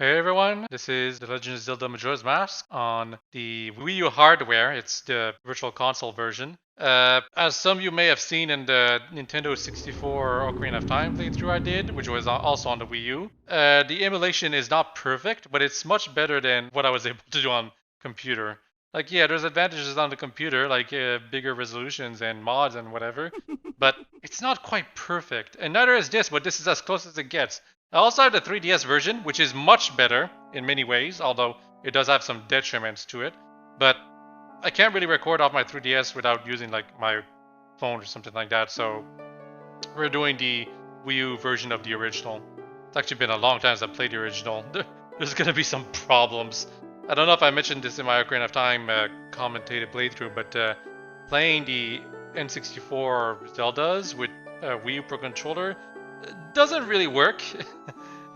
Hey everyone, this is The Legend of Zelda Majora's Mask on the Wii U hardware. It's the Virtual Console version. As some of you may have seen in the Nintendo 64 Ocarina of Time playthrough I did, which was also on the Wii U, the emulation is not perfect, but it's much better than what I was able to do on computer. Like, yeah, there's advantages on the computer, like bigger resolutions and mods and whatever, but it's not quite perfect. And neither is this, but this is as close as it gets. I also have the 3DS version, which is much better in many ways, although it does have some detriments to it. But I can't really record off my 3DS without using like my phone or something like that, so we're doing the Wii U version of the original. It's actually been a long time since I played the original. There's gonna be some problems. I don't know if I mentioned this in my Ocarina of Time commentated playthrough, but playing the N64 Zeldas with Wii U Pro Controller doesn't really work.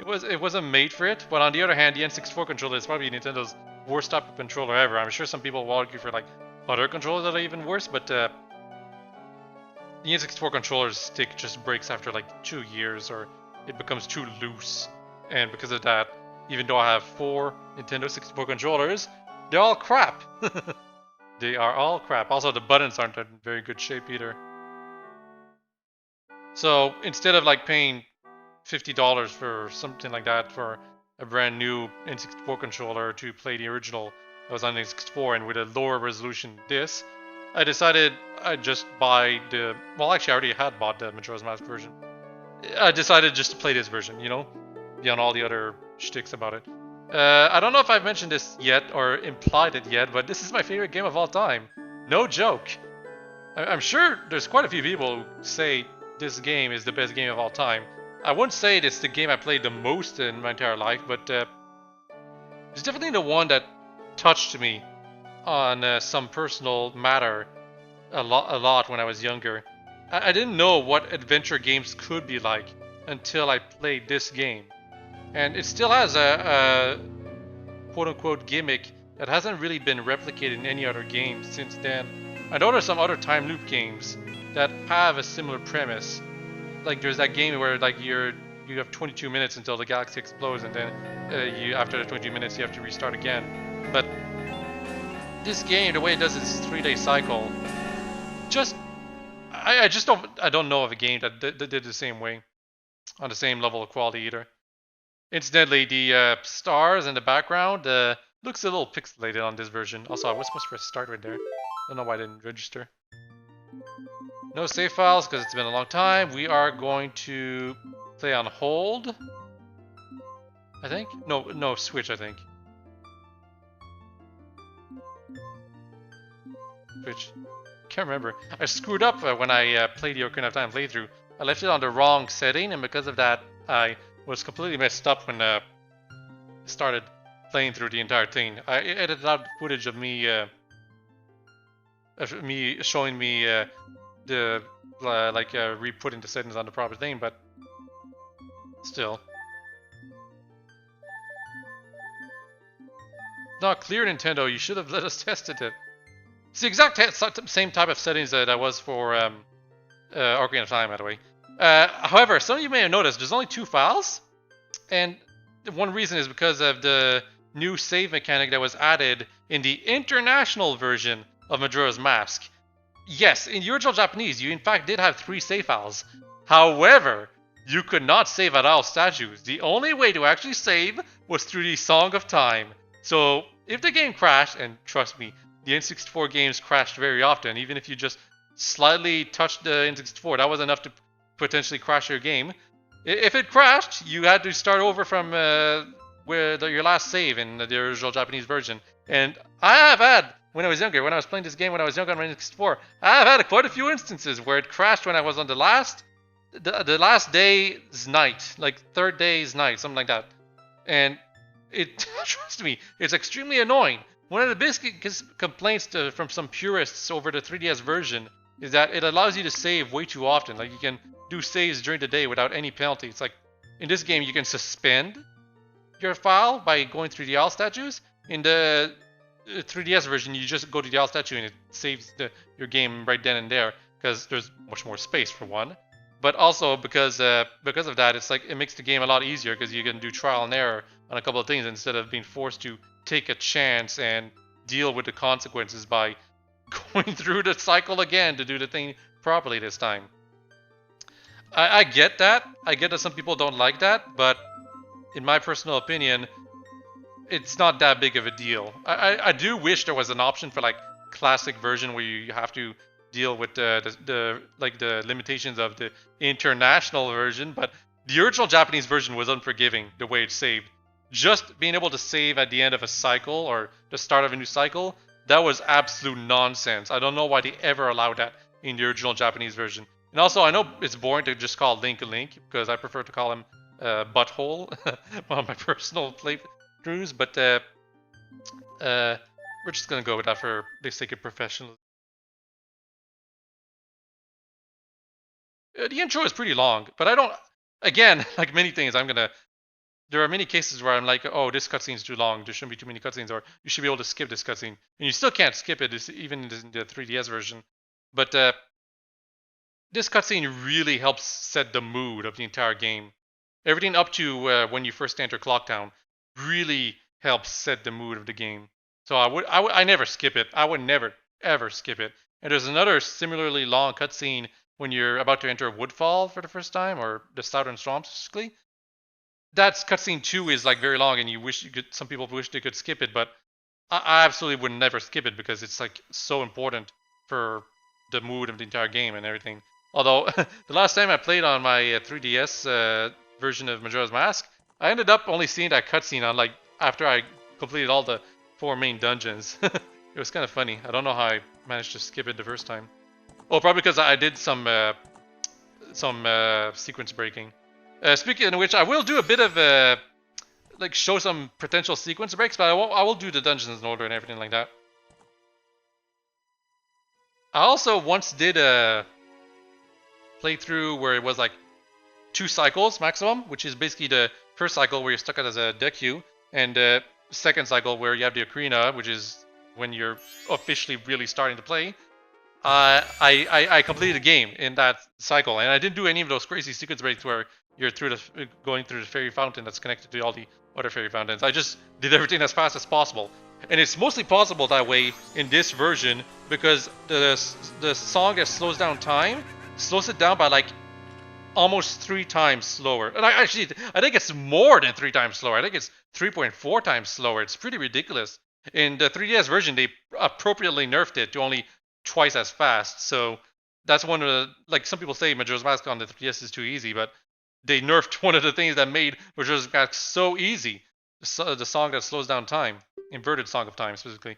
It wasn't made for it, but on the other hand, the N64 controller is probably Nintendo's worst type of controller ever. I'm sure some people will argue for like other controllers that are even worse, but the N64 controller's stick just breaks after like 2 years, or it becomes too loose. And because of that, even though I have 4 Nintendo 64 controllers, they're all crap. They are all crap. Also, the buttons aren't in very good shape either. So instead of like paying $50 for something like that for a brand new N64 controller to play the original that was on N64 and with a lower resolution disc, I decided I'd just buy the... Well, actually, I already had bought the Majora's Mask version. I decided just to play this version, you know, beyond all the other shticks about it. I don't know if I've mentioned this yet or implied it yet, but this is my favorite game of all time. No joke. I'm sure there's quite a few people who say this game is the best game of all time. I wouldn't say it's the game I played the most in my entire life, but it's definitely the one that touched me on some personal matter a lot when I was younger. I didn't know what adventure games could be like until I played this game. And it still has a quote-unquote gimmick that hasn't really been replicated in any other game since then. I know there's some other time loop games that have a similar premise. Like there's that game where like you have 22 minutes until the galaxy explodes, and then after the 22 minutes you have to restart again. But this game, the way it does its 3-day cycle, I don't know of a game that did the same way, on the same level of quality either. Incidentally, the stars in the background looks a little pixelated on this version. Also, I was supposed to press start right there. Don't know why I didn't register. No save files because it's been a long time. We are going to play on hold, I think. No, switch, I think. Switch. Can't remember. I screwed up when I played the Ocarina of Time playthrough. I left it on the wrong setting, and because of that, I was completely messed up when I started playing through the entire thing. I edited out footage of me showing me the re-putting the settings on the proper thing, but still. Not clear, Nintendo. You should have let us test it. It's the exact same type of settings that I was for Ocarina of Time, by the way. However, some of you may have noticed there's only 2 files, and one reason is because of the new save mechanic that was added in the international version of Majora's Mask. Yes, in the original Japanese, you in fact did have 3 save files. However, you could not save at all statues. The only way to actually save was through the Song of Time. So if the game crashed, and trust me, the N64 games crashed very often, even if you just slightly touched the N64, that was enough to potentially crash your game. If it crashed, you had to start over from your last save in the original Japanese version. And I have had, when I was younger, when I was playing this game when I was younger on my N64, I have had quite a few instances where it crashed when I was on the last day's night, like 3rd day's night, something like that. And it, trust me, it's extremely annoying. One of the biggest complaints from some purists over the 3DS version is that it allows you to save way too often. Like you can do saves during the day without any penalty. It's like in this game you can suspend your file by going through the owl statues. In the 3DS version, you just go to the owl statue and it saves your game right then and there because there's much more space for one. But also because of that, it's like it makes the game a lot easier because you can do trial and error on a couple of things instead of being forced to take a chance and deal with the consequences by going through the cycle again to do the thing properly this time. I get that. I get that some people don't like that, but in my personal opinion, it's not that big of a deal. I do wish there was an option for like classic version where you have to deal with the limitations of the international version, but the original Japanese version was unforgiving the way it's saved. Just being able to save at the end of a cycle or the start of a new cycle, that was absolute nonsense. I don't know why they ever allowed that in the original Japanese version. And also, I know it's boring to just call Link Link because I prefer to call him Butthole on my personal playthroughs, but we're just gonna go with that for the sake of professionalism. The intro is pretty long, but I don't. Again, like many things, there are many cases where I'm like, oh, this cutscene's too long. There shouldn't be too many cutscenes, or you should be able to skip this cutscene, and you still can't skip it, even in the 3DS version. But this cutscene really helps set the mood of the entire game. Everything up to when you first enter Clocktown really helps set the mood of the game. So I never skip it. I would never ever skip it. And there's another similarly long cutscene when you're about to enter Woodfall for the first time, or the Southern Swamps, specifically. That's cutscene 2 is like very long, and you wish you could. Some people wish they could skip it, but I absolutely would never skip it because it's like so important for the mood of the entire game and everything. Although the last time I played on my 3DS version of Majora's Mask, I ended up only seeing that cutscene on like after I completed all the 4 main dungeons. It was kind of funny. I don't know how I managed to skip it the first time. Oh, probably because I did some sequence breaking. Speaking of which, I will do a bit of like show some potential sequence breaks, but I will do the dungeons in order and everything like that. I also once did a playthrough where it was like 2 cycles maximum, which is basically the first cycle where you're stuck as a Deku, and the second cycle where you have the Ocarina, which is when you're officially really starting to play. I completed the game in that cycle, and I didn't do any of those crazy sequence breaks where you're going through the fairy fountain that's connected to all the other fairy fountains. I just did everything as fast as possible, and it's mostly possible that way in this version because the song that slows down time slows it down by like almost 3 times slower. And I think it's more than 3 times slower. I think it's 3.4 times slower. It's pretty ridiculous. In the 3DS version, they appropriately nerfed it to only twice as fast. So that's one of the, like some people say Majora's Mask on the 3DS is too easy, but they nerfed one of the things that made Majora's Mask so easy. The song that slows down time. Inverted Song of Time, specifically.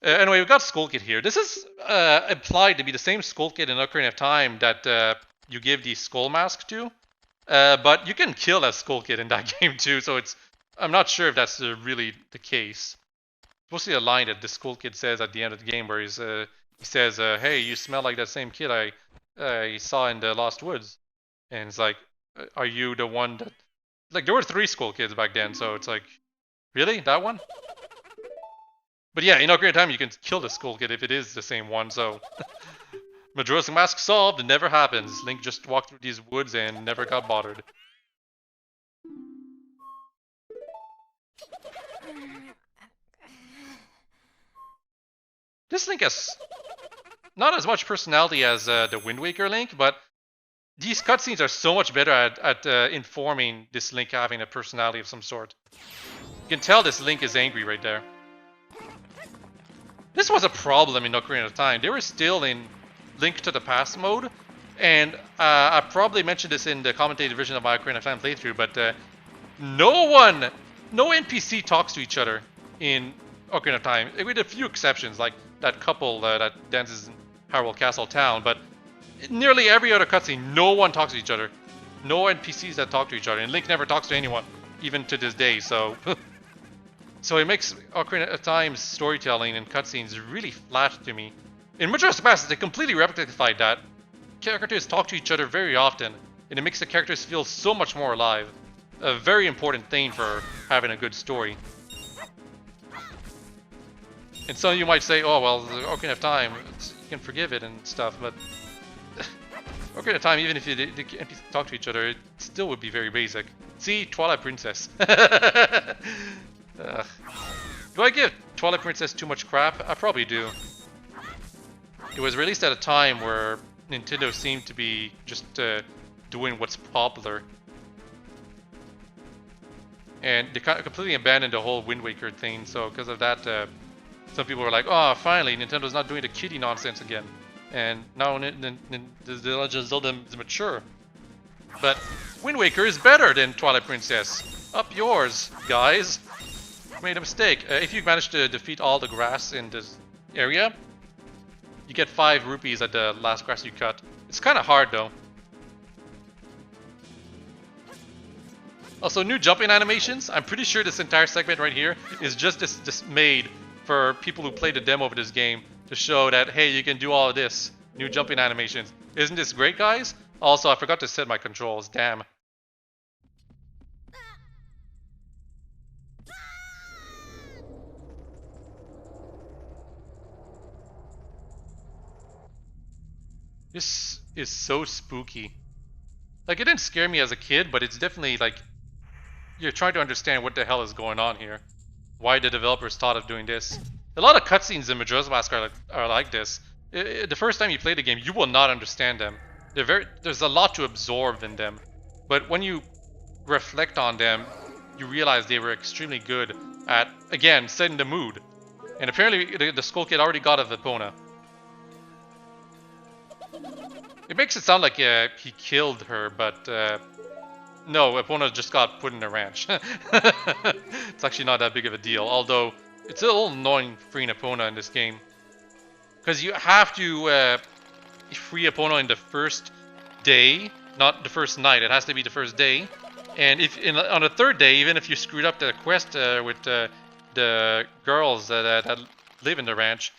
Anyway, we've got Skull Kid here. This is implied to be the same Skull Kid in Ocarina of Time that you give the Skull Mask to. But you can kill that Skull Kid in that game too, so I'm not sure if that's really the case. Mostly a line that the Skull Kid says at the end of the game where he says, hey, you smell like that same kid I saw in the Lost Woods. And it's like, are you the one that... Like, there were 3 Skull Kids back then, so it's like, really? That one? But yeah, in Ocarina of Time, you can kill the Skull Kid if it is the same one, so... Majora's Mask solved, it never happens. Link just walked through these woods and never got bothered. This Link has not as much personality as the Wind Waker Link, but these cutscenes are so much better at informing this Link having a personality of some sort. You can tell this Link is angry right there. This was a problem in Ocarina of Time. They were still in Link to the Past mode, and I probably mentioned this in the commentated version of my Ocarina of Time playthrough, but no NPC talks to each other in Ocarina of Time, with a few exceptions, like that couple that dances in Hyrule Castle Town, but nearly every other cutscene, no one talks to each other. No NPCs that talk to each other, and Link never talks to anyone, even to this day, so... So it makes Ocarina of Time's storytelling and cutscenes really flat to me. In Majora's Mask, they completely rectified that. Characters talk to each other very often, and it makes the characters feel so much more alive. A very important thing for having a good story. And some of you might say, oh, well, the Ocarina of Time, you can forgive it and stuff, but... Ocarina of Time, even if they can't talk to each other, it still would be very basic. See, Twilight Princess. Do I give Twilight Princess too much crap? I probably do. It was released at a time where Nintendo seemed to be just doing what's popular. And they kind of completely abandoned the whole Wind Waker thing, so because of that, some people were like, oh, finally, Nintendo's not doing the kiddie nonsense again. And now the Legend of Zelda is mature. But Wind Waker is better than Twilight Princess. Up yours, guys. Made a mistake. If you manage to defeat all the grass in this area, you get 5 rupees at the last grass you cut. It's kind of hard though. Also, new jumping animations. I'm pretty sure this entire segment right here is just made for people who played the demo of this game to show that, hey, you can do all of this. New jumping animations. Isn't this great, guys? Also, I forgot to set my controls. Damn. This is so spooky. Like, it didn't scare me as a kid, but it's definitely like you're trying to understand what the hell is going on here. Why the developers thought of doing this. A lot of cutscenes in Majora's Mask are like this. The first time you play the game, you will not understand them. There's a lot to absorb in them. But when you reflect on them, you realize they were extremely good at, again, setting the mood. And apparently the Skull Kid already got a Epona. It makes it sound like he killed her, but no, Epona just got put in a ranch. It's actually not that big of a deal, although it's a little annoying freeing Epona in this game. Because you have to free Epona in the first day, not the first night. It has to be the first day. And if on the third day, even if you screwed up the quest with the girls that live in the ranch,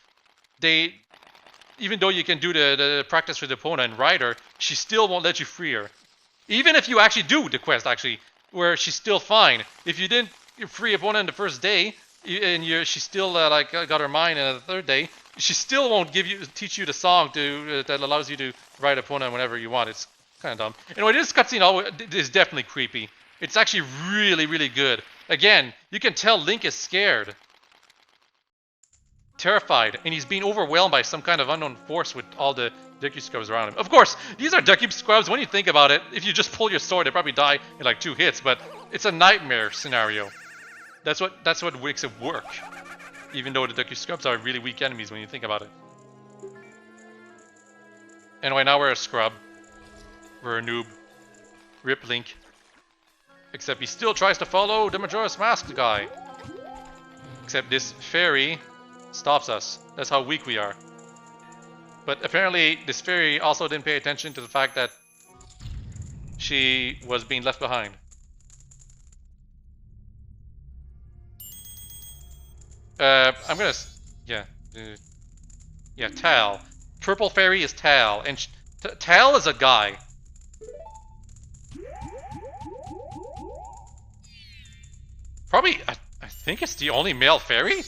even though you can do the practice with Epona and ride her, she still won't let you free her. Even if you actually do the quest, where she's still fine. If you didn't free Epona in the first day, and she still got her mind in the third day, she still won't teach you the song that allows you to ride Epona whenever you want. It's kind of dumb. Anyway, this cutscene is definitely creepy. It's actually really, really good. Again, you can tell Link is scared. Terrified, and he's being overwhelmed by some kind of unknown force with all the Deku Scrubs around him. Of course, these are Deku Scrubs. When you think about it, if you just pull your sword, they probably die in like 2 hits, but it's a nightmare scenario. That's what makes it work. Even though the Deku Scrubs are really weak enemies when you think about it. Anyway, now we're a scrub. We're a noob. Rip Link. Except he still tries to follow the Majora's Mask guy. Except this fairy stops us. That's how weak we are. But apparently this fairy also didn't pay attention to the fact that she was being left behind. I'm gonna... Yeah. Yeah, Tatl. Purple fairy is Tatl. And Tatl is a guy. Probably, I think it's the only male fairy?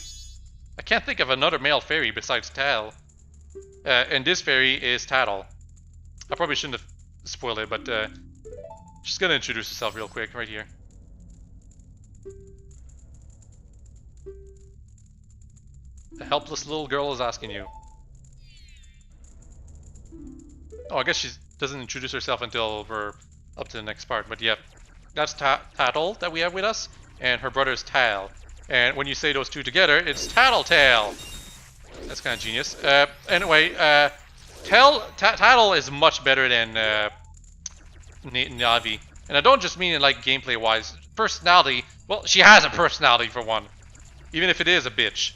I can't think of another male fairy besides Tatl. And this fairy is Tatl. I probably shouldn't have spoiled it, but she's gonna introduce herself real quick right here. A helpless little girl is asking you. Oh, I guess she doesn't introduce herself until we're up to the next part, but yeah. That's Tatl that we have with us, and her brother is Tatl. And when you say those two together, it's Tattletale. That's kind of genius. Anyway, Tatl is much better than Navi. And I don't just mean it like gameplay-wise. Personality, well, she has a personality for one. Even if it is a bitch.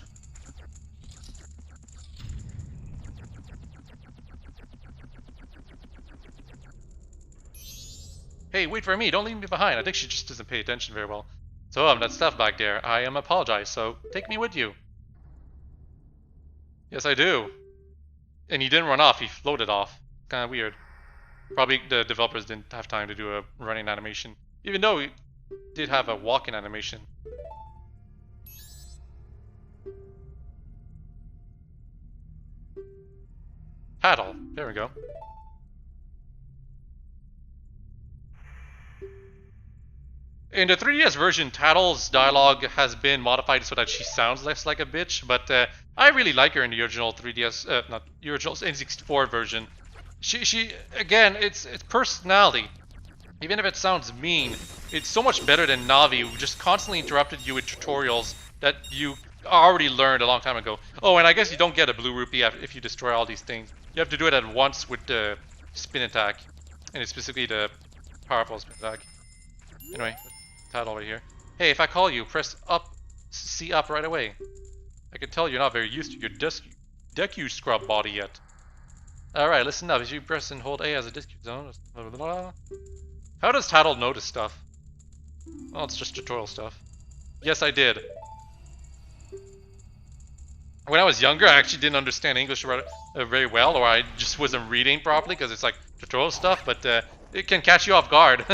Hey, wait for me, don't leave me behind. I think she just doesn't pay attention very well. So, that stuff back there, I apologize, so take me with you. Yes, I do. And he didn't run off, he floated off. Kind of weird. Probably the developers didn't have time to do a running animation. Even though he did have a walking animation. Tatl, there we go. In the 3DS version, Tatl's dialogue has been modified so that she sounds less like a bitch, but I really like her in the original 3DS, not the original N64 version. She again, it's personality. Even if it sounds mean, it's so much better than Navi, who just constantly interrupted you with tutorials that you already learned a long time ago. Oh, and I guess you don't get a blue rupee if you destroy all these things. You have to do it at once with the spin attack, and it's specifically the powerful spin attack. Anyway, Tatl over here. Hey, if I call you, press up, C up right away. I can tell you're not very used to your Deku Scrub body yet. Alright, listen up. As you press and hold A as a discrete zone. How does Tatl know this stuff? Well, it's just tutorial stuff. Yes, I did. When I was younger, I actually didn't understand English very well, or I just wasn't reading properly because it's like tutorial stuff, but it can catch you off guard.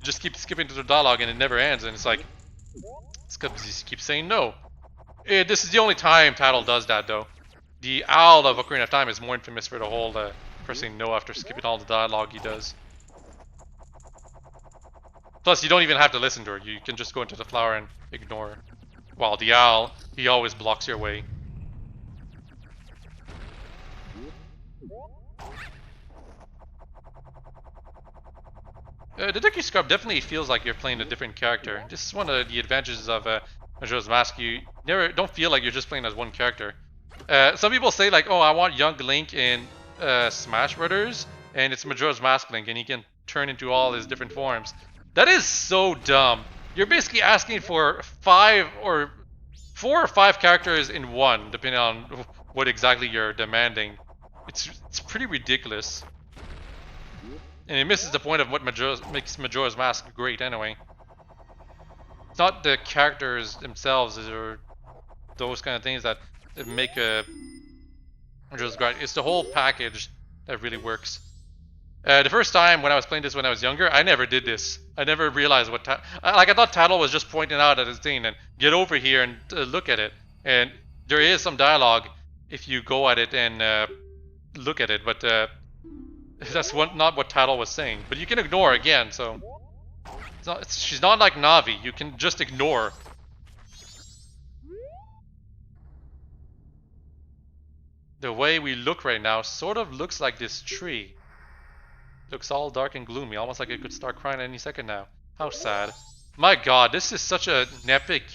Just keep skipping to the dialogue and it never ends, and it's like, it's because you keep saying no. This is the only time Tatl does that, though. The Owl of Ocarina of Time is more infamous for the whole pressing no after skipping all the dialogue he does. Plus, you don't even have to listen to her. You can just go into the flower and ignore her. While the Owl, he always blocks your way. The Deku Scrub definitely feels like you're playing a different character. This is one of the advantages of Majora's Mask. You don't feel like you're just playing as one character. Some people say like, oh, I want young Link in Smash Brothers, and it's Majora's Mask Link, and he can turn into all his different forms. That is so dumb. You're basically asking for 4 or 5 characters in one, depending on what exactly you're demanding. It's pretty ridiculous. And it misses the point of what makes Majora's Mask great anyway. It's not the characters themselves or those kind of things that make Majora's great. It's the whole package that really works. The first time when I was playing this when I was younger, I never did this. I never realized what I thought Tatl was just pointing out at his thing and get over here and look at it. And there is some dialogue if you go at it and look at it, but that's not what Tatl was saying. But you can ignore again, so she's not like Navi. You can just ignore. The way we look right now sort of looks like this tree. Looks all dark and gloomy, almost like it could start crying any second now. How sad. My god, this is such an epic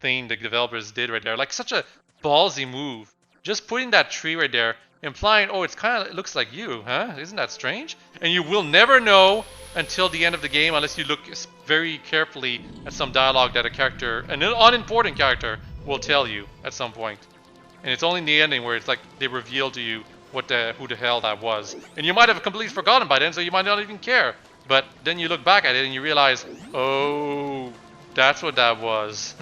thing the developers did right there. Like such a ballsy move. Just putting that tree right there, implying, oh, it looks like you, huh? Isn't that strange? And you will never know until the end of the game unless you look very carefully at some dialogue that a character, an unimportant character, will tell you at some point. And it's only in the ending where it's like they reveal to you who the hell that was. And you might have completely forgotten by then, so you might not even care. But then you look back at it and you realize, oh, that's what that was.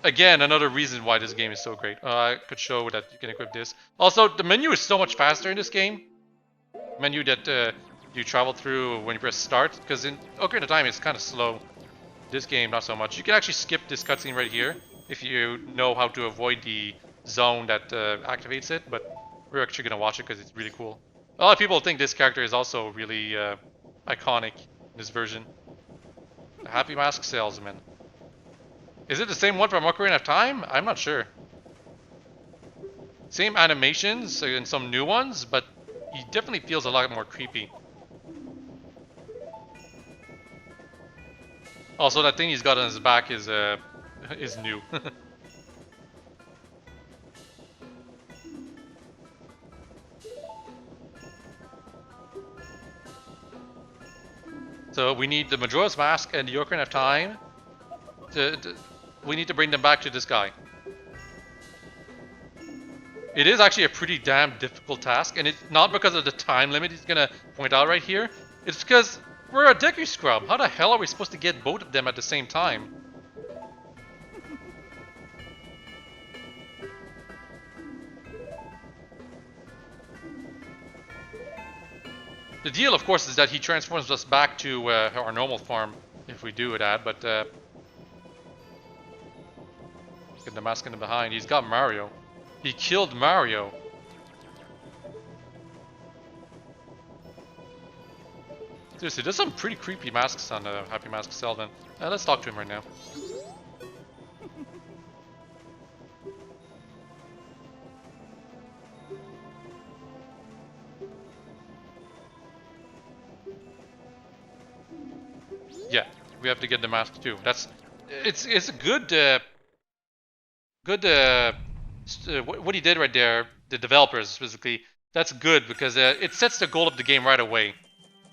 Again, another reason why this game is so great. I could show that you can equip this. Also, the menu is so much faster in this game. Menu that you travel through when you press start, because in Ocarina of Time it's kind of slow. This game, not so much. You can actually skip this cutscene right here if you know how to avoid the zone that activates it, but we're actually going to watch it because it's really cool. A lot of people think this character is also really iconic in this version. The Happy Mask Salesman. Is it the same one from Ocarina of Time? I'm not sure. Same animations and some new ones, but he definitely feels a lot more creepy. Also, that thing he's got on his back is new. So we need the Majora's Mask and the Ocarina of Time. We need to bring them back to this guy. It is actually a pretty damn difficult task, and it's not because of the time limit he's gonna point out right here. It's because we're a Deku Scrub. How the hell are we supposed to get both of them at the same time? The deal, of course, is that he transforms us back to our normal form if we do that, but look at the mask in the behind. He's got Mario. He killed Mario. Seriously, there's some pretty creepy masks on the Happy Mask Zelda. Let's talk to him right now. Yeah, we have to get the mask too. It's a good what he did right there. The developers specifically. That's good because it sets the goal of the game right away.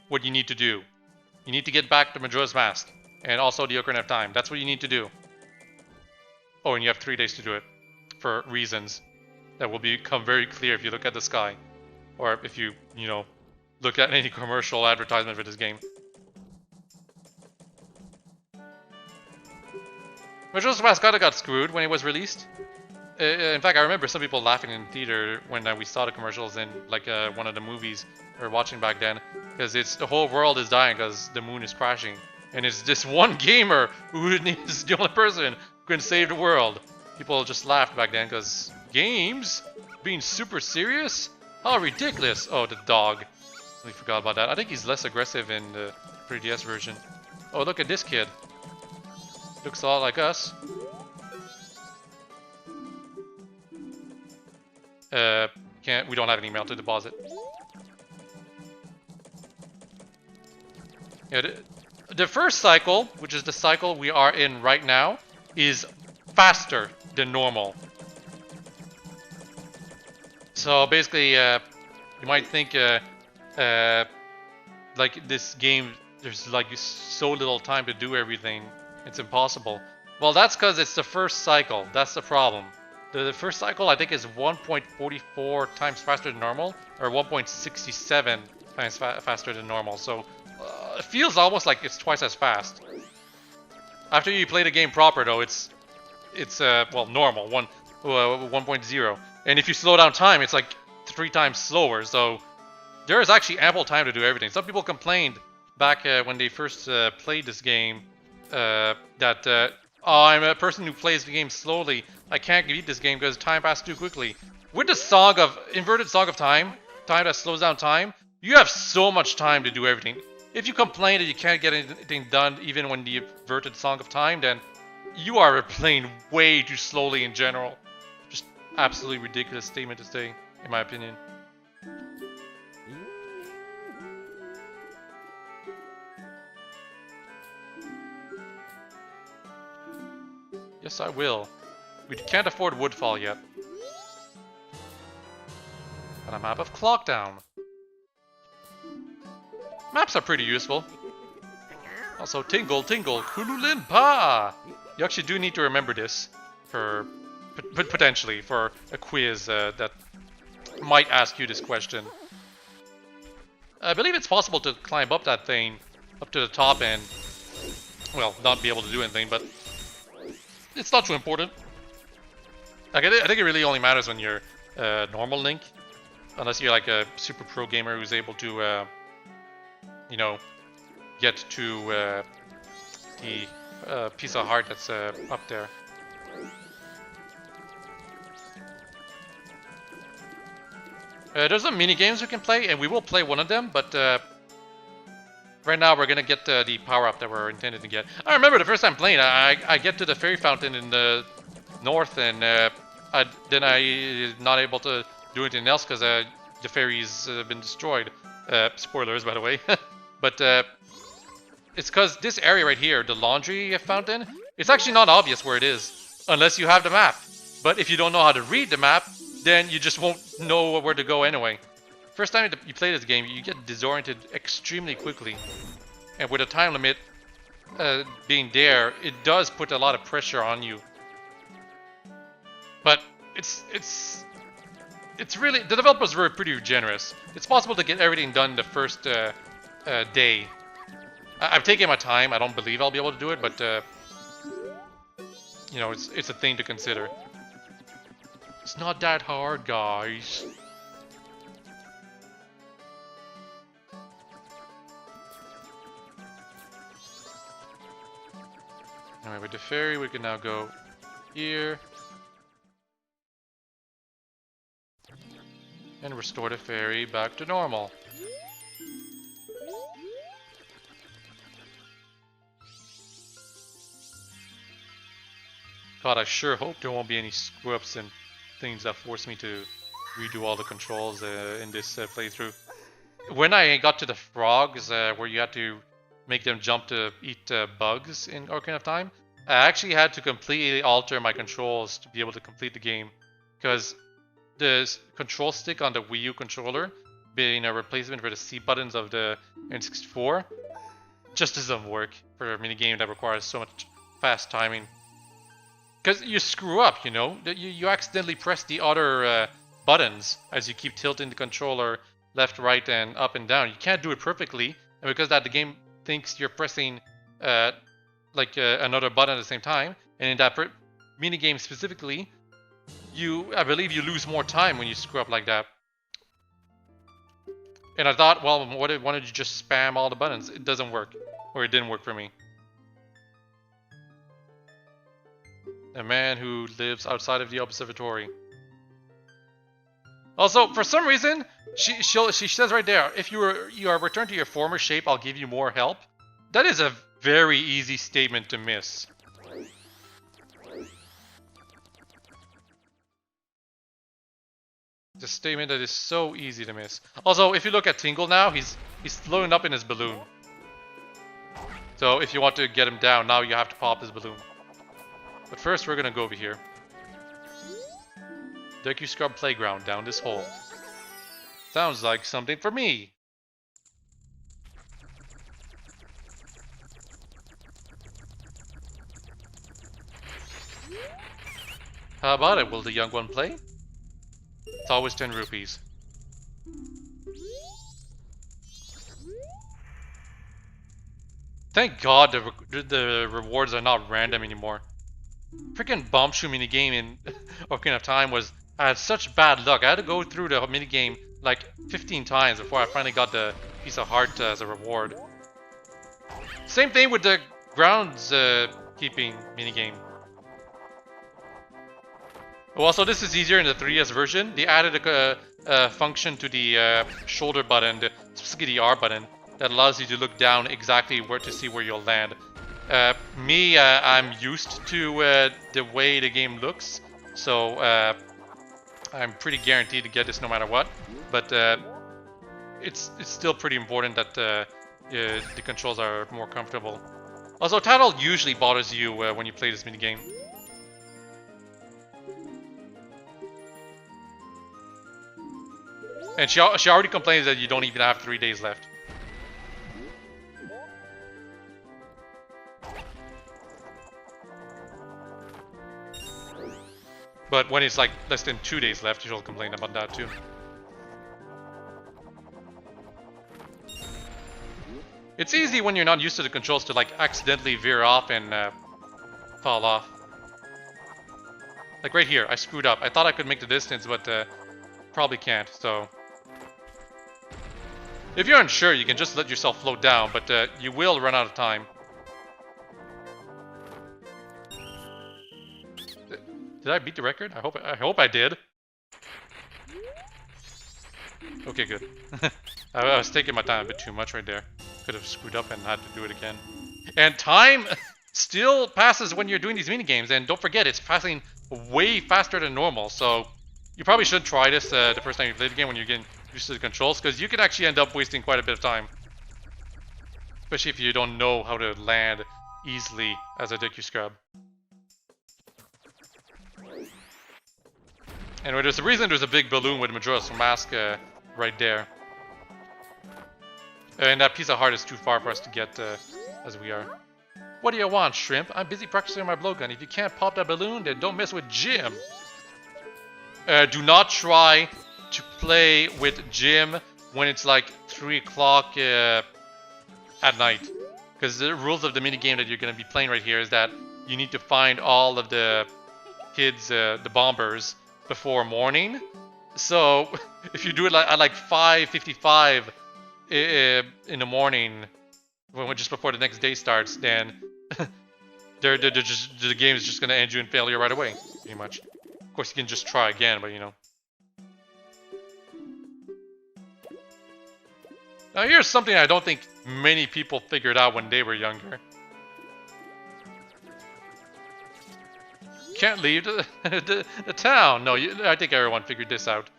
What you need to do. You need to get back the Majora's Mask and also the Ocarina of Time. That's what you need to do. Oh, and you have 3 days to do it for reasons that will become very clear if you look at the sky, or if you look at any commercial advertisement for this game. Majora's Mask kinda got screwed when it was released. In fact, I remember some people laughing in theater when we saw the commercials in like one of the movies we were watching back then, because it's the whole world is dying because the moon is crashing, and it's this one gamer who is the only person who can save the world. People just laughed back then because games being super serious? How ridiculous! Oh, the dog. We forgot about that. I think he's less aggressive in the 3DS version. Oh, look at this kid. Looks a lot like us. We don't have any mail to deposit. Yeah, the first cycle, which is the cycle we are in right now, is faster than normal. So basically, you might think like this game, there's like so little time to do everything. It's impossible. Well, that's because it's the first cycle. That's the problem. The first cycle, I think, is 1.44 times faster than normal, or 1.67 times faster than normal. So it feels almost like it's twice as fast. After you play the game proper, though, it's well, normal 1.0, and if you slow down time, it's like 3 times slower. So there is actually ample time to do everything. Some people complained back when they first played this game that oh, I'm a person who plays the game slowly. I can't beat this game because time passes too quickly. With the inverted Song of Time that slows down time, you have so much time to do everything. If you complain that you can't get anything done even when the inverted Song of Time, then you are playing way too slowly in general. Just absolutely ridiculous statement to say, in my opinion. Yes, I will. We can't afford Woodfall yet. And a map of Clockdown. Maps are pretty useful. Also, Tingle, Tingle, Kululin Pa! You actually do need to remember this for potentially for a quiz that might ask you this question. I believe it's possible to climb up that thing, up to the top and, well, not be able to do anything, but it's not too important. I think it really only matters when you're normal Link, unless you're like a super pro gamer who's able to, get to the piece of heart that's up there. There's some mini games we can play, and we will play one of them, but right now we're gonna get the power up that we're intended to get. I remember the first time playing, I get to the fairy fountain in the north, and then I not able to do anything else because the fairy's been destroyed. Spoilers, by the way. But it's because this area right here, the laundry fountain, it's actually not obvious where it is unless you have the map. But if you don't know how to read the map, then you just won't know where to go anyway. First time you play this game, you get disoriented extremely quickly. And with a time limit being there, it does put a lot of pressure on you. But it's really, the developers were pretty generous. It's possible to get everything done the first day. I've taken my time. I don't believe I'll be able to do it, but it's a thing to consider. It's not that hard, guys. Alright, with the ferry, we can now go here. And restore the ferry back to normal. God, I sure hope there won't be any screw-ups and things that force me to redo all the controls in this playthrough. When I got to the frogs, where you had to make them jump to eat bugs in Ocarina of Time, I actually had to completely alter my controls to be able to complete the game, because the control stick on the Wii U controller, being a replacement for the C buttons of the N64, just doesn't work for a minigame that requires so much fast timing. Because you screw up, you know? You accidentally press the other buttons as you keep tilting the controller left, right, and up and down. You can't do it perfectly, and because that, the game thinks you're pressing another button at the same time, and in that minigame specifically, I believe you lose more time when you screw up like that. And I thought, well, why don't you just spam all the buttons? It doesn't work, or it didn't work for me. A man who lives outside of the observatory. Also, for some reason, she says right there, if you are returned to your former shape, I'll give you more help. That is a very easy statement to miss. It's a statement that is so easy to miss. Also, if you look at Tingle now, he's floating up in his balloon. So if you want to get him down, now you have to pop his balloon. But first, we're gonna go over here. Deku Scrub Playground down this hole. Sounds like something for me. How about it? Will the young one play? It's always 10 rupees. Thank God the rewards are not random anymore. Freaking Bombshell minigame in Ocarina of Time I had such bad luck. I had to go through the minigame like 15 times before I finally got the piece of heart as a reward. Same thing with the grounds keeping minigame. Well, also this is easier in the 3DS version. They added a function to the shoulder button, specifically the R button, that allows you to look down exactly where to see where you'll land. I'm used to the way the game looks, so I'm pretty guaranteed to get this no matter what. But it's still pretty important that the controls are more comfortable. Also, Tatl usually bothers you when you play this minigame. And she already complains that you don't even have 3 days left. But when it's like less than 2 days left, she'll complain about that too. It's easy when you're not used to the controls to like accidentally veer off and fall off. Like right here, I screwed up. I thought I could make the distance, but probably can't, so... If you're unsure, you can just let yourself float down, but you will run out of time. Did I beat the record? I hope I did. Okay, good. I was taking my time a bit too much right there. Could have screwed up and had to do it again. And time still passes when you're doing these minigames, and don't forget, it's passing way faster than normal, so you probably should try this the first time you play the game when you're getting used to the controls, because you can actually end up wasting quite a bit of time. Especially if you don't know how to land easily as a Deku Scrub. Anyway, there's a reason there's a big balloon with Majora's Mask right there. And that piece of heart is too far for us to get as we are. What do you want, Shrimp? I'm busy practicing my blowgun. If you can't pop that balloon, then don't mess with Jim. Do not try to play with Jim when it's like 3 o'clock at night. Because the rules of the minigame that you're going to be playing right here is that you need to find all of the kids, the bombers, before morning. So if you do it at like 5:55 in the morning, just before the next day starts, then the game is just going to end you in failure right away, pretty much. Of course, you can just try again, but you know. Now here's something I don't think many people figured out when they were younger. can't leave the town. No, I think everyone figured this out.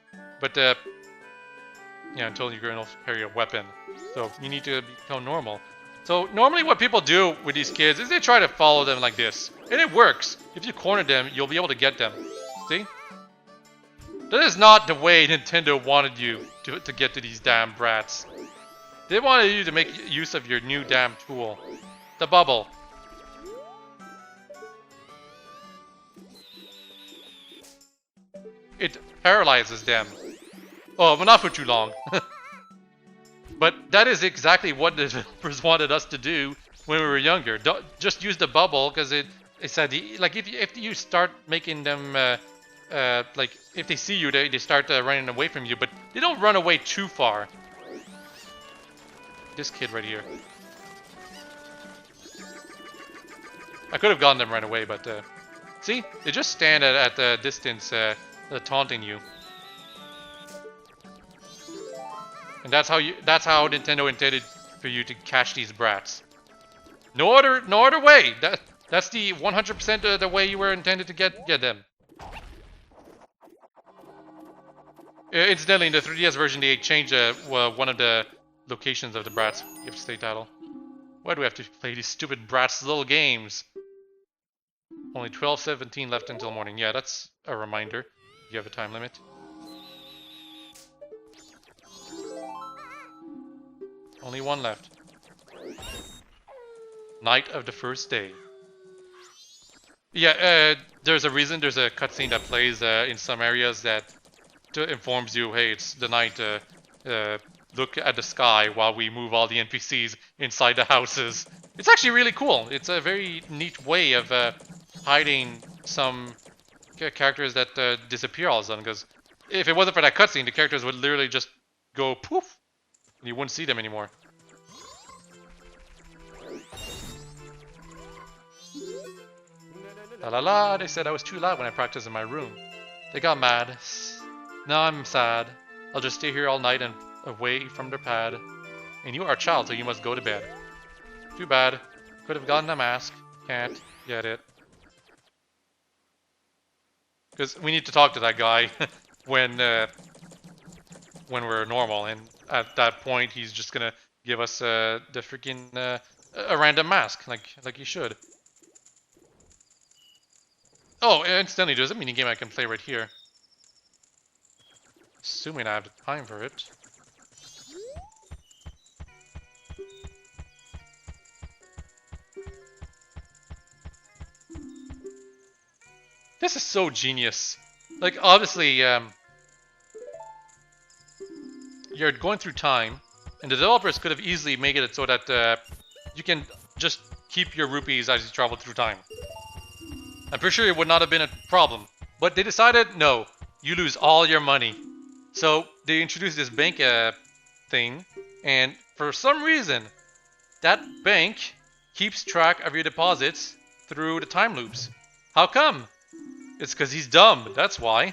But yeah, until you're going to carry a weapon, so you need to become normal. So normally what people do with these kids is they try to follow them like this, and it works. If you corner them, you'll be able to get them. See? That is not the way Nintendo wanted you to get to these damn brats. They wanted you to make use of your new damn tool. The bubble. It paralyzes them. Oh, but not for too long. But that is exactly what the developers wanted us to do when we were younger. Don't, just use the bubble, because it said, like, if you start making them, like, if they see you, they start running away from you, but they don't run away too far. This kid right here. I could have gotten them right away, but see, they just stand at the distance, taunting you. And that's how Nintendo intended for you to catch these brats. No other way. That's the 100% the way you were intended to get them. Incidentally, in the 3DS version, they changed one of the locations of the brats. You have to stay Tatl. Why do we have to play these stupid brats little games? Only 12:17 left until morning. Yeah, that's a reminder. You have a time limit. Only one left. Night of the first day. Yeah, there's a reason. There's a cutscene that plays in some areas that informs you, hey, it's the night. Look at the sky while we move all the NPCs inside the houses. It's actually really cool. It's a very neat way of hiding some characters that disappear all of a sudden. Because if it wasn't for that cutscene, the characters would literally just go poof. You wouldn't see them anymore. La la la, they said I was too loud when I practiced in my room. They got mad. Now I'm sad. I'll just stay here all night and away from their pad. And you are a child, so you must go to bed. Too bad. Could have gotten a mask. Can't get it. Because we need to talk to that guy when we're normal, and at that point he's just gonna give us the freaking a random mask, like he should. Oh, incidentally, there's a minigame I can play right here. Assuming I have the time for it. This is so genius. Like, obviously, you're going through time, and the developers could have easily made it so that you can just keep your rupees as you travel through time. I'm pretty sure it would not have been a problem. But they decided, no, you lose all your money. So they introduced this bank thing, and for some reason, that bank keeps track of your deposits through the time loops. How come? It's because he's dumb, that's why.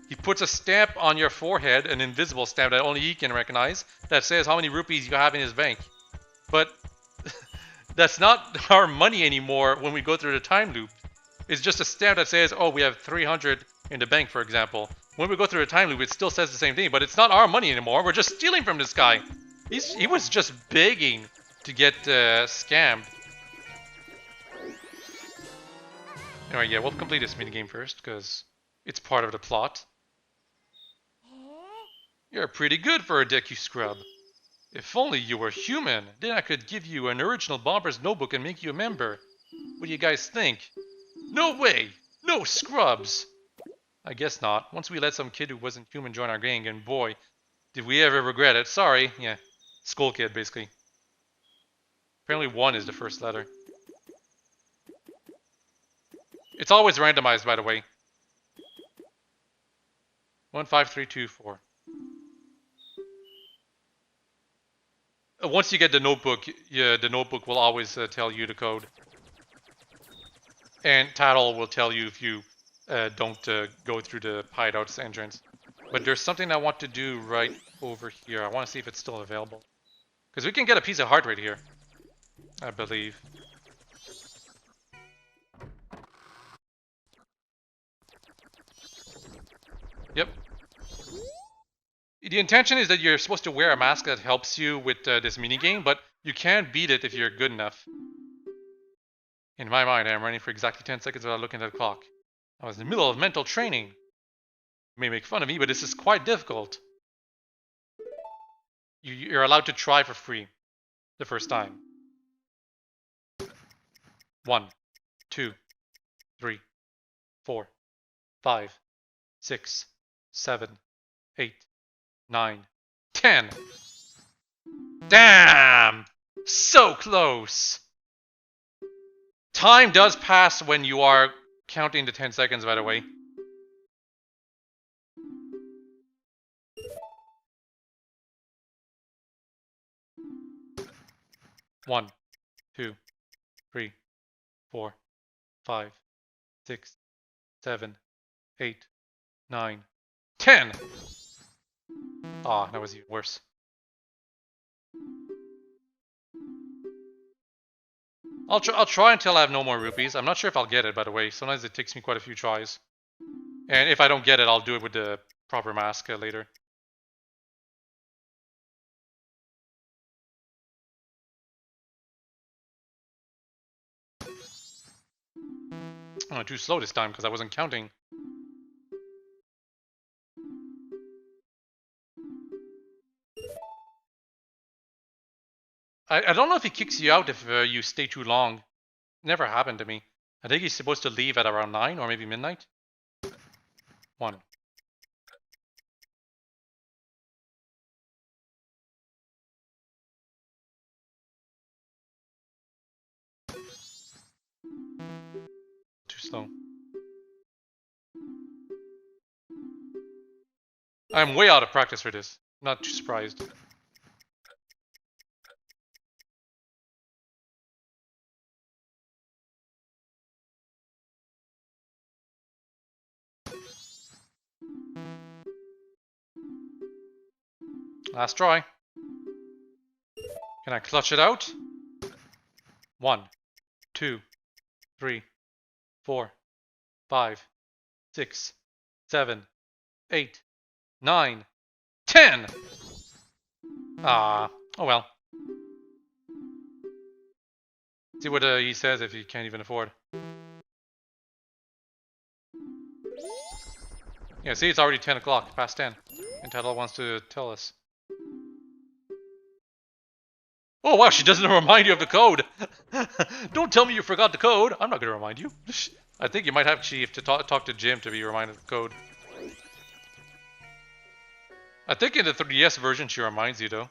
He puts a stamp on your forehead, an invisible stamp that only he can recognize, that says how many rupees you have in his bank. But that's not our money anymore when we go through the time loop. It's just a stamp that says, oh, we have 300 in the bank, for example. When we go through a time loop, it still says the same thing, but it's not our money anymore. We're just stealing from this guy. He was just begging to get scammed. Anyway, yeah, we'll complete this minigame first, because it's part of the plot. You're pretty good for a Deku Scrub. If only you were human, then I could give you an original Bomber's notebook and make you a member. What do you guys think? No way! No scrubs! I guess not. Once we let some kid who wasn't human join our gang, and boy, did we ever regret it. Sorry. Yeah, Skull Kid, basically. Apparently 1 is the first letter. It's always randomized, by the way. 1, 5, 3, 2, 4. Once you get the notebook, yeah, the notebook will always tell you the code. And Tatl will tell you if you don't go through the hideout's entrance. But there's something I want to do right over here. I want to see if it's still available. Because we can get a piece of heart right here, I believe. Yep. The intention is that you're supposed to wear a mask that helps you with this minigame, but you can't beat it if you're good enough. In my mind, I am running for exactly 10 seconds without looking at the clock. I was in the middle of mental training. You may make fun of me, but this is quite difficult. You're allowed to try for free the first time. 1, 2, 3, 4, 5, 6, 7, 8, 9, 10. Damn! So close! Time does pass when you are counting the 10 seconds, by the way. One, 2, 3, 4, 5, 6, 7, 8, 9, 10. Ah, that was even worse. I'll try until I have no more rupees. I'm not sure if I'll get it, by the way. Sometimes it takes me quite a few tries. And if I don't get it, I'll do it with the proper mask later. I went too slow this time because I wasn't counting. I don't know if he kicks you out if you stay too long. Never happened to me. I think he's supposed to leave at around 9 or maybe midnight. 1. Too slow. I'm way out of practice for this. Not too surprised. Last try. Can I clutch it out? 1, 2, 3, 4, 5, 6, 7, 8, 9, 10! Ah, oh well. See what he says if he can't even afford. Yeah, see, it's already 10 o'clock, past 10. And Tatl wants to tell us. Oh wow, she doesn't remind you of the code! Don't tell me you forgot the code! I'm not gonna remind you. I think you might actually have to talk to Jim to be reminded of the code. I think in the 3DS version she reminds you though.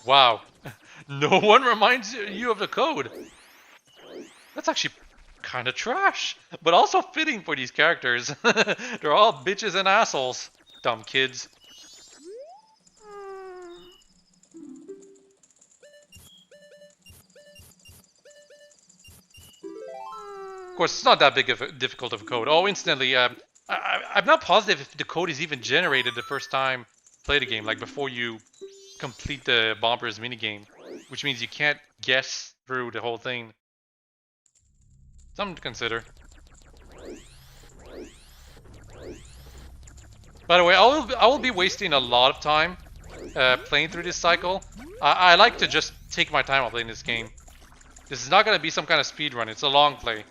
Wow. No one reminds you of the code. That's actually kind of trash, but also fitting for these characters. They're all bitches and assholes. Dumb kids. Of course, it's not that big of a difficult of a code. Oh, instantly. I'm not positive if the code is even generated the first time you play the game, like before you complete the Bombers minigame, which means you can't guess through the whole thing. Something to consider. By the way, I will be wasting a lot of time playing through this cycle. I like to just take my time while playing this game. This is not going to be some kind of speed run. It's a long play.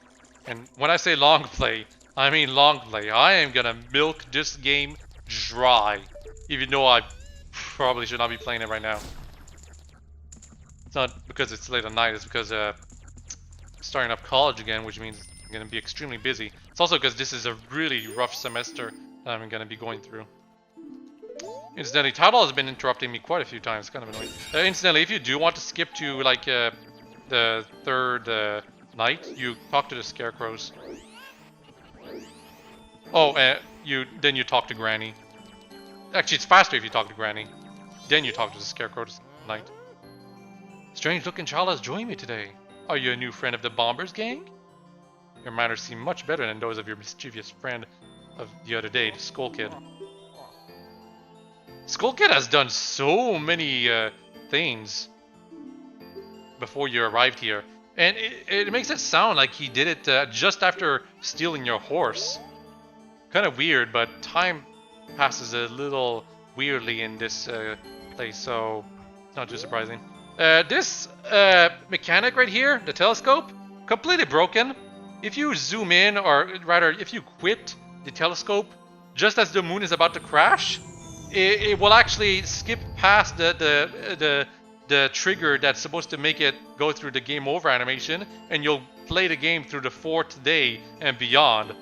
And when I say long play, I mean long play. I am going to milk this game dry. Even though I probably should not be playing it right now. It's not because it's late at night. It's because I'm starting up college again, which means I'm going to be extremely busy. It's also because this is a really rough semester that I'm going to be going through. Incidentally, Tatl has been interrupting me quite a few times. It's kind of annoying. Incidentally, if you do want to skip to like the third night, you talk to the scarecrows. Oh, then you talk to Granny. Actually, it's faster if you talk to Granny. Then you talk to the scarecrow tonight. Strange-looking child has joined me today. Are you a new friend of the Bombers gang? Your manners seem much better than those of your mischievous friend of the other day, the Skull Kid. Skullkid has done so many things before you arrived here. And it makes it sound like he did it just after stealing your horse. Kind of weird, but time passes a little weirdly in this place, so it's not too surprising. This mechanic right here, the telescope, completely broken. If you zoom in, or rather, if you quit the telescope just as the moon is about to crash, it will actually skip past the trigger that's supposed to make it go through the game over animation, and you'll play the game through the 4th day and beyond.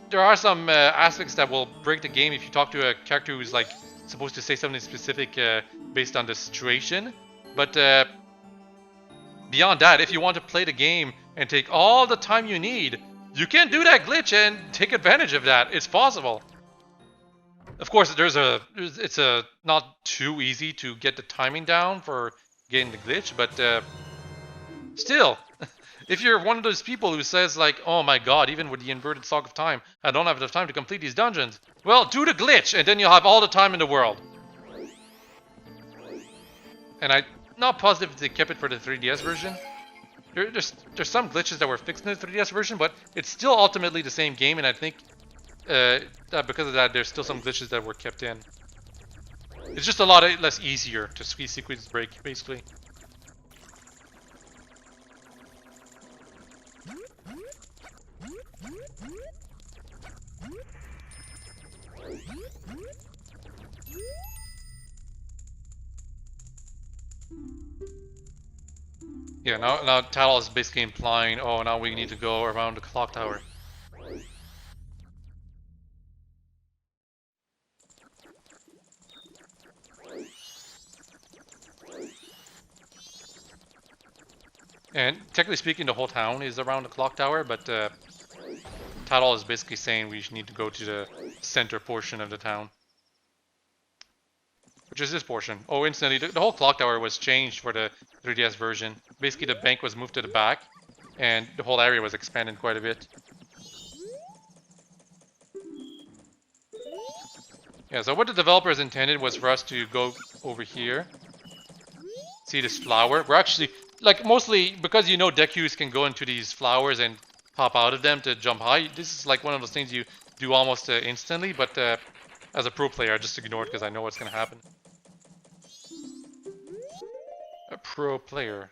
There are some aspects that will break the game if you talk to a character who's like supposed to say something specific based on the situation, but beyond that, if you want to play the game and take all the time you need, you can do that glitch and take advantage of that. It's possible. Of course, it's not too easy to get the timing down for getting the glitch, but still, if you're one of those people who says like, oh my god, even with the inverted Sock of Time, I don't have enough time to complete these dungeons, well, do the glitch, and then you'll have all the time in the world. And I'm not positive if they kept it for the 3DS version. There's some glitches that were fixed in the 3DS version, but it's still ultimately the same game, and I think that because of that, there's still some glitches that were kept in. It's just a lot less easier to squeeze sequence break, basically. Yeah, now Tatl is basically implying, oh, now we need to go around the clock tower. And technically speaking, the whole town is around the clock tower, but Tatl is basically saying we need to go to the center portion of the town. Which is this portion. Oh, instantly, the whole clock tower was changed for the 3DS version. Basically, the bank was moved to the back, and the whole area was expanded quite a bit. Yeah, so what the developers intended was for us to go over here. See this flower? We're actually, like, mostly, because you know Dekus can go into these flowers and pop out of them to jump high, this is like one of those things you do almost instantly, but as a pro player, I just ignore it because I know what's going to happen. A pro player.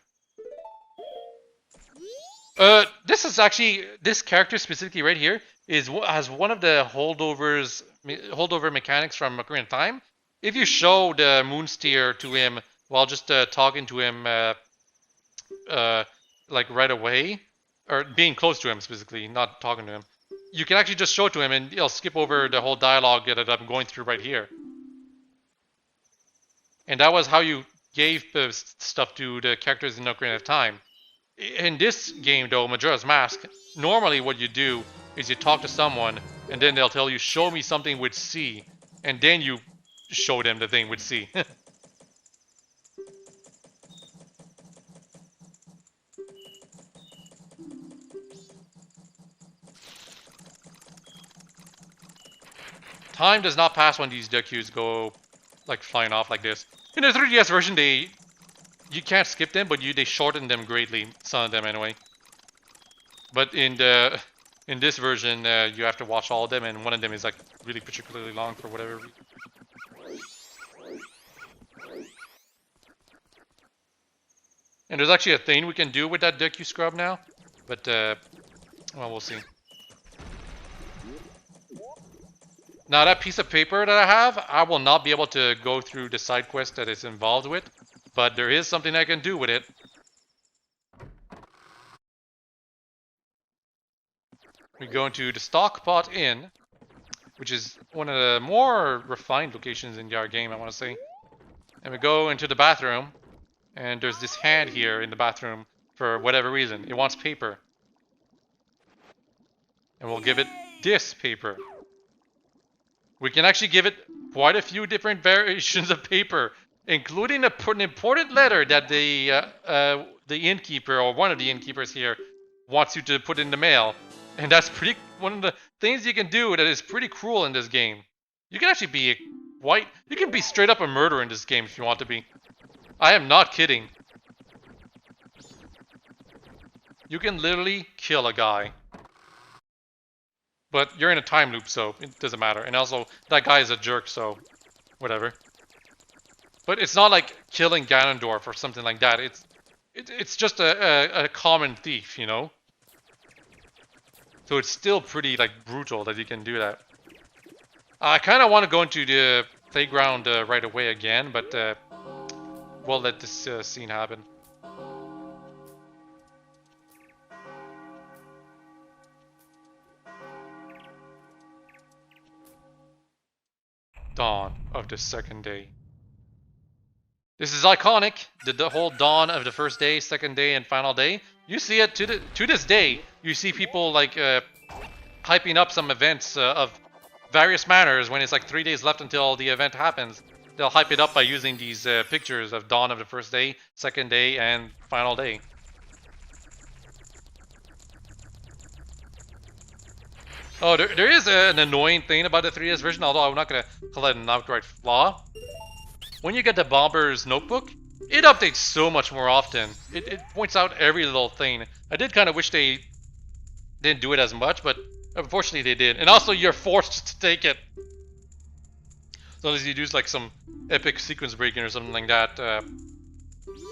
This is actually, this character specifically right here has one of the holdover mechanics from Ocarina of Time. If you show the Moonsteer to him while just talking to him like right away, or being close to him specifically, not talking to him, you can actually just show it to him and he'll skip over the whole dialogue that I'm going through right here. And that was how you gave stuff to the characters in Ocarina of Time. In this game though, Majora's Mask, normally what you do is you talk to someone and then they'll tell you, show me something with C, and then you show them the thing with C. Time does not pass when these Dekus go like flying off like this. In the 3DS version, you can't skip them, but they shorten them greatly. Some of them anyway. But in this version, you have to watch all of them, and one of them is like really particularly long for whatever reason. And there's actually a thing we can do with that Deku Scrub now, but well, we'll see. Now that piece of paper that I have, I will not be able to go through the side quest that it's involved with, but there is something I can do with it. We go into the Stockpot Inn, which is one of the more refined locations in our game, I want to say. And we go into the bathroom, and there's this hand here in the bathroom for whatever reason. It wants paper. And we'll give it this paper. We can actually give it quite a few different variations of paper, including an important letter that the innkeeper, or one of the innkeepers here, wants you to put in the mail. And that's one of the things you can do that is pretty cruel in this game. You can actually be White, you can be straight up a murderer in this game if you want to be. I am not kidding. You can literally kill a guy. But you're in a time loop, so it doesn't matter. And also, that guy is a jerk, so whatever. But it's not like killing Ganondorf or something like that. It's just a common thief, you know? So it's still pretty like brutal that you can do that. I kind of want to go into the playground right away again, but we'll let this scene happen. Dawn of the second day. This is iconic. The whole dawn of the first day, second day, and final day. You see it to this day. You see people like hyping up some events of various manners when it's like 3 days left until the event happens. They'll hype it up by using these pictures of dawn of the first day, second day, and final day. Oh, there is an annoying thing about the 3DS version, although I'm not going to call it an outright flaw. When you get the Bomber's Notebook, it updates so much more often. It points out every little thing. I did kind of wish they didn't do it as much, but unfortunately they did. And also you're forced to take it. As long as you do like some epic sequence breaking or something like that,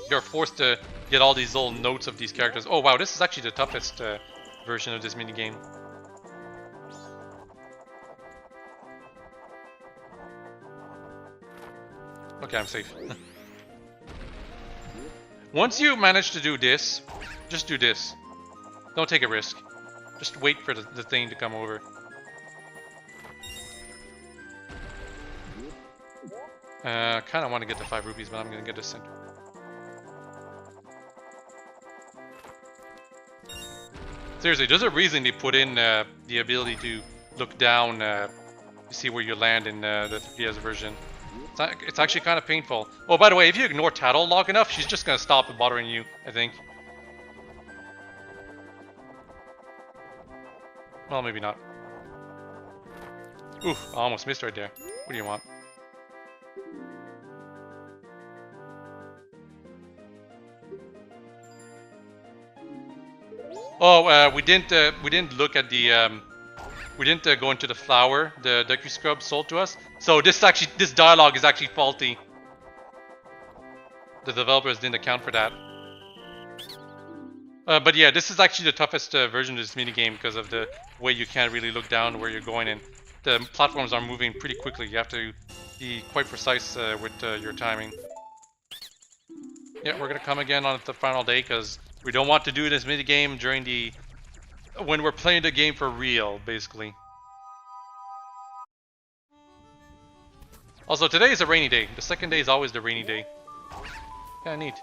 you're forced to get all these little notes of these characters. Oh wow, this is actually the toughest version of this minigame. Okay, I'm safe. Once you manage to do this, just do this. Don't take a risk. Just wait for the thing to come over. Kind of want to get the 5 rupees, but I'm going to get the center. Seriously, there's a reason they put in the ability to look down to see where you land in the 3DS version. It's actually kind of painful. Oh, by the way, if you ignore Tatl long enough, she's just going to stop bothering you, I think. Well, maybe not. Ooh, I almost missed right there. What do you want? Oh, we didn't look at the we didn't go into the flower the Deku Scrub sold to us. So this dialogue is actually faulty. The developers didn't account for that. But yeah, this is actually the toughest version of this minigame because of the way you can't really look down where you're going, and the platforms are moving pretty quickly. You have to be quite precise with your timing. Yeah, we're gonna come again on the final day because we don't want to do this minigame during when we're playing the game for real, basically. Also, today is a rainy day. The second day is always the rainy day. Yeah, neat.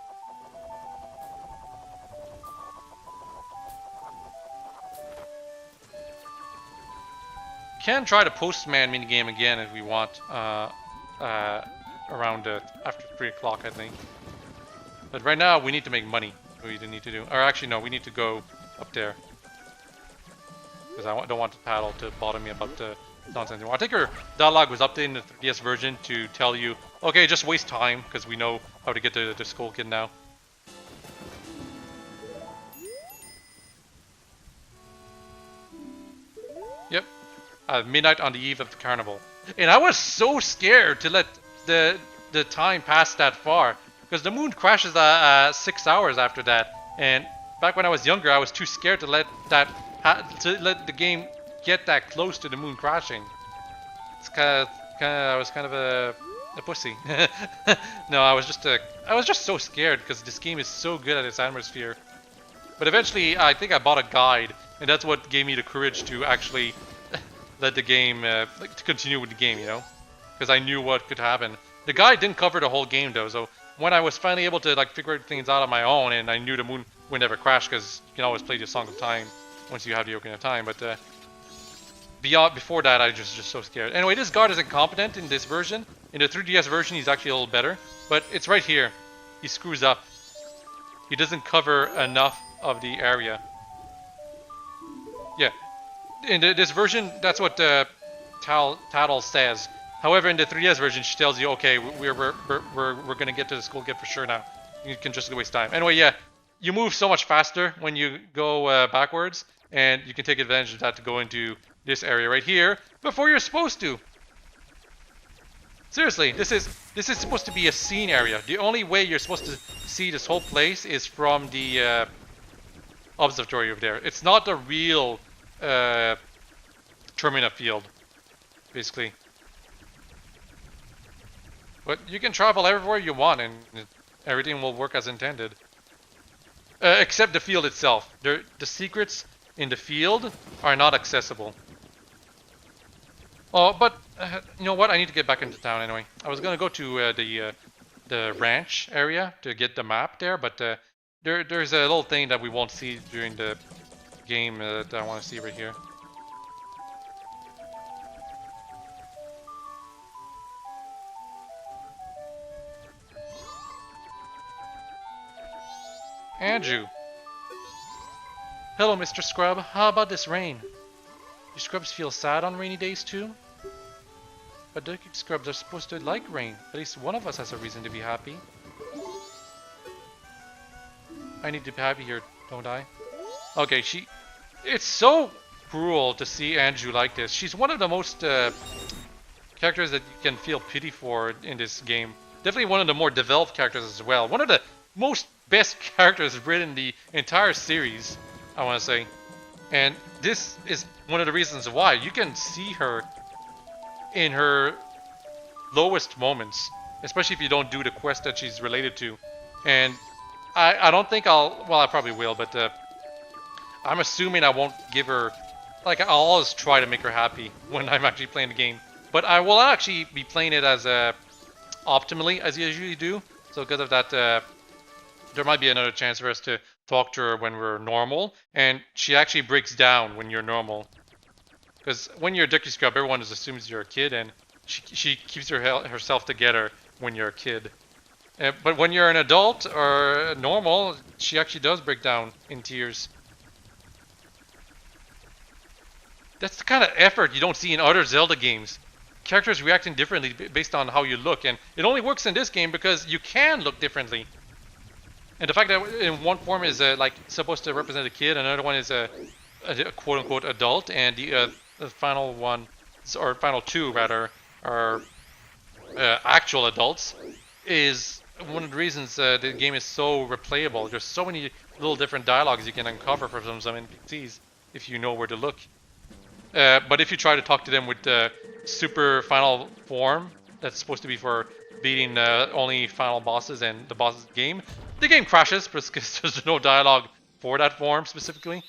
Can try the postman minigame again if we want, around after 3 o'clock, I think. But right now, we need to make money. We need to do, or actually no, we need to go up there. Because I don't want the paddle to bother me about the nonsense anymore. I think our dialogue was updated in the 3DS version to tell you, okay, just waste time, because we know how to get to the Skull Kid now. Yep. Midnight on the eve of the carnival. And I was so scared to let the time pass that far. Because the moon crashes 6 hours after that. And back when I was younger, I was too scared to let the game get that close to the moon crashing. It's I was kind of a pussy. No, I was just so scared because this game is so good at its atmosphere. But eventually, I think I bought a guide, and that's what gave me the courage to actually let the game, to continue with the game, you know? Because I knew what could happen. The guide didn't cover the whole game though, so when I was finally able to figure things out on my own, and I knew the moon would never crash because you can always play the Song of Time once you have the Ocarina of Time, but before that I was just so scared. Anyway, this guard is incompetent in this version. In the 3DS version he's actually a little better, but it's right here. He screws up. He doesn't cover enough of the area. Yeah. In this version, that's what Tatl says. However, in the 3DS version, she tells you, okay, we're gonna get to the school gate for sure now. You can just waste time. Anyway, yeah, you move so much faster when you go backwards, and you can take advantage of that to go into this area right here before you're supposed to. Seriously, this is supposed to be a scene area. The only way you're supposed to see this whole place is from the observatory over there. It's not the real Termina field, basically. But you can travel everywhere you want, and everything will work as intended. Except the field itself. The secrets in the field are not accessible. Oh, but you know what? I need to get back into town anyway. I was gonna go to the ranch area to get the map there, but there's a little thing that we won't see during the game that I want to see right here. Anju. Hello, Mr. Scrub. How about this rain? Do scrubs feel sad on rainy days too? But Deku Scrubs are supposed to like rain. At least one of us has a reason to be happy. I need to be happy here, don't I? Okay, it's so cruel to see Anju like this. She's one of the most characters that you can feel pity for in this game. Definitely one of the more developed characters as well. One of the most best characters written in the entire series, I want to say. And this is one of the reasons why. You can see her in her lowest moments, especially if you don't do the quest that she's related to. And I don't think well, I probably will, but I'm assuming I won't give her, like, I'll always try to make her happy when I'm actually playing the game. But I will actually be playing it as optimally, as you usually do. So because of that, there might be another chance for us to talk to her when we're normal, and she actually breaks down when you're normal. Because when you're a Deku Scrub, everyone just assumes you're a kid, and she keeps herself together when you're a kid. But when you're an adult or normal, she actually does break down in tears. That's the kind of effort you don't see in other Zelda games. Characters reacting differently based on how you look, and it only works in this game because you can look differently. And the fact that in one form is like supposed to represent a kid, another one is a quote-unquote adult, and the final one, or final two rather, are actual adults, is one of the reasons the game is so replayable. There's so many little different dialogues you can uncover from some NPCs if you know where to look. But if you try to talk to them with the super final form, that's supposed to be for beating only final bosses and the boss's game, the game crashes because there's no dialogue for that form specifically.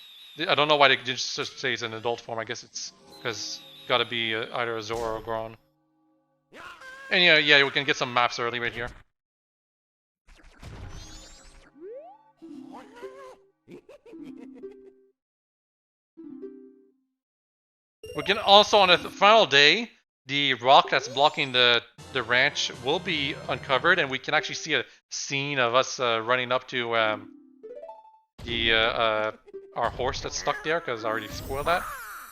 I don't know why they just say it's an adult form. I guess it's because it's got to be either a Zora or Goron. And yeah, we can get some maps early right here. We can also, on the final day, the rock that's blocking the ranch will be uncovered, and we can actually see a scene of us running up to our horse that's stuck there, because I already spoiled that.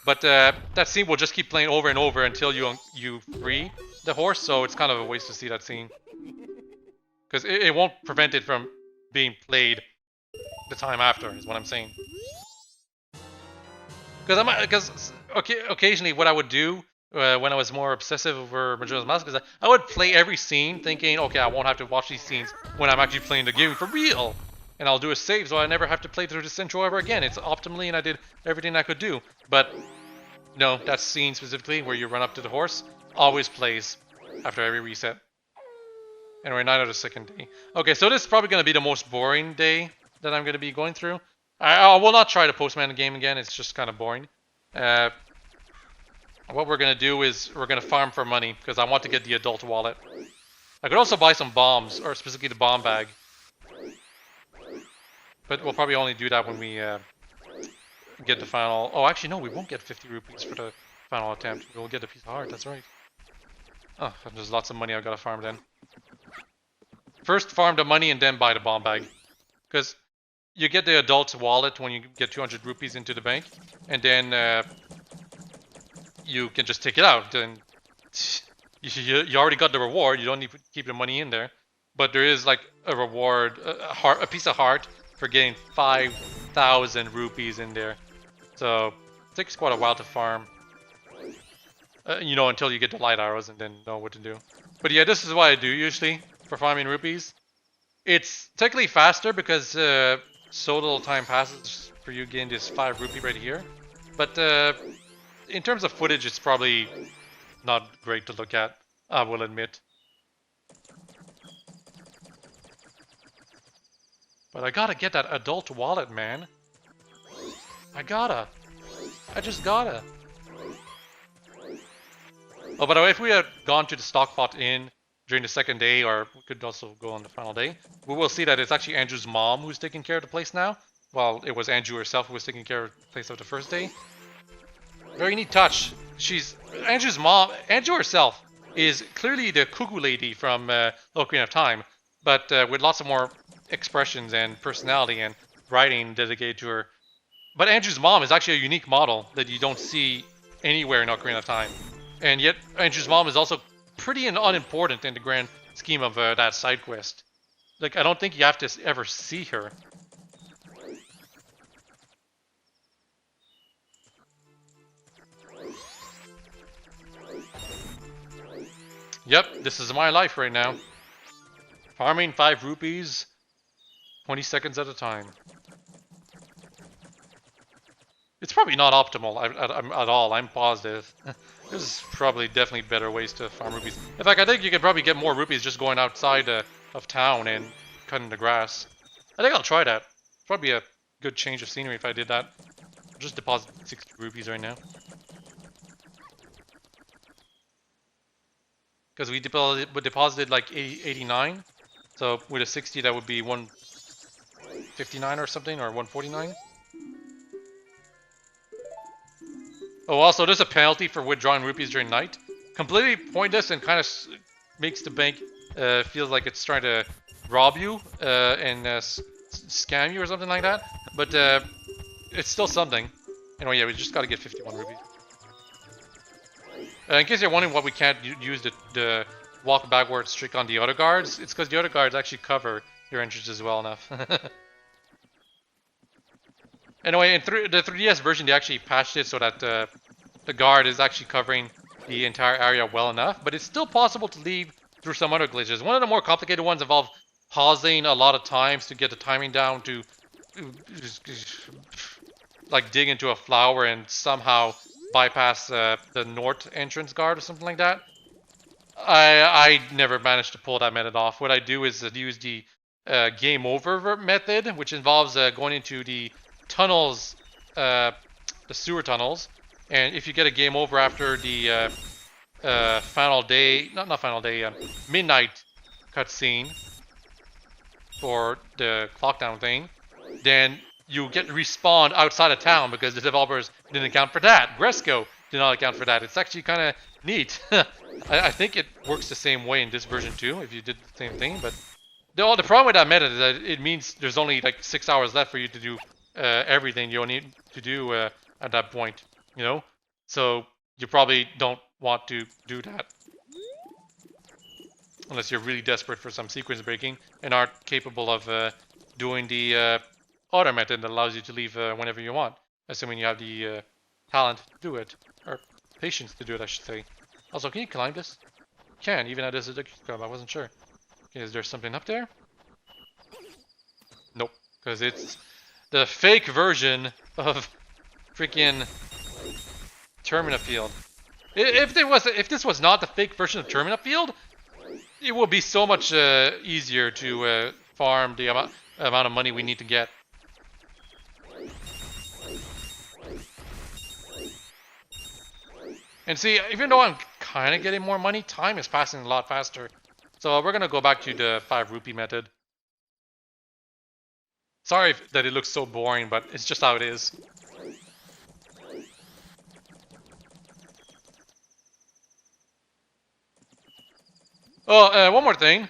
But that scene will just keep playing over and over until you free the horse, so it's kind of a waste to see that scene. Because it won't prevent it from being played the time after, is what I'm saying. Because occasionally what I would do when I was more obsessive over Majora's Mask is I would play every scene thinking, okay, I won't have to watch these scenes when I'm actually playing the game for real. And I'll do a save so I never have to play through this intro ever again. It's optimally, and I did everything I could do. But no, that scene specifically where you run up to the horse always plays after every reset. Anyway, 9 out of the second day. Okay, so this is probably going to be the most boring day that I'm going to be going through. I will not try to postman the game again. It's just kind of boring. What we're going to do is we're going to farm for money because I want to get the adult wallet. I could also buy some bombs, or specifically the bomb bag. But we'll probably only do that when we get the final... Oh, actually, no, we won't get 50 rupees for the final attempt. We'll get a piece of heart, that's right. Oh, there's lots of money I've got to farm then. First, farm the money and then buy the bomb bag. Because you get the adult's wallet when you get 200 rupees into the bank. And then you can just take it out. And you already got the reward. You don't need to keep the money in there. But there is like a reward, a piece of heart for getting 5,000 rupees in there. So it takes quite a while to farm. You know, until you get the light arrows and then know what to do. But yeah, this is what I do usually for farming rupees. It's technically faster because so little time passes for you getting this 5 rupee right here. But in terms of footage, it's probably not great to look at, I will admit. But I gotta get that adult wallet, man. I just gotta. Oh, by the way, if we had gone to the Stockpot Inn during the second day, or we could also go on the final day, we will see that it's actually Anju's mom who's taking care of the place now. Well, it was Anju herself who was taking care of the place of the first day. Very neat touch. She's Anju's mom. Anju herself is clearly the cuckoo lady from Ocarina of Time, but with lots of more expressions and personality and writing dedicated to her. But Anju's mom is actually a unique model that you don't see anywhere in Ocarina of Time. And yet, Anju's mom is also pretty unimportant in the grand scheme of that side quest. Like, I don't think you have to ever see her. Yep, this is my life right now. Farming 5 rupees, 20 seconds at a time. It's probably not optimal at all, I'm positive. There's probably definitely better ways to farm rupees. In fact, I think you could probably get more rupees just going outside of town and cutting the grass. I think I'll try that. It's probably a good change of scenery if I did that. I'll just deposit 60 rupees right now. Because we deposited like 89. So with a 60 that would be 159 or something, or 149. Oh, also there's a penalty for withdrawing rupees during night. Completely pointless and kind of makes the bank feel like it's trying to rob you and scam you or something like that. But it's still something. Anyway, yeah, we just got to get 51 rupees. In case you're wondering why we can't use the walk backwards trick on the other guards, it's because the other guards actually cover your entrances well enough. Anyway, in the 3DS version, they actually patched it so that the guard is actually covering the entire area well enough, but it's still possible to leave through some other glitches. One of the more complicated ones involve pausing a lot of times to get the timing down to like dig into a flower and somehow bypass the north entrance guard or something like that. I never managed to pull that method off. What I do is use the game over method, which involves going into the tunnels, the sewer tunnels, and if you get a game over after the final day, not final day, midnight cutscene for the clock down thing, then you get respawned outside of town because the developers didn't account for that. Gresco did not account for that. It's actually kind of neat. I think it works the same way in this version too, if you did the same thing, but the problem with that method is that it means there's only like 6 hours left for you to do everything you'll need to do at that point, you know? So you probably don't want to do that. Unless you're really desperate for some sequence breaking and aren't capable of doing the other method that allows you to leave whenever you want. Assuming you have the talent to do it. Or patience to do it, I should say. Also, can you climb this? You can, even though this is a Deku Scrub, I wasn't sure. Okay, is there something up there? Nope, because it's the fake version of freaking Termina Field. If this was not the fake version of Termina Field, it would be so much easier to farm the amount of money we need to get. And see, even though I'm kind of getting more money, time is passing a lot faster. So we're going to go back to the 5 rupee method. Sorry that it looks so boring, but it's just how it is. Oh, one more thing.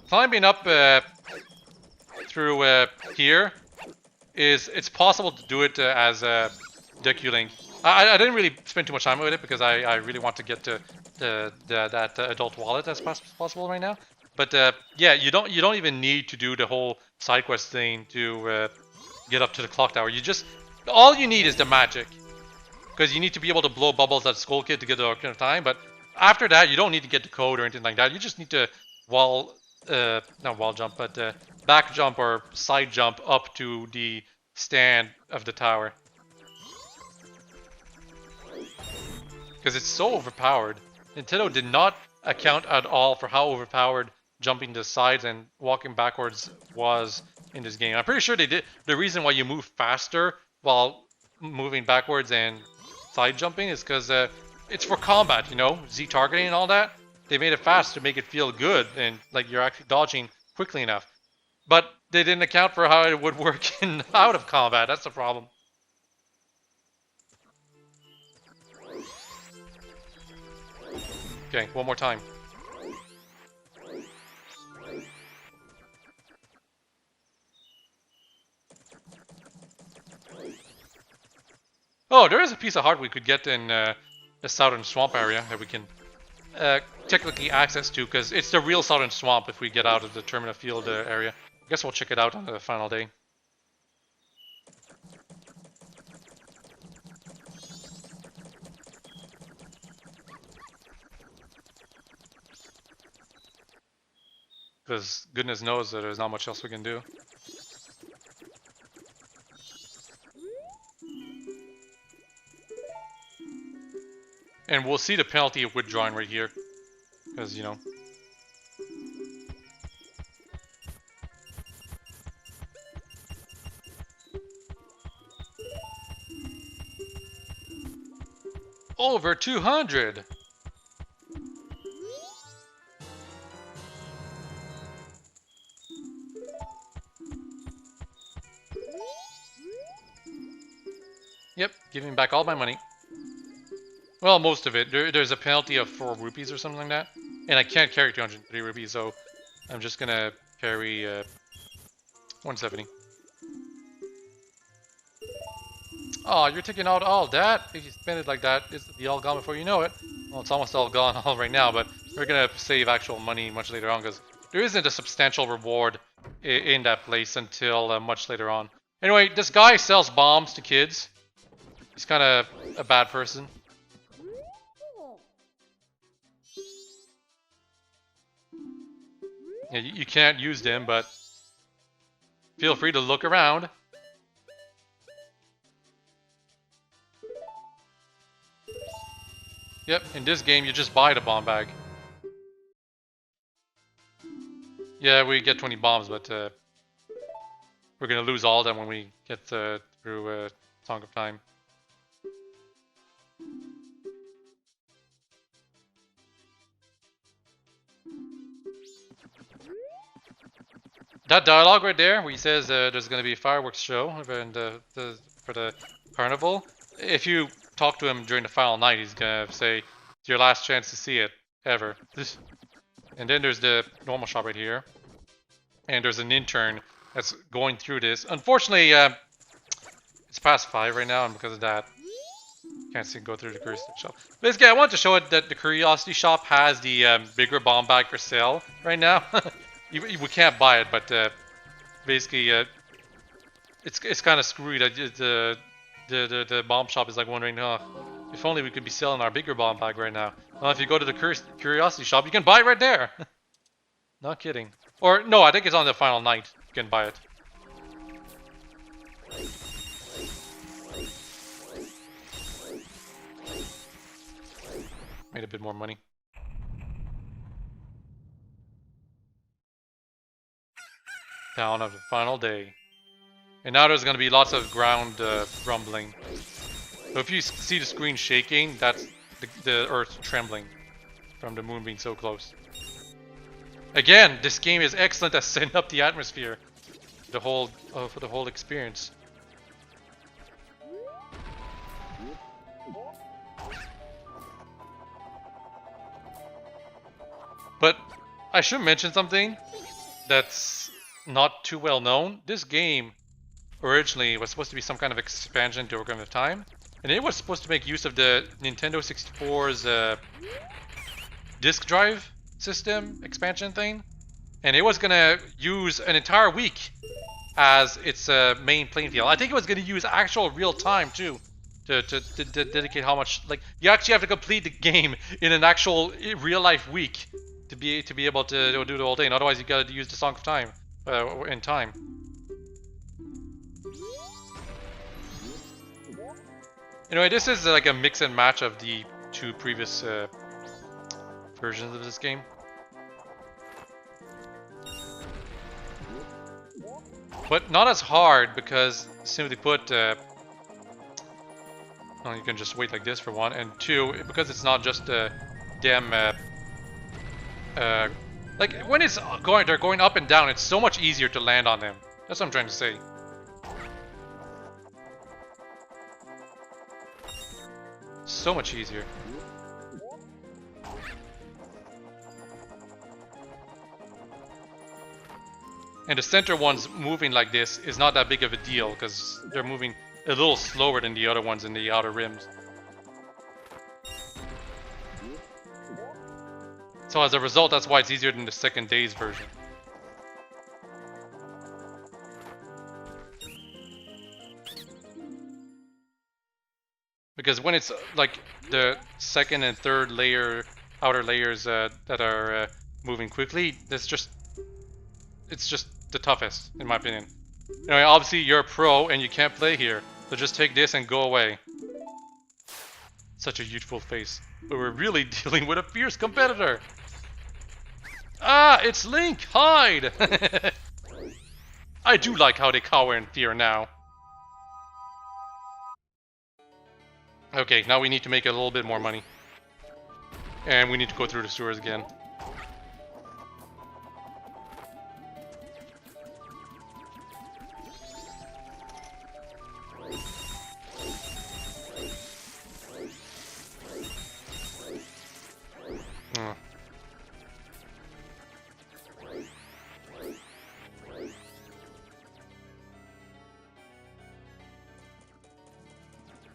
Climbing up through here it's possible to do it as Deku Link. I didn't really spend too much time with it because I really want to get to that adult wallet as possible right now. But yeah, you don't even need to do the whole side quest thing to get up to the clock tower. All you need is the magic, because you need to be able to blow bubbles at Skull Kid to get the Ocarina of Time. But after that, you don't need to get the code or anything like that. You just need to not wall jump, but back jump or side jump up to the stand of the tower. Because it's so overpowered. Nintendo did not account at all for how overpowered jumping to sides and walking backwards was in this game. I'm pretty sure they did. The reason why you move faster while moving backwards and side jumping is because it's for combat, you know, Z targeting and all that. They made it fast to make it feel good and like you're actually dodging quickly enough. But they didn't account for how it would work in out of combat. That's the problem. Okay, one more time. Oh, there is a piece of heart we could get in the southern swamp area that we can technically access to, because it's the real southern swamp if we get out of the Termina Field area. I guess we'll check it out on the final day. Because goodness knows that there's not much else we can do. And we'll see the penalty of withdrawing right here. Because, you know. Over 200! Yep, giving back all my money. Well, most of it. There's a penalty of 4 rupees or something like that. And I can't carry 203 rupees, so I'm just gonna carry 170. Oh, you're taking out all that? If you spend it like that, it's be all gone before you know it. Well, it's almost all gone all right now, but we're gonna save actual money much later on, because there isn't a substantial reward in that place until much later on. Anyway, this guy sells bombs to kids. He's kind of a bad person. Yeah, you can't use them, but feel free to look around. Yep, in this game you just buy the bomb bag. Yeah, we get 20 bombs, but we're gonna lose all of them when we get through Song of Time. That dialogue right there, where he says there's going to be a fireworks show for the carnival. If you talk to him during the final night, he's going to say, it's your last chance to see it, ever. And then there's the normal shop right here. And there's an intern that's going through this. Unfortunately, it's past 5 right now, and because of that, can't go through the curiosity shop. Basically, I want to show it that the curiosity shop has the bigger bomb bag for sale right now. We can't buy it, but basically, it's kind of screwed. The bomb shop is like wondering, oh, if only we could be selling our bigger bomb bag right now. Well, if you go to the curiosity shop, you can buy it right there. Not kidding. Or no, I think it's on the final night. You can buy it. Made a bit more money. Down of the final day. And now there's going to be lots of ground rumbling. So if you see the screen shaking, that's the earth trembling from the moon being so close. Again, this game is excellent at setting up the atmosphere for the whole experience. But I should mention something that's not too well known. This game originally was supposed to be some kind of expansion to Ocarina of Time, and it was supposed to make use of the Nintendo 64's disk drive system expansion thing, and it was gonna use an entire week as its main playing field. I think it was gonna use actual real time too, to dedicate how much, like, you actually have to complete the game in an actual real life week to be able to do the whole thing. Otherwise, you gotta use the Song of Time in time. Anyway, this is like a mix and match of the two previous versions of this game. But not as hard because, simply put, well, you can just wait like this for one, and two, because it's not just a damn like when it's they're going up and down, it's so much easier to land on them. That's what I'm trying to say. So much easier. And the center ones moving like this is not that big of a deal because they're moving a little slower than the other ones in the outer rims. So as a result, that's why it's easier than the second Days version. Because when it's like the second and third layer, outer layers that are moving quickly, it's just the toughest, in my opinion. Anyway, obviously you're a pro and you can't play here, so just take this and go away. Such a youthful face, but we're really dealing with a fierce competitor. Ah, it's Link! Hide! I do like how they cower in fear now. Okay, now we need to make a little bit more money. And we need to go through the sewers again.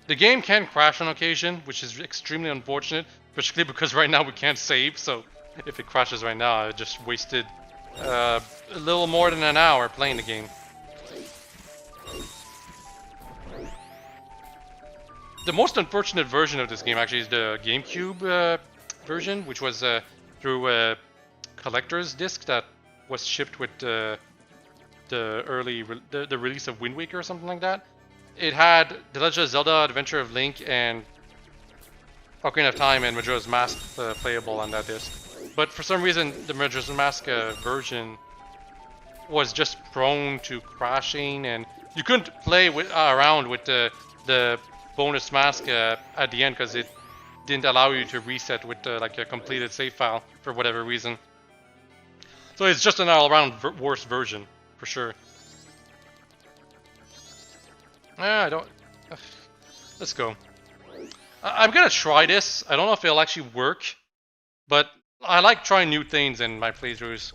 The game can crash on occasion, which is extremely unfortunate, especially because right now we can't save, so if it crashes right now, I just wasted a little more than an hour playing the game. The most unfortunate version of this game actually is the GameCube version, which was through a collector's disc that was shipped with the release of Wind Waker or something like that. It had The Legend of Zelda, Adventure of Link, and Ocarina of Time and Majora's Mask playable on that disc. But for some reason, the Majora's Mask version was just prone to crashing, and you couldn't play around with the bonus mask at the end because it didn't allow you to reset with like a completed save file for whatever reason. So it's just an all-around worse version, for sure. I don't... Let's go. I'm gonna try this. I don't know if it'll actually work, but I like trying new things in my playthroughs.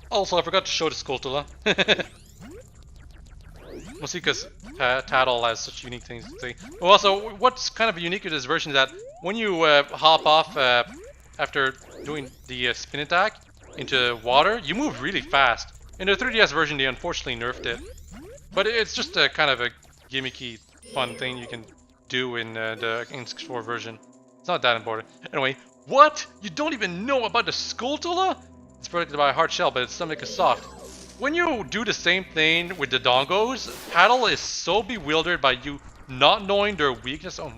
Also, I forgot to show the Skulltula. Mostly because Tatl has such unique things to say. Well, also, what's kind of unique with this version is that when you hop off after doing the spin attack into water, you move really fast. In the 3DS version, they unfortunately nerfed it. But it's just a kind of a gimmicky, fun thing you can do in the N64 version. It's not that important. Anyway, what? You don't even know about the Skulltula? It's protected by a hard shell, but its stomach is soft. When you do the same thing with the Dongos, Tatl is so bewildered by you not knowing their weakness. Oh,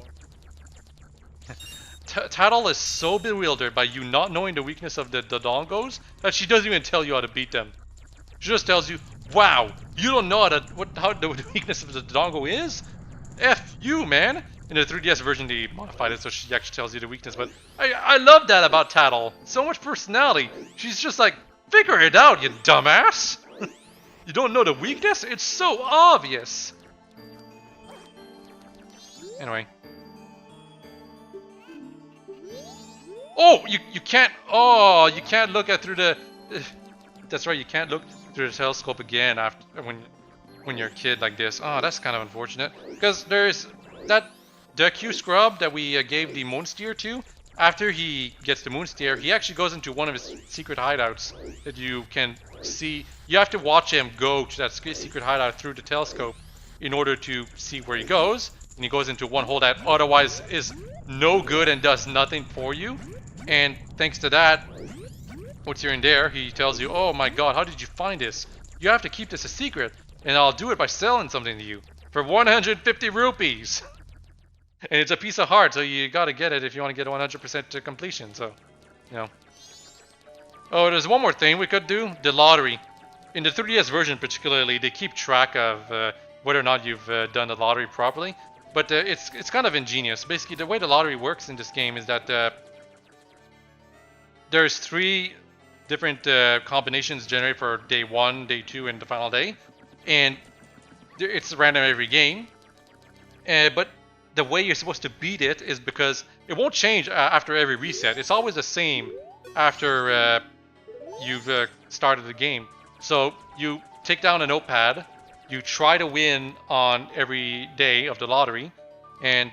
Tatl is so bewildered by you not knowing the weakness of the Dongos that she doesn't even tell you how to beat them. She just tells you, "Wow, you don't know how the weakness of the Dongo is? F you, man." In the 3DS version, they modified it so she actually tells you the weakness. But I love that about Tatl. So much personality. She's just like, figure it out, you dumbass. You don't know the weakness? It's so obvious. Anyway. Oh, you can't. Oh, you can't look at through the. That's right. You can't look through the telescope again after when you're a kid like this. Oh, that's kind of unfortunate because there's that Deku Scrub that we gave the Moonsteer to, after he gets the Moonsteer, he actually goes into one of his secret hideouts that you can see. You have to watch him go to that secret hideout through the telescope in order to see where he goes. And he goes into one hole that otherwise is no good and does nothing for you. And thanks to that, once you're in there, he tells you, oh my god, how did you find this? You have to keep this a secret, and I'll do it by selling something to you for 150 rupees. And it's a piece of heart, so you gotta get it if you want to get 100% to completion, so, you know. Oh, there's one more thing we could do, the lottery. In the 3DS version particularly, they keep track of whether or not you've done the lottery properly. But it's kind of ingenious. Basically, the way the lottery works in this game is that there's 3 different combinations generated for day 1, day 2, and the final day. And it's random every game. But the way you're supposed to beat it is because it won't change after every reset. It's always the same after you've started the game. So you take down a notepad, you try to win on every day of the lottery, and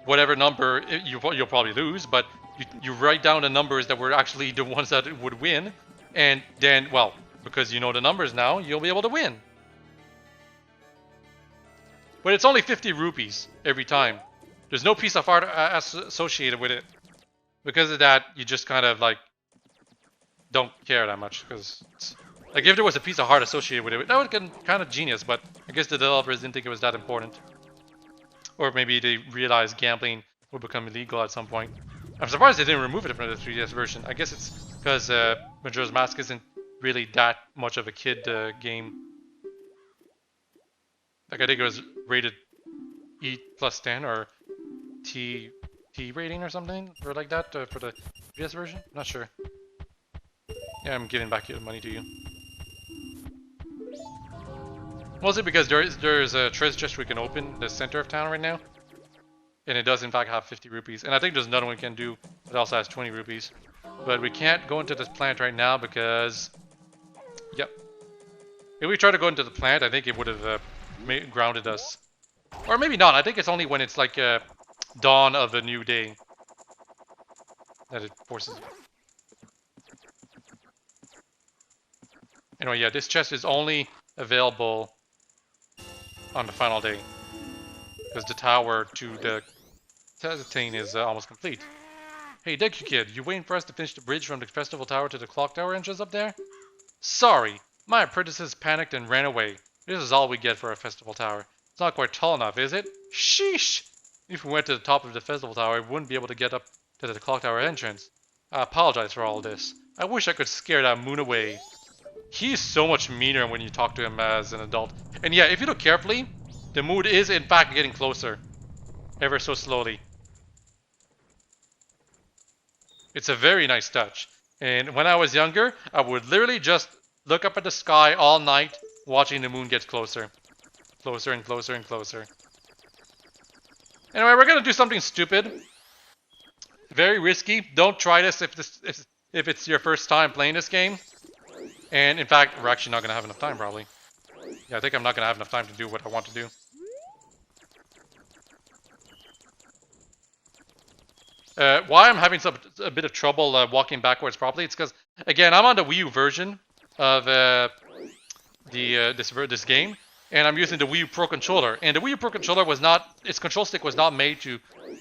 whatever number, you'll probably lose, but you write down the numbers that were actually the ones that would win, and then, well, because you know the numbers now, you'll be able to win. But it's only 50 rupees every time. There's no piece of art associated with it. Because of that, you just kind of like don't care that much. Because like if there was a piece of art associated with it, that would get kind of genius. But I guess the developers didn't think it was that important. Or maybe they realized gambling would become illegal at some point. I'm surprised they didn't remove it from the 3DS version. I guess it's because Majora's Mask isn't really that much of a kid game. Like I think it was rated E+10 or T rating or something, or like that for the PS version. I'm not sure. Yeah, I'm giving back your money to you. Mostly because there's a treasure chest we can open in the center of town right now, and it does in fact have 50 rupees. And I think there's another one we can do that also has 20 rupees, but we can't go into this plant right now because, yep. If we try to go into the plant, I think it would have grounded us. Or maybe not. I think it's only when it's like dawn of a new day that it forces you. Anyway, yeah, this chest is only available on the final day because the tower to the Tatl is almost complete. Hey, Deku Kid, you waiting for us to finish the bridge from the festival tower to the clock tower entrance up there? Sorry, my apprentices panicked and ran away. This is all we get for a festival tower. It's not quite tall enough, is it? Sheesh! If we went to the top of the festival tower, we wouldn't be able to get up to the clock tower entrance. I apologize for all this. I wish I could scare that moon away. He's so much meaner when you talk to him as an adult. And yeah, if you look carefully, the moon is in fact getting closer. Ever so slowly. It's a very nice touch. And when I was younger, I would literally just look up at the sky all night, watching the moon get closer. Closer and closer and closer. Anyway, we're gonna do something stupid. Very risky. Don't try this if it's your first time playing this game. And in fact, we're actually not gonna have enough time probably. Yeah, I think I'm not gonna have enough time to do what I want to do. Why I'm having a bit of trouble walking backwards properly, it's because, again, I'm on the Wii U version of this game, and I'm using the Wii U Pro Controller. And the Wii U Pro Controller was not, its control stick was not made to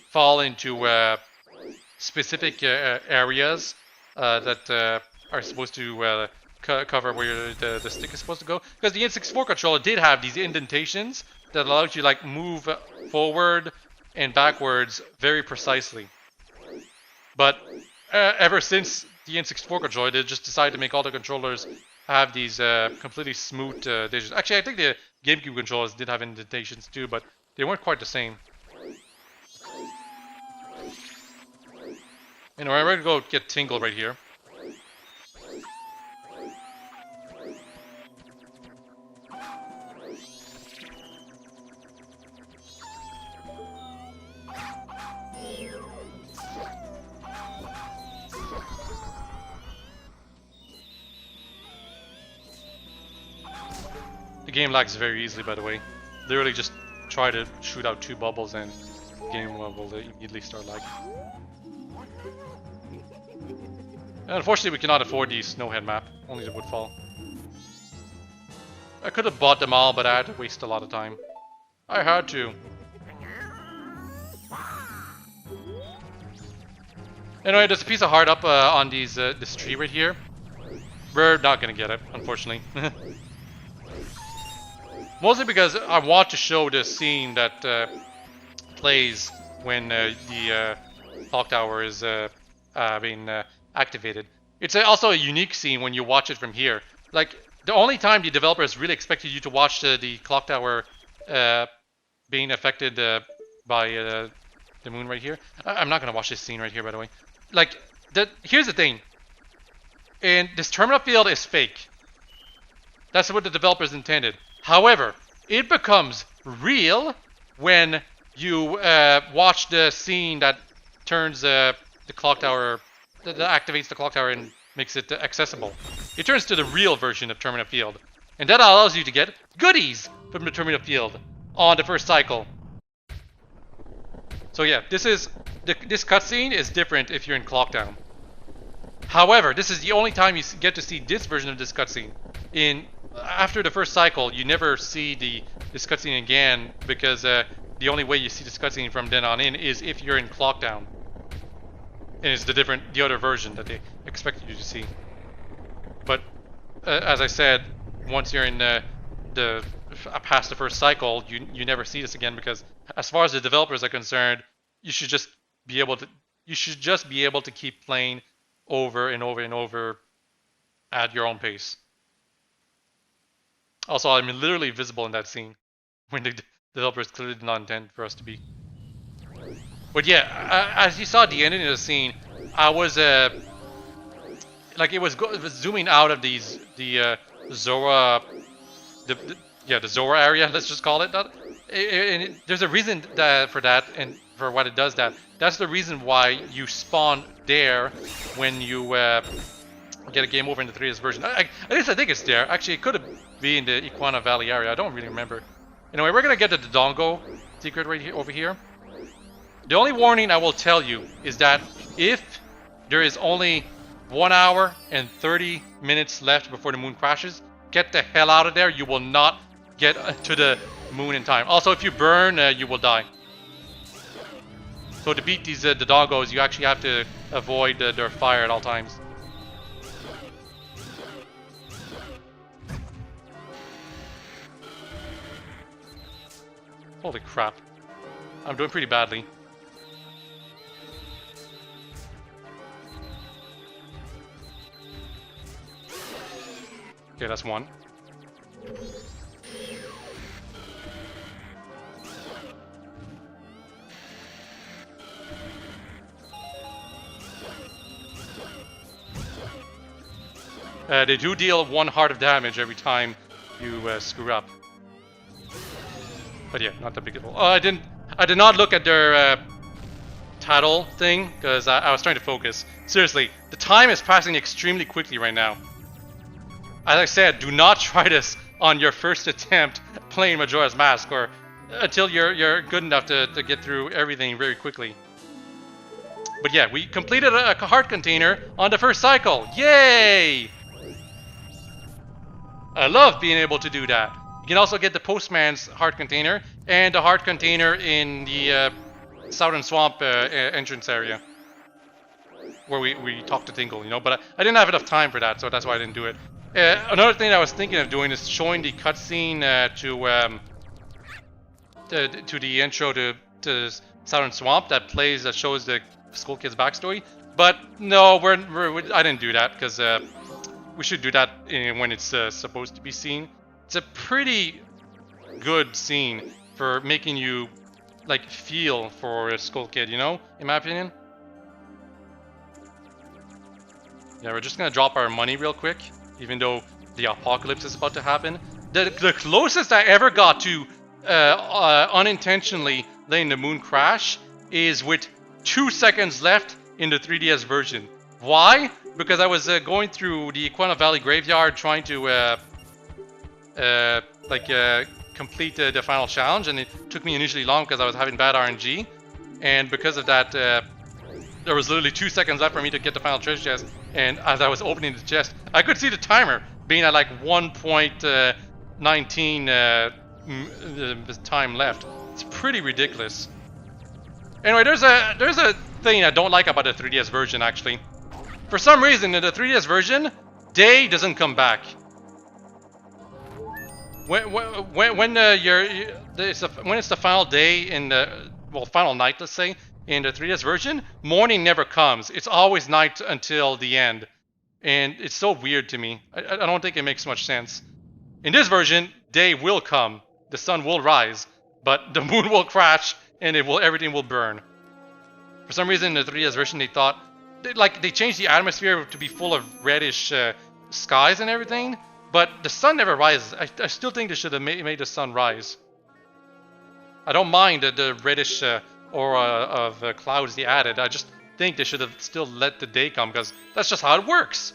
fall into specific areas that are supposed to cover where the stick is supposed to go. Because the N64 controller did have these indentations that allowed you to like move forward and backwards very precisely. But ever since the N64 controller, they just decided to make all the controllers have these completely smooth digits. Actually, I think the GameCube controllers did have indentations too, but they weren't quite the same. Anyway, I'm ready to go get Tingle right here. The game lags very easily, by the way. Literally just try to shoot out 2 bubbles and the game will immediately start lagging. And unfortunately, we cannot afford the Snowhead map, only the Woodfall. I could have bought them all, but I had to waste a lot of time. I had to. Anyway, there's a piece of heart up on these this tree right here. We're not gonna get it, unfortunately. Mostly because I want to show the scene that plays when the clock tower is being activated. It's also a unique scene when you watch it from here. Like, the only time the developers really expected you to watch the clock tower being affected by the moon right here. I'm not gonna watch this scene right here, by the way. Like, here's the thing. And this terminal field is fake. That's what the developers intended. However, it becomes real when you watch the scene that turns the clock tower, that activates the clock tower and makes it accessible. It turns to the real version of terminal field. And that allows you to get goodies from the terminal field on the first cycle. So yeah, this cutscene is different if you're in Clockdown. However, this is the only time you get to see this version of this cutscene. After the first cycle, you never see this cutscene again because the only way you see this cutscene from then on in is if you're in Clockdown. And it's the other version that they expected you to see. But as I said, once you're in past the first cycle, you never see this again because as far as the developers are concerned, you should just be able to keep playing over and over and over at your own pace. Also, I'm literally visible in that scene when the developers clearly did not intend for us to be. But yeah, as you saw at the ending of the scene, I was like it was zooming out of the Zora, the Zora area. Let's just call it that. And there's a reason for that, and for why it does that. That's the reason why you spawn there when you get a game over in the 3DS version. At least I think it's there. Actually, it could be in the Iguana Valley area. I don't really remember. Anyway, we're gonna get the Dodongo secret right here, over here. The only warning I will tell you is that if there is only 1 hour and 30 minutes left before the moon crashes, get the hell out of there. You will not get to the moon in time. Also, if you burn, you will die. So to beat these Dodongos, you actually have to avoid their fire at all times. Holy crap. I'm doing pretty badly. Okay, that's one. They do deal 1 heart of damage every time you screw up. But yeah, not that big of a deal. Oh, I did not look at their Tatl thing because I was trying to focus. Seriously, the time is passing extremely quickly right now. As I said, do not try this on your first attempt playing Majora's Mask, or until you're good enough to get through everything very quickly. But yeah, we completed a heart container on the first cycle. Yay! I love being able to do that. You can also get the Postman's heart container and the heart container in the Southern Swamp entrance area, where we talked to Tingle, you know. But I didn't have enough time for that, so that's why I didn't do it. Another thing I was thinking of doing is showing the cutscene to the intro to Southern Swamp that shows the Skull Kid's backstory. But no, I didn't do that because we should do that when it's supposed to be seen. It's a pretty good scene for making you like feel for a Skull Kid, you know, in my opinion. Yeah, we're just gonna drop our money real quick, even though the apocalypse is about to happen. The closest I ever got to unintentionally letting the moon crash is with 2 seconds left in the 3DS version. Why? Because I was going through the Iguana Valley graveyard trying to complete the final challenge, and it took me initially long because I was having bad RNG, and because of that, there was literally 2 seconds left for me to get the final treasure chest, and as I was opening the chest, I could see the timer being at like 1.19 time left. It's pretty ridiculous. Anyway, there's a thing I don't like about the 3DS version actually. For some reason, in the 3DS version, day doesn't come back. When it's the final day in the final night, let's say, in the 3DS version, morning never comes. It's always night until the end, and it's so weird to me. I don't think it makes much sense. In this version, day will come, the sun will rise, but the moon will crash and everything will burn. For some reason, in the 3DS version, they thought they changed the atmosphere to be full of reddish skies and everything. But the sun never rises. I still think they should have made the sun rise. I don't mind the reddish aura of clouds they added. I just think they should have still let the day come, because that's just how it works.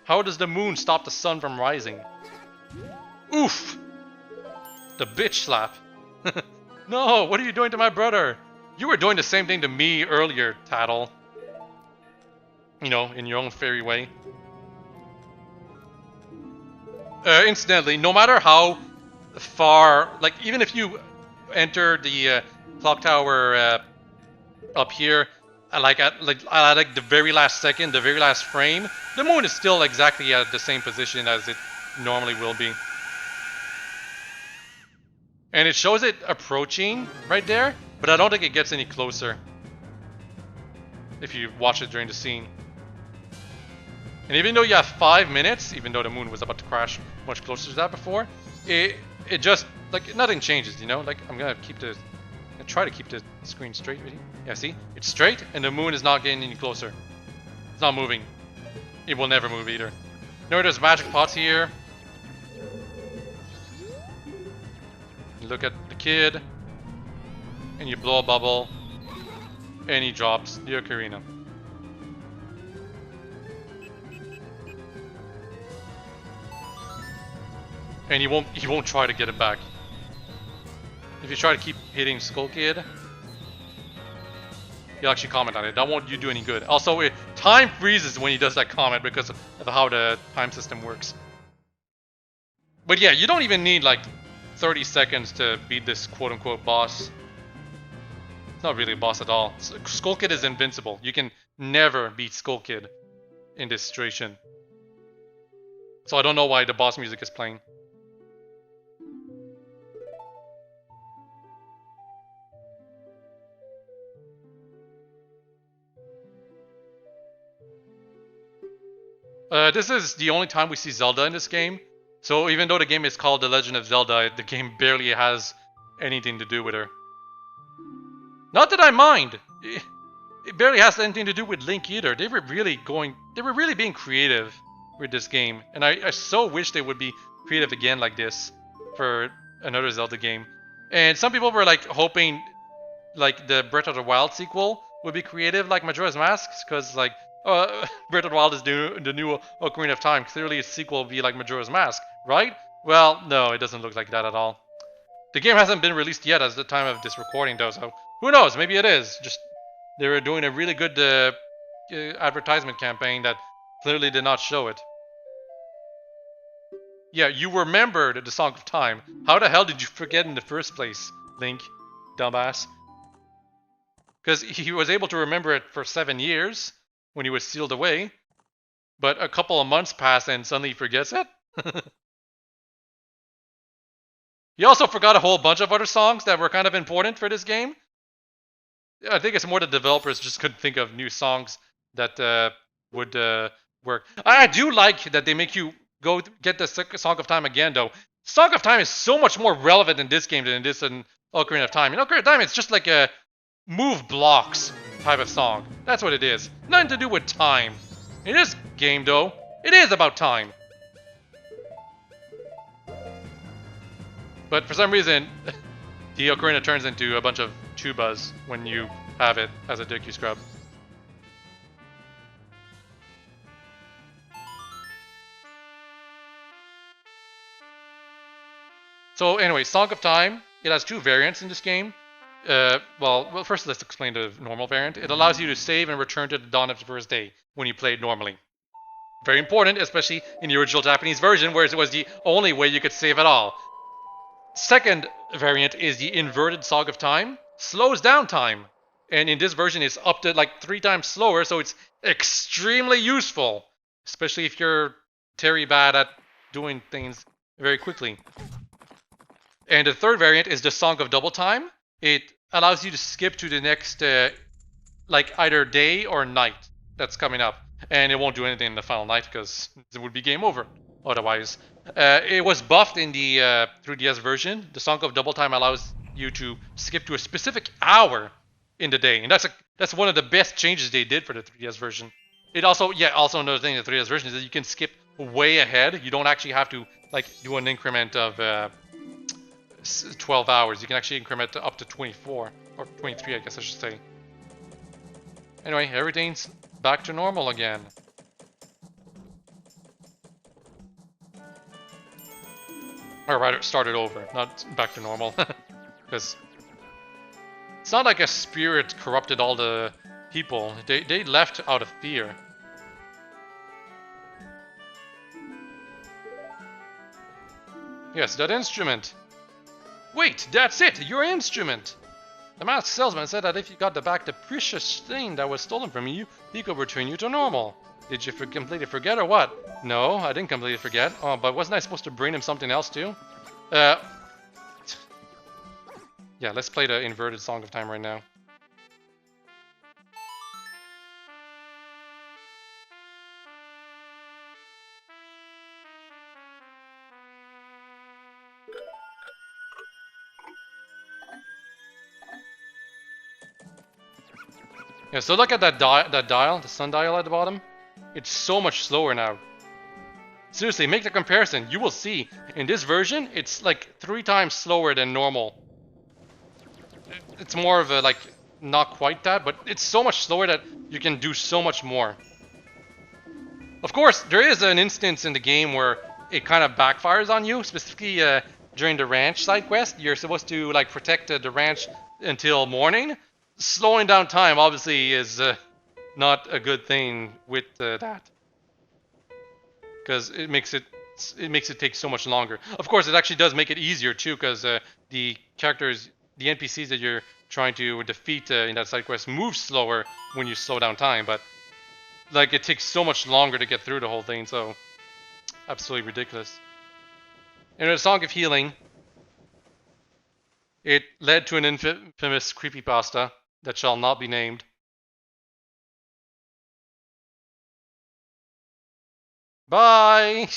How does the moon stop the sun from rising? Oof! The bitch slap. No, what are you doing to my brother? You were doing the same thing to me earlier, Tatl. You know, in your own fairy way. Incidentally, no matter how far, like even if you enter the clock tower up here, at the very last second, the very last frame, the moon is still exactly at the same position as it normally will be. And it shows it approaching right there, but I don't think it gets any closer if you watch it during the scene. And even though you have 5 minutes, even though the moon was about to crash much closer to that before, it just, like, nothing changes, you know? Like, I'm gonna try to keep the screen straight, really. Yeah, see? It's straight, and the moon is not getting any closer. It's not moving. It will never move either. No, there's magic pots here. You look at the kid, and you blow a bubble, and he drops the ocarina. And he won't try to get it back. If you try to keep hitting Skull Kid, he'll actually comment on it. That won't do any good. Also, time freezes when he does that comment because of how the time system works. But yeah, you don't even need like 30 seconds to beat this quote-unquote boss. It's not really a boss at all. Skull Kid is invincible. You can never beat Skull Kid in this situation. So I don't know why the boss music is playing. This is the only time we see Zelda in this game. So even though the game is called The Legend of Zelda, the game barely has anything to do with her. Not that I mind. It barely has anything to do with Link either. They were really being creative with this game. And I so wish they would be creative again like this for another Zelda game. And some people were like hoping like the Breath of the Wild sequel would be creative like Majora's Mask, because like Breath of the Wild is the new Ocarina of Time. Clearly a sequel will be like Majora's Mask, right? Well, no, it doesn't look like that at all. The game hasn't been released yet at the time of this recording though, so who knows, maybe it is. Just they were doing a really good advertisement campaign that clearly did not show it. Yeah, you remembered the Song of Time. How the hell did you forget in the first place, Link? Dumbass. Because he was able to remember it for 7 years when he was sealed away. But a couple of months pass and suddenly he forgets it? He also forgot a whole bunch of other songs that were kind of important for this game. I think it's more the developers just couldn't think of new songs that would work. I do like that they make you go get the Song of Time again, though. Song of Time is so much more relevant in this game than it is in Ocarina of Time. In Ocarina of Time, it's just like a move blocks type of song. That's what it is. Nothing to do with time. In this game, though, it is about time. But for some reason, the Ocarina turns into a bunch of tubas when you have it as a Deku Scrub. So anyway, Song of Time, it has 2 variants in this game. Well, first let's explain the normal variant. It allows you to save and return to the dawn of the first day when you play it normally. Very important, especially in the original Japanese version, where it was the only way you could save at all. Second variant is the inverted Song of Time. Slows down time. And in this version, it's up to like 3 times slower, so it's extremely useful. Especially if you're very bad at doing things very quickly. And the third variant is the Song of Double Time. It allows you to skip to the next, like either day or night that's coming up. And it won't do anything in the final night because it would be game over otherwise. It was buffed in the 3DS version. The Song of Double Time allows you to skip to a specific hour in the day. And that's one of the best changes they did for the 3DS version. It also, also another thing in the 3DS version is that you can skip way ahead. You don't actually have to like do an increment of 12 hours. You can actually increment up to 24 or 23, I guess I should say. Anyway, everything's back to normal again. Or rather, started over, not back to normal. Because it's not like a spirit corrupted all the people. They left out of fear. Yes, that instrument. Wait, that's it! Your instrument! The masked salesman said that if you got back the precious thing that was stolen from you, he could return you to normal. Did you completely forget or what? No, I didn't completely forget. Oh, but wasn't I supposed to bring him something else too? Yeah, let's play the inverted Song of Time right now. Yeah, so look at that dial, the sun dial at the bottom. It's so much slower now. Seriously, make the comparison. You will see. In this version, it's like 3 times slower than normal. It's more of a, like, not quite that, but it's so much slower that you can do so much more. Of course, there is an instance in the game where it kind of backfires on you, specifically during the ranch side quest. You're supposed to, like, protect the ranch until morning. Slowing down time obviously is not a good thing with that, because it makes it take so much longer. Of course, it actually does make it easier too, because the characters, the NPCs that you're trying to defeat in that side quest move slower when you slow down time. But like, it takes so much longer to get through the whole thing, so absolutely ridiculous. And a Song of Healing, it led to an infamous creepypasta that shall not be named. Bye!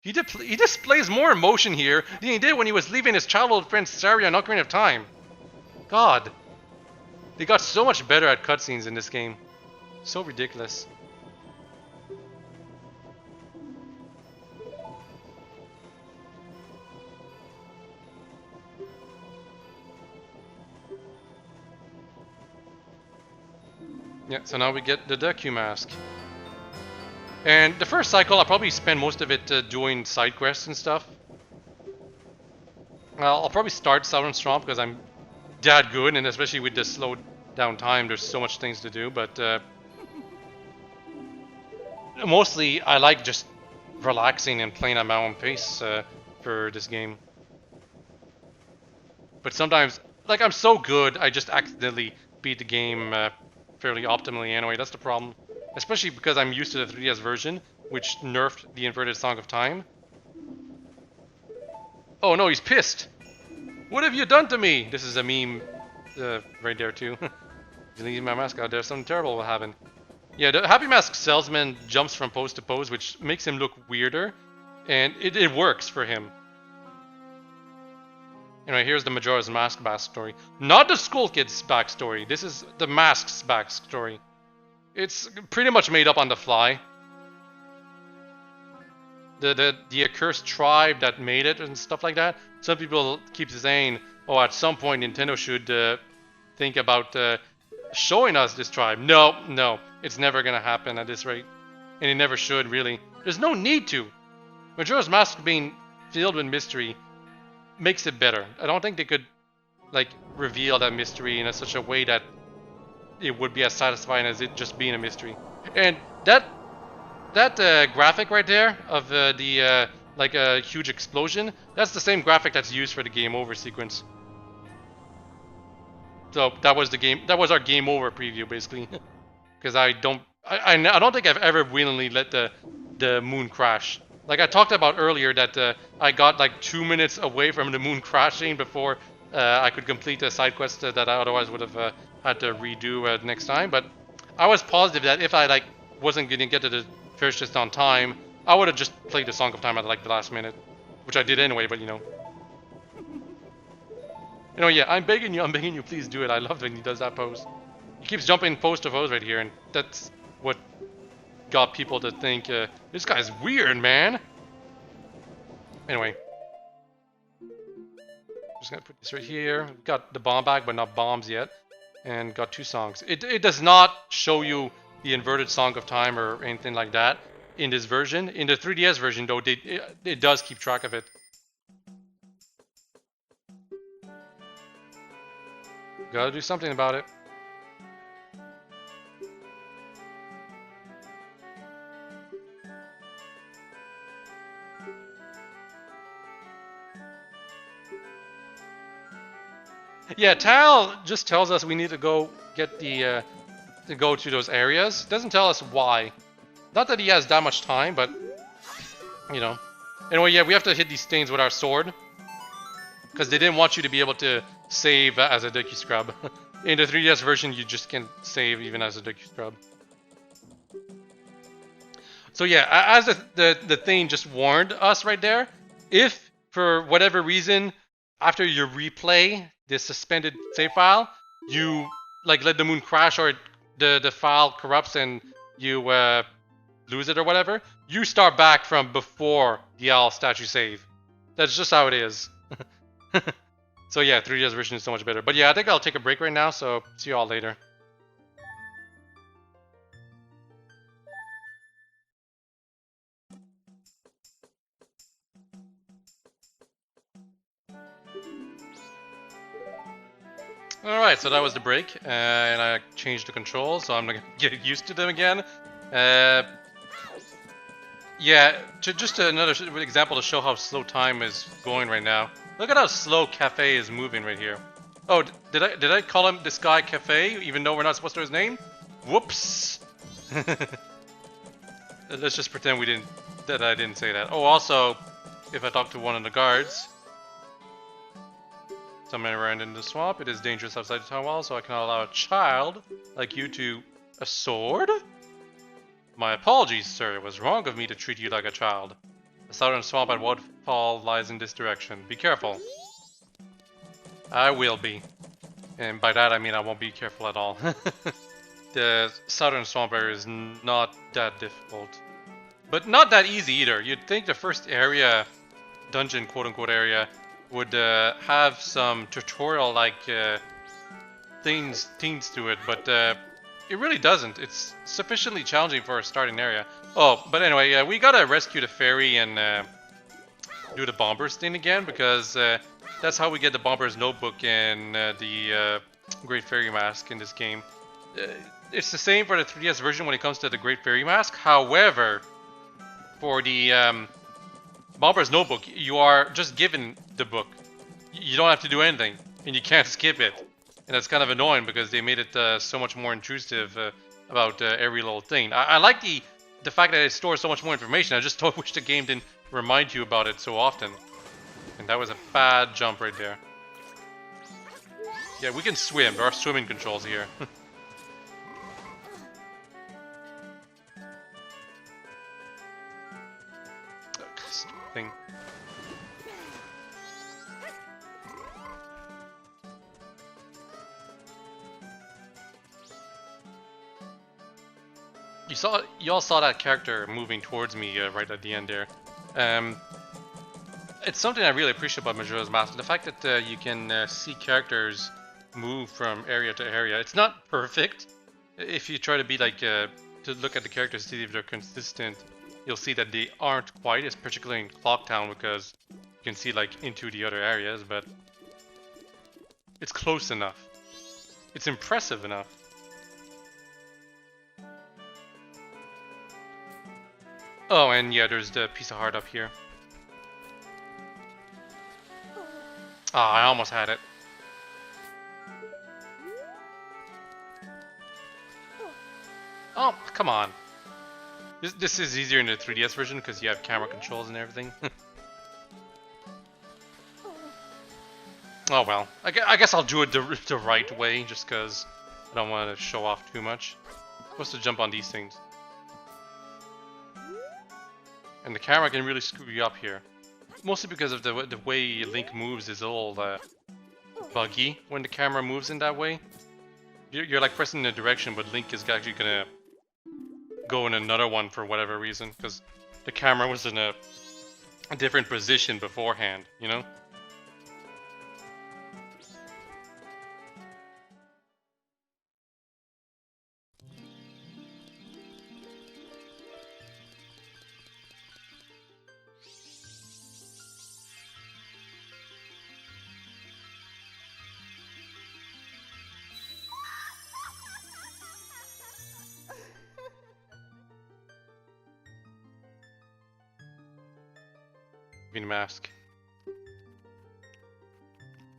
He displays more emotion here than he did when he was leaving his childhood friend Saria on Ocarina of Time. God. They got so much better at cutscenes in this game. So ridiculous. Yeah, so now we get the Deku mask. And the first cycle, I'll probably spend most of it doing side quests and stuff. Well, I'll probably start Southern Swamp because I'm that good, and especially with the slowed down time, there's so much things to do, but mostly I like just relaxing and playing at my own pace for this game. But sometimes, like, I'm so good, I just accidentally beat the game fairly optimally anyway. That's the problem. Especially because I'm used to the 3DS version, which nerfed the inverted Song of Time. Oh no, he's pissed! What have you done to me? This is a meme right there too. If you leave my mask out there, something terrible will happen. Yeah, the Happy Mask salesman jumps from pose to pose, which makes him look weirder. And it works for him. Anyway, here's the Majora's Mask backstory. Not the Skull Kid's backstory. This is the Mask's backstory. It's pretty much made up on the fly. The accursed tribe that made it and stuff like that. Some people keep saying, oh, at some point Nintendo should think about showing us this tribe. No, it's never gonna happen at this rate. and it never should, really. There's no need to. Majora's Mask being filled with mystery makes it better. I don't think they could, like, reveal that mystery in such a way that it would be as satisfying as it just being a mystery. And that graphic right there of like a huge explosion, that's the same graphic that's used for the game over sequence. So that was our game over preview, basically. Because I don't think I've ever willingly let the moon crash. Like I talked about earlier, that I got like 2 minutes away from the moon crashing before I could complete a side quest that I otherwise would have had to redo next time. But I was positive that if I like wasn't gonna get to the finish just on time, I would have just played the Song of Time at like the last minute, which I did anyway. But you know, yeah, I'm begging you, please do it. I love when he does that pose. He keeps jumping pose to pose right here, and that's what got people to think this guy's weird, man. Anyway, just gonna put this right here. Got the bomb bag, but not bombs yet, and got 2 songs. It does not show you the inverted Song of Time or anything like that in this version. In the 3DS version, though, it does keep track of it. Gotta do something about it. Yeah, Tatl just tells us we need to go get the to go to those areas. Doesn't tell us why. Not that he has that much time, but you know. Anyway, yeah, we have to hit these things with our sword because they didn't want you to be able to save as a Deku Scrub. In the 3DS version, you just can't save even as a Deku Scrub. So yeah, as the thing just warned us right there, if for whatever reason after you replay this suspended save file, you like let the moon crash or the file corrupts and you lose it or whatever, you start back from before the owl statue save. That's just how it is. So yeah, 3DS version is so much better. But yeah, I think I'll take a break right now, so see you all later. Alright, so that was the break, and I changed the controls, so I'm gonna get used to them again. Yeah, just another example to show how slow time is going right now. Look at how slow Cafe is moving right here. Oh, did I call him this guy Cafe, even though we're not supposed to know his name? Whoops! Let's just pretend that I didn't say that. Oh, also, if I talk to one of the guards, somewhere around in the swamp, it is dangerous outside the town wall, so I cannot allow a child like you to... A sword? My apologies, sir. It was wrong of me to treat you like a child. The southern swamp at Woodfall lies in this direction. Be careful. I will be. And by that I mean I won't be careful at all. The southern swamp area is not that difficult. But not that easy either. You'd think the first area, dungeon quote-unquote area, would have some tutorial-like things to it, but it really doesn't. It's sufficiently challenging for a starting area. Oh, but anyway, we gotta rescue the fairy and do the Bombers thing again, because that's how we get the Bombers notebook and the Great Fairy Mask in this game. It's the same for the 3DS version when it comes to the Great Fairy Mask. However, for the Bombers notebook, you are just given the book. You don't have to do anything, and you can't skip it. And that's kind of annoying because they made it so much more intrusive about every little thing. I like the fact that it stores so much more information. I just wish the game didn't remind you about it so often. And that was a bad jump right there. Yeah, we can swim. There are swimming controls here. Thing. You all saw that character moving towards me right at the end there. It's something I really appreciate about Majora's Mask. The fact that you can see characters move from area to area. It's not perfect. If you try to be like to look at the characters to see if they're consistent, you'll see that they aren't quite, as particularly in Clocktown, because you can see like into the other areas, but it's close enough. It's impressive enough. Oh, and yeah, there's the piece of heart up here. Ah, I almost had it. Oh, come on. This is easier in the 3DS version because you have camera controls and everything. Oh well, I guess I'll do it the right way just because I don't want to show off too much. I'm supposed to jump on these things. And the camera can really screw you up here. Mostly because of the way Link moves is all buggy when the camera moves in that way. You're like pressing the direction, but Link is actually gonna go in another one for whatever reason, because the camera was in a different position beforehand, you know? Mask.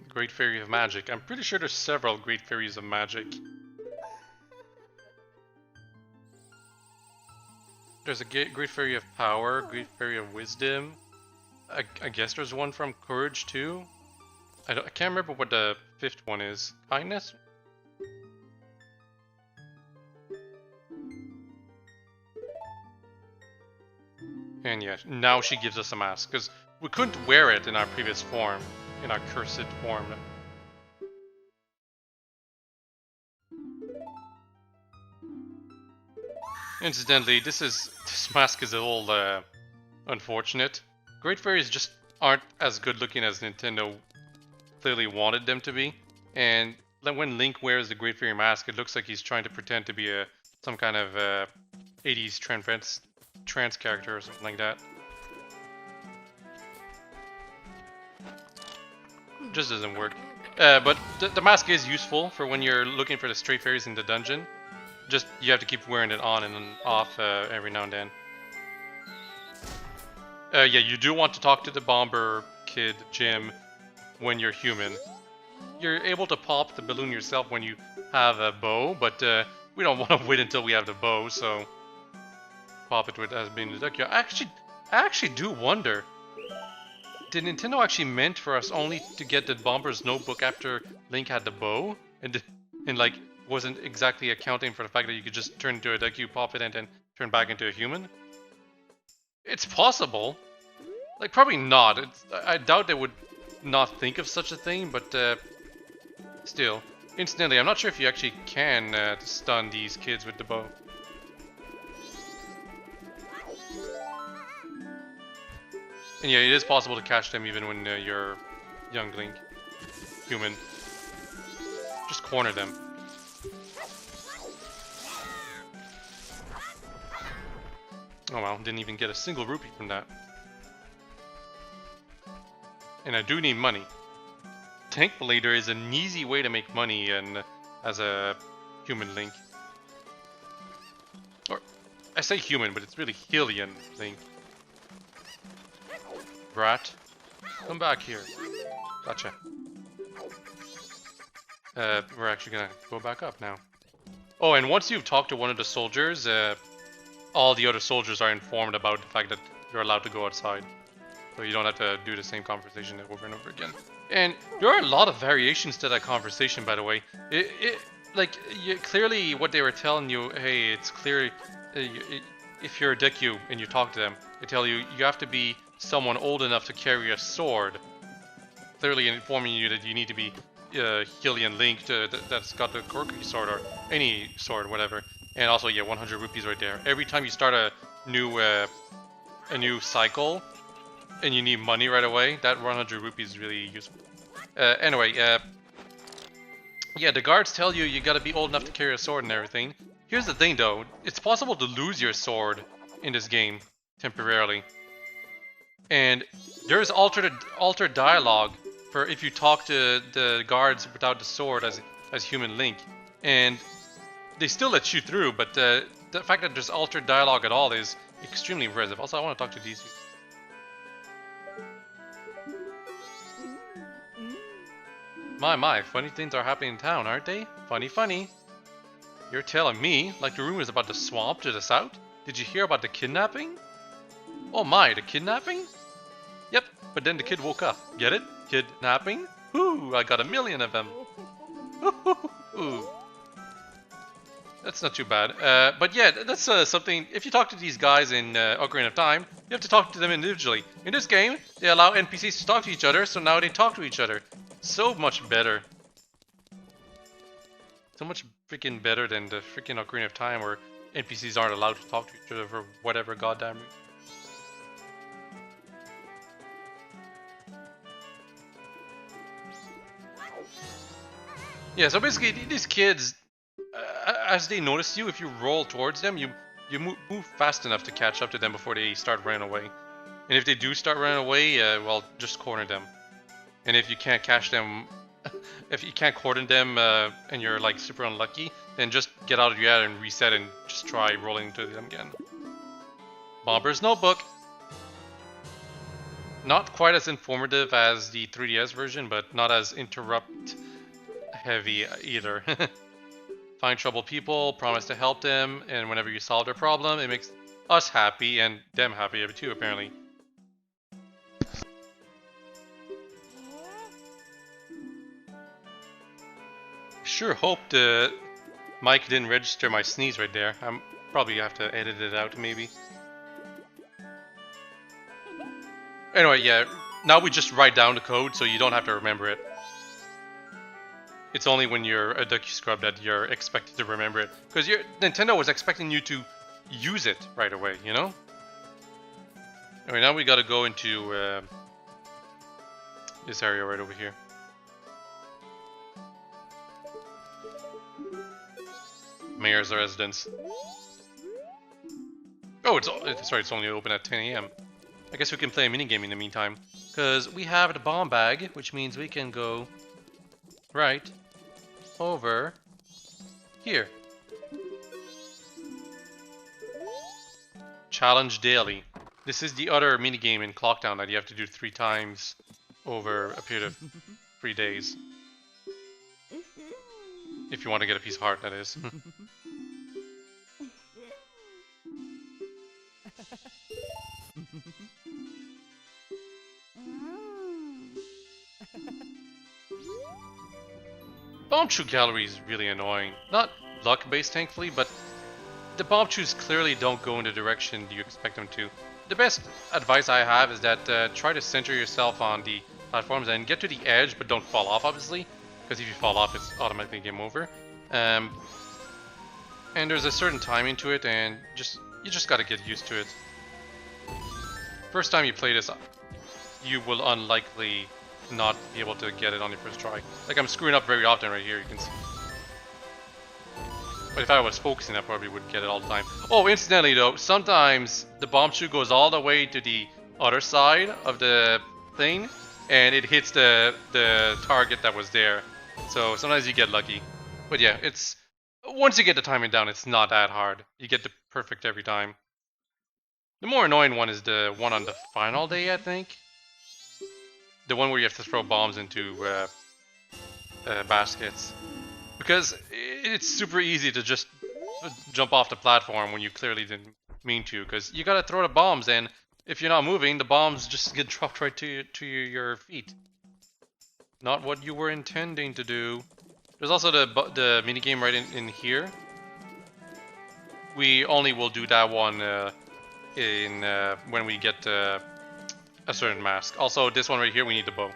Great Fairy of Magic. I'm pretty sure there's several Great Fairies of Magic. There's a Great Fairy of Power, Great Fairy of Wisdom. I guess there's one from Courage too. I can't remember what the fifth one is. Kindness? And yeah, now she gives us a mask, because we couldn't wear it in our previous form, in our cursed form. Incidentally, this mask is a little unfortunate. Great Fairies just aren't as good looking as Nintendo clearly wanted them to be, and when Link wears the Great Fairy mask, it looks like he's trying to pretend to be some kind of 80s trance character or something like that. Just doesn't work. But the mask is useful for when you're looking for the stray fairies in the dungeon. Just you have to keep wearing it on and off every now and then. Yeah, you do want to talk to the Bomber Kid Jim when you're human. You're able to pop the balloon yourself when you have a bow, but we don't want to wait until we have the bow, so pop it with as being the duck. I actually do wonder. Did Nintendo actually meant for us only to get the Bomber's Notebook after Link had the bow, and like wasn't exactly accounting for the fact that you could just turn into a Deku, pop it, and then turn back into a human? It's possible. Like probably not. I doubt they would not think of such a thing, but still. Incidentally, I'm not sure if you actually can stun these kids with the bow. And yeah, it is possible to catch them even when you're young Link. Human. Just corner them. Oh well, didn't even get a single rupee from that. And I do need money. Thankfully, there is an easy way to make money as a human Link. Or, I say human, but it's really Hylian Link. Brat, come back here. Gotcha. We're actually gonna go back up now. Oh, and once you've talked to one of the soldiers, all the other soldiers are informed about the fact that you're allowed to go outside. So you don't have to do the same conversation over and over again. And there are a lot of variations to that conversation, by the way. Clearly what they were telling you, hey, it's clear, if you're a Deku and you talk to them, they tell you you have to be someone old enough to carry a sword, clearly informing you that you need to be Hylian Link that's got the Corki sword or any sword, whatever. And also, yeah, 100 rupees right there. Every time you start a new cycle and you need money right away, that 100 rupees is really useful. Anyway, yeah, the guards tell you you gotta be old enough to carry a sword and everything. Here's the thing though, it's possible to lose your sword in this game temporarily. And there's altered dialogue for if you talk to the guards without the sword as human Link. And they still let you through, but the fact that there's altered dialogue at all is extremely impressive. Also, I want to talk to these two. My, funny things are happening in town, aren't they? Funny. You're telling me, like the rumors about the swamp to the south? Did you hear about the kidnapping? Oh my, the kidnapping? Yep, but then the kid woke up. Get it? Kidnapping? Ooh, I got 1 million of them. Ooh. That's not too bad. But yeah, that's something. If you talk to these guys in Ocarina of Time, you have to talk to them individually. In this game, they allow NPCs to talk to each other, so now they talk to each other. So much better. So much freaking better than the freaking Ocarina of Time where NPCs aren't allowed to talk to each other for whatever goddamn reason. Yeah, so basically these kids, as they notice you, if you roll towards them, you move fast enough to catch up to them before they start running away. And if they do start running away, well, just corner them. And if you can't catch them, if you can't corner them and you're like super unlucky, then just get out of your head and reset and just try rolling to them again. Bomber's Notebook. Not quite as informative as the 3DS version, but not as interrupt heavy either. Find troubled people, promise to help them, and whenever you solve their problem, it makes us happy and them happy too, apparently. Sure hope the mic didn't register my sneeze right there. I'm probably have to edit it out maybe. Anyway, yeah, now we just write down the code so you don't have to remember it. It's only when you're a Deku Scrub that you're expected to remember it. Because Nintendo was expecting you to use it right away, you know? Anyway, now we gotta go into this area right over here. Mayor's residence. Oh, it's only open at 10 AM. I guess we can play a minigame in the meantime. Because we have the bomb bag, which means we can go right over here. Challenge daily. This is the other minigame in Clocktown that you have to do 3 times over a period of 3 days. If you want to get a piece of heart, that is. Bomb Chew Gallery is really annoying. Not luck-based, thankfully, but the Bomb Chews clearly don't go in the direction you expect them to. The best advice I have is that try to center yourself on the platforms and get to the edge, but don't fall off, obviously. Because if you fall off, it's automatically game over. And there's a certain timing to it, and you just gotta get used to it. First time you play this, you will unlikely not be able to get it on your first try. Like, I'm screwing up very often right here, you can see. But if I was focusing, I probably would get it all the time. Oh, incidentally though, sometimes the bomb shoe goes all the way to the other side of the thing, and it hits the target that was there. So sometimes you get lucky. But yeah, it's once you get the timing down, it's not that hard. You get the perfect every time. The more annoying one is the one on the final day, I think. The one where you have to throw bombs into baskets. Because it's super easy to just jump off the platform when you clearly didn't mean to. Because you gotta throw the bombs, and if you're not moving, the bombs just get dropped right to your feet. Not what you were intending to do. There's also the minigame right in here. We only will do that one when we get a certain mask. Also, this one right here, we need the bow.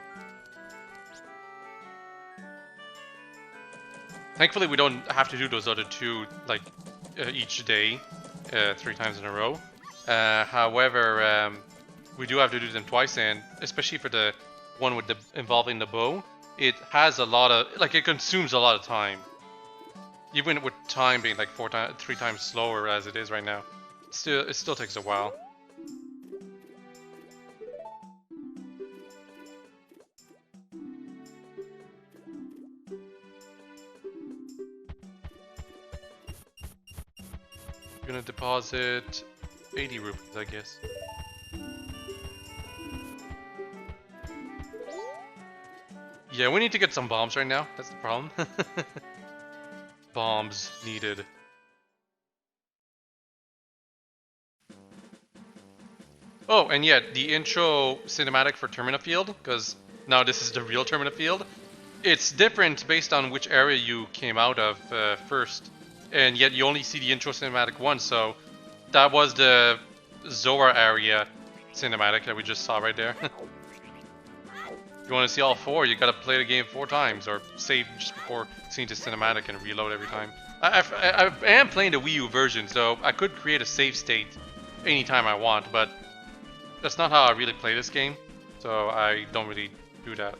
Thankfully, we don't have to do those other two like each day, 3 times in a row. However, we do have to do them twice, and especially for the one with involving the bow, it has a lot of it consumes a lot of time. Even with time being like 3 times slower as it is right now, it still takes a while. I'm gonna deposit 80 rupees, I guess. Yeah, we need to get some bombs right now. That's the problem. Bombs needed. Oh, and yeah, the intro cinematic for Termina Field, because now this is the real Termina Field. It's different based on which area you came out of first, and yet you only see the intro cinematic once. So that was the Zora area cinematic that we just saw right there. If you want to see all 4, you gotta play the game 4 times, or save just before seeing the cinematic and reload every time. I am playing the Wii U version, so I could create a save state anytime I want, but that's not how I really play this game, so I don't really do that.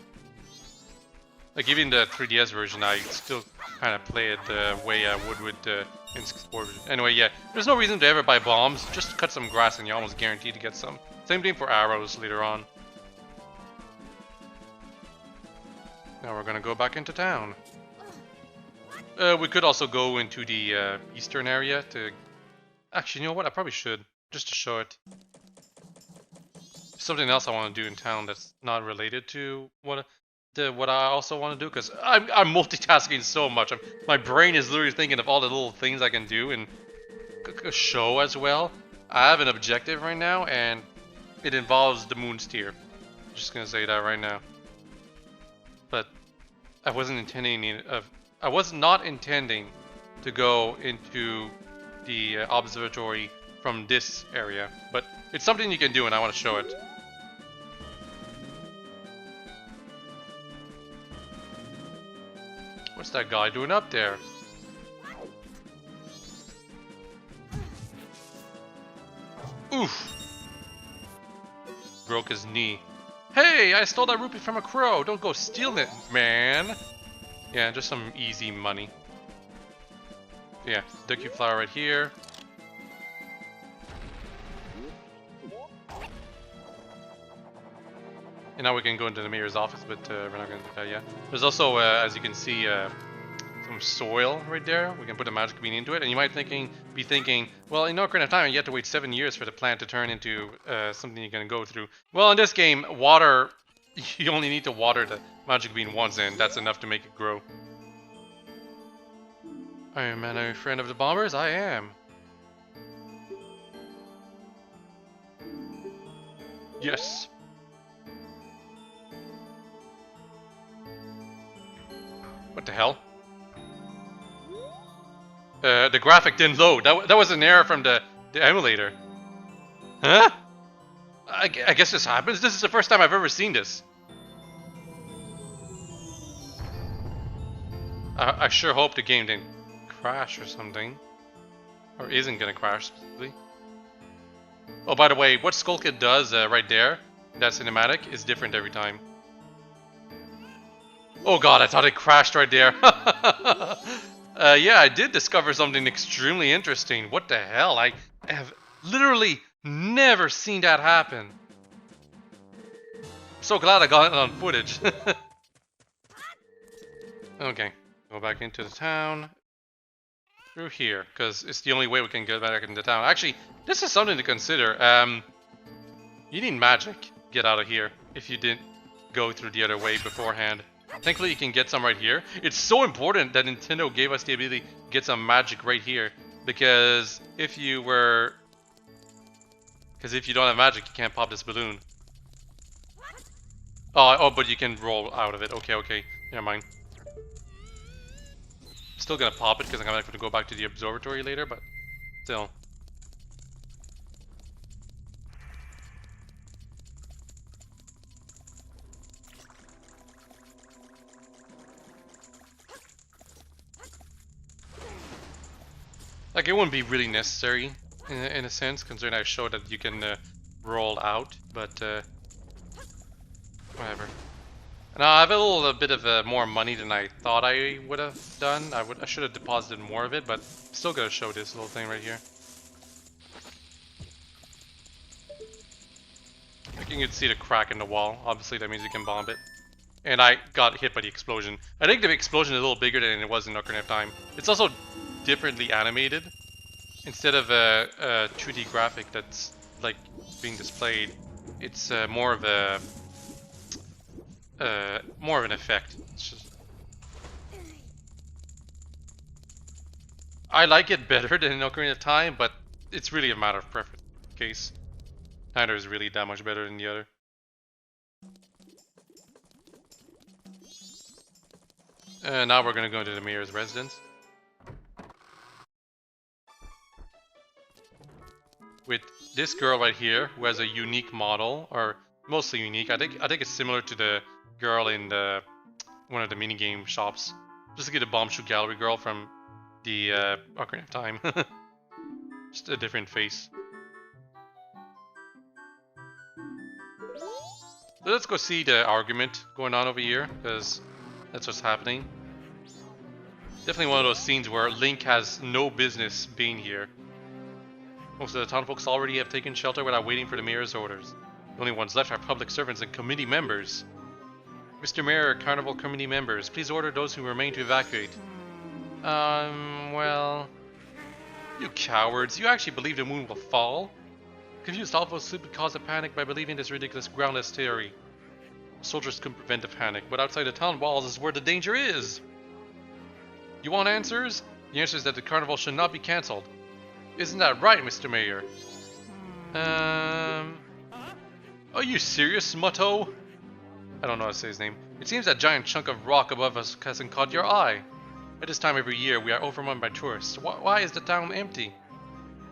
Like even the 3DS version, I still kind of play it the way I would with the N64 version. Anyway, yeah, there's no reason to ever buy bombs. Just cut some grass and you're almost guaranteed to get some. Same thing for arrows later on. Now we're gonna go back into town. We could also go into the eastern area to... Actually, you know what? I probably should, just to show it. Something else I want to do in town that's not related to what I also want to do, because I'm multitasking so much. My brain is literally thinking of all the little things I can do and show as well. I have an objective right now, and it involves the Moon's Tier. Just gonna say that right now. But I wasn't intending I was not intending to go into the observatory from this area, but it's something you can do, and I want to show it. What's that guy doing up there? Oof! Broke his knee. Hey, I stole that rupee from a crow. Don't go stealing it, man. Yeah, just some easy money. Yeah, Deku flower right here. And now we can go into the mayor's office, but we're not going to do that yet. There's also, as you can see, some soil right there. We can put a magic bean into it, and you might be thinking, well, in no current time, you have to wait 7 years for the plant to turn into something you're going to go through. Well, in this game, water, you only need to water the magic bean once, and that's enough to make it grow. Am I a friend of the bombers? I am. Yes. What the hell? The graphic didn't load. That was an error from the emulator. Huh? I guess this happens. This is the first time I've ever seen this. I sure hope the game didn't crash or something. Or isn't gonna crash, specifically. Oh, by the way, what Skull Kid does right there, that cinematic, is different every time. Oh god, I thought it crashed right there. Yeah, I did discover something extremely interesting. What the hell? I have literally never seen that happen. I'm so glad I got it on footage. Okay, go back into the town. Through here, because it's the only way we can get back into town. Actually, this is something to consider. You need magic to get out of here if you didn't go through the other way beforehand. Thankfully, you can get some right here. It's so important that Nintendo gave us the ability to get some magic right here, because if you don't have magic, you can't pop this balloon. Oh, but you can roll out of it. Okay, never mind. Still gonna pop it because I'm gonna have to go back to the observatory later, but still. Like, it wouldn't be really necessary in a sense, considering I showed that you can roll out, but whatever. Now I have a little bit of more money than I thought I would have done. I should have deposited more of it, but still gotta show this little thing right here. I think you can see the crack in the wall. Obviously that means you can bomb it. And I got hit by the explosion. I think the explosion is a little bigger than it was in Ocarina of Time. It's also differently animated. Instead of a 2D graphic that's like being displayed, it's more of an effect. It's just... I like it better than in Ocarina of Time, but it's really a matter of preference. Case neither is really that much better than the other. Now we're gonna go into the mayor's residence with this girl right here, who has a unique model, or mostly unique. I think it's similar to the girl in the one of the minigame shops. Just to get a bomb shoot gallery girl from the Ocarina of Time. Just a different face. So let's go see the argument going on over here, because that's what's happening. Definitely one of those scenes where Link has no business being here. Most of the town folks already have taken shelter without waiting for the mayor's orders. The only ones left are public servants and committee members. Mr. Mayor, Carnival committee members, please order those who remain to evacuate. Well... You cowards, you actually believe the moon will fall? Confused Alphas simply cause a panic by believing this ridiculous, groundless theory. Soldiers can prevent the panic, but outside the town walls is where the danger is. You want answers? The answer is that the carnival should not be cancelled. Isn't that right, Mr. Mayor? Are you serious, Mutto? I don't know how to say his name. It seems that giant chunk of rock above us hasn't caught your eye. At this time every year, we are overrun by tourists. Why is the town empty?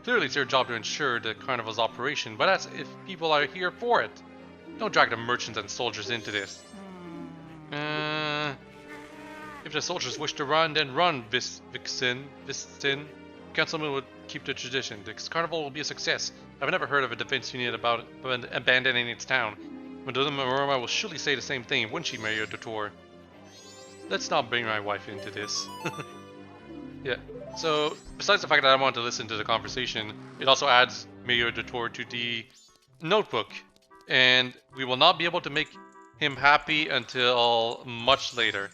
Clearly it's your job to ensure the carnival's operation, but that's if people are here for it. Don't drag the merchants and soldiers into this. If the soldiers wish to run, then run, Vixen. Councilman would keep the tradition. The carnival will be a success. I've never heard of a defense unit about abandoning its town. Madame Majora will surely say the same thing, wouldn't she, Mayor Detour? Let's not bring my wife into this. Yeah, so besides the fact that I want to listen to the conversation, it also adds Mayor Detour to the notebook. And we will not be able to make him happy until much later.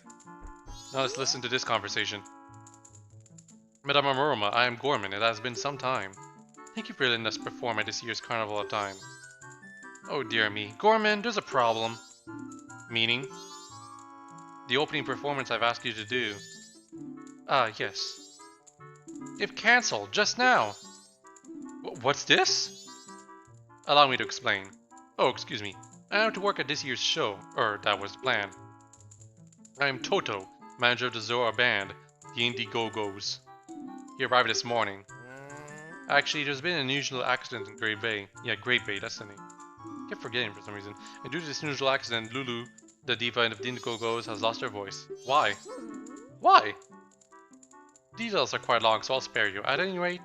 Now let's listen to this conversation. Madame Amoroma, I am Gorman. It has been some time. Thank you for letting us perform at this year's Carnival of Time. Oh dear me. Gorman, there's a problem. Meaning? The opening performance I've asked you to do. Ah, yes. It cancelled just now. What's this? Allow me to explain. Oh, excuse me. I am to work at this year's show, or that was the plan. I am Toto, manager of the Zora band, the Indigo-Gos. He arrived this morning. Actually, there's been an unusual accident in Great Bay. Yeah, Great Bay, that's the name. I kept forgetting for some reason. And due to this unusual accident, Lulu, the diva of the Indigo-Gos, has lost her voice. Why? Why? Details are quite long, so I'll spare you. At any rate,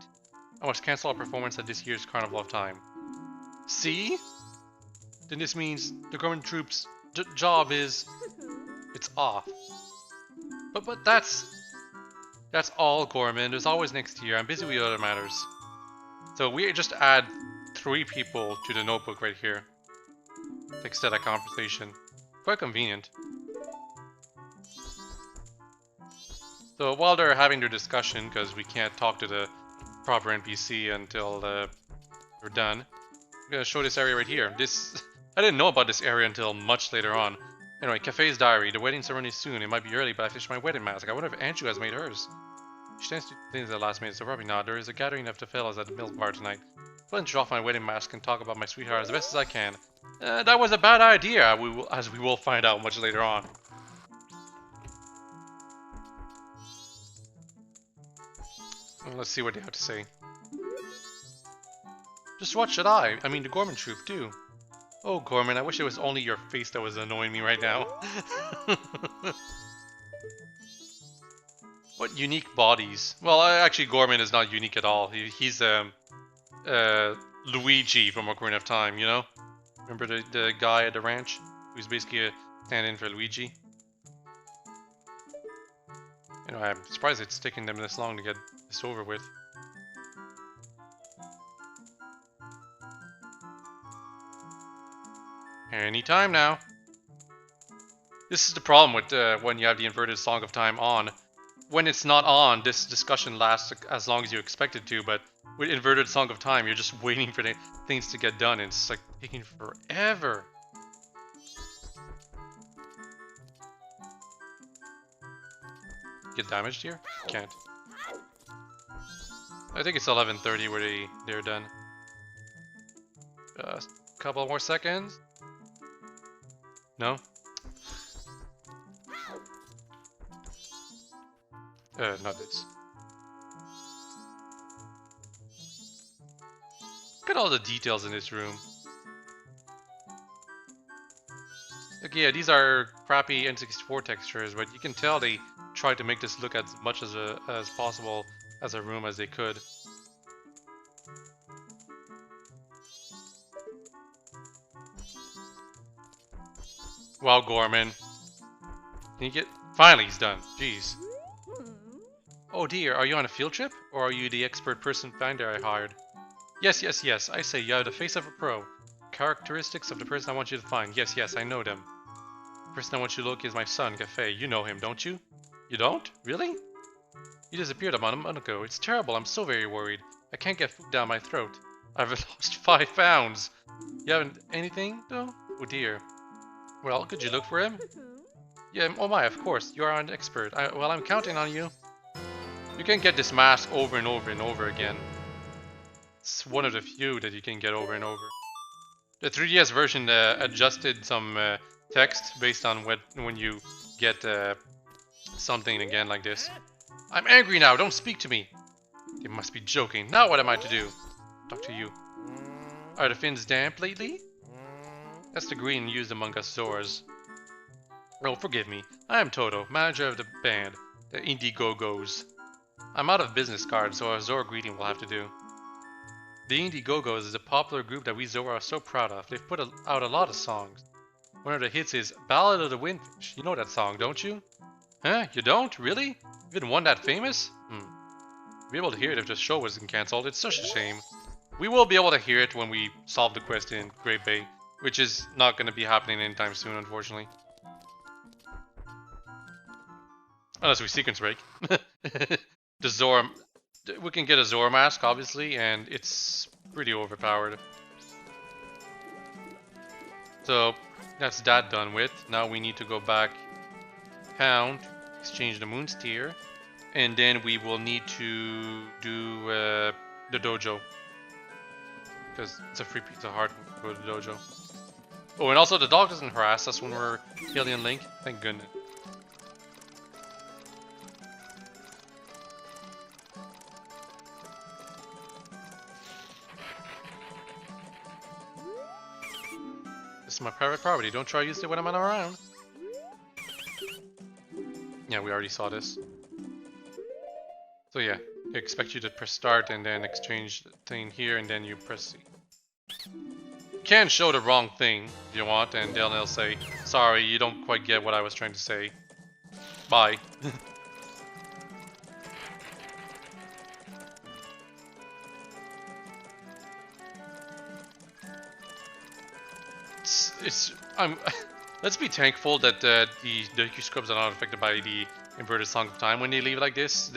I must cancel our performance at this year's Carnival of Time. See? Then this means the government troops' job is... it's off. But that's all, Gorman. There's always next year. I'm busy with other matters. So we just add 3 people to the notebook right here. To extend that conversation. Quite convenient. So while they're having their discussion, because we can't talk to the proper NPC until we're done, I'm gonna show this area right here. I didn't know about this area until much later on. Anyway, Cafe's diary. The wedding ceremony is soon. It might be early, but I finished my wedding mask. I wonder if Anju has made hers. She tends to do things at the last minute, so probably not. There is a gathering of the fellows at the milk bar tonight. I'll draw off my wedding mask and talk about my sweetheart as best as I can. That was a bad idea, as we will find out much later on. Well, let's see what they have to say. Just what should I mean, the Gorman troop, too. Oh, Gorman, I wish it was only your face that was annoying me right now. What unique bodies? Well, actually, Gorman is not unique at all. He's Luigi from Ocarina of Time, you know? Remember the guy at the ranch? Who's basically Stand in for Luigi. You know, I'm surprised it's taking them this long to get this over with. Anytime now. This is the problem with when you have the inverted Song of Time on. When it's not on, this discussion lasts as long as you expect it to, but with inverted Song of Time, you're just waiting for the things to get done, and it's like taking forever. Get damaged here? Can't. I think it's 11:30 where they're done. Just a couple more seconds. No? Not this. Look at all the details in this room. Like, yeah, these are crappy N64 textures, but you can tell they tried to make this look as much as possible as a room as they could. Wow, Gorman. Can you get... Finally, he's done. Jeez. Oh dear, are you on a field trip? Or are you the expert person finder I hired? Yes, yes, yes. I say you have the face of a pro. Characteristics of the person I want you to find. Yes, yes, I know them. The person I want you to look is my son, Cafe. You know him, don't you? You don't? Really? He disappeared about a month ago. It's terrible. I'm so very worried. I can't get food down my throat. I've lost 5 pounds. You haven't anything, though? Oh dear. Well, could you look for him? Yeah, oh my, of course. You are an expert. Well, I'm counting on you. You can get this mask over and over and over again. It's one of the few that you can get over and over. The 3DS version adjusted some text based on when you get something again like this. I'm angry now, don't speak to me. They must be joking. Now what am I to do? Talk to you. Are the fins damp lately? That's the green used among us Zoras. Oh, forgive me. I am Toto, manager of the band, the Indie-Go-Go's. I'm out of business cards, so a Zora greeting will have to do. The Indie-Go-Go's is a popular group that we Zora are so proud of. They've put out a lot of songs. One of the hits is Ballad of the Windfish. You know that song, don't you? Huh? You don't? Really? Even one that famous? We'll be able to hear it if the show wasn't cancelled. It's such a shame. We will be able to hear it when we solve the quest in Great Bay, which is not going to be happening anytime soon, unfortunately. Unless we sequence break. The Zora... We can get a Zora mask, obviously, and it's pretty overpowered. So, that's that done with. Now we need to go back, pound, exchange the Moon's Tear, and then we will need to do the dojo. Because it's a free piece of heart to go to the dojo. Oh, and also the dog doesn't harass us when we're Alien Link. Thank goodness. This is my private property. Don't try to use it when I'm not around. Yeah, we already saw this. So yeah, they expect you to press start and then exchange the thing here, and then you press C. You can show the wrong thing if you want, and they'll say, sorry, you don't quite get what I was trying to say. Bye. Let's be thankful that the Deku Scrubs are not affected by the inverted Song of Time when they leave like this.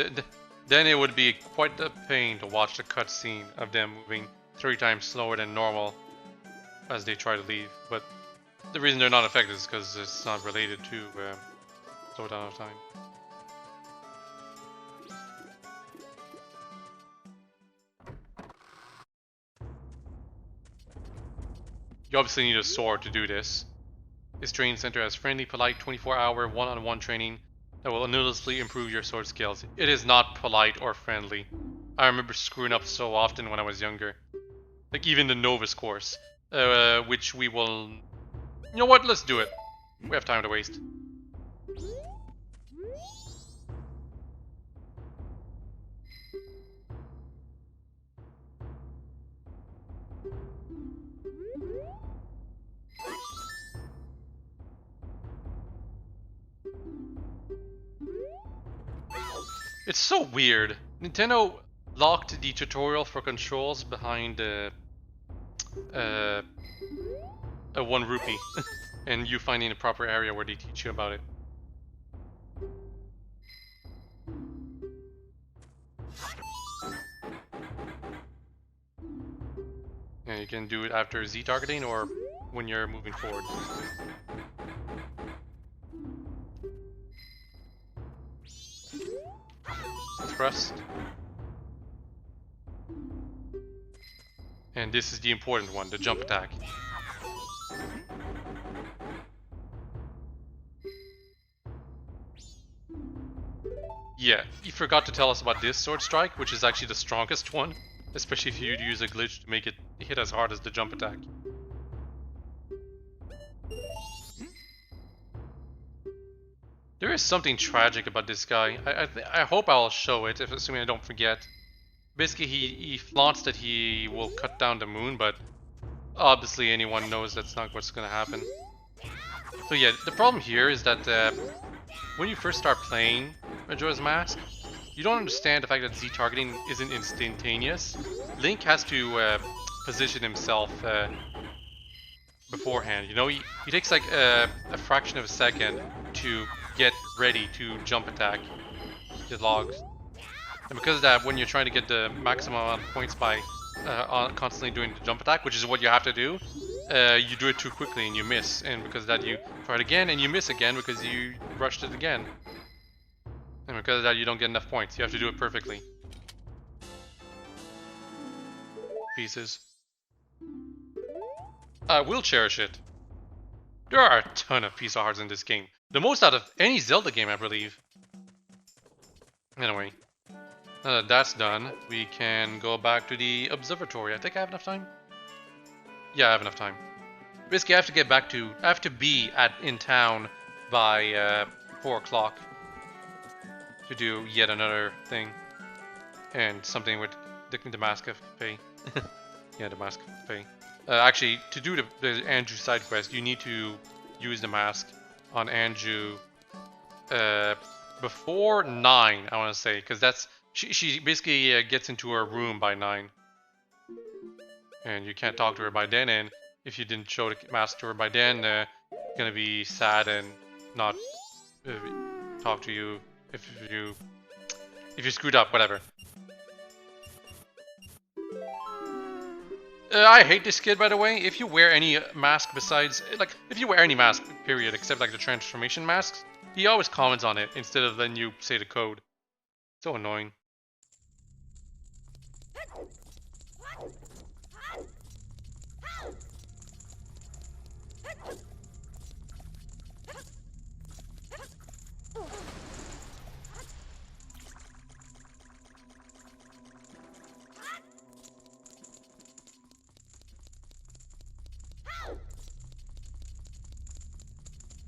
Then it would be quite a pain to watch the cutscene of them moving 3 times slower than normal as they try to leave. But the reason they're not affected is because it's not related to slowdown of time. You obviously need a sword to do this. This training center has friendly, polite, 24-hour one-on-one training that will noticeably improve your sword skills. It is not polite or friendly. I remember screwing up so often when I was younger. Like even the novice course, which we will... You know what? Let's do it. We have time to waste. It's so weird. Nintendo locked the tutorial for controls behind a 1 rupee, and you finding a proper area where they teach you about it. And you can do it after Z targeting or when you're moving forward. Thrust. And this is the important one, the jump attack. Yeah, you forgot to tell us about this sword strike, which is actually the strongest one, especially if you use a glitch to make it hit as hard as the jump attack. There is something tragic about this guy. I hope I'll show it, if assuming I don't forget. Basically, he flaunts that he will cut down the moon, but obviously anyone knows that's not what's going to happen. So yeah, the problem here is that when you first start playing Majora's Mask, you don't understand the fact that Z targeting isn't instantaneous. Link has to position himself beforehand. You know, he takes like a fraction of a second to get ready to jump attack the logs. And because of that, when you're trying to get the maximum amount of points by constantly doing the jump attack, which is what you have to do, you do it too quickly and you miss. And because of that, you try it again and you miss again because you rushed it again. And because of that, you don't get enough points. You have to do it perfectly. Pieces. I will cherish it. There are a ton of piece of hearts in this game. The most out of any Zelda game, I believe. Anyway. Now that that's done, we can go back to the observatory. I think I have enough time? Yeah, I have enough time. Basically, I have to get back to... I have to be in town by 4 o'clock. To do yet another thing. And something with the Mask of Pay. Yeah, the Mask of Pay. Actually, to do the Anju side quest, you need to use the mask on Anju before 9, I want to say, because that's she basically gets into her room by 9, and you can't talk to her by then. And if you didn't show the mask to her by then, you're gonna be sad and not talk to you if you screwed up, whatever. I hate this kid, by the way. If you wear any mask besides, like, if you wear any mask, period, except like the transformation masks, he always comments on it instead of letting you say the code. So annoying.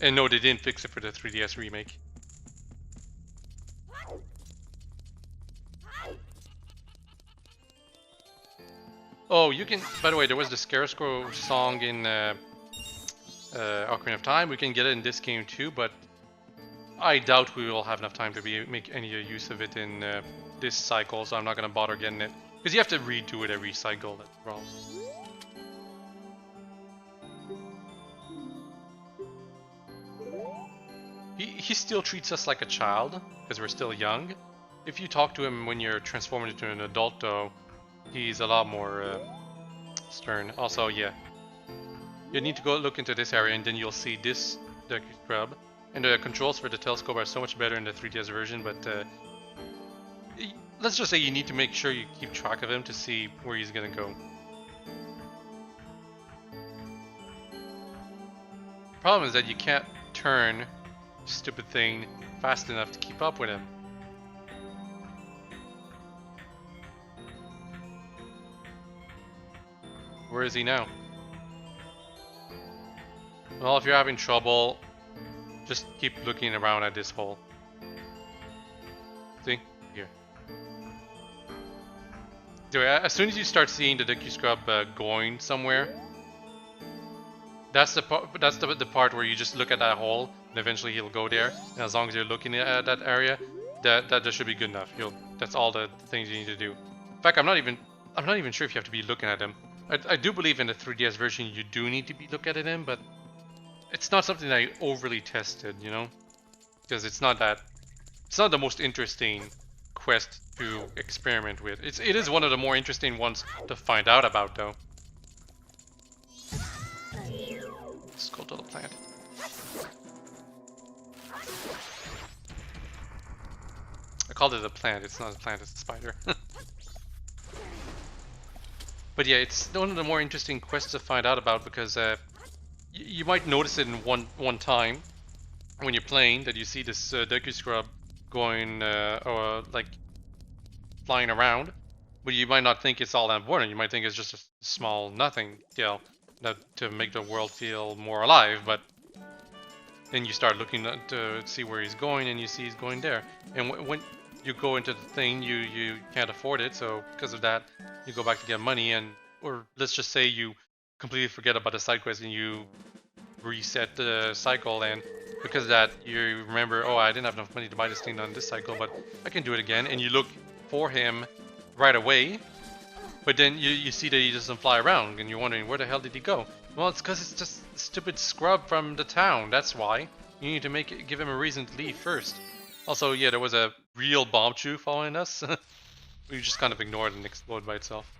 And no, they didn't fix it for the 3DS remake. Oh, you can... By the way, there was the Scarecrow song in Ocarina of Time. We can get it in this game too, but I doubt we will have enough time to make any use of it in this cycle, so I'm not going to bother getting it. Because you have to redo it every cycle, that's the problem. He still treats us like a child, because we're still young. If you talk to him when you're transformed into an adult, though, he's a lot more stern. Also, yeah, you need to go look into this area, and then you'll see this Deku Scrub. And the controls for the telescope are so much better in the 3DS version, but let's just say you need to make sure you keep track of him to see where he's gonna go. The problem is that you can't turn stupid thing fast enough to keep up with him. Where is he now? Well, if you're having trouble, just keep looking around at this hole. See? Here. Anyway, as soon as you start seeing the Deku Scrub going somewhere, that's the part where you just look at that hole, and eventually he'll go there. And as long as you're looking at that area, That should be good enough. That's all the things you need to do. In fact, I'm not even sure if you have to be looking at them. I do believe in the 3DS version you do need to be looking at them, but it's not something I overly tested, you know, because it's not the most interesting quest to experiment with. It is one of the more interesting ones to find out about, though. Let's go to the plant. I called it a plant. It's not a plant, it's a spider. But yeah, it's one of the more interesting quests to find out about because you might notice it in one time when you're playing that you see this Deku Scrub going or like flying around, but you might not think it's all that important. You might think it's just a small nothing, you know, to make the world feel more alive. But then you start looking to see where he's going, and you see he's going there. And when you go into the thing, you can't afford it, so because of that, you go back to get money, or let's just say you completely forget about the side quest and you reset the cycle, and because of that, you remember, oh, I didn't have enough money to buy this thing on this cycle, but I can do it again, and you look for him right away, but then you see that he doesn't fly around, and you're wondering, where the hell did he go? Well, it's because it's just a stupid scrub from the town, that's why. You need to give him a reason to leave first. Also, yeah, there was a real bomb chew following us. We just kind of ignored it and exploded by itself.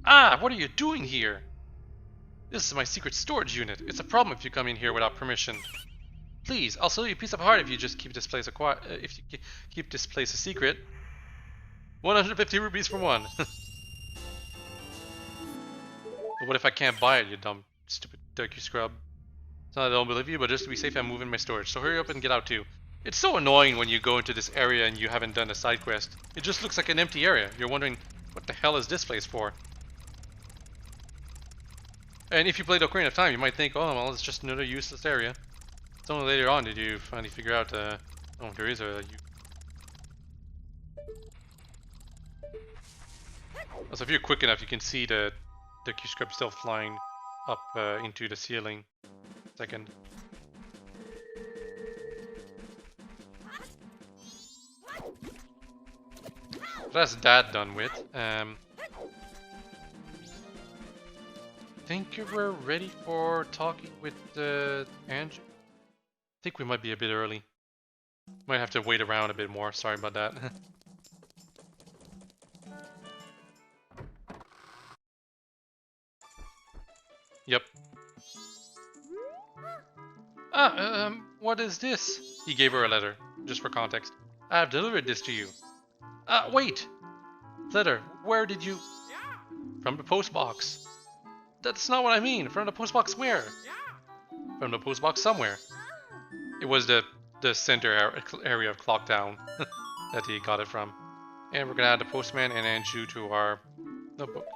Ah, what are you doing here? This is my secret storage unit. It's a problem if you come in here without permission. Please, I'll sell you a piece of heart if you just keep this place keep this place a secret. 150 rupees for one. But what if I can't buy it, you dumb, stupid Deku Scrub? It's not that I don't believe you, but just to be safe, I'm moving my storage. So hurry up and get out too. It's so annoying when you go into this area and you haven't done a side quest. It just looks like an empty area. You're wondering, what the hell is this place for? And if you played Ocarina of Time, you might think, oh, well, it's just another useless area. It's only later on did you finally figure out, oh, there is a... Also, if you're quick enough, you can see the Deku Scrub still flying up into the ceiling. Second. That's that done with. Think we're ready for talking with Anju? I think we might be a bit early. Might have to wait around a bit more. Sorry about that. Yep. What is this? He gave her a letter, just for context. I have delivered this to you. Wait! Letter, where did you... From the post box. That's not what I mean. From the post box where? From the post box somewhere. It was the center area of Clock Town that he got it from. And we're gonna add the postman and Anju to our notebook.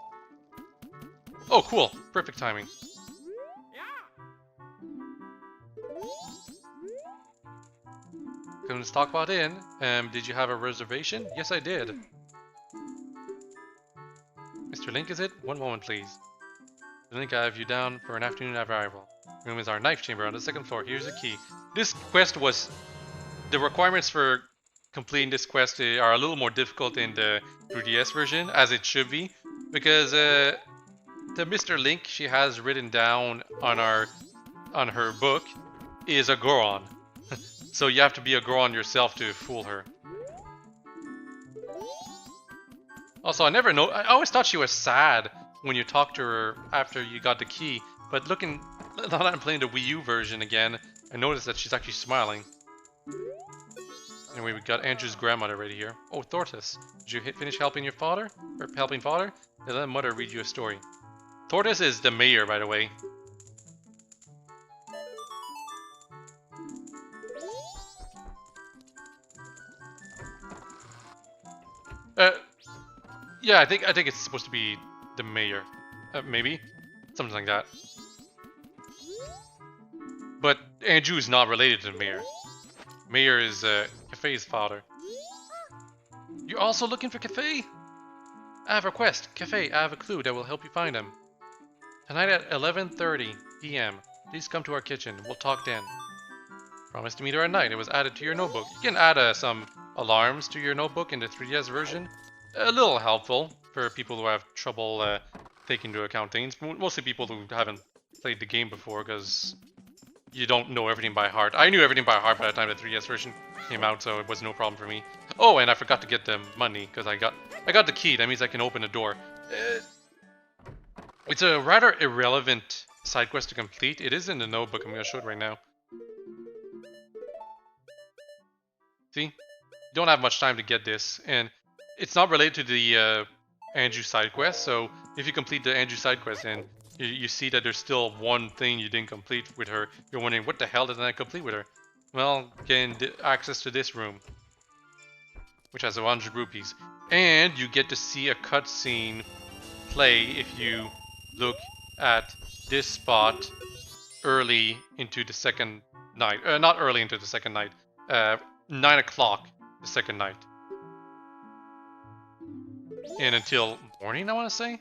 Oh, cool. Perfect timing. Come to Stockpot Inn. Did you have a reservation? Yes, I did. Mr. Link, is it? One moment, please. Mr. Link, I have you down for an afternoon arrival. Room is our knife chamber on the second floor. Here's the key. This quest was... The requirements for completing this quest are a little more difficult in the 3DS version, as it should be. Because the Mr. Link she has written down on her book is a Goron. So you have to be a Goron yourself to fool her. Also, I always thought she was sad when you talked to her after you got the key. But now that I'm playing the Wii U version again, I noticed that she's actually smiling. Anyway, we got Anju's grandmother right here. Oh, Tortoise, did you finish helping your father? Or helping father? Then let mother read you a story. Tortoise is the mayor, by the way. Yeah, I think it's supposed to be the mayor, maybe something like that. But Anju is not related to the mayor. Mayor is Kafei's father. You're also looking for Kafei? I have a request. Kafei, I have a clue that will help you find him. Tonight at 11:30 p.m. Please come to our kitchen. We'll talk then. Promise to meet her at night. It was added to your notebook. You can add some alarms to your notebook in the 3DS version. A little helpful for people who have trouble taking into account things. Mostly people who haven't played the game before, because you don't know everything by heart. I knew everything by heart by the time the 3DS version came out, so it was no problem for me. Oh, and I forgot to get the money, because I got the key. That means I can open the door. It's a rather irrelevant side quest to complete. It is in the notebook. I'm going to show it right now. See? You don't have much time to get this, and it's not related to the Anju side quest, so if you complete the Anju side quest and you see that there's still one thing you didn't complete with her, you're wondering, what the hell didn't I complete with her? Well, gain access to this room, which has 100 rupees. And you get to see a cutscene play if you look at this spot early into the second night. Not early into the second night. 9 o'clock the second night. And until morning, I want to say?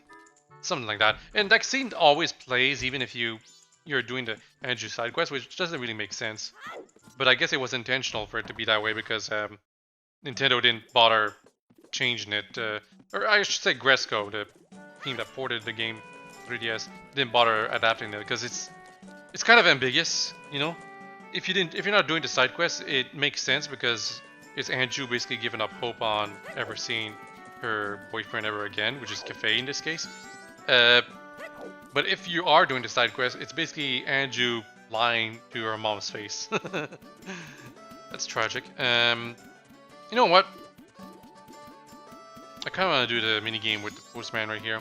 Something like that. And that scene always plays even if you're doing the Anju side quest, which doesn't really make sense. But I guess it was intentional for it to be that way because Nintendo didn't bother changing it. Or I should say Gresco, the team that ported the game 3DS, didn't bother adapting it because it's kind of ambiguous, you know? If you're not doing the side quests, it makes sense because it's Anju basically giving up hope on ever seeing her boyfriend ever again, which is Cafe in this case. But if you are doing the side quest, it's basically Anju lying to her mom's face. That's tragic. You know what? I kind of want to do the minigame with the postman right here.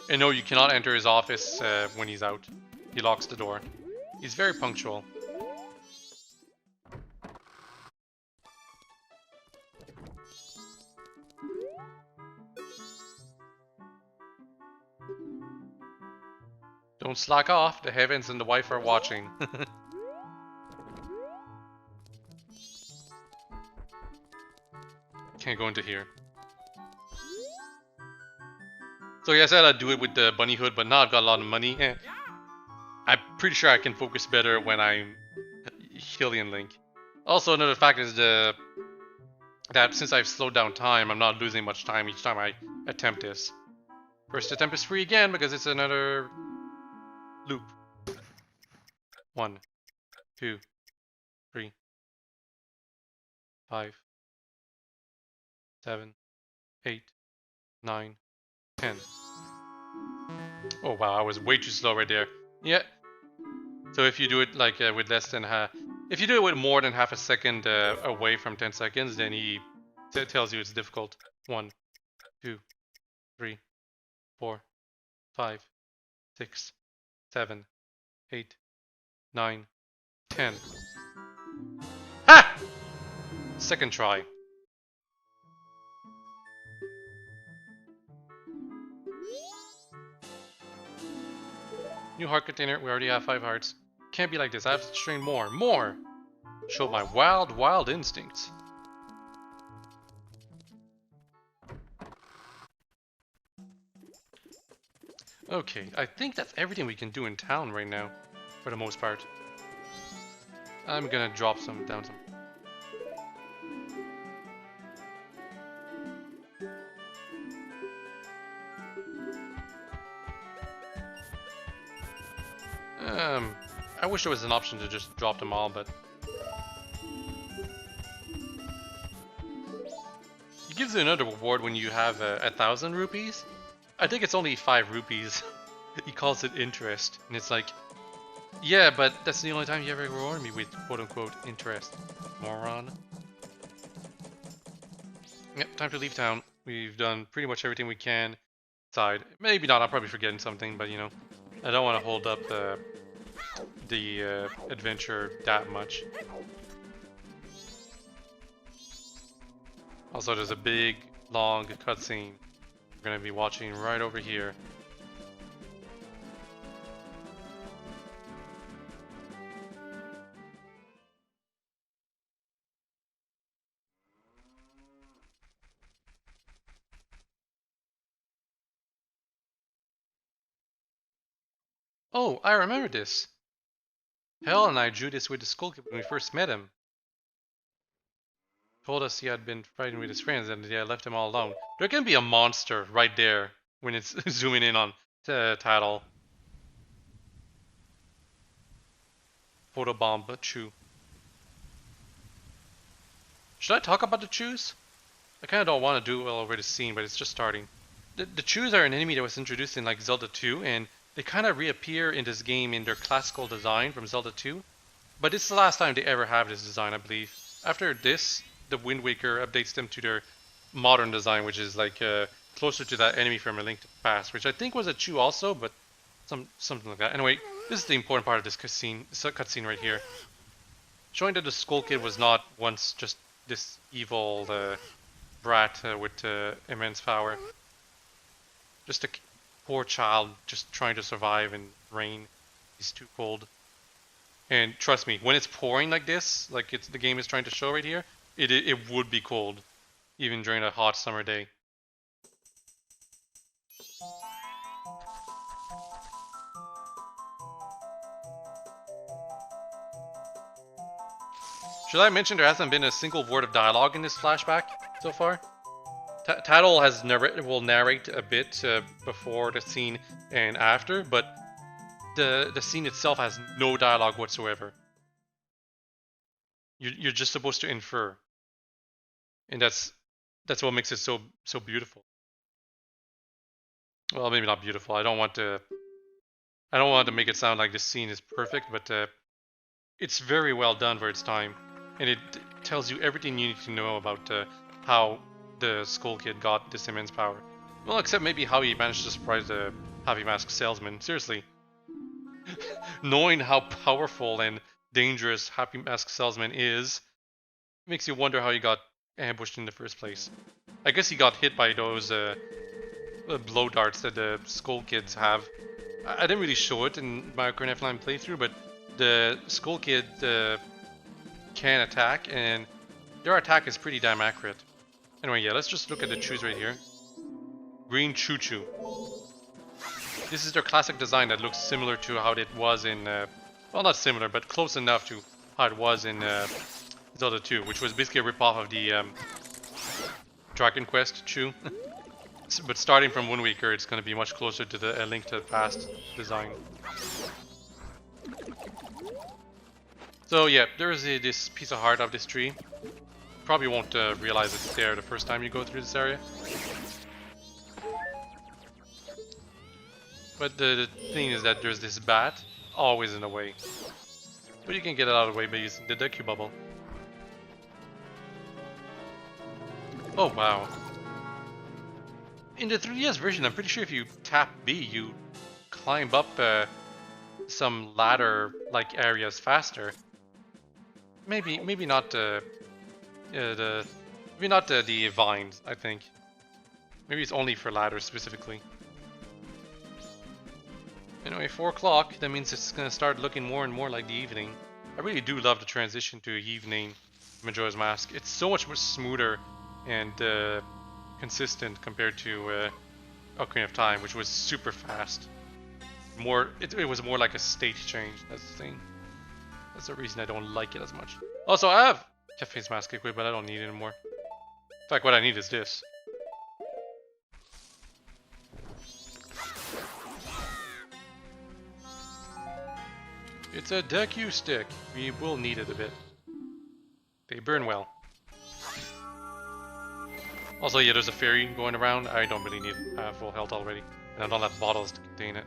And no, you cannot enter his office when he's out. He locks the door. He's very punctual. Don't slack off. The heavens and the wife are watching. Can't go into here. So yeah, I said I'd do it with the bunny hood, but now I've got a lot of money. I'm pretty sure I can focus better when I'm healing Link. Also, another fact is that since I've slowed down time, I'm not losing much time each time I attempt this. First attempt is free again because it's another loop. 1, 2, 3, 5, 7, 8, 9, 10. Oh wow, I was way too slow right there. Yeah. So if you do it like with less than if you do it with more than half a second away from 10 seconds, then he tells you it's difficult. 1, 2, 3, 4, 5, 6, 7, 8, 9, 10. Ha! Second try. New heart container. We already have 5 hearts. Can't be like this. I have to train more. More! Show my wild instincts. Okay, I think that's everything we can do in town right now, for the most part. I'm gonna drop down some. I wish there was an option to just drop them all, but it gives you another reward when you have 1,000 rupees. I think it's only 5 rupees. He calls it interest, and it's like, yeah, but that's the only time you ever reward me with quote-unquote interest, moron. Yep, time to leave town. We've done pretty much everything we can inside. Maybe not, I'm probably forgetting something, but you know, I don't want to hold up the adventure that much. Also, there's a big, long cutscene we're going to be watching right over here. Oh, I remember this. Hell and I drew this with the Skull Kid when we first met him. Told us he had been fighting with his friends and they had left him all alone. There can be a monster right there when it's zooming in on Tatl. Photobomb Chew. Should I talk about the Chews? I kind of don't want to do it all over the scene, but it's just starting. The Chews are an enemy that was introduced in like Zelda 2, and they kind of reappear in this game in their classical design from Zelda 2. But it's the last time they ever have this design, I believe. After this, the Wind Waker updates them to their modern design, which is like closer to that enemy from A Link to the Past, which I think was a Chew also, but something like that. Anyway, this is the important part of this cutscene right here. Showing that the Skull Kid was not once just this evil brat with immense power. Just a poor child just trying to survive in rain. He's too cold. And trust me, when it's pouring like this, like the game is trying to show right here, it would be cold, even during a hot summer day. Should I mention there hasn't been a single word of dialogue in this flashback so far? Tatl will narrate a bit before the scene and after, but the scene itself has no dialogue whatsoever. You're just supposed to infer, and that's what makes it so beautiful. Well, maybe not beautiful. I don't want to make it sound like this scene is perfect, but it's very well done for its time, and it tells you everything you need to know about how the Skull Kid got this immense power. Well, except maybe how he managed to surprise the Happy Mask salesman. Seriously. Knowing how powerful and dangerous Happy Mask salesman is makes you wonder how he got ambushed in the first place. I guess he got hit by those blow darts that the Skull Kids have. I didn't really show it in my Ocarina of Time playthrough, but the Skull Kid can attack, and their attack is pretty damn accurate. Anyway, yeah, let's just look at the Chews right here. Green Choo Choo. This is their classic design that looks similar to how it was in, well, not similar, but close enough to how it was in Zelda 2, which was basically a ripoff of the Dragon Quest Chew. But starting from Wind Waker, it's going to be much closer to the Link to the Past design. So yeah, there is this piece of heart of this tree. Probably won't realize it's there the first time you go through this area. But the thing is that there's this bat always in the way. But you can get it out of the way by using the Deku Bubble. Oh wow. In the 3DS version, I'm pretty sure if you tap B, you climb up some ladder-like areas faster. Maybe not the vines, I think. Maybe it's only for ladders specifically. Anyway, 4 o'clock, that means it's gonna start looking more and more like the evening. I really do love the transition to evening Majora's Mask. It's so much more smoother and consistent compared to Ocarina of Time, which was super fast. It was more like a state change, that's the thing. That's the reason I don't like it as much. Also, I have Cafe's Mask equipped, but I don't need it anymore. In fact, what I need is this. It's a Deku stick. We will need it a bit. They burn well. Also, yeah, there's a fairy going around. I don't really need full health already. And I don't have bottles to contain it.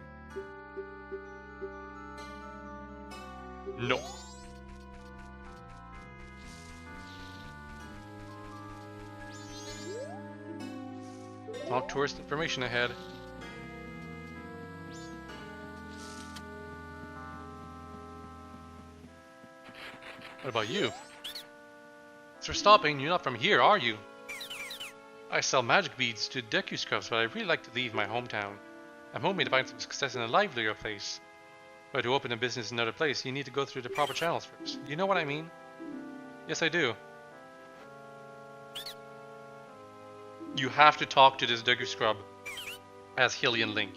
No. Not tourist information ahead. What about you? Thanks for stopping. You're not from here, are you? I sell magic beads to Deku Scrubs, but I'd really like to leave my hometown. I'm hoping to find some success in a livelier place. But to open a business in another place, you need to go through the proper channels first. You know what I mean? Yes, I do. You have to talk to this Deku Scrub as Hylian Link.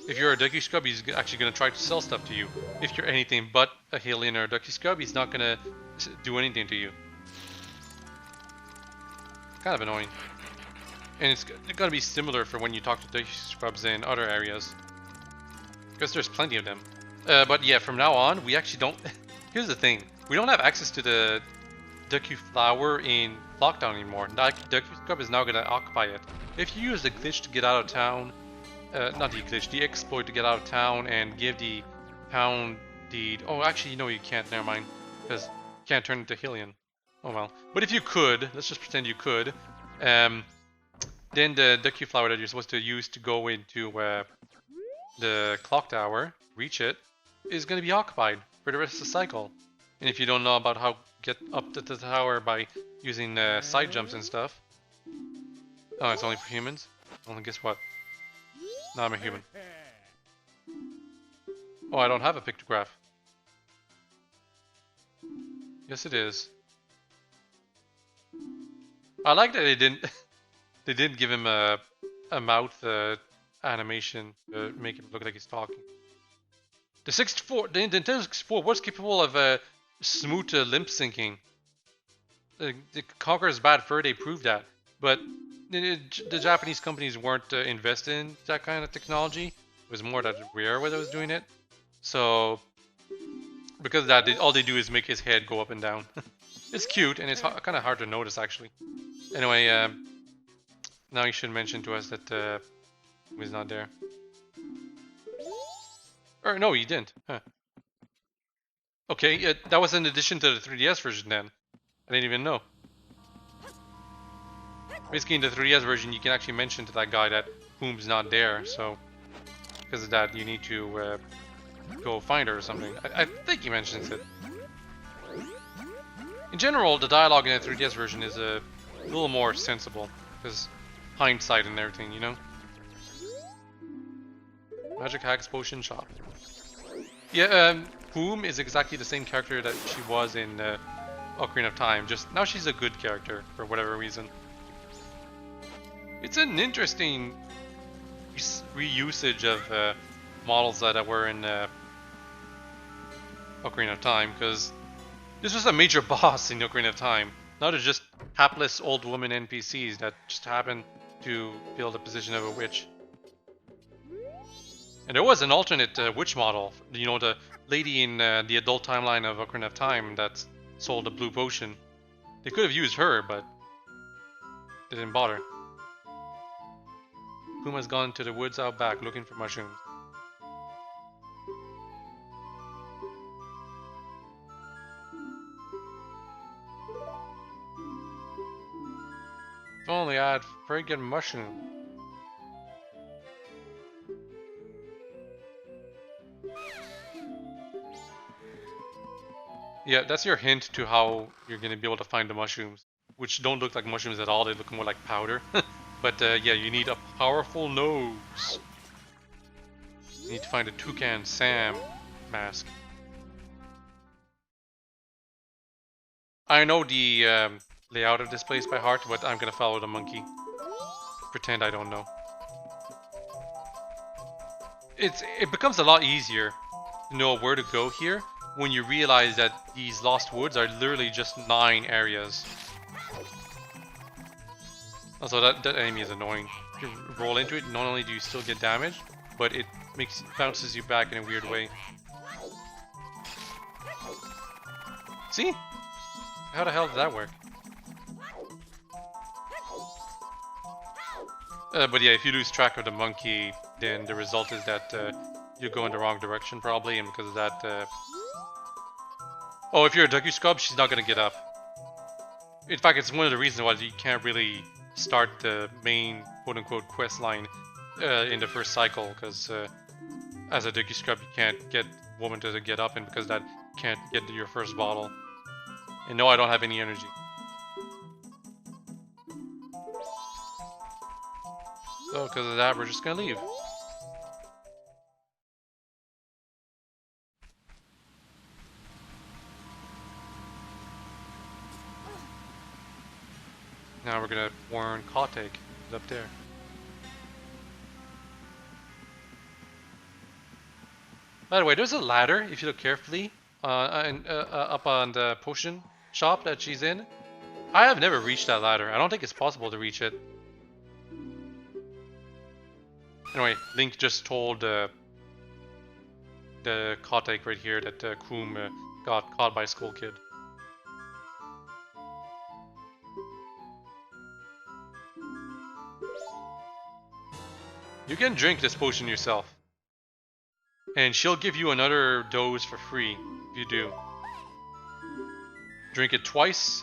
If you're a Deku Scrub, he's actually going to try to sell stuff to you. If you're anything but a Hylian or a Deku Scrub, he's not going to do anything to you. Kind of annoying. And it's going to be similar for when you talk to Deku Scrubs in other areas. Because there's plenty of them. But yeah, from now on, we actually don't... Here's the thing. We don't have access to the Deku Flower in Lockdown anymore. Deku Scrub is now going to occupy it. If you use the glitch to get out of town... not the glitch, the exploit to get out of town and give the town the... Oh, actually, no, you can't. Never mind. Because you can't turn into Hylian. Oh well. But if you could, let's just pretend you could, then the Deku Flower that you're supposed to use to go into the clock tower, reach it, is going to be occupied for the rest of the cycle. And if you don't know about how to get up to the tower by using side jumps and stuff... Oh, it's only for humans? Well, guess what? No, I'm a human. Oh, I don't have a pictograph. Yes, it is. I like that they didn't they didn't give him a mouth animation to make him look like he's talking. The Nintendo 64 was capable of smooth lip syncing. The Conker's Bad Fur Day proved that, but the Japanese companies weren't invested in that kind of technology. It was more that Rare that was doing it. So because of that, all they do is make his head go up and down. It's cute and it's kind of hard to notice actually. Anyway, now you should mention to us that he's not there. Or no, he didn't. Huh. Okay, that was in addition to the 3DS version then. I didn't even know. Basically, in the 3DS version, you can actually mention to that guy that Whom's not there, so because of that, you need to go find her or something. I think he mentions it. In general, the dialogue in the 3DS version is a little more sensible, because hindsight and everything, you know? Magic Hacks Potion Shop. Yeah, Whom is exactly the same character that she was in Ocarina of Time, just now she's a good character, for whatever reason. It's an interesting reusage of models that were in Ocarina of Time, because this was a major boss in Ocarina of Time. Now they're just hapless old woman NPCs that just happen to fill the position of a witch. And there was an alternate witch model, you know, the lady in the adult timeline of Ocarina of Time that sold the blue potion. They could have used her, but they didn't bother. Puma's gone to the woods out back looking for mushrooms. If only I had friggin' mushroom. Yeah, that's your hint to how you're gonna be able to find the mushrooms, which don't look like mushrooms at all. They look more like powder. But yeah, you need a powerful nose. You need to find a Toucan Sam mask. I know the layout of this place by heart, but I'm gonna follow the monkey. Pretend I don't know. It becomes a lot easier to know where to go here when you realize that these lost woods are literally just 9 areas. Also, that enemy is annoying. If you roll into it, not only do you still get damaged, but it bounces you back in a weird way. See? How the hell did that work? But yeah, if you lose track of the monkey, then the result is that you go in the wrong direction probably, and because of that... Oh, if you're a Deku Scrub, she's not going to get up. In fact, it's one of the reasons why you can't really start the main quote-unquote quest line in the first cycle, because as a Deku Scrub, you can't get woman to get up, and because that can't get to your first bottle. And no, I don't have any energy. So, because of that, we're just gonna leave. Now we're gonna warn Kautek, who's up there. By the way, there's a ladder if you look carefully up on the potion shop that she's in. I have never reached that ladder. I don't think it's possible to reach it. Anyway, Link just told the Kotek right here that Kroom got caught by Skull Kid. You can drink this potion yourself. And she'll give you another dose for free if you do. Drink it twice,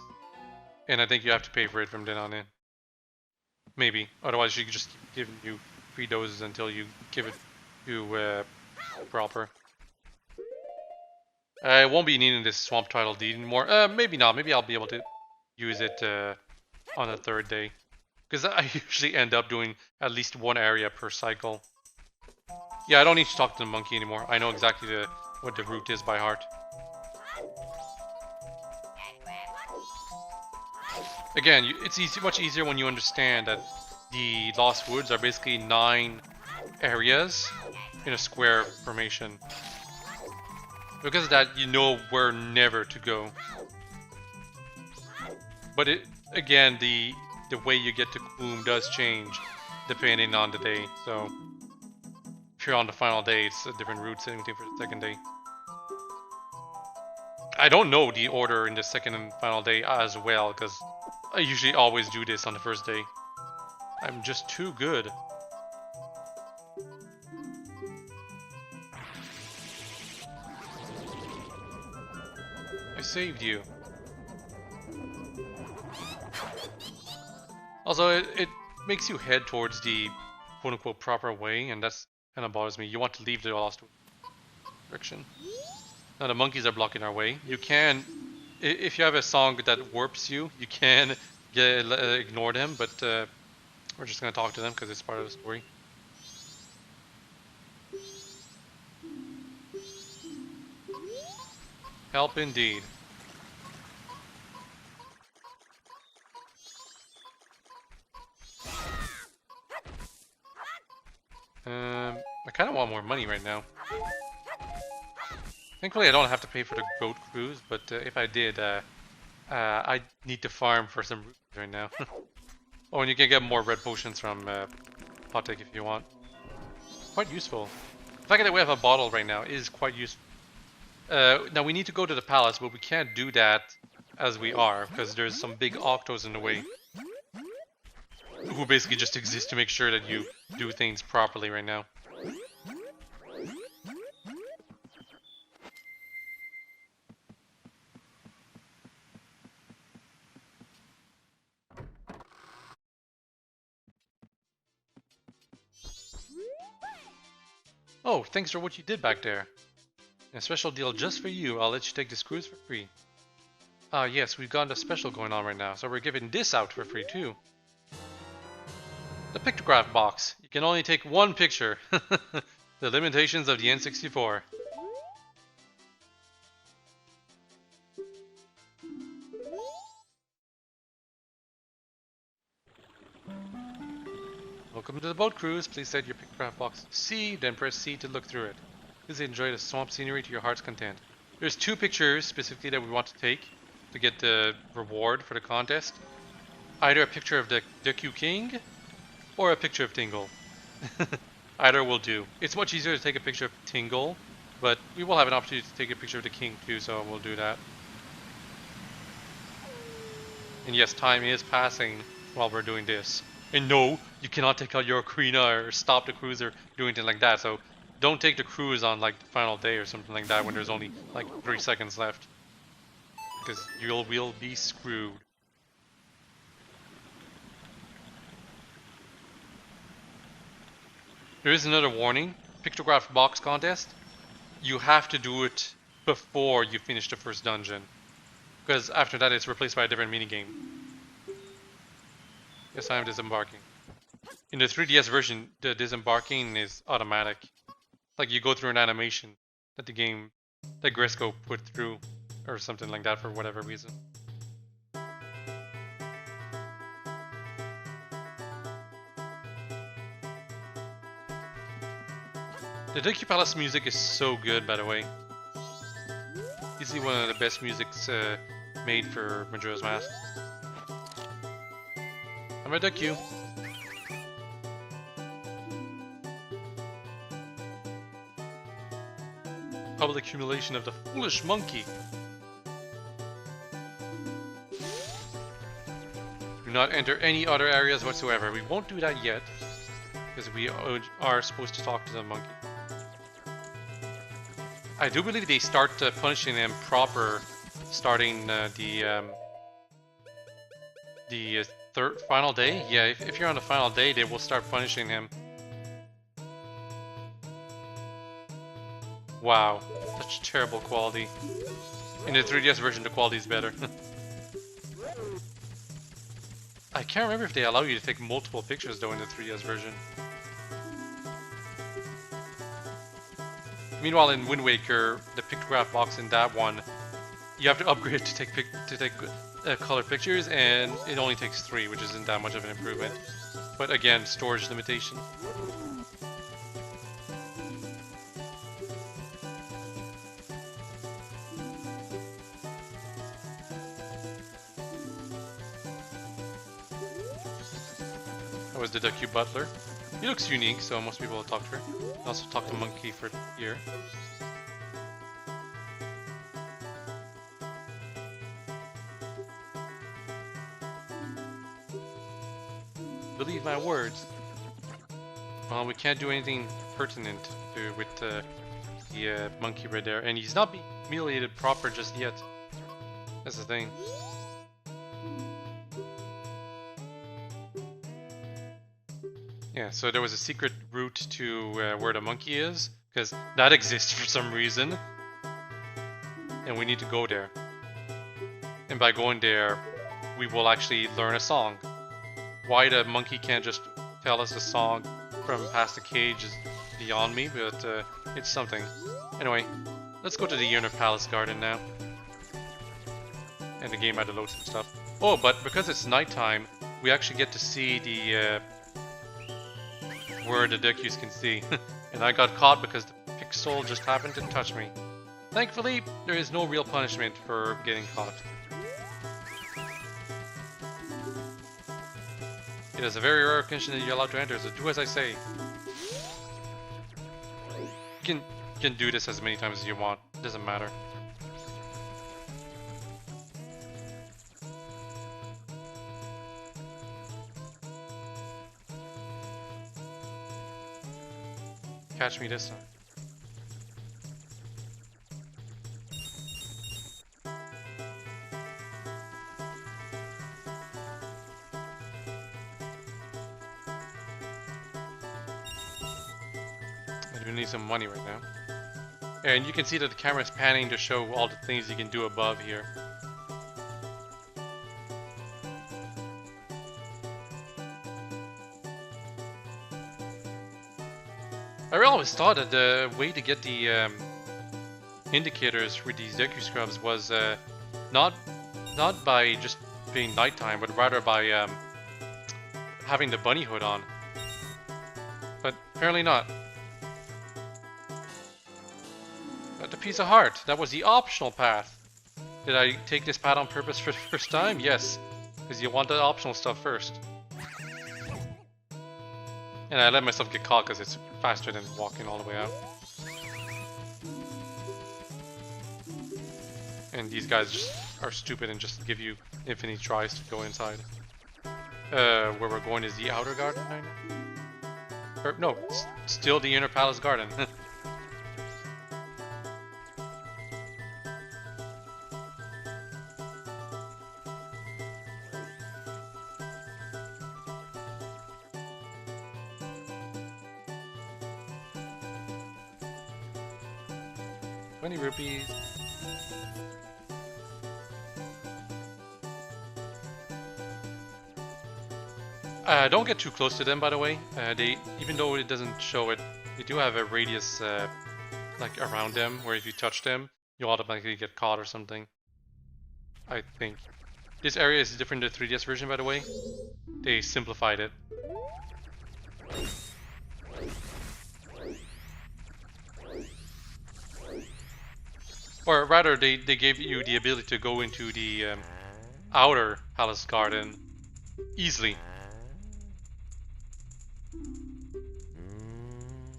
and I think you have to pay for it from then on in. Maybe. Otherwise, she could just keep giving you free doses until you give it to proper. I won't be needing this Swamp Title Deed anymore. Maybe not. Maybe I'll be able to use it on the third day. Because I usually end up doing at least one area per cycle. Yeah, I don't need to talk to the monkey anymore. I know exactly what the route is by heart. Again, it's much easier when you understand that the Lost Woods are basically 9 areas in a square formation. Because of that, you know where never to go. But again, the way you get to Kloom does change depending on the day. So if you're on the final day, it's a different route, same thing for the second day. I don't know the order in the second and final day as well, because I usually always do this on the first day. I'm just too good. I saved you. Also, it makes you head towards the quote-unquote proper way, and that's kind of bothers me. You want to leave the Lost direction. Now the monkeys are blocking our way. You can, if you have a song that warps you, you can ignore them, but we're just going to talk to them because it's part of the story. Help indeed. I kind of want more money right now. Thankfully, I don't have to pay for the goat cruise, but if I did, I need to farm for some rupees right now. Oh, and you can get more red potions from Kotek if you want. Quite useful. The fact that we have a bottle right now is quite useful. Now we need to go to the palace, but we can't do that as we are, because there's some big octos in the way. Who basically just exist to make sure that you do things properly right now. Oh, thanks for what you did back there. A special deal just for you. I'll let you take this cruise for free. Ah, yes, we've got a special going on right now, so we're giving this out for free too. The pictograph box. You can only take one picture. The limitations of the N64. Welcome to the boat cruise. Please set your pictograph box to C, then press C to look through it. Please enjoy the swamp scenery to your heart's content. There's 2 pictures specifically that we want to take to get the reward for the contest. Either a picture of the Deku King or a picture of Tingle. Either will do. It's much easier to take a picture of Tingle, but we will have an opportunity to take a picture of the King too, so we'll do that. And yes, time is passing while we're doing this. And no, you cannot take out your ocarina or stop the cruise or do anything like that, so don't take the cruise on like the final day or something like that when there's only like 3 seconds left. Because you will be screwed. There is another warning. Pictograph box contest. You have to do it before you finish the first dungeon. Because after that it's replaced by a different minigame. Yes, I am disembarking. In the 3DS version, the disembarking is automatic. Like you go through an animation that that Gresco put through, or something like that for whatever reason. The Deku Palace music is so good, by the way. Easily one of the best musics made for Majora's Mask. I'm a Deku. Public humiliation of the foolish monkey. Do not enter any other areas whatsoever. We won't do that yet, because we are supposed to talk to the monkey. I do believe they start punishing him proper, starting the third final day. Yeah, if you're on the final day, they will start punishing him. Wow, such terrible quality. In the 3DS version, the quality is better. I can't remember if they allow you to take multiple pictures though in the 3DS version. Meanwhile, in Wind Waker, the pictograph box in that one, you have to upgrade to take color pictures, and it only takes 3, which isn't that much of an improvement. But again, storage limitation. That was the Deku Butler. He looks unique, so most people will talk to her. Also talk to Monkey for here. Believe my words. Well, we can't do anything pertinent with the monkey right there, and he's not being humiliated proper just yet. That's the thing. Yeah, so there was a secret route to where the monkey is, because that exists for some reason. And we need to go there. And by going there, we will actually learn a song. Why the monkey can't just tell us a song from past the cage is beyond me, but it's something. Anyway, let's go to the Inner Palace Garden now. And the game had to load some stuff. Oh, but because it's nighttime, we actually get to see the where the Dekus can see. And I got caught because the pixel just happened to touch me. Thankfully, there is no real punishment for getting caught. It is a very rare condition that you're allowed to enter, so do as I say. You can do this as many times as you want, it doesn't matter. Catch me this time. I do need some money right now. And you can see that the camera is panning to show all the things you can do above here. I always thought that the way to get the indicators for these Deku Scrubs was not by just being nighttime, but rather by having the bunny hood on. But apparently not. But the piece of heart, that was the optional path. Did I take this path on purpose for the first time? Yes, because you want the optional stuff first. And I let myself get caught because it's faster than walking all the way out. And these guys just are stupid and just give you infinite tries to go inside. Where we're going is the outer garden right now? Or, no, still the Inner Palace Garden. Rupees. Don't get too close to them, by the way. Even though it doesn't show it, they do have a radius like around them, where if you touch them, you automatically get caught or something. I think. This area is different than the 3DS version, by the way. They simplified it. Or rather, they gave you the ability to go into the outer palace garden easily.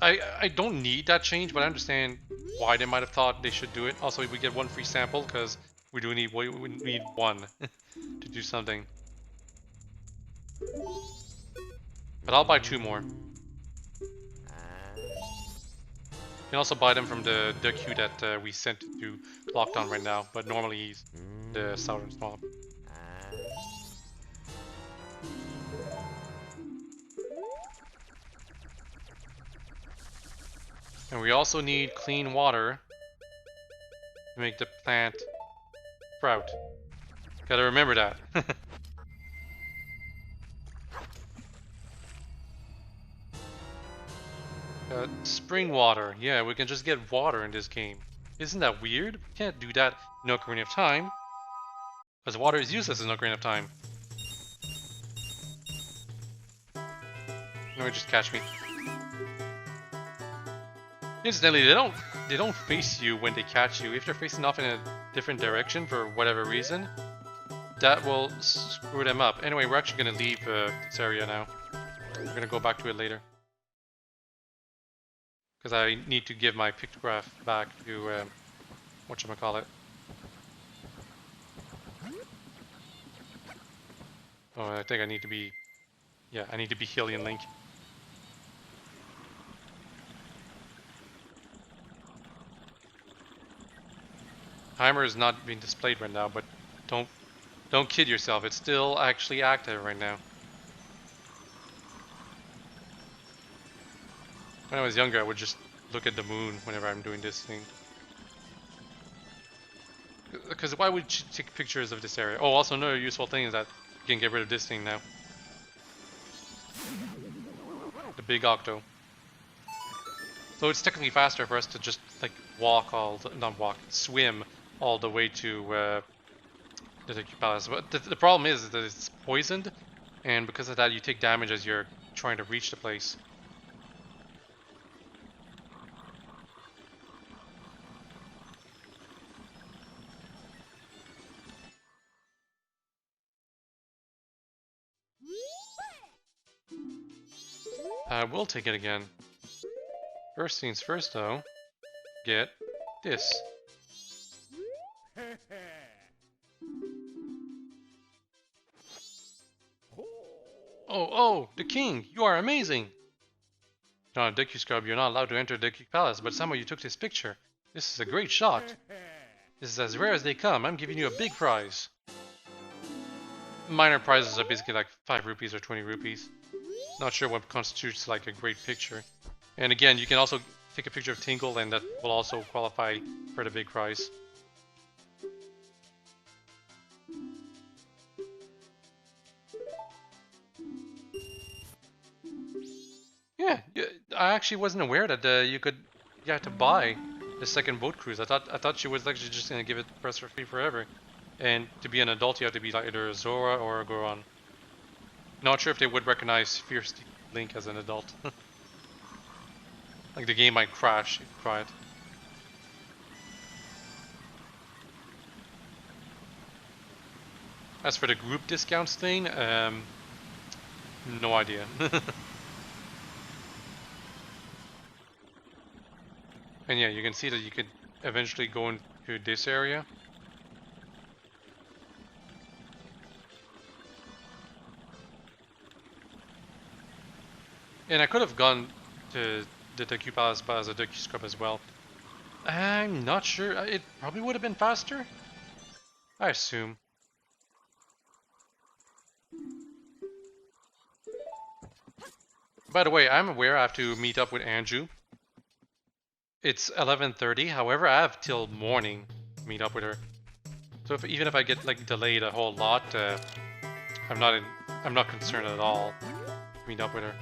I don't need that change, but I understand why they might have thought they should do it. Also, we get one free sample because we need one to do something. But I'll buy 2 more. You can also buy them from the queue that we sent to Lockdown right now, but normally he's the southern swamp. And we also need clean water to make the plant sprout. Gotta remember that. Spring water. Yeah, we can just get water in this game. Isn't that weird? We can't do that in Ocarina of Time. Because water is useless in Ocarina of Time. No, just catch me. Incidentally, they don't face you when they catch you. If they're facing off in a different direction for whatever reason, that will screw them up. Anyway, we're actually gonna leave this area now. We're gonna go back to it later. Because I need to give my pictograph back to, whatchamacallit. Oh, I think I need to be, yeah, I need to be Hylian Link. Timer is not being displayed right now, but don't kid yourself, it's still actually active right now. When I was younger, I would just look at the moon whenever I'm doing this thing. Because why would you take pictures of this area? Oh, also another useful thing is that you can get rid of this thing now. The big octo. So it's technically faster for us to just like swim all the way to the Deku Palace. But the problem is that it's poisoned, and because of that you take damage as you're trying to reach the place. I will take it again. First things first though, get this. Oh, the king! You are amazing! Not a Deku Scrub, you're not allowed to enter Deku Palace, but somehow you took this picture. This is a great shot. This is as rare as they come. I'm giving you a big prize. Minor prizes are basically like 5 rupees or 20 rupees. Not sure what constitutes like a great picture. And again, you can also take a picture of Tingle and that will also qualify for the big prize. Yeah, I actually wasn't aware that you had to buy the second boat cruise. I thought she was actually just gonna give it press for free forever. And to be an adult, you have to be like either a Zora or a Goron. Not sure if they would recognize Fierce Link as an adult. Like the game might crash if you try it. As for the group discounts thing, no idea. And yeah, you can see that you could eventually go into this area. And I could have gone to the Deku Palace as a Deku Scrub as well. I'm not sure. It probably would have been faster. I assume. By the way, I'm aware I have to meet up with Anju. It's 11:30. However, I have till morning to meet up with her. So even if I get like delayed a whole lot, I'm not concerned at all to meet up with her.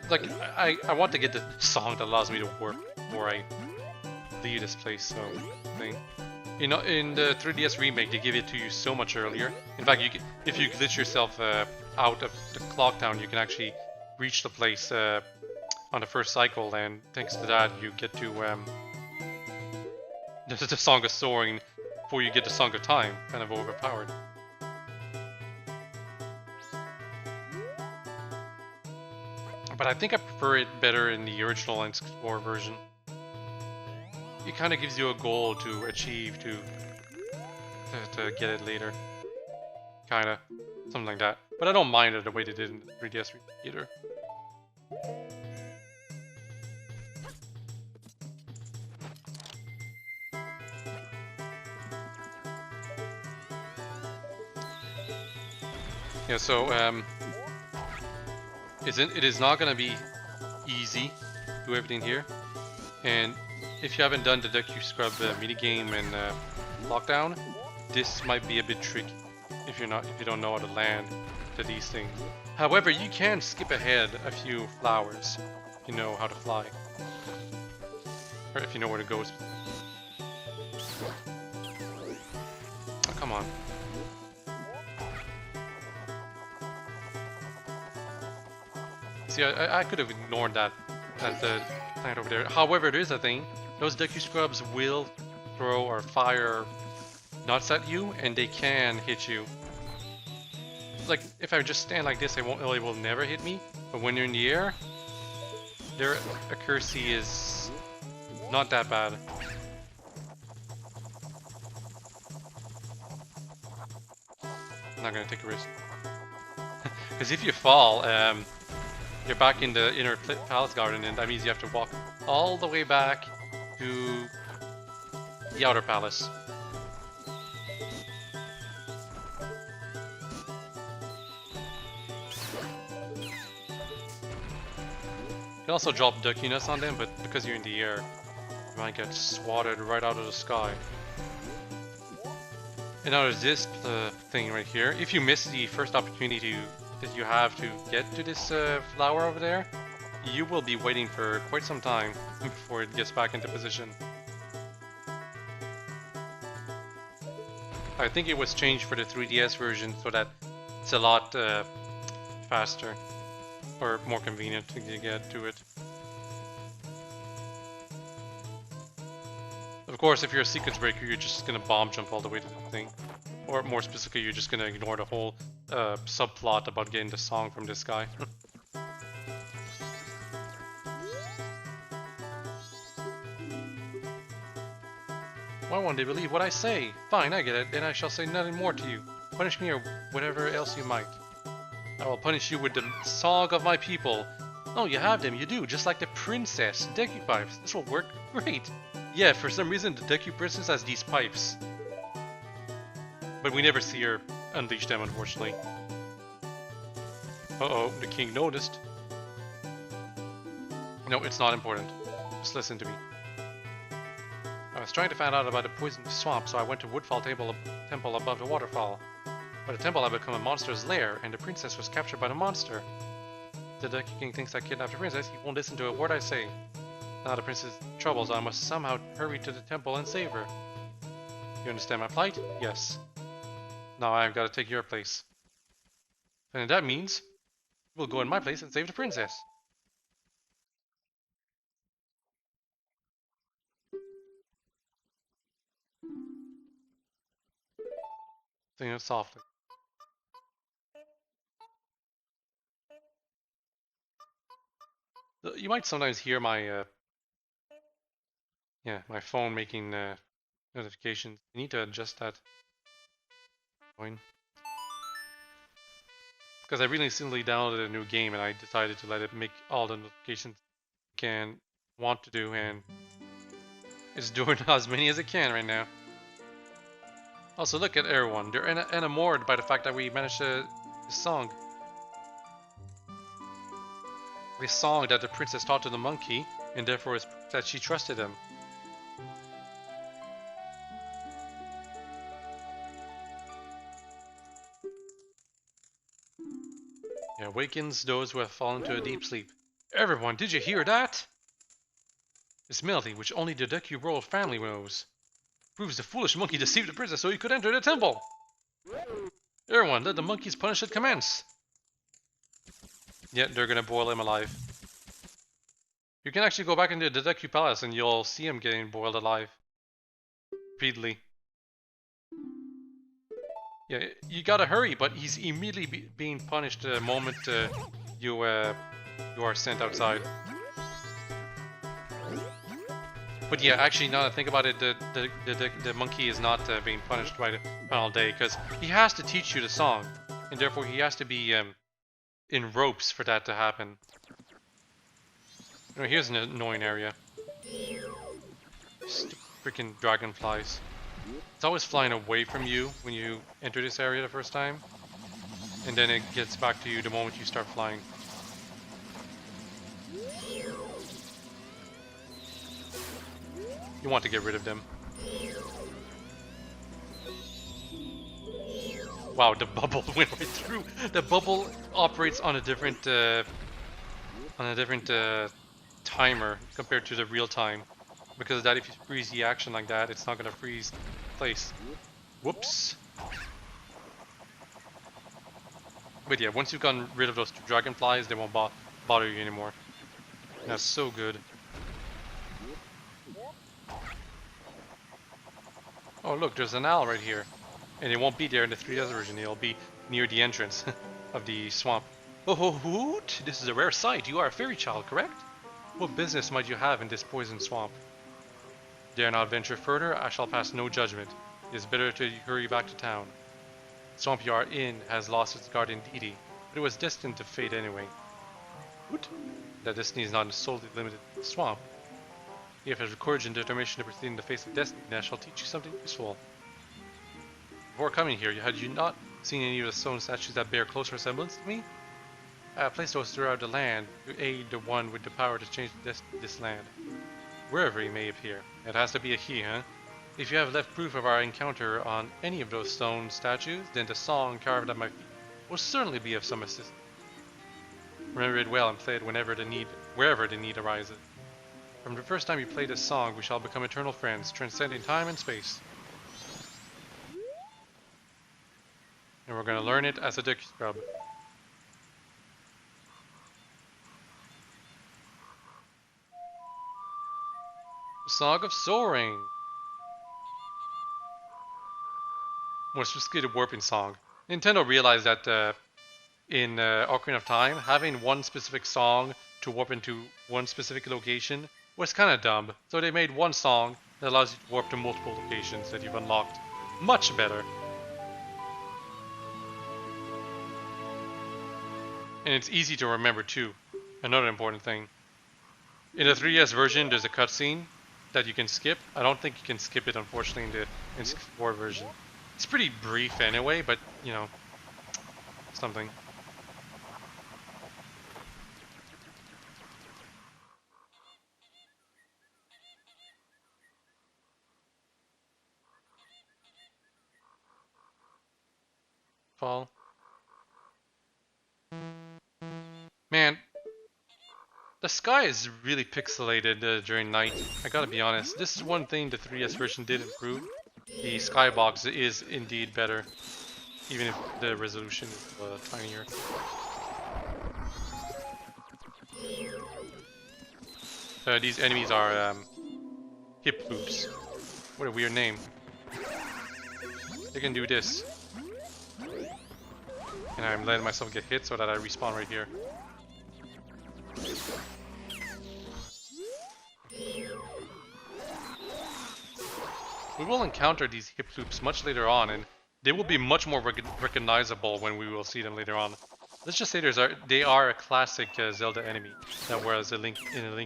Like, I want to get the song that allows me to work before I leave this place, so thing. You know, in the 3DS remake, they give it to you so much earlier. In fact, if you glitch yourself out of the clock town, you can actually reach the place on the first cycle, and thanks to that, you get to the Song of Soaring before you get the Song of Time. Kind of overpowered. But I think I prefer it better in the original N64 version. It kind of gives you a goal to achieve to get it later. Kinda. Something like that. But I don't mind it the way they did in the 3DS either. Yeah, so it is not gonna be easy to do everything here. And if you haven't done the Deku Scrub minigame and lockdown, this might be a bit tricky if you don't know how to land to these things. However, you can skip ahead a few flowers if you know how to fly, or if you know where to go. Oh, come on. See, I could have ignored that plant over there. However, there is a thing. Those Deku Scrubs will throw or fire nuts at you, and they can hit you. Like, if I just stand like this, they will never hit me. But when you're in the air, their accuracy is not that bad. I'm not gonna take a risk. Because if you fall, you're back in the inner palace garden, and that means you have to walk all the way back to the outer palace. You can also drop duckiness on them, but because you're in the air, you might get swatted right out of the sky. And now there's this thing right here. If you miss the first opportunity that you have to get to this flower over there, you will be waiting for quite some time before it gets back into position. I think it was changed for the 3DS version so that it's a lot faster or more convenient to get to it. Of course, if you're a sequence breaker, you're just gonna bomb jump all the way to the thing. Or more specifically, you're just gonna ignore the whole subplot about getting the song from this guy. Why won't they believe what I say? Fine, I get it, then I shall say nothing more to you. Punish me or whatever else you might. I will punish you with the song of my people. Oh, you have them, you do, just like the princess. Deku pipes, this will work great. Yeah, for some reason the Deku princess has these pipes. But we never see her unleash them, unfortunately. Uh-oh, the king noticed. No, it's not important. Just listen to me. I was trying to find out about the poisoned swamp, so I went to Woodfall Temple above the waterfall. But the temple had become a monster's lair, and the princess was captured by the monster. The Deku King thinks I kidnapped the princess. He won't listen to a word I say. Now the princess is in trouble, so I must somehow hurry to the temple and save her. You understand my plight? Yes. Now I've got to take your place. And that means we'll go in my place and save the princess. Sing it softly. You might sometimes hear my my phone making notifications. You need to adjust that. Because I recently downloaded a new game and I decided to let it make all the notifications it can want to do, and it's doing as many as it can right now. Also, look at everyone. They're enamored by the fact that we managed this song. This song that the princess taught to the monkey, and therefore it's that she trusted him. It awakens those who have fallen to a deep sleep. Everyone, did you hear that? This melody, which only the Deku royal family knows, proves the foolish monkey deceived the princess so he could enter the temple. Everyone, let the monkey's punishment commence! Yeah, they're gonna boil him alive. You can actually go back into the Deku Palace and you'll see him getting boiled alive. Repeatedly. Yeah, you gotta hurry, but he's immediately being punished the moment you are sent outside. But yeah, actually, now that I think about it, the monkey is not being punished by the final day, because he has to teach you the song, and therefore he has to be in ropes for that to happen. Anyway, here's an annoying area. Freaking dragonflies. It's always flying away from you when you enter this area the first time, and then it gets back to you the moment you start flying. You want to get rid of them. Wow, the bubble went right through. The bubble operates on a different timer compared to the real time. Because of that, if you freeze the action like that, it's not gonna freeze place. Whoops. But yeah, once you've gotten rid of those two dragonflies, they won't bother you anymore. And that's so good. Oh look, there's an owl right here. And it won't be there in the 3DS version, it'll be near the entrance of the swamp. Oh, hoot! This is a rare sight. You are a fairy child, correct? What business might you have in this poison swamp? Dare not venture further, I shall pass no judgment. It is better to hurry back to town. Swampyard Inn has lost its guardian deity, but it was destined to fade anyway. What? That destiny is not solely limited to the swamp. If you have courage and determination to proceed in the face of destiny, then I shall teach you something useful. Before coming here, had you not seen any of the stone statues that bear close resemblance to me? I have placed those throughout the land to aid the one with the power to change this land. Wherever he may appear. It has to be a he, huh? If you have left proof of our encounter on any of those stone statues, then the song carved at my feet will certainly be of some assistance. Remember it well and play it wherever the need arises. From the first time you play this song, we shall become eternal friends, transcending time and space. And we're going to learn it as a Deku Scrub. Song of Soaring. More specifically, the warping song. Nintendo realized that in Ocarina of Time, having one specific song to warp into one specific location was kind of dumb. So they made one song that allows you to warp to multiple locations that you've unlocked. Much better. And it's easy to remember too. Another important thing. In the 3DS version, there's a cutscene that you can skip. I don't think you can skip it, unfortunately, in the N64 version. It's pretty brief anyway, but, you know, something. Fall. Man, the sky is really pixelated during night. I gotta be honest. This is one thing the 3DS version did improve. The skybox is indeed better, even if the resolution is tinier. These enemies are hip loops. What a weird name. They can do this. And I'm letting myself get hit so that I respawn right here. We will encounter these hip loops much later on, and they will be much more recognizable when we will see them later on. Let's just say they are a classic Zelda enemy, that was a Link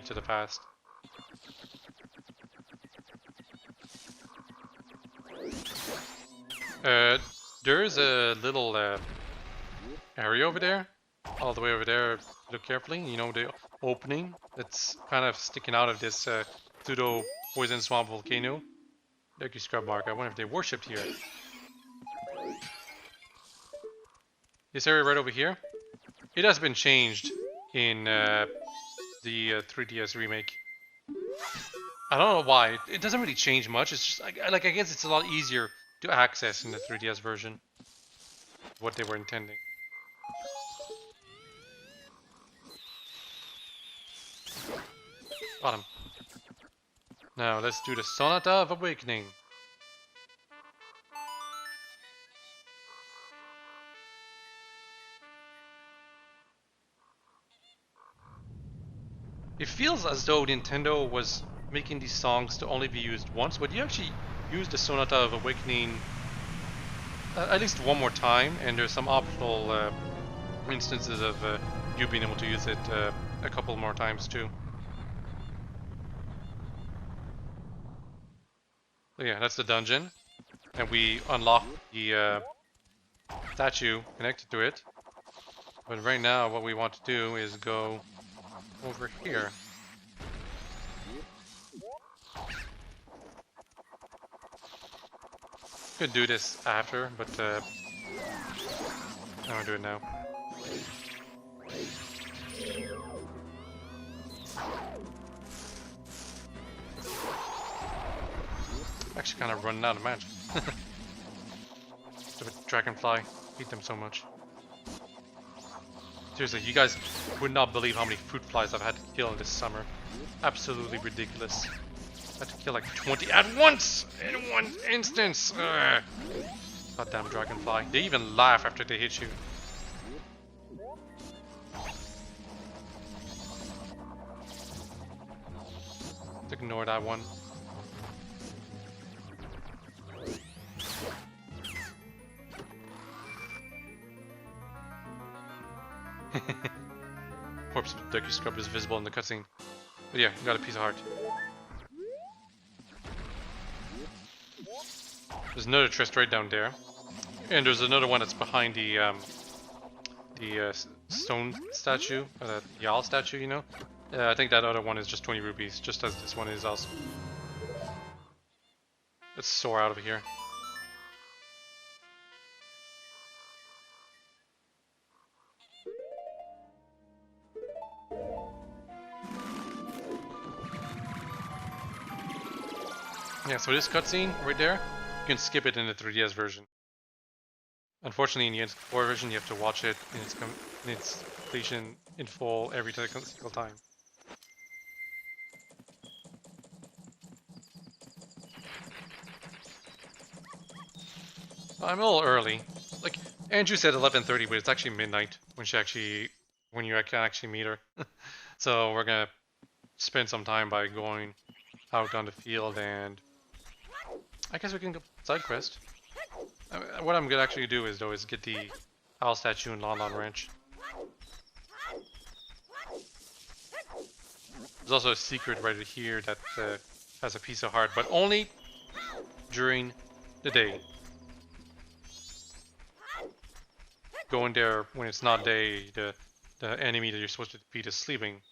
to the Past. There's a little area over there, all the way over there. Look carefully. You know, the opening that's kind of sticking out of this pseudo poison swamp volcano. Deku Scrub mark. I wonder if they worshipped here. This area right over here, it has been changed in the 3DS remake. I don't know why. It doesn't really change much. It's just like I guess it's a lot easier to access in the 3DS version. what they were intending. Got him. Now let's do the Sonata of Awakening. It feels as though Nintendo was making these songs to only be used once, but you actually use the Sonata of Awakening at least one more time, and there's some optional instances of you being able to use it a couple more times too. So yeah, that's the dungeon, and we unlock the statue connected to it. But right now what we want to do is go over here. Could do this after, but I want to do it now. I'm actually kind of running out of magic. Stupid dragonfly, hate them so much. Seriously, you guys would not believe how many fruit flies I've had to kill this summer. Absolutely ridiculous. I had to kill like 20 at once! In one instance! Ugh. Goddamn dragonfly. They even laugh after they hit you. Let's ignore that one. Corpse of Deku Scrub is visible in the cutscene. But yeah, you got a piece of heart. There's another chest right down there. And there's another one that's behind the stone statue, the owl statue, you know? I think that other one is just 20 rupees, just as this one is also. Let's soar out of here. Yeah, so this cutscene right there, you can skip it in the 3DS version. Unfortunately, in the N64 version, you have to watch it in its completion in full every single time. I'm a little early. Like Anju said 11:30, but it's actually midnight when you can actually meet her. So we're gonna spend some time by going out on the field, and I guess we can go side quest. What I'm gonna actually do is get the owl statue in Lon Lon Ranch. There's also a secret right here that has a piece of heart, but only during the day. Go in there when it's not day. The enemy that you're supposed to defeat is sleeping.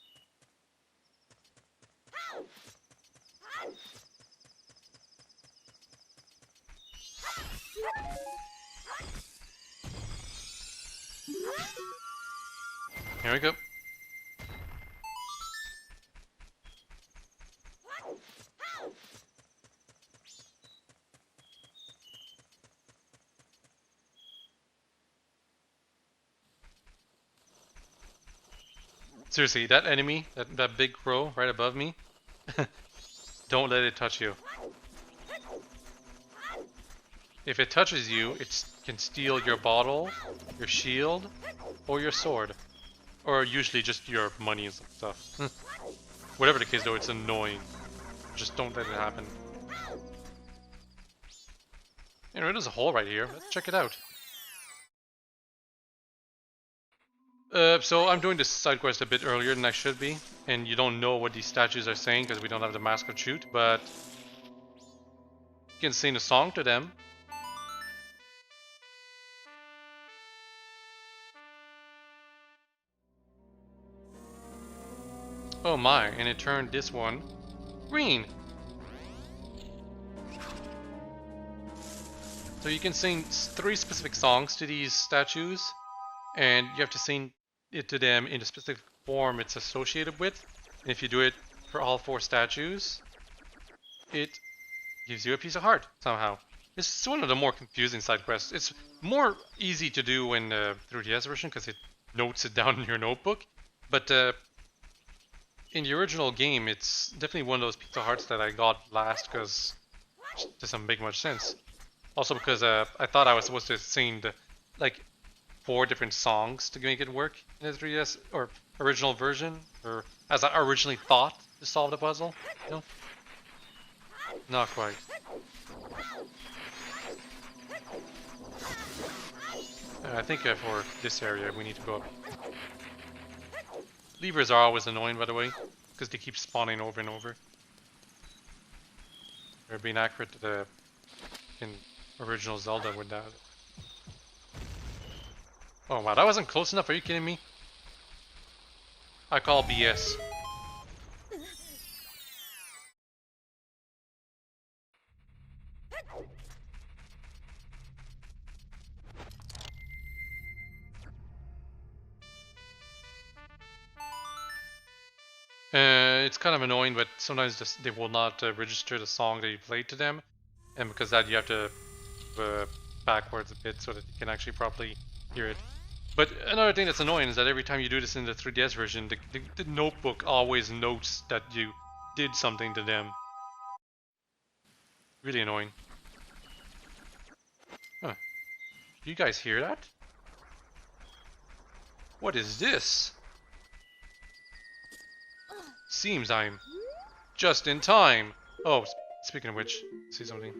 Here we go. Seriously, that enemy, that big crow right above me, don't let it touch you. If it touches you, it can steal your bottle, your shield, or your sword. Or usually just your money and stuff. Whatever the case though, it's annoying. Just don't let it happen. You know, there's a hole right here. Let's check it out. So I'm doing this side quest a bit earlier than I should be, and you don't know what these statues are saying because we don't have the Mask of Shoot, but you can sing a song to them. Oh my, and it turned this one green. So you can sing 3 specific songs to these statues, and you have to sing it to them in a specific form it's associated with. And if you do it for all 4 statues, it gives you a piece of heart somehow. It's one of the more confusing side quests. It's more easy to do in 3DS version because it notes it down in your notebook. But in the original game, it's definitely one of those Pizza Hearts that I got last because it doesn't make much sense. Also because I thought I was supposed to sing like 4 different songs to make it work in the 3DS or original version, or as I originally thought to solve the puzzle. No, not quite. I think for this area we need to go up. Levers are always annoying, by the way, because they keep spawning over and over. They're being accurate to the in original Zelda with that. Oh wow, that wasn't close enough. Are you kidding me? I call BS. It's kind of annoying, but sometimes they will not register the song that you played to them, and because of that you have to backwards a bit so that you can actually properly hear it. But another thing that's annoying is that every time you do this in the 3DS version, the notebook always notes that you did something to them. Really annoying. Huh. Do you guys hear that? What is this? Seems I'm just in time. Oh, speaking of which, see something.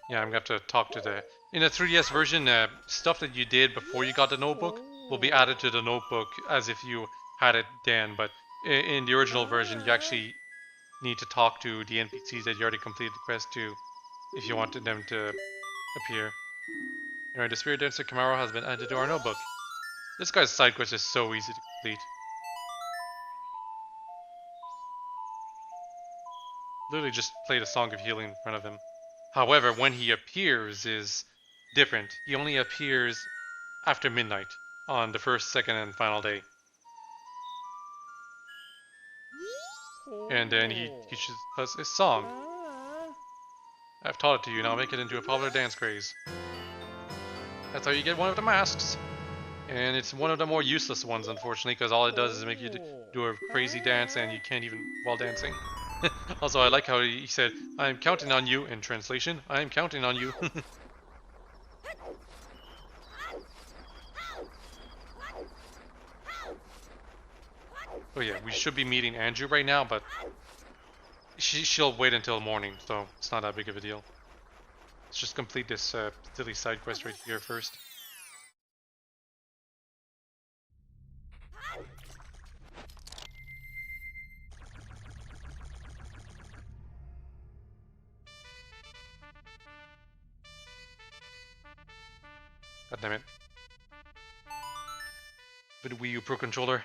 Yeah, I'm gonna have to talk to the... In the 3DS version, stuff that you did before you got the notebook will be added to the notebook as if you had it then, but in the original version you actually need to talk to the NPCs that you already completed the quest to if you wanted them to appear. Anyway, the Spirit Dancer Camaro has been added to our notebook. This guy's side quest is so easy to complete. Literally just play the Song of Healing in front of him. However, when he appears is different. He only appears after midnight on the first, second, and final day. And then he teaches us his song. I've taught it to you, now make it into a popular dance craze. That's how you get one of the masks. And it's one of the more useless ones, unfortunately, because all it does is make you do a crazy dance and you can't even while dancing. Also, I like how he said, "I'm counting on you," in translation. I'm counting on you. Oh yeah, we should be meeting Anju right now, but she'll wait until morning, so it's not that big of a deal. Let's just complete this silly side quest right here first. God damn it. With the Wii U Pro Controller.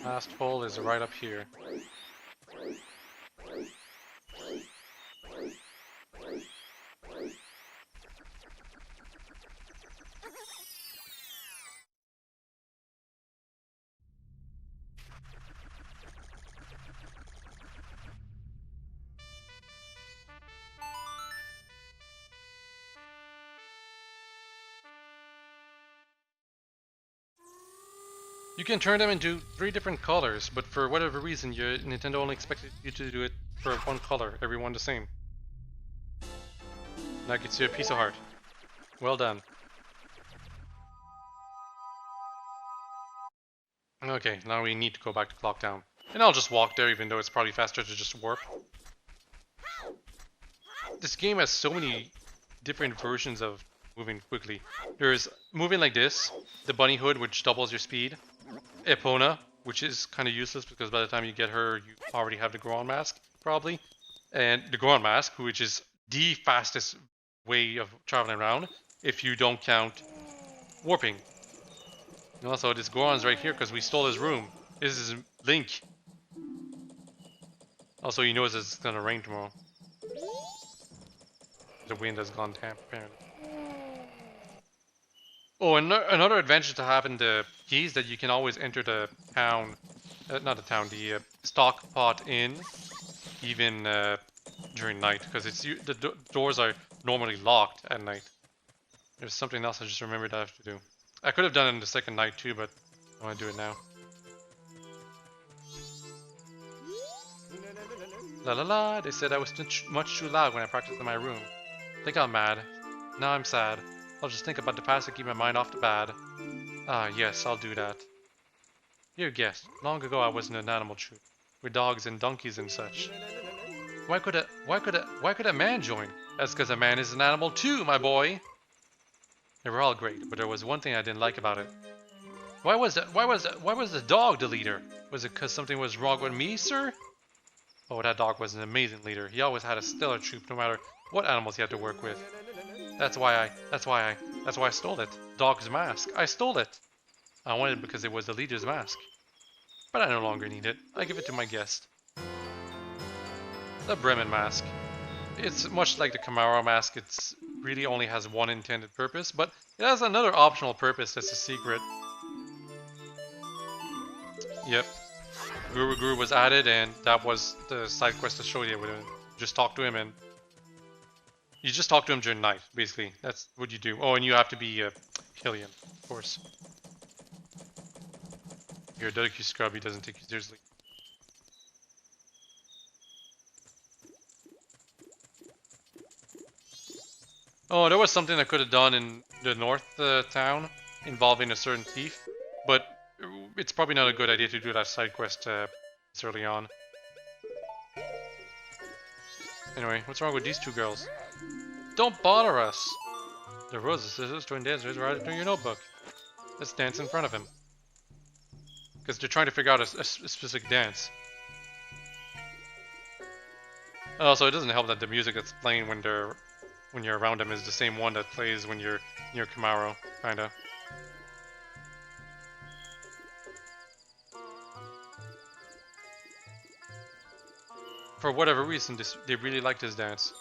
Last hole is right up here. You can turn them into 3 different colors, but for whatever reason, Nintendo only expected you to do it for one color, every one the same. That gets you a piece of heart. Well done. Okay, now we need to go back to Clock Town. And I'll just walk there, even though it's probably faster to just warp. This game has so many different versions of moving quickly. There's moving like this, the bunny hood, which doubles your speed, Epona, which is kind of useless because by the time you get her, you already have the Goron mask, probably, and the Goron mask, which is the fastest way of traveling around if you don't count warping. And also, this Goron's right here because we stole his room. This is Link. Also, he knows it's gonna rain tomorrow. The wind has gone damp, apparently. Oh, and another advantage to having the key is that you can always enter the town, not the town, the Stockpot Inn, even during night, because the doors are normally locked at night. There's something else I just remembered I have to do. I could have done it in the second night too, but I want to do it now. La la la, they said I was much too loud when I practiced in my room. I think I'm mad. Now I'm sad. I'll just think about the past and keep my mind off the bad. Ah, yes, I'll do that. Dear guest, long ago I was in an animal troop, with dogs and donkeys and such. Why could a man join? That's because a man is an animal too, my boy. They were all great, but there was one thing I didn't like about it. Why was the dog the leader? Was it because something was wrong with me, sir? Oh, that dog was an amazing leader. He always had a stellar troop, no matter what animals he had to work with. That's why I stole it. Dog's mask. I stole it. I wanted it because it was the leader's mask. But I no longer need it. I give it to my guest. The Bremen mask. It's much like the Camaro mask. It's really only has one intended purpose, but it has another optional purpose that's a secret. Yep. Guru was added, and that was the side quest to show you with him. Just talk to him, and you just talk to him during night, basically. That's what you do. Oh, and you have to be Killian, of course. You're a Deku Scrub, he doesn't take you seriously. Oh, there was something I could have done in the north town involving a certain thief, but it's probably not a good idea to do that side quest this early on. Anyway, what's wrong with these two girls? Don't bother us! The roses, scissors, twin dancers, right into your notebook. Let's dance in front of him. Because they're trying to figure out a specific dance. Also, it doesn't help that the music that's playing when you're around them is the same one that plays when you're near Camaro, kinda. For whatever reason, they really like this dance.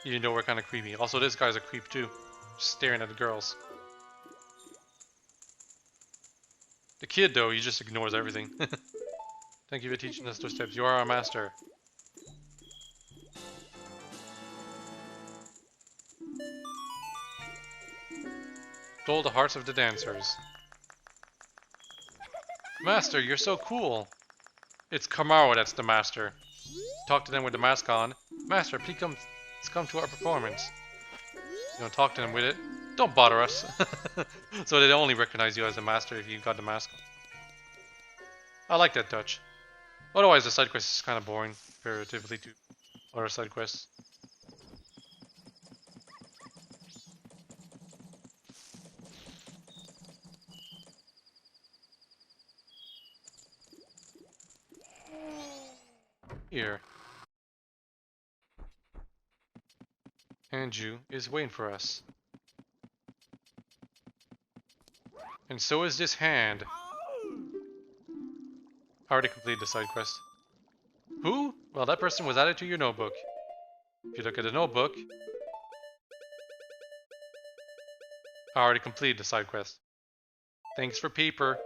Even though we're kind of creepy. Also, this guy's a creep too. Just staring at the girls. The kid, though, he just ignores everything. Thank you for teaching us those steps. You are our master. Stole the hearts of the dancers. Master, you're so cool. It's Camaro that's the master. Talk to them with the mask on. Master, please come to our performance. You don't talk to them with it. Don't bother us. So they only recognize you as the master if you got the mask on. I like that touch. Otherwise, the side quest is kind of boring comparatively to other side quests. Here. Anju is waiting for us. And so is this hand. I already completed the side quest. Who? Well, that person was added to your notebook. If you look at the notebook, I already completed the side quest. Thanks for paper.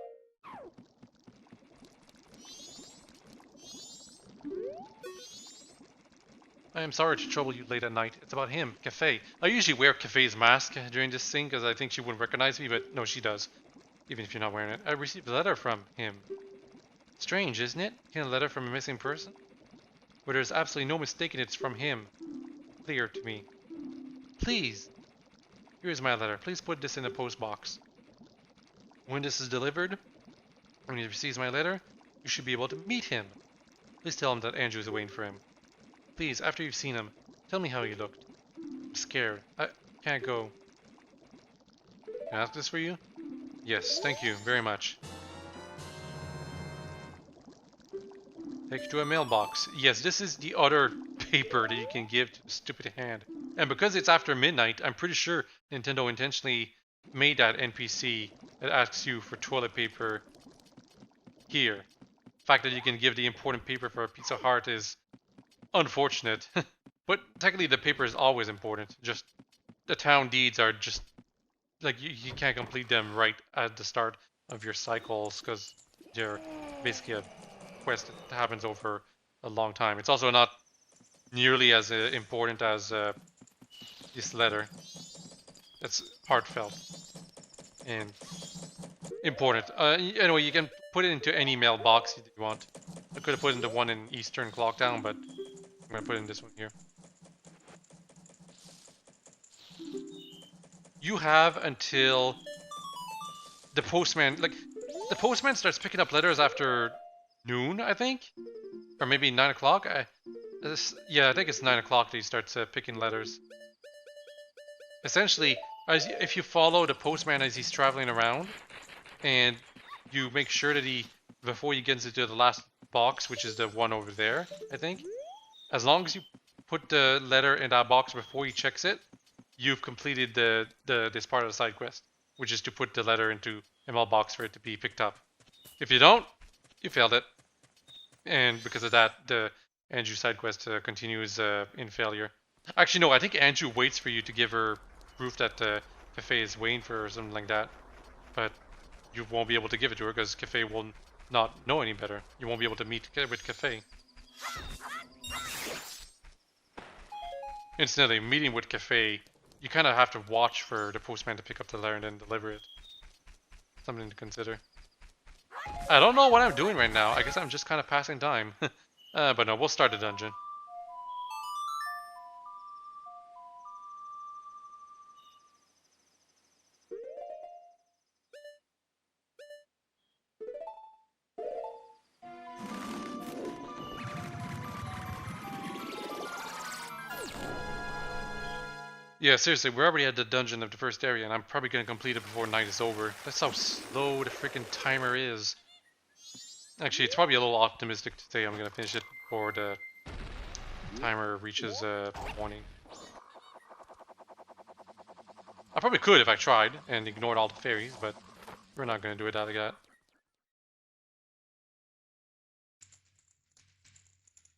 I am sorry to trouble you late at night. It's about him, Cafe. I usually wear Cafe's mask during this thing because I think she wouldn't recognize me, but no, she does. Even if you're not wearing it. I received a letter from him. Strange, isn't it? Getting a letter from a missing person? Where there's absolutely no mistaking it's from him. Clear to me. Please. Here's my letter. Please put this in the post box. When this is delivered, when he receives my letter, you should be able to meet him. Please tell him that Anju is waiting for him. Please, after you've seen him, tell me how he looked. I'm scared. I can't go. Can I ask this for you? Yes, thank you very much. Take you to a mailbox. Yes, this is the other paper that you can give to the stupid hand. And because it's after midnight, I'm pretty sure Nintendo intentionally made that NPC that asks you for toilet paper here. The fact that you can give the important paper for a piece of heart is unfortunate. But technically the paper is always important. Just the town deeds are just like you can't complete them right at the start of your cycles because they're basically a quest that happens over a long time. It's also not nearly as important as this letter. That's heartfelt and important. Anyway, you can put it into any mailbox if you want. I could have put in the one in Eastern Clocktown, but I'm gonna put in this one here. You have until the postman, like, the postman starts picking up letters after noon, I think? Or maybe 9 o'clock? Yeah, I think it's 9 o'clock that he starts picking letters. Essentially, if you follow the postman as he's traveling around, and you make sure that before he gets into the last box, which is the one over there, I think, as long as you put the letter in that box before he checks it, you've completed this part of the side quest, which is to put the letter into a mailbox for it to be picked up. If you don't, you failed it. And because of that, the Anju side quest continues in failure. Actually, no, I think Anju waits for you to give her proof that the cafe is waiting for her or something like that. But you won't be able to give it to her because cafe will not know any better. You won't be able to meet with cafe. Incidentally, meeting with cafe, you kind of have to watch for the postman to pick up the letter and then deliver it. Something to consider. I don't know what I'm doing right now. I guess I'm just kind of passing time. But no, we'll start the dungeon. Yeah, seriously, we're already at the dungeon of the first area, and I'm probably going to complete it before night is over. That's how slow the freaking timer is. Actually, it's probably a little optimistic to say I'm going to finish it before the timer reaches morning. I probably could if I tried and ignored all the fairies, but we're not going to do it like that.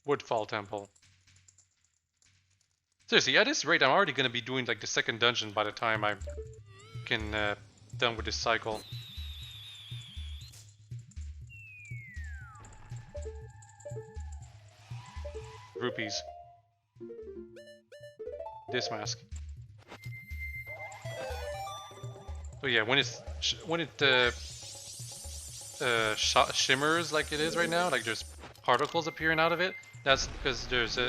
Woodfall Temple. Seriously, at this rate, I'm already going to be doing like the second dungeon by the time I'm done with this cycle. Rupees. This mask. So yeah, when it shimmers like it is right now, like there's particles appearing out of it, that's because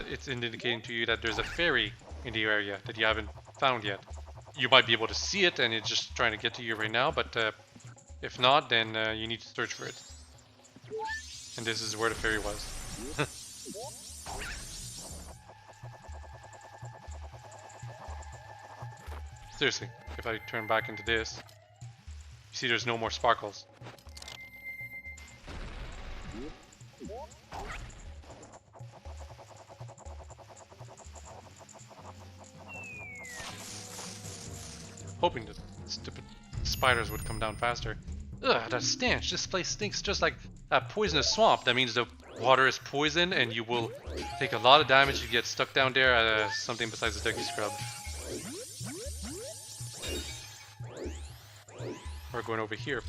it's indicating to you that there's a fairy in the area that you haven't found yet. You might be able to see it and it's just trying to get to you right now, but if not, then you need to search for it. And this is where the fairy was. Seriously, if I turn back into this, you see there's no more sparkles. Hoping that stupid spiders would come down faster. Ugh, that stench! This place stinks just like a poisonous swamp. That means the water is poison and you will take a lot of damage if you get stuck down there at something besides the Deku Scrub. We're going over here.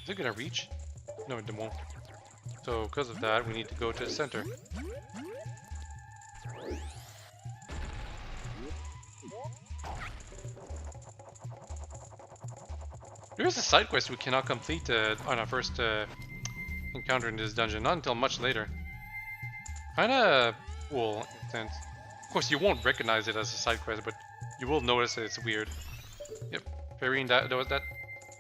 Is it gonna reach? No, it won't. So, because of that, we need to go to the center. There is a side quest we cannot complete on our first encounter in this dungeon, not until much later. Kinda cool, in a sense. Of course, you won't recognize it as a side quest, but you will notice that it's weird. Yep, fairy in that.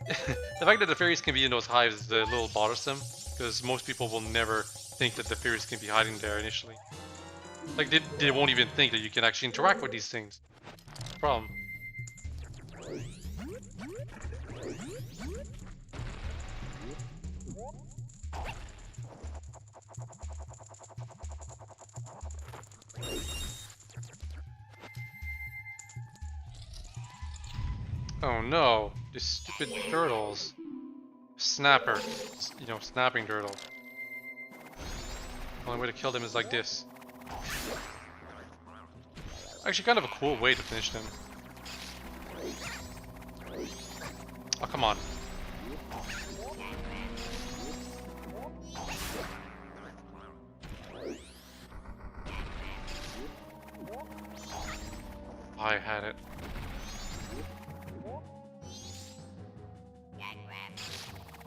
The fact that the fairies can be in those hives is a little bothersome, because most people will never think that the fairies can be hiding there initially. Like, they won't even think that you can actually interact with these things. Problem. Oh no, these stupid turtles. Snapper. You know, snapping turtle. Only way to kill them is like this. Actually, kind of a cool way to finish them. Oh, come on. I had it.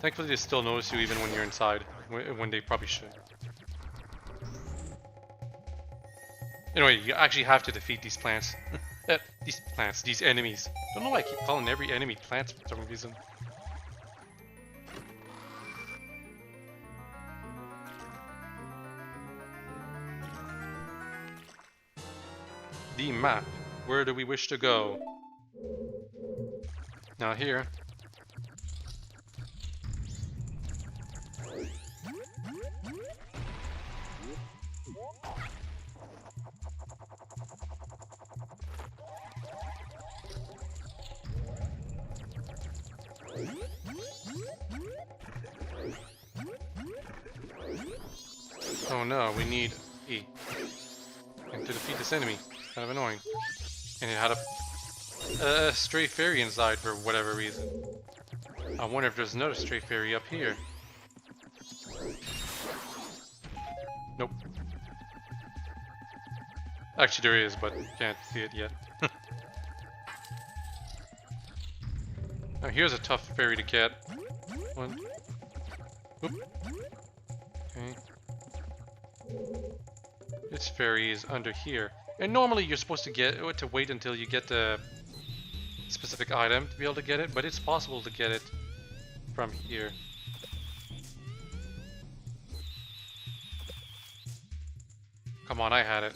Thankfully, they still notice you even when you're inside, when they probably should. Anyway, you actually have to defeat these plants. These enemies. Don't know why I keep calling every enemy plants for some reason. The map. Where do we wish to go? Now here. Oh no, we need E. And to defeat this enemy. Kind of annoying. And it had a stray fairy inside for whatever reason. I wonder if there's another stray fairy up here. Nope. Actually there is, but you can't see it yet. Now here's a tough fairy to get. One. Oop. Okay. This fairy is under here. And normally you're supposed to wait until you get the specific item to be able to get it, but it's possible to get it from here. Come on, I had it.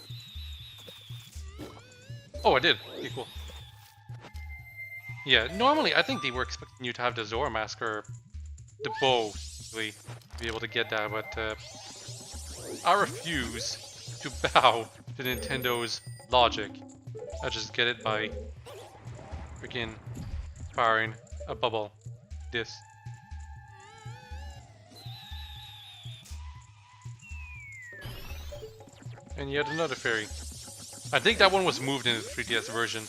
Oh, I did. Okay, cool. Yeah, normally I think they were expecting you to have the Zora mask or the bow really, to be able to get that, but I refuse to bow to Nintendo's logic. I just get it by freaking firing a bubble. This. And yet another fairy. I think that one was moved in the 3DS version.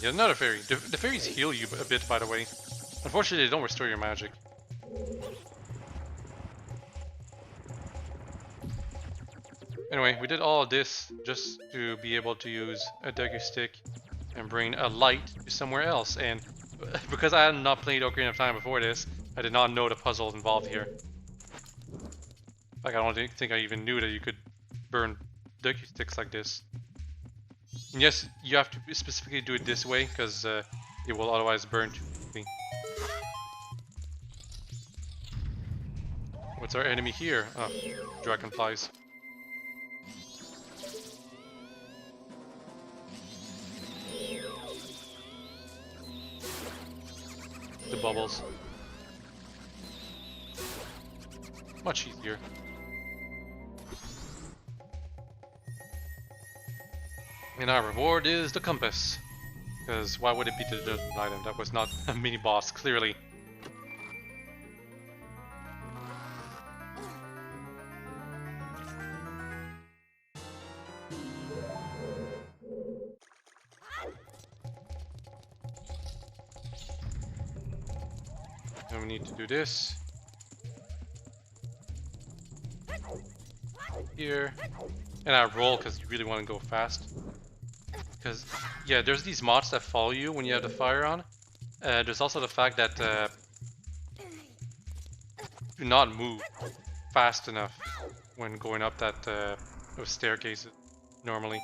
Yeah, another fairy. The fairies heal you a bit, by the way. Unfortunately, they don't restore your magic. Anyway, we did all of this just to be able to use a Deku stick and bring a light to somewhere else. And because I had not played Ocarina of Time before this, I did not know the puzzle involved here. Like, I don't think I even knew that you could burn Deku sticks like this. And yes, you have to specifically do it this way, because it will otherwise burn too quickly. What's our enemy here? Oh, dragonflies. The bubbles. Much easier. And our reward is the compass. Because why would it be the item? That was not a mini boss, clearly. And we need to do this. Here. And I roll because you really want to go fast. Because, yeah, there's these mods that follow you when you have the fire on. There's also the fact that do not move fast enough when going up that those staircases normally,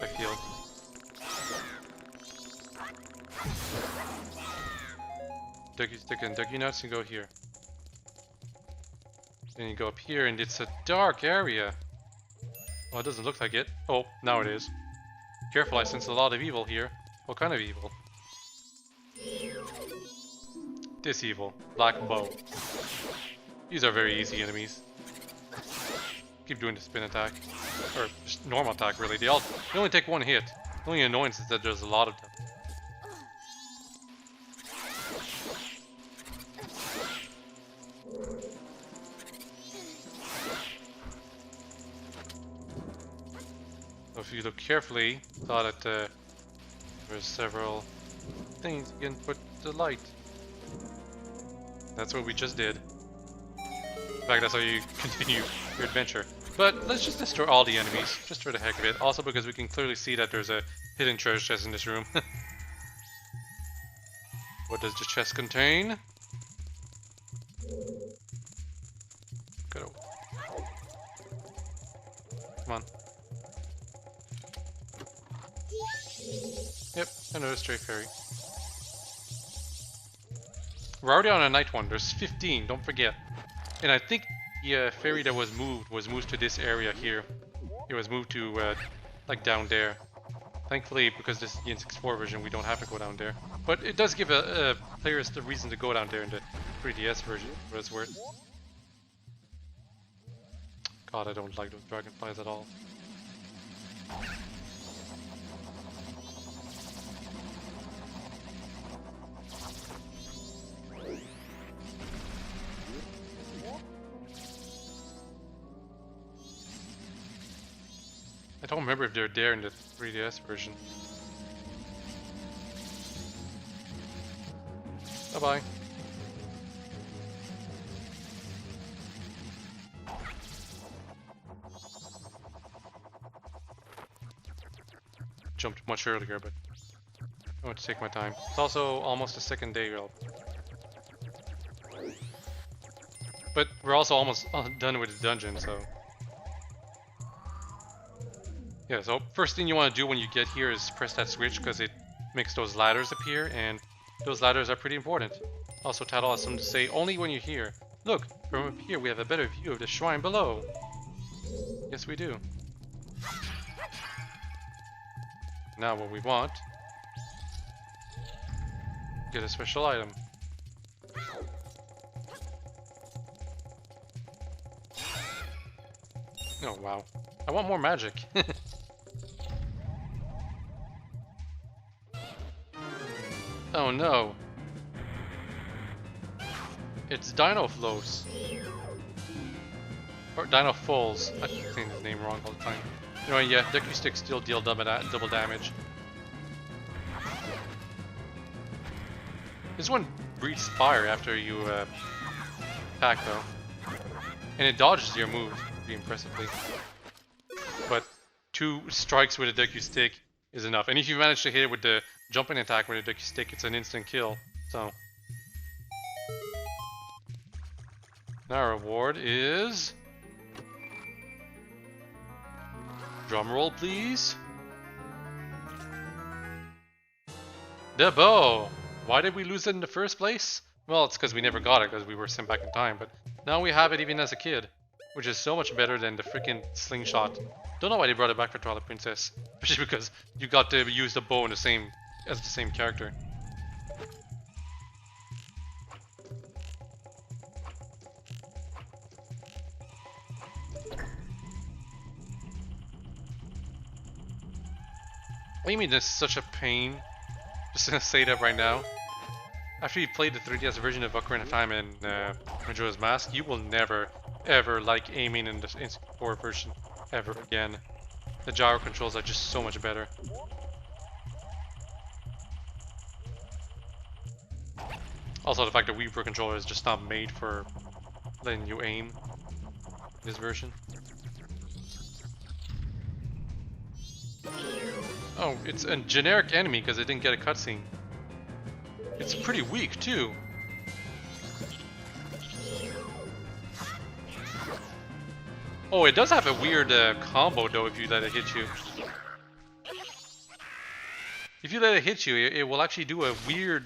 I feel. Ducky stick and ducky nuts and go here. Then you go up here and it's a dark area. Well, it doesn't look like it. Oh, now it is. Careful, I sense a lot of evil here. What kind of evil? This evil. Black Bow. These are very easy enemies. Keep doing the spin attack. Or just normal attack, really. They only take one hit. The only annoyance is that there's a lot of them. So if you look carefully, saw that there's several things you can put the light. That's what we just did. In fact, that's how you continue your adventure. But let's just destroy all the enemies, just for the heck of it. Also because we can clearly see that there's a hidden treasure chest in this room. What does the chest contain? Go. Come on. Yep, another stray fairy. We're already on a night one. There's 15, don't forget. And I think the fairy that was moved to this area here. It was moved to like down there. Thankfully, because this is the N64 version, we don't have to go down there. But it does give players the reason to go down there in the 3DS version, for what it's worth. God, I don't like those dragonflies at all. I don't remember if they're there in the 3DS version. Bye-bye. Jumped much earlier, but I want to take my time. It's also almost the second day up. But we're also almost done with the dungeon, so... Yeah, so first thing you want to do when you get here is press that switch because it makes those ladders appear, and those ladders are pretty important. Also, Tatl has something to say only when you're here. Look, from up here we have a better view of the shrine below. Yes, we do. Now what we want, get a special item. Oh wow, I want more magic. Oh no. It's Dino Flows. Or Dino Falls. I keep saying his name wrong all the time. Anyway, yeah, Deku sticks still deal double damage. This one breathes fire after you attack though. And it dodges your move pretty impressively. But 2 strikes with a Deku stick is enough. And if you manage to hit it with the jumping attack with a Deku stick, it's an instant kill. So now our reward is... Drumroll, please. The bow! Why did we lose it in the first place? Well, it's because we never got it, because we were sent back in time, but now we have it even as a kid, which is so much better than the freaking slingshot. Don't know why they brought it back for Twilight Princess, especially because you got to use the bow in the same character. What do you mean this is such a pain? Just gonna say that right now. After you played the 3DS version of Ocarina of Time and Majora's Mask, you will never, ever like aiming in the N64 version ever again. The gyro controls are just so much better. Also, the fact that Wii Pro controller is just not made for letting you aim in this version. Oh, it's a generic enemy because it didn't get a cutscene. It's pretty weak too. Oh, it does have a weird combo though if you let it hit you. If you let it hit you, it will actually do a weird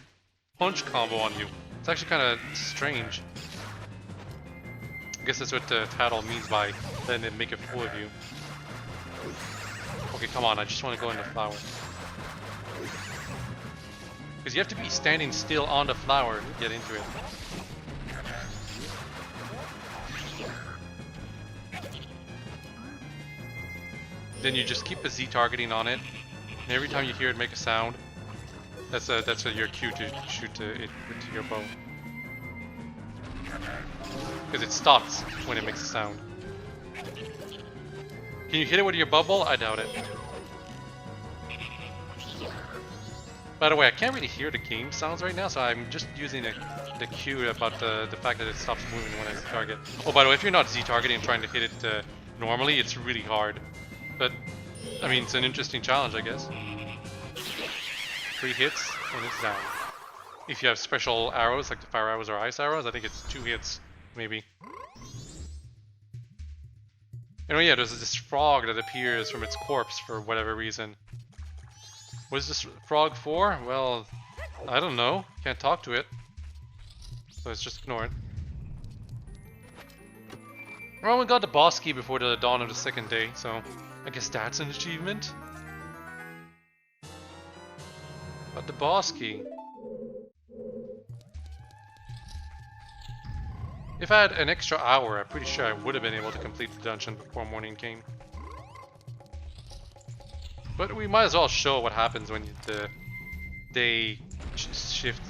punch combo on you. It's actually kind of strange. I guess that's what Tatl means by letting it make a fool of you. Okay, come on, I just want to go in the flower. Because you have to be standing still on the flower to get into it. Then you just keep the Z targeting on it, and every time you hear it make a sound, that's your cue to shoot it with your bow. Because it stops when it makes a sound. Can you hit it with your bubble? I doubt it. By the way, I can't really hear the game sounds right now, so I'm just using the cue about the fact that it stops moving when I Z-target. Oh, by the way, if you're not Z-targeting and trying to hit it normally, it's really hard. But, I mean, it's an interesting challenge, I guess. 3 hits, and it's down. If you have special arrows, like the fire arrows or ice arrows, I think it's 2 hits, maybe. And oh yeah, there's this frog that appears from its corpse for whatever reason. What is this frog for? Well, I don't know. Can't talk to it. So let's just ignore it. Well, we got the boss key before the dawn of the second day, so I guess that's an achievement. But the boss key. If I had an extra hour, I'm pretty sure I would have been able to complete the dungeon before morning came. But we might as well show what happens when the day shift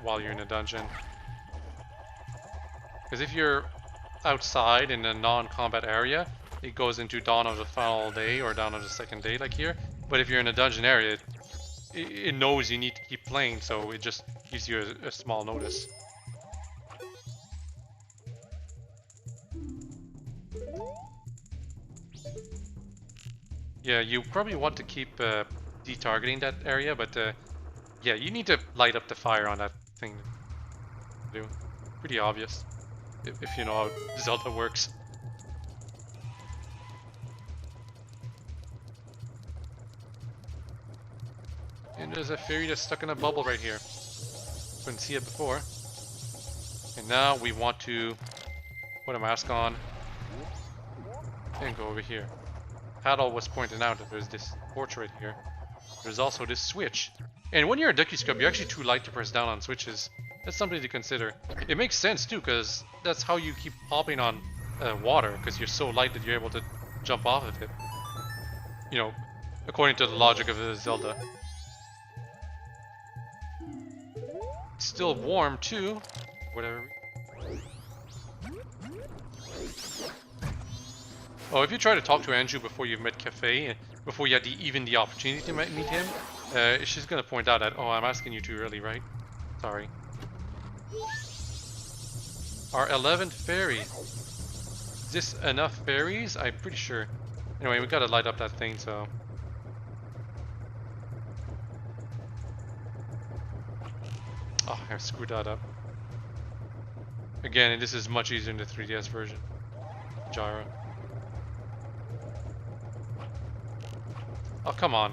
while you're in a dungeon. Because if you're outside in a non-combat area, it goes into dawn of the final day or dawn of the second day like here. But if you're in a dungeon area, it knows you need to keep playing, so it just gives you a small notice. Yeah, you probably want to keep de-targeting that area, but yeah, you need to light up the fire on that thing. Pretty obvious, if you know how Zelda works. And there's a fairy that's stuck in a bubble right here. Couldn't see it before. And now we want to put a mask on and go over here. Tatl was pointing out that there's this torch right here. There's also this switch. And when you're a Deku Scrub, you're actually too light to press down on switches. That's something to consider. It makes sense too, because that's how you keep popping on water, because you're so light that you're able to jump off of it. You know, according to the logic of Zelda. It's still warm too. Whatever. Oh, if you try to talk to Anju before you've met Cafe, before you had even the opportunity to meet him, she's gonna point out that, oh, I'm asking you too early, right? Sorry. Our 11th fairy. Is this enough fairies? I'm pretty sure. Anyway, we gotta light up that thing, so. Oh, I screwed that up. Again, this is much easier in the 3DS version. Majora. Oh, come on.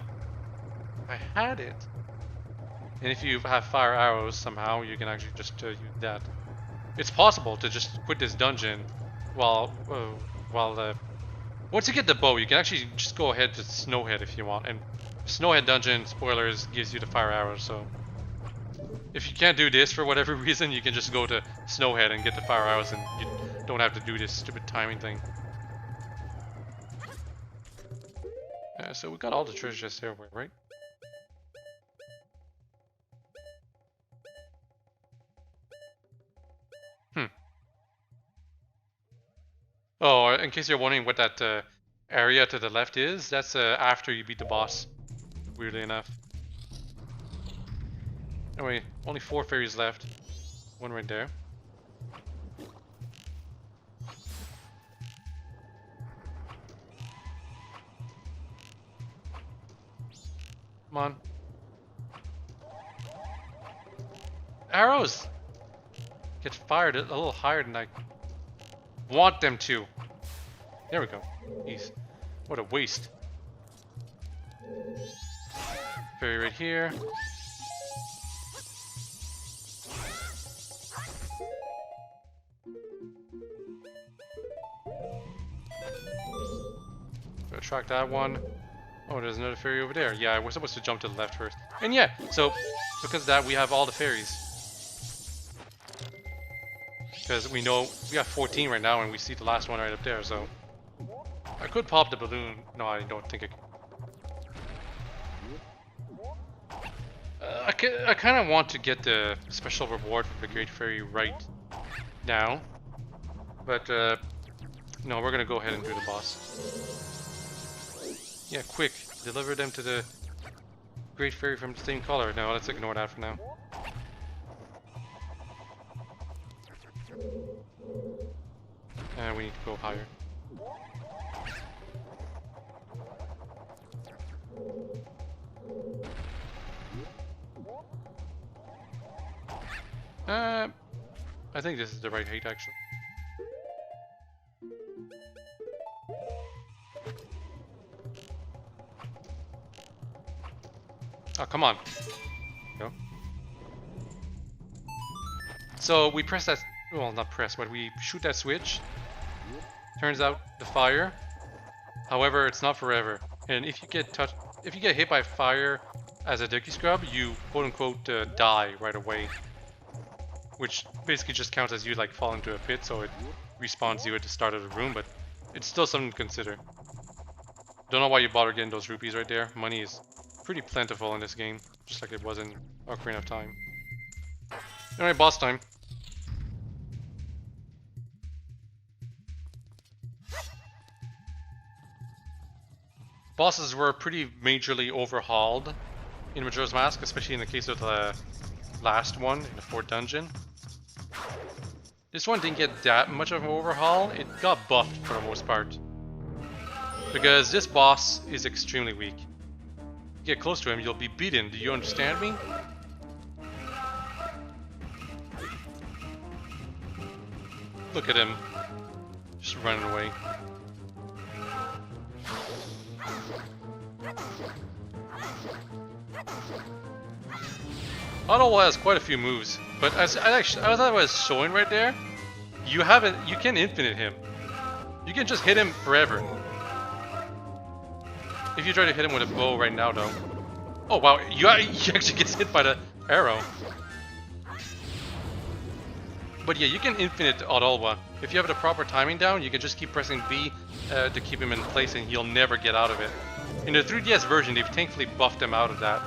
I had it. And if you have fire arrows somehow, you can actually just use that. It's possible to just quit this dungeon while once you get the bow, you can actually just go ahead to Snowhead if you want. And Snowhead dungeon, spoilers, gives you the fire arrows, so if you can't do this for whatever reason, you can just go to Snowhead and get the fire arrows, and you don't have to do this stupid timing thing. So we got all the treasure chests there, right? Oh, in case you're wondering what that area to the left is, that's after you beat the boss, weirdly enough. Anyway, only 4 fairies left. One right there. Come on. Arrows! Get fired a little higher than I want them to. There we go. Jeez. What a waste. Fairy right here. Track that one. Oh, there's another fairy over there. Yeah, we're supposed to jump to the left first. And yeah, so because of that, we have all the fairies. Because we know we have 14 right now, and we see the last one right up there. So I could pop the balloon. No, I don't think I can. I kind of want to get the special reward for the Great Fairy right now, but no, we're gonna go ahead and do the boss. Yeah, quick! Deliver them to the Great Fairy from the same color. No, let's ignore that for now. And we need to go higher. I think this is the right height actually. Oh, come on. No. So we press that, well, not press, but we shoot that switch. Turns out the fire. However, it's not forever. And if you get hit by fire as a Deku Scrub, you quote unquote die right away. Which basically just counts as you like fall into a pit, so it respawns you at the start of the room, but it's still something to consider. Don't know why you bother getting those rupees right there. Money is pretty plentiful in this game, just like it was in Ocarina of Time. Alright, boss time. Bosses were pretty majorly overhauled in Majora's Mask, especially in the case of the last one, in the 4th dungeon. This one didn't get that much of an overhaul, it got buffed for the most part. Because this boss is extremely weak. You get close to him, you'll be beaten, do you understand me? Look at him, just running away. Otto has quite a few moves, but as I thought I was showing right there, you can infinite him. You can just hit him forever. If you try to hit him with a bow right now, though. Oh wow, he actually gets hit by the arrow. But yeah, you can infinite Odolwa. If you have the proper timing down, you can just keep pressing B to keep him in place and he'll never get out of it. In the 3DS version, they've thankfully buffed him out of that.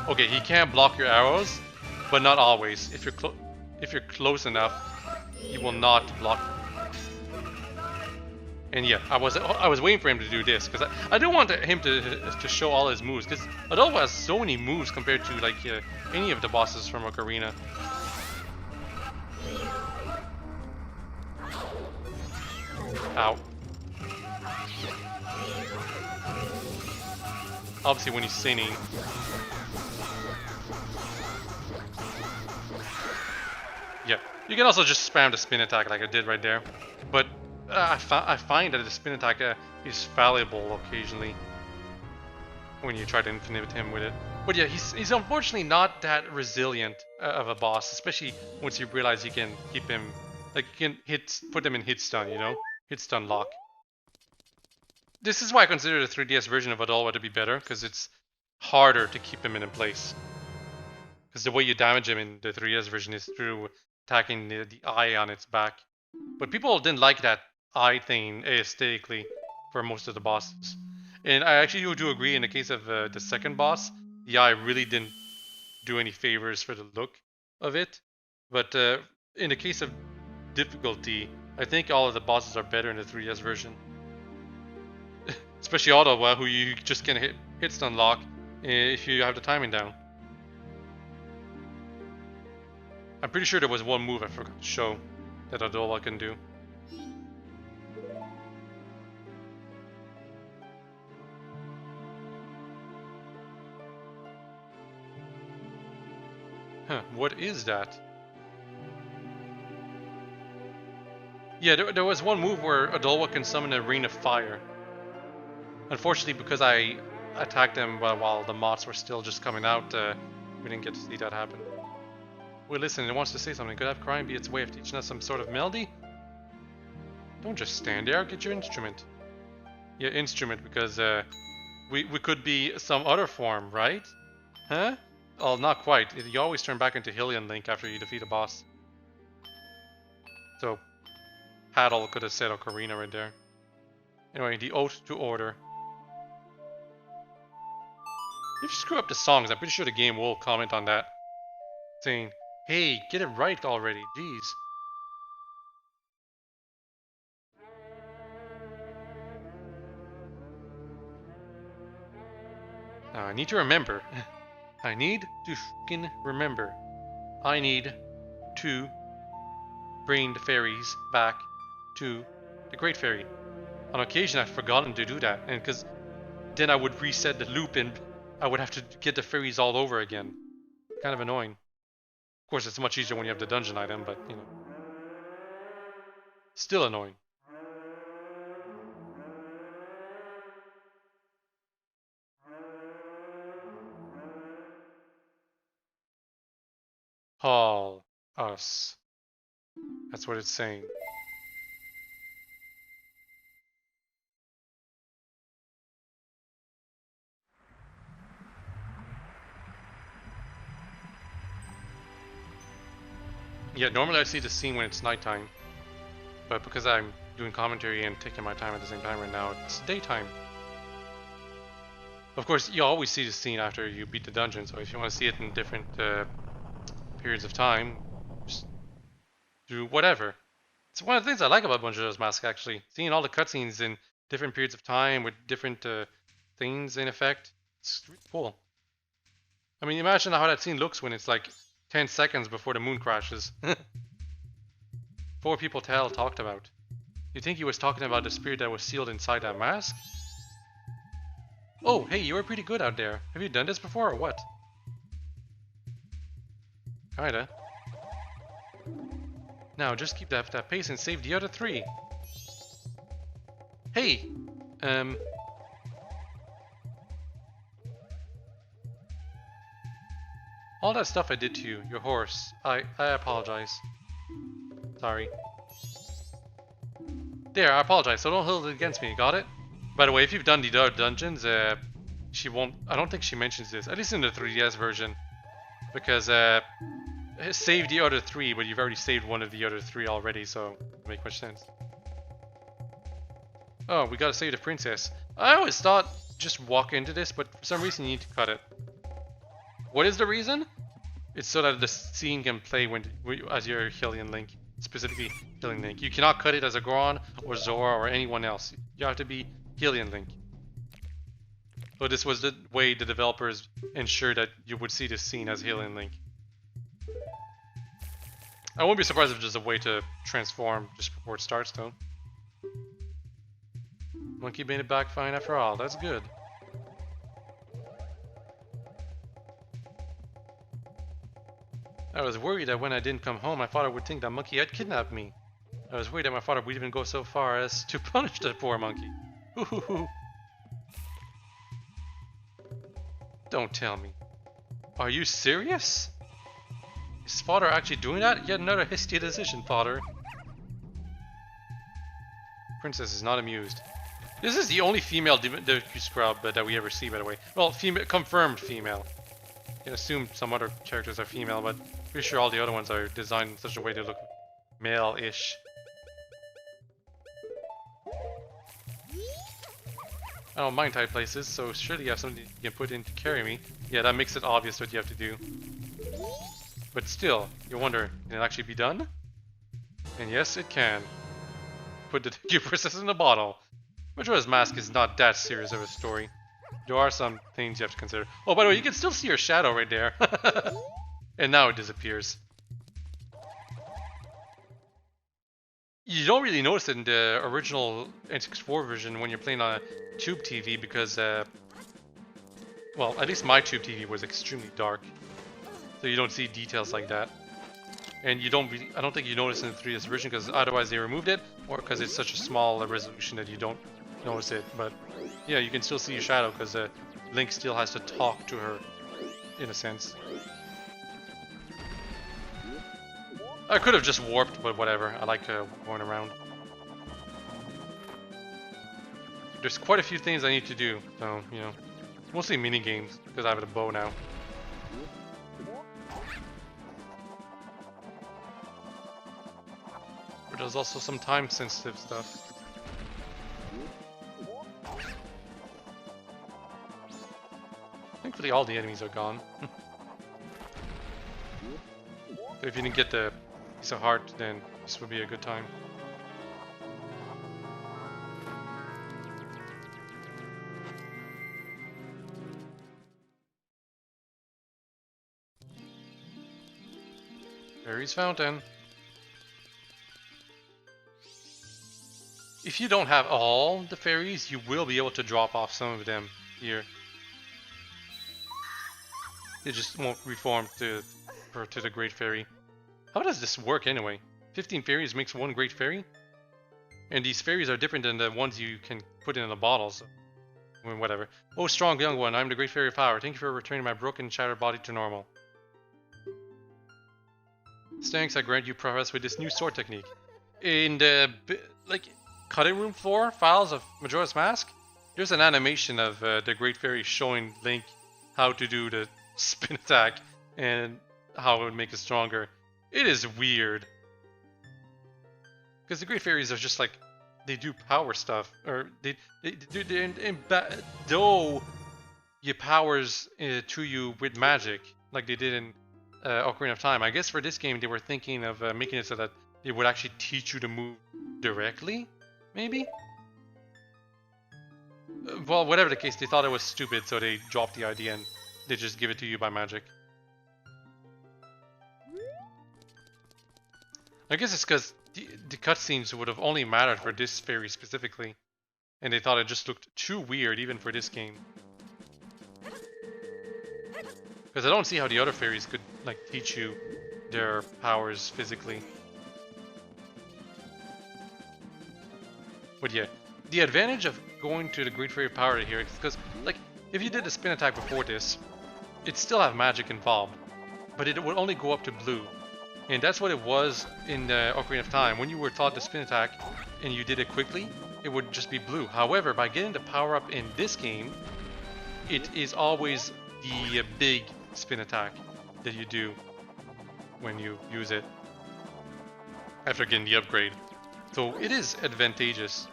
Okay, he can block your arrows, but not always. If you're close enough, he will not block. And yeah, I was waiting for him to do this because I didn't want him to show all his moves because Adolfo has so many moves compared to like any of the bosses from Ocarina. Ow. Obviously when he's sinning. Yeah, you can also just spam the spin attack like I did right there. But I find that the spin attack is fallible occasionally when you try to infinite him with it. But yeah, he's unfortunately not that resilient of a boss, especially once you realize you can keep him, like you can put them in hit stun, you know? Hit stun lock. This is why I consider the 3DS version of Adolwa to be better, because it's harder to keep him in place. Because the way you damage him in the 3DS version is through attacking the eye on its back. But people didn't like that eye thing aesthetically for most of the bosses. And I actually do agree in the case of the second boss, the eye really didn't do any favors for the look of it. But in the case of difficulty, I think all of the bosses are better in the 3DS version. Especially Ottawa, who you just can hit stun lock if you have the timing down. I'm pretty sure there was one move I forgot to show that Adola can do. Huh, what is that? Yeah, there was one move where Adolwa can summon a rain of fire. Unfortunately, because I attacked them while the moths were still just coming out, we didn't get to see that happen. Wait, listen, it wants to say something. Could have crime be its way of teaching us some sort of melody? Don't just stand there, get your instrument. Yeah, instrument, because we could be some other form, right? Huh? Oh, not quite. You always turn back into Hylian Link after you defeat a boss. So, Tatl could have said Ocarina right there. Anyway, the Oath to Order. If you screw up the songs, I'm pretty sure the game will comment on that. Saying, hey, get it right already, jeez. Now, I need to remember. I need to fucking remember. I need to bring the fairies back to the Great Fairy. On occasion, I've forgotten to do that, and because then I would reset the loop and I would have to get the fairies all over again. Kind of annoying. Of course, it's much easier when you have the dungeon item, but, you know. Still annoying. Call us. That's what it's saying. Yeah, normally I see the scene when it's nighttime. But because I'm doing commentary and taking my time at the same time right now, it's daytime. Of course, you always see the scene after you beat the dungeon, so if you want to see it in different periods of time, just do whatever. It's one of the things I like about Majora's Mask, actually. Seeing all the cutscenes in different periods of time with different things in effect. It's really cool. I mean, imagine how that scene looks when it's like 10 seconds before the moon crashes. 4 people Tatl talked about. You think he was talking about the spirit that was sealed inside that mask? Oh, hey, you were pretty good out there. Have you done this before or what? Kinda. Now, just keep that pace and save the other 3. Hey! All that stuff I did to you, your horse, I apologize. Sorry. There, I apologize, so don't hold it against me, got it? By the way, if you've done the other dungeons, she won't... I don't think she mentions this, at least in the 3DS version. Because, save the other 3, but you've already saved one of the other 3 already, so it doesn't make much sense. Oh, we gotta save the princess. I always thought just walk into this, but for some reason you need to cut it. What is the reason? It's so that the scene can play as your Hylian Link. Specifically, Hylian Link. You cannot cut it as a Goron or Zora or anyone else. You have to be Hylian Link. So this was the way the developers ensured that you would see this scene as Hylian Link. I won't be surprised if there's a way to transform just before it starts, though. Monkey made it back fine after all. That's good. I was worried that when I didn't come home, my father would think that monkey had kidnapped me. I was worried that my father would even go so far as to punish the poor monkey. Hoo-hoo-hoo. Don't tell me. Are you serious? Is father actually doing that? Yet another hasty decision, father. Princess is not amused. This is the only female Deku Scrub that we ever see, by the way. Well, confirmed female. You can assume some other characters are female, but pretty sure all the other ones are designed in such a way they look male-ish. I don't mind tight places, so surely you have something you can put in to carry me. Yeah, that makes it obvious what you have to do. But still, you wonder, can it actually be done? And yes, it can. Put the Deku Princess in a bottle. Majora's Mask is not that serious of a story. There are some things you have to consider. Oh, by the way, you can still see her shadow right there. And now it disappears. You don't really notice it in the original N64 version when you're playing on a tube TV because, well, at least my tube TV was extremely dark. So you don't see details like that. And you don't really, I don't think you notice in the 3DS version because otherwise they removed it, or because it's such a small resolution that you don't notice it. But yeah, you can still see your shadow because Link still has to talk to her, in a sense. I could have just warped, but whatever. I like going around. There's quite a few things I need to do, so, you know, mostly mini games because I have a bow now. But there's also some time-sensitive stuff. Thankfully, all the enemies are gone. So if you didn't get the piece of heart, then this would be a good time. Fairy's Fountain. If you don't have all the fairies, you will be able to drop off some of them here. They just won't reform to the Great Fairy. How does this work anyway? 15 fairies makes one Great Fairy? And these fairies are different than the ones you can put in the bottles. I mean, whatever. Oh, strong young one, I'm the Great Fairy of Power. Thank you for returning my broken, shattered body to normal. Thanks, I grant you progress with this new sword technique. In the, like, cutting room floor files of Majora's Mask, there's an animation of the Great Fairy showing Link how to do the spin attack and how it would make it stronger. It is weird. Because the Great Fairies are just like, they do power stuff. Or they though you powers to you with magic, like they did in Ocarina of Time. I guess for this game they were thinking of making it so that it would actually teach you to move directly, maybe? Well, whatever the case, they thought it was stupid, so they dropped the idea and they just give it to you by magic. I guess it's because the cutscenes would have only mattered for this fairy specifically, and they thought it just looked too weird even for this game. Because I don't see how the other fairies could like teach you their powers physically. But yeah, the advantage of going to the Great Fairy Power here is because, like, if you did the spin attack before this, it'd still have magic involved, but it would only go up to blue. And that's what it was in the Ocarina of Time. When you were taught the spin attack and you did it quickly, it would just be blue. However, by getting the power up in this game, it is always the big spin attack that you do when you use it after getting the upgrade. So it is advantageous.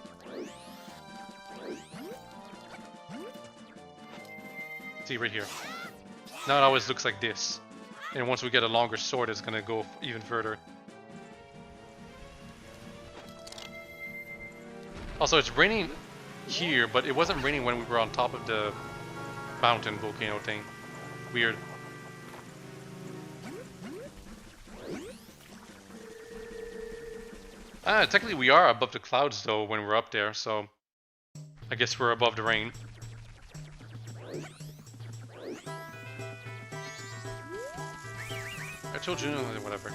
See right here. Now it always looks like this. And once we get a longer sword, it's gonna go even further. Also, it's raining here, but it wasn't raining when we were on top of the mountain volcano thing. Weird. Technically we are above the clouds though when we're up there, so I guess we're above the rain. I told you, whatever.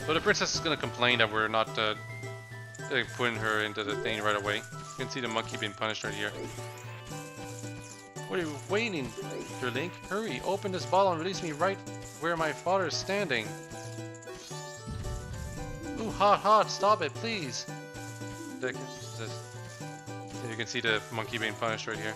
So the princess is gonna complain that we're not putting her into the thing right away. You can see the monkey being punished right here. What are you waiting for, Link? Hurry, open this bottle and release me right where my father is standing. Ooh, hot, stop it, please. You can see the monkey being punished right here.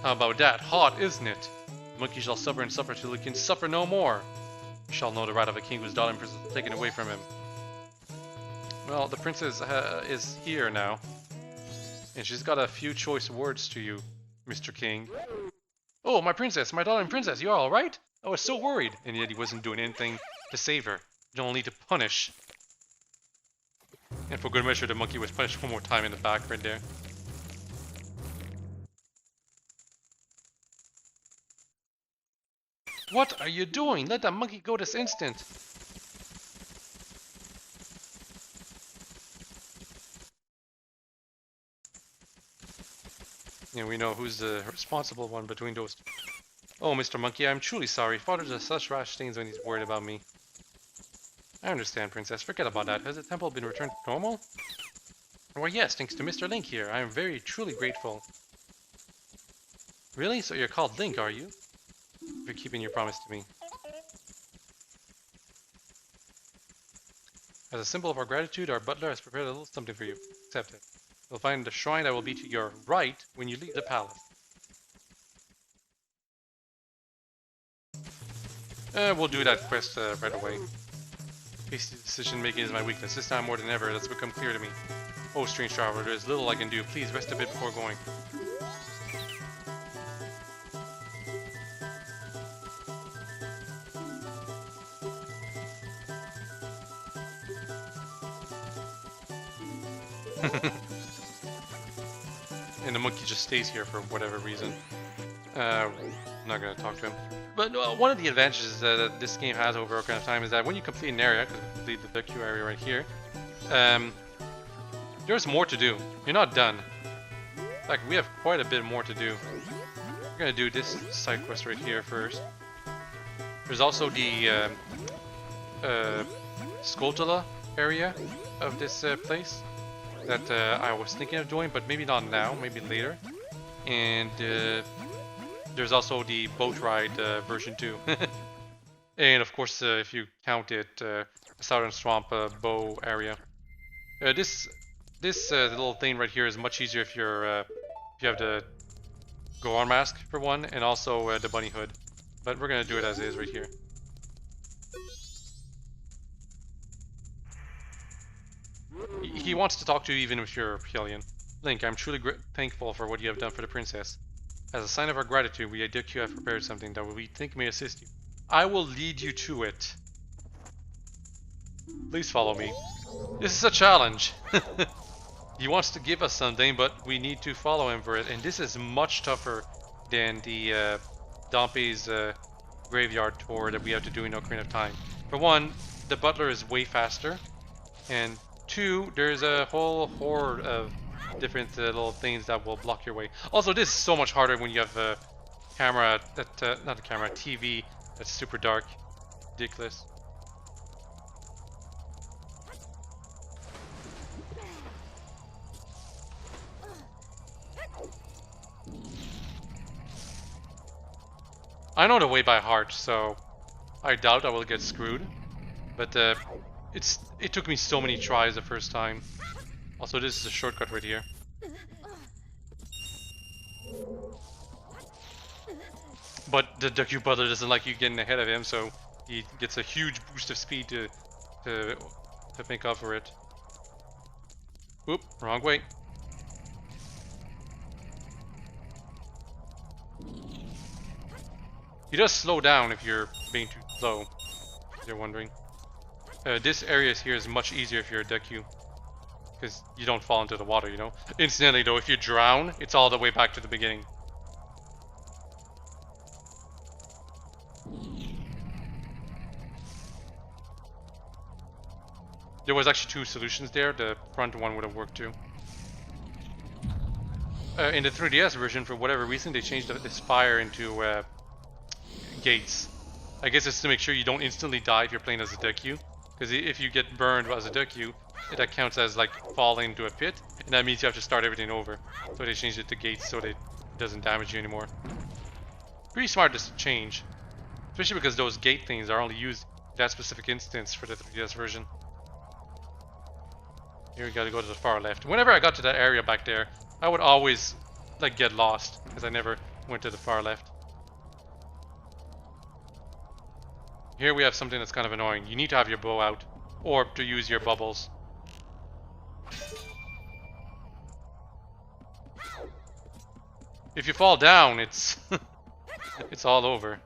How about that? Hot, isn't it? The monkey shall suffer and suffer till he can suffer no more. You shall know the right of a king whose daughter in prison is taken away from him. Well, the princess is here now. And she's got a few choice words to you, Mr. King. Oh, my princess, my darling princess, you all right? I was so worried. And yet he wasn't doing anything to save her. Only to punish. And for good measure, the monkey was punished one more time in the back right there. What are you doing? Let that monkey go this instant. Yeah, we know who's the responsible one between those two. Oh, Mr. Monkey, I'm truly sorry. Father does such rash things when he's worried about me. I understand, Princess. Forget about that. Has the temple been returned to normal? Well, yes, thanks to Mr. Link here. I am very, truly grateful. Really? So you're called Link, are you? For keeping your promise to me. As a symbol of our gratitude, our butler has prepared a little something for you. Accept it. You'll find the shrine that will be to your right when you leave the palace. We'll do that quest right away. Hasty decision making is my weakness. This time more than ever, that's become clear to me. Oh, strange traveler, there is little I can do. Please rest a bit before going. And the monkey just stays here for whatever reason. I'm not going to talk to him. But one of the advantages that this game has over Ocarina of Time is that when you complete an area, because we complete the Deku area right here, there's more to do. You're not done. In fact, we have quite a bit more to do. We're going to do this side quest right here first. There's also the Skulltula area of this place that I was thinking of doing, but maybe not now, maybe later. And there's also the boat ride version 2. And of course, if you count it, Southern Swamp bow area. This little thing right here is much easier if you're if you have the Goron mask for one, and also the bunny hood. But we're gonna do it as is right here. He wants to talk to you even if you're Hylian. Link, I'm truly thankful for what you have done for the princess. As a sign of our gratitude, we at Deku have prepared something that we think may assist you. I will lead you to it. Please follow me. This is a challenge. He wants to give us something, but we need to follow him for it. And this is much tougher than the Dompe's graveyard tour that we have to do in Ocarina of Time. For one, the butler is way faster. And two, there's a whole horde of different little things that will block your way. Also, this is so much harder when you have a camera that, not a camera, a TV that's super dark. Ridiculous. I know the way by heart, so I doubt I will get screwed. But it took me so many tries the first time. Also, this is a shortcut right here. But the Deku brother doesn't like you getting ahead of him, so he gets a huge boost of speed to make up for it. Oop, wrong way. He does slow down if you're being too slow, if you're wondering. This area here is much easier if you're a Deku, because you don't fall into the water, you know? Incidentally though, if you drown, it's all the way back to the beginning. There was actually two solutions there. The front one would have worked too. In the 3DS version, for whatever reason, they changed the spire into gates. I guess it's to make sure you don't instantly die if you're playing as a Deku. Because if you get burned as a Deku, that counts as like falling into a pit, and that means you have to start everything over. So they changed it to gates so that it doesn't damage you anymore. Pretty smart to change. Especially because those gate things are only used in that specific instance for the 3DS version. Here we gotta go to the far left. Whenever I got to that area back there, I would always like get lost because I never went to the far left. Here we have something that's kind of annoying. You need to have your bow out or to use your bubbles. If you fall down, it's it's all over.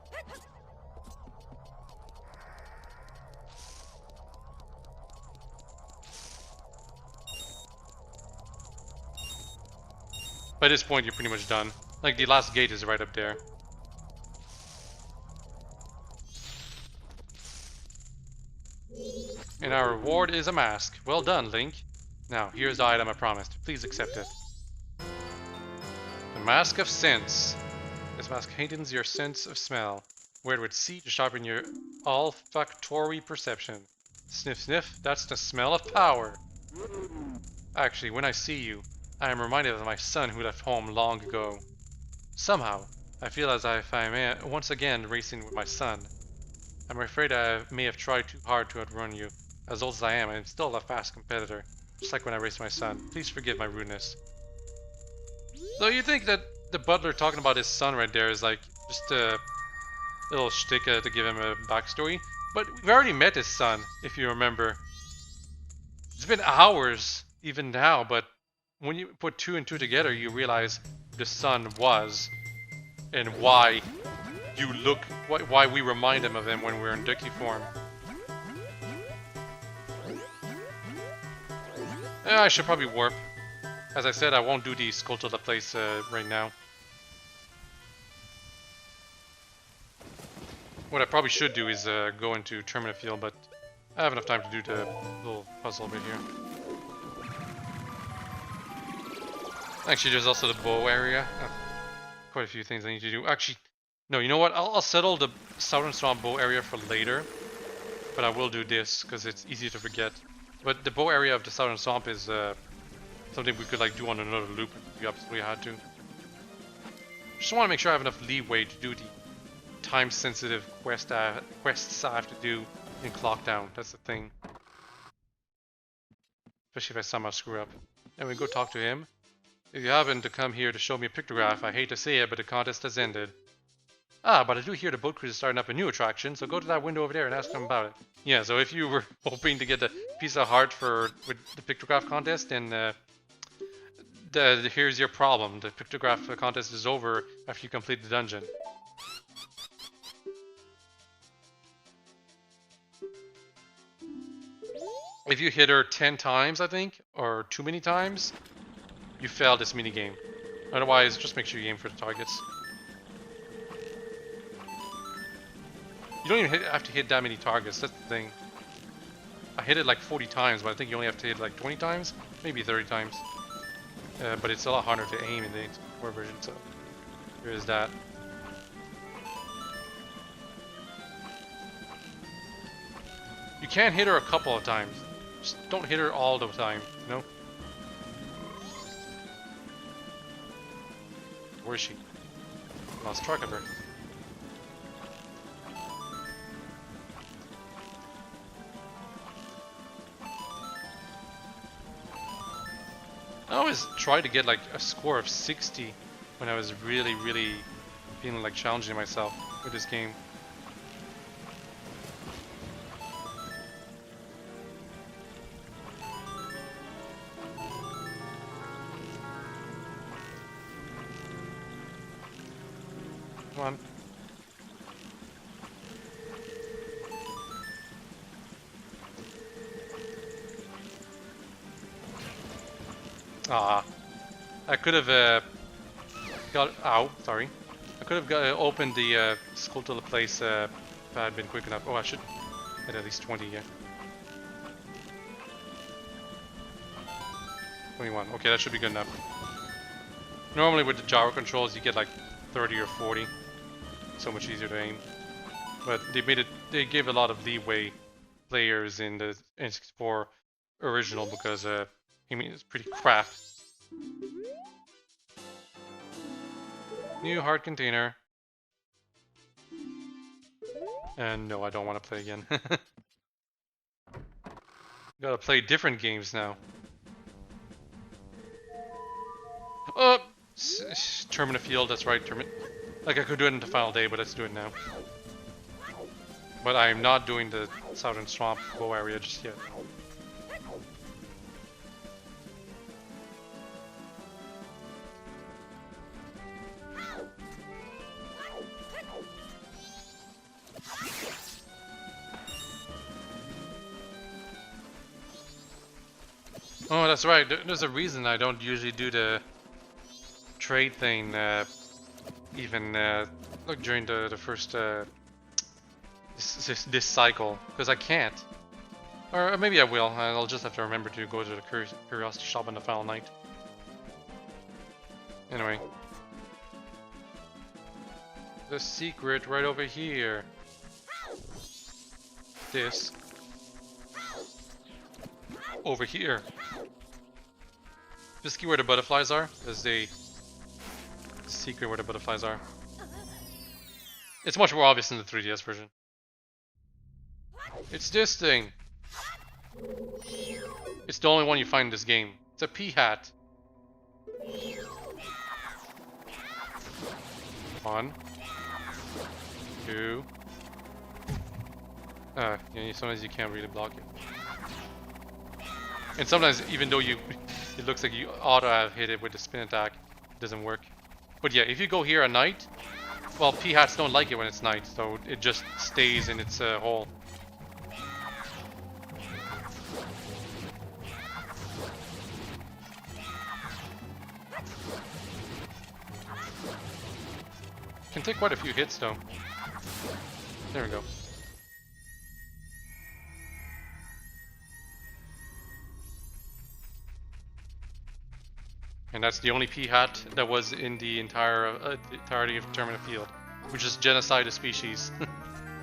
By this point, you're pretty much done. Like, the last gate is right up there. And our reward is a mask. Well done, Link. Now, here's the item I promised. Please accept it. The Mask of Sense. This mask heightens your sense of smell. Wear it with C to sharpen your olfactory perception. Sniff, sniff, that's the smell of power. Actually, when I see you, I am reminded of my son who left home long ago. Somehow, I feel as if I am once again racing with my son. I'm afraid I may have tried too hard to outrun you. As old as I am, I'm still a fast competitor, just like when I raced my son. Please forgive my rudeness. So you think that the butler talking about his son right there is like just a little shtick to give him a backstory? But we've already met his son, if you remember. It's been hours, even now, but when you put two and two together, you realize who the son was and why you look, why we remind him of him when we're in Deku form. I should probably warp. As I said, I won't do the skull to the place right now. What I probably should do is go into Terminal Field, but I have enough time to do the little puzzle bit here. Actually, there's also the bow area. Quite a few things I need to do. Actually, no, you know what? I'll settle the Southern Swamp bow area for later. But I will do this, because it's easy to forget. But the bow area of the Southern Swamp is something we could like do on another loop if we absolutely had to. Just want to make sure I have enough leeway to do the time-sensitive quests I have to do in Clockdown. That's the thing. Especially if I somehow screw up. And we go talk to him. If you happen to come here to show me a pictograph, I hate to say it, but the contest has ended. Ah, but I do hear the boat cruise is starting up a new attraction, so go to that window over there and ask them about it. Yeah, so if you were hoping to get the piece of heart with the pictograph contest, then here's your problem. The pictograph contest is over after you complete the dungeon. If you hit her 10 times, I think, or too many times, you fail this minigame. Otherwise, just make sure you aim for the targets. You don't even have to hit that many targets, that's the thing. I hit it like 40 times, but I think you only have to hit like 20 times, maybe 30 times. But it's a lot harder to aim in the 4 version, so there is that. You can hit her a couple of times. Just don't hit her all the time, you know? Where is she? Lost track of her. I always try to get like a score of 60 when I was really feeling like challenging myself with this game. Come on. Ah, I could have got. Ow, sorry. I could have opened the skull to the place if I had been quick enough. Oh, I should hit at least 20 again. 21. Okay, that should be good enough. Normally with the gyro controls, you get like 30 or 40. So much easier to aim. But they made it. They gave a lot of leeway players in the N64 original because I mean, it's pretty crap. New heart container. And no, I don't want to play again. Gotta play different games now. Terminal Field, that's right. Like I could do it in the final day, but let's do it now. But I am not doing the Southern Swamp bow area just yet. Oh, that's right. There's a reason I don't usually do the trade thing, even look during the first this cycle, because I can't. Or maybe I will. I'll just have to remember to go to the curiosity shop on the final night. Anyway. The secret right over here. This. Over here. Just see where the butterflies are. There's the secret where the butterflies are. It's much more obvious in the 3DS version. It's this thing. It's the only one you find in this game. It's a pea hat. 1, 2. Yeah, sometimes you can't really block it. And sometimes, even though it looks like you ought to have hit it with the spin attack, it doesn't work. But yeah, if you go here at night, well, pea hats don't like it when it's night, so it just stays in its hole. Can take quite a few hits though. There we go. And that's the only pea hat that was in the entirety of Terminal Field, which is genocide of species.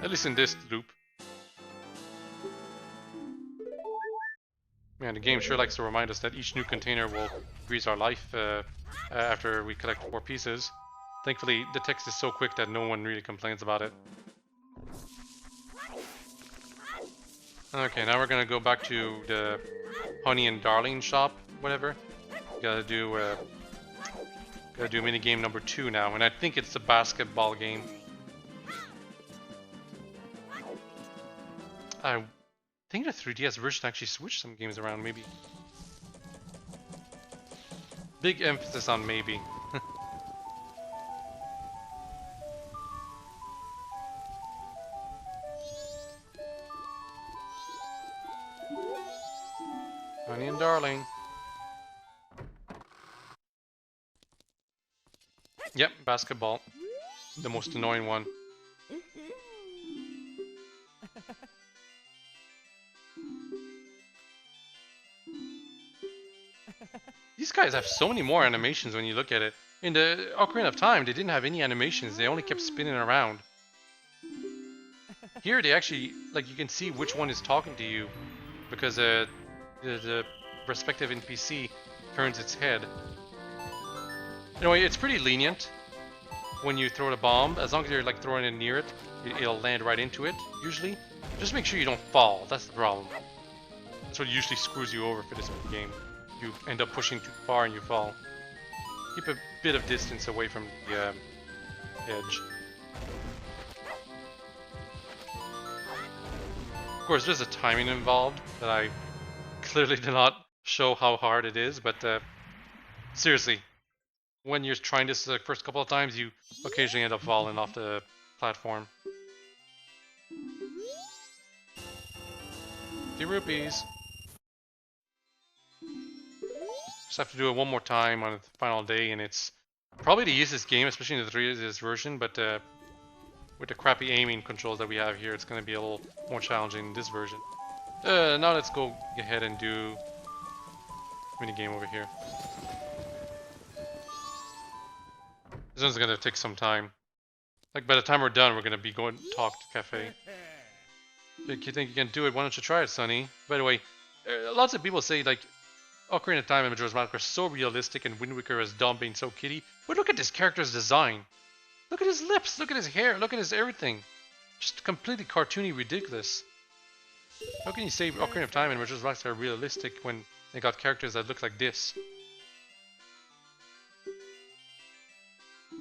At least in this loop. Man, the game sure likes to remind us that each new container will increase our life after we collect 4 pieces. Thankfully, the text is so quick that no one really complains about it. Okay, now we're gonna go back to the Honey and Darling shop, whatever. Gotta do minigame number 2 now, and I think it's the basketball game. I think the 3DS version actually switched some games around, maybe. Big emphasis on maybe. Honey and Darling. Yep, basketball. The most annoying one. These guys have so many more animations when you look at it. In the Ocarina of Time, they didn't have any animations. They only kept spinning around. Here, they actually, like, you can see which one is talking to you because the respective NPC turns its head. Anyway, it's pretty lenient when you throw the bomb. As long as you're like throwing it near it, it'll land right into it, usually. Just make sure you don't fall, that's the problem. That's what usually screws you over for this game. You end up pushing too far and you fall. Keep a bit of distance away from the edge. Of course, there's a timing involved that I clearly did not show how hard it is, but seriously, when you're trying this the first couple of times, you occasionally end up falling off the platform. 50 rupees. Just have to do it one more time on the final day, and it's probably the easiest game, especially in the 3DS version, but with the crappy aiming controls that we have here, it's going to be a little more challenging in this version. Now let's go ahead and do minigame over here. This one's gonna take some time. Like, by the time we're done, we're gonna be going to talk to Cafe. If you think you can do it, why don't you try it, Sonny? By the way, lots of people say, like, Ocarina of Time and Majora's Mask are so realistic and Wind Waker is dumb being so kiddie. But look at this character's design. Look at his lips, look at his hair, look at his everything. Just completely cartoony ridiculous. How can you say Ocarina of Time and Majora's Mask are realistic when they got characters that look like this?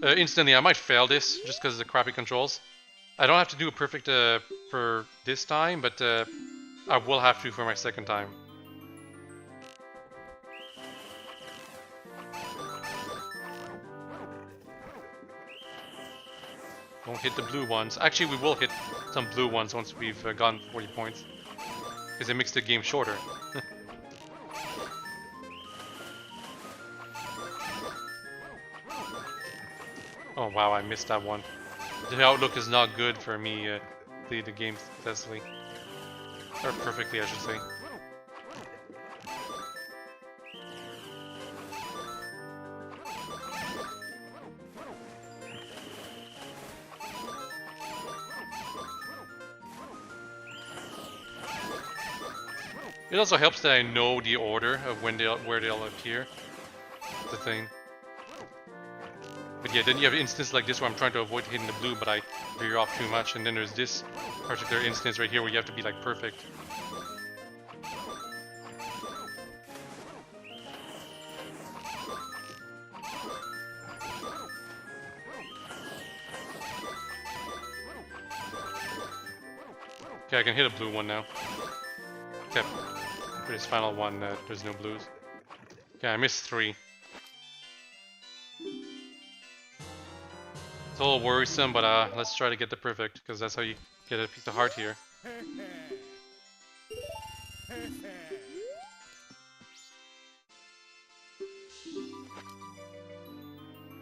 Instantly, I might fail this just because of the crappy controls. I don't have to do it perfect for this time, but I will have to for my second time. Don't hit the blue ones. Actually, we will hit some blue ones once we've gotten 40 points. Because it makes the game shorter. Oh wow, I missed that one. The outlook is not good for me the game successfully. Or perfectly, I should say. It also helps that I know the order of where they'll appear. That's the thing. But yeah, then you have instances like this where I'm trying to avoid hitting the blue, but I veer off too much, and then there's this particular instance right here where you have to be like perfect. Okay, I can hit a blue one now. Okay, for this final one, there's no blues. Okay, I missed 3. It's a little worrisome, but let's try to get the perfect, because that's how you get a piece of heart here.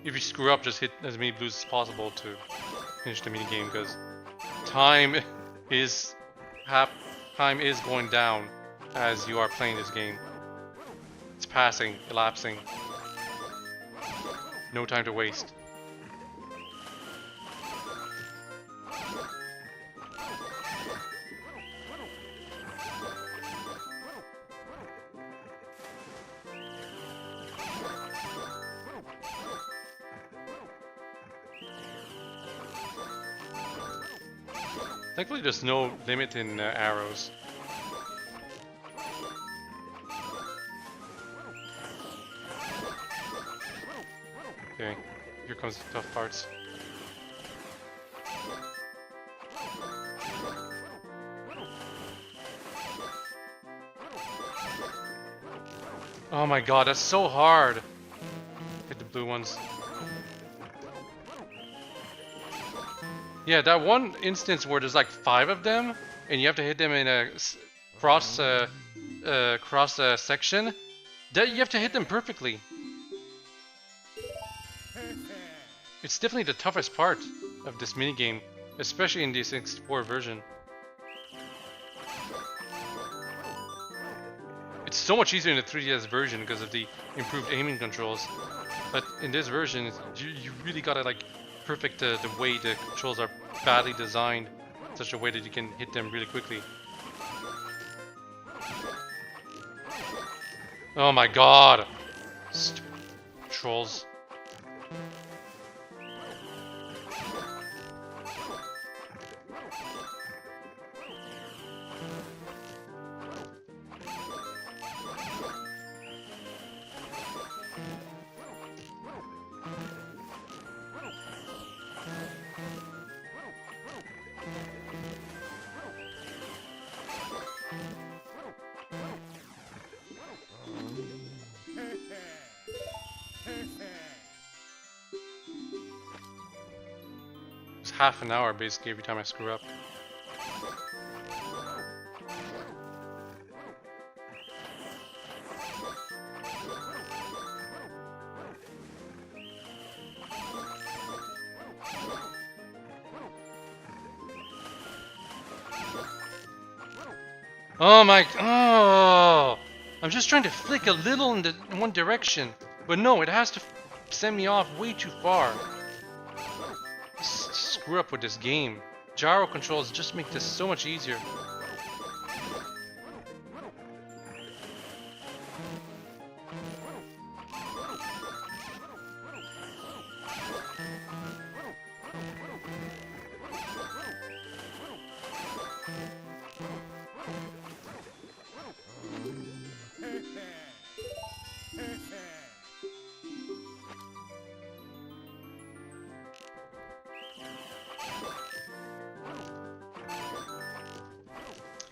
If you screw up, just hit as many blues as possible to finish the minigame, because time is going down as you are playing this game. It's passing, elapsing. No time to waste. Thankfully, there's no limit in arrows. Okay, here comes the tough parts. Oh my god, that's so hard! Hit the blue ones. Yeah, that one instance where there's like 5 of them, and you have to hit them in a cross section, that you have to hit them perfectly. It's definitely the toughest part of this minigame, especially in the 64 version. It's so much easier in the 3DS version because of the improved aiming controls, but in this version, you really gotta like perfect the way the controls are badly designed in such a way that you can hit them really quickly. Oh my god! Stupid trolls. Half an hour basically every time I screw up. Oh my, oh! I'm just trying to flick a little in one direction, but no, it has to send me off way too far. Screw up with this game. Gyro controls just make this so much easier.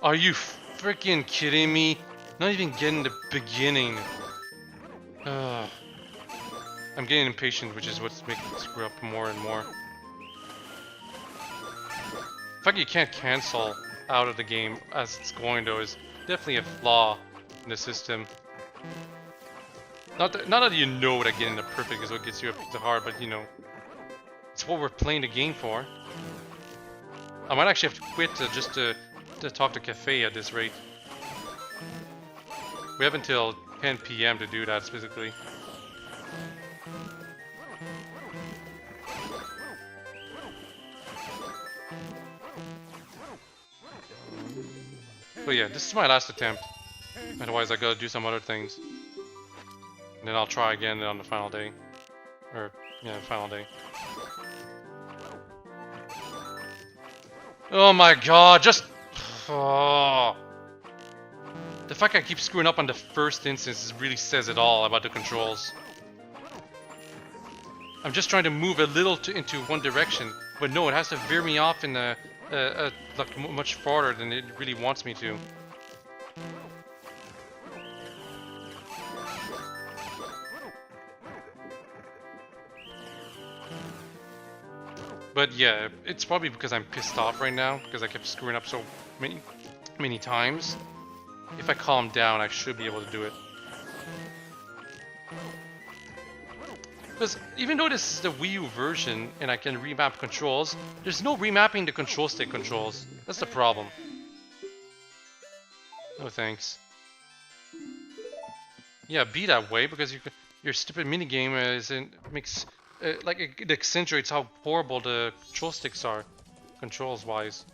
Are you freaking kidding me? Not even getting the beginning. I'm getting impatient, which is what's making me screw up more and more. The fact you can't cancel out of the game as it's going though is definitely a flaw in the system. Not that you know that getting the perfect is what gets you up to hard, but you know, it's what we're playing the game for. I might actually have to quit just to to talk to Cafe at this rate. We have until 10 PM to do that specifically. But yeah, this is my last attempt. Otherwise, I gotta do some other things. And then I'll try again on the final day. Or, yeah, the final day. Oh my god, just... Oh. The fact I keep screwing up on the first instance really says it all about the controls. I'm just trying to move a little into one direction, but no, it has to veer me off in like much farther than it really wants me to. But yeah, it's probably because I'm pissed off right now, because I kept screwing up so many times. If I calm down, I should be able to do it. Because even though this is the Wii U version and I can remap controls, there's no remapping the control stick controls. That's the problem. No thanks. Yeah, be that way because your stupid minigame makes it accentuates how horrible the control sticks are, controls wise.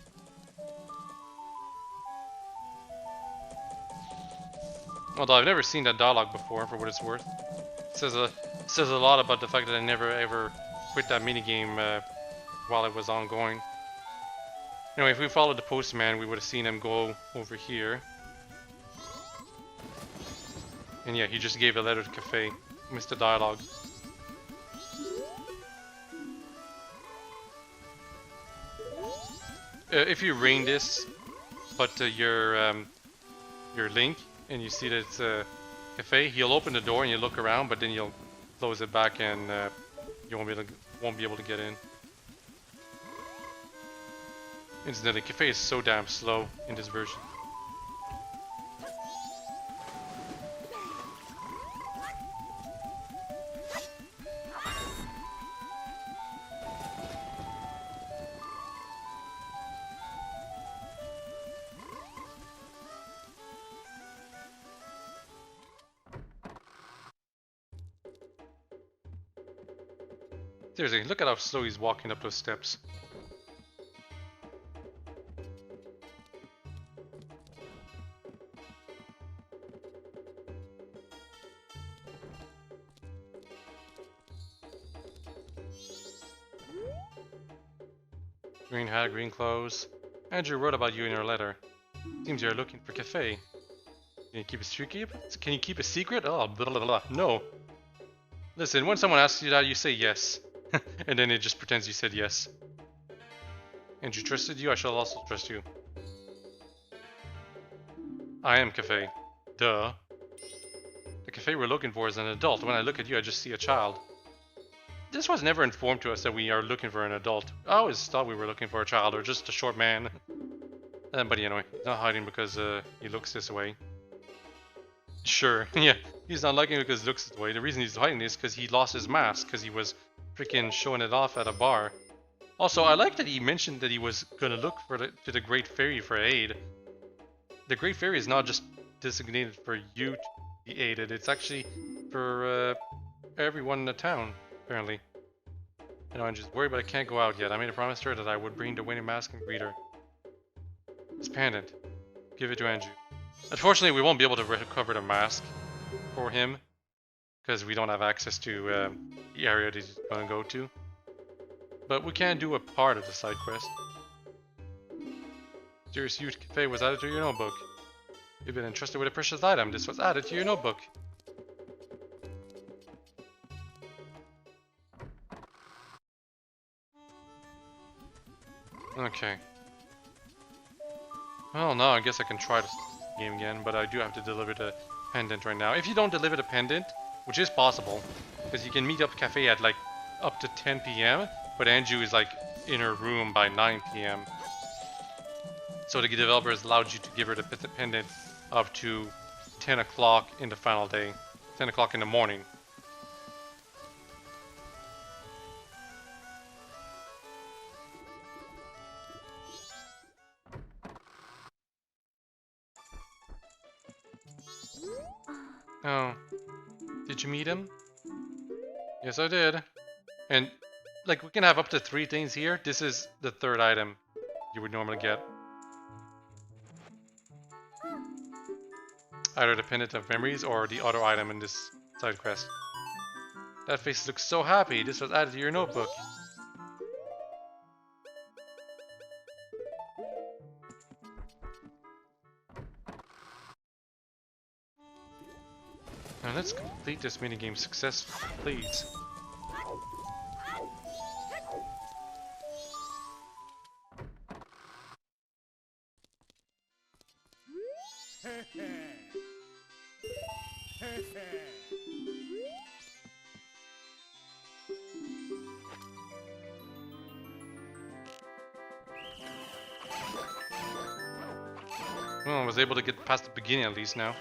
Although I've never seen that dialogue before, for what it's worth. It says a lot about the fact that I never ever quit that minigame while it was ongoing. Anyway, if we followed the postman, we would have seen him go over here. And yeah, he just gave a letter to Cafe. Missed the dialogue. If you ring this, but your link, and you see that it's Cafe, he'll open the door and you look around, but then you'll close it back and you won't be able to get in. Incidentally, Cafe is so damn slow in this version. Seriously, look at how slow he's walking up those steps. Green hat, green clothes. Anju wrote about you in your letter. Seems you're looking for Cafe. Can you keep a secret? Can you keep a secret? Oh, blah blah blah. No. Listen, when someone asks you that, you say yes. And then it just pretends you said yes. Anju trusted you, I shall also trust you. I am Cafe. Duh. The Cafe we're looking for is an adult. When I look at you, I just see a child. This was never informed to us that we are looking for an adult. I always thought we were looking for a child or just a short man. But anyway, he's not hiding because he looks this way. Sure, yeah, he's not liking it because he looks this way. The reason he's hiding is because he lost his mask because he was freaking showing it off at a bar. Also, I like that he mentioned that he was gonna look to the Great Fairy for aid. The Great Fairy is not just designated for you to be aided, it's actually for everyone in the town, apparently. I know I'm just worried, but I can't go out yet. I made a promise to her that I would bring the winning mask and greet her. This pendant. Give it to Anju. Unfortunately, we won't be able to recover the mask for him because we don't have access to the area that he's going to go to. But we can do a part of the side quest. Mysterious youth Cafe was added to your notebook. You've been entrusted with a precious item. This was added to your notebook. Okay. Well, no, I guess I can try this game again, but I do have to deliver the pendant right now. If you don't deliver the pendant, which is possible, because you can meet up Cafe at like up to 10 PM, but Anju is like in her room by 9 PM. So the developers allowed you to give her the pendant up to 10 o'clock in the final day, 10 o'clock in the morning. Oh, did you meet him? Yes, I did. And like we can have up to 3 things here. This is the 3rd item you would normally get. Either the Pendant of Memories or the other item in this side quest. That face looks so happy. This was added to your notebook. Now let's complete this minigame successfully, please. Well, I was able to get past the beginning at least now.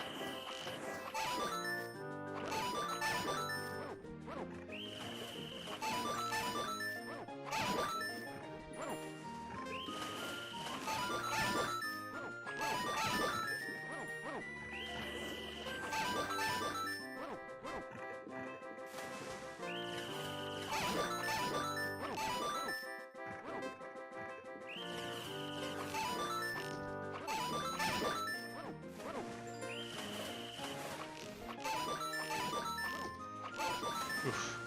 Oof.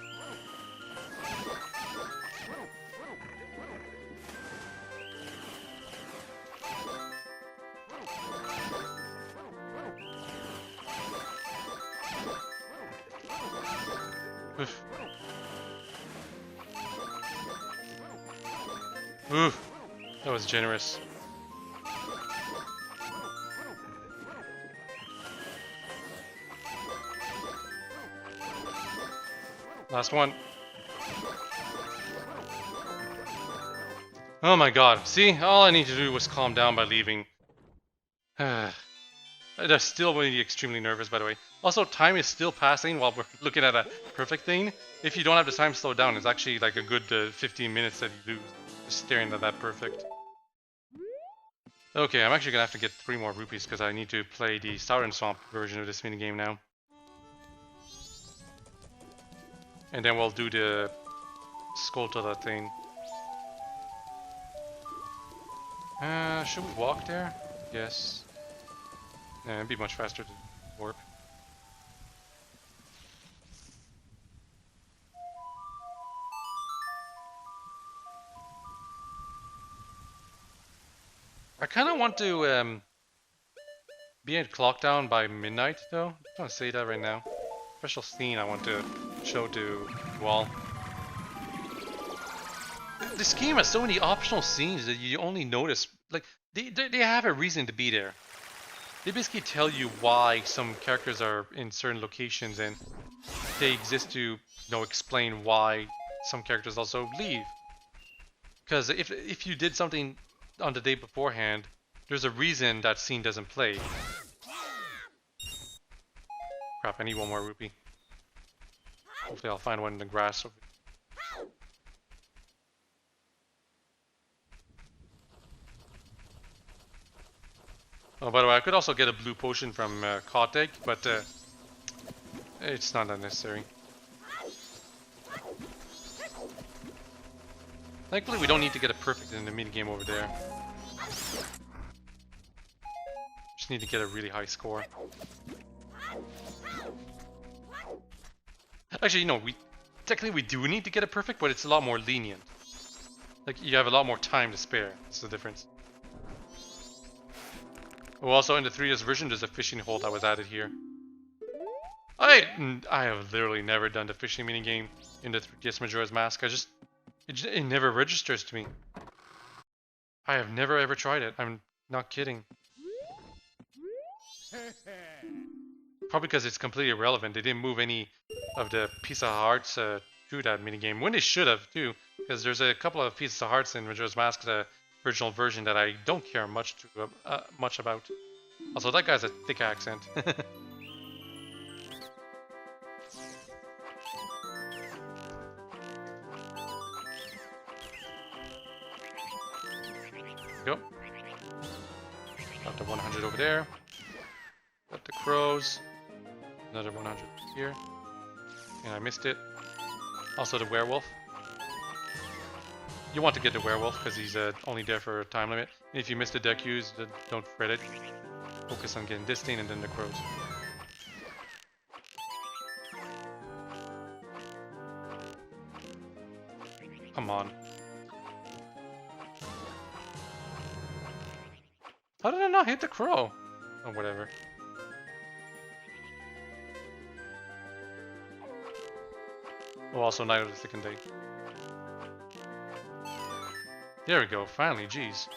Oof. Oof. That was generous. Last one. Oh my god. See, all I need to do was calm down by leaving. They're still really extremely nervous, by the way. Also, time is still passing while we're looking at a perfect thing. If you don't have the time slowed down, it's actually like a good 15 minutes that you lose just staring at that perfect. Okay, I'm actually gonna have to get 3 more rupees because I need to play the Southern Swamp version of this minigame now. And then we'll do the Skulltula thing. Should we walk there? Yes. Yeah, it'd be much faster to warp. I kind of want to be at clock down by midnight though. I'm gonna say that right now. Special scene I want to show to you all. This game has so many optional scenes that you only notice. Like they have a reason to be there. They basically tell you why some characters are in certain locations, and they exist to, you know, explain why some characters also leave. Because if you did something on the day beforehand, there's a reason that scene doesn't play. Crap, I need 1 more rupee. Hopefully I'll find one in the grass over here. Oh, by the way, I could also get a blue potion from Kotick, but it's not unnecessary. Thankfully, we don't need to get it perfect in the minigame over there. Just need to get a really high score. Actually, you know, technically we do need to get it perfect, but it's a lot more lenient. Like, you have a lot more time to spare. That's the difference. Oh, also in the 3DS version, there's a fishing hole that was added here. I have literally never done the fishing minigame in the 3DS Majora's Mask. It never registers to me. I have never ever tried it. I'm not kidding. Probably because it's completely irrelevant. They didn't move any of the piece of hearts to that minigame. When they should have, too. Because there's a couple of pieces of hearts in Majora's Mask, the original version, that I don't care much about. Also, that guy's a thick accent. Go. Got the 100 over there. Got the crows. Another 100 here. And I missed it. Also the werewolf. You want to get the werewolf because he's only there for a time limit. And if you miss the Dekus, don't fret it. Focus on getting this thing and then the crows. Come on. How did I not hit the crow? Oh, whatever. Oh, also Night of the Second Day. There we go, finally, jeez.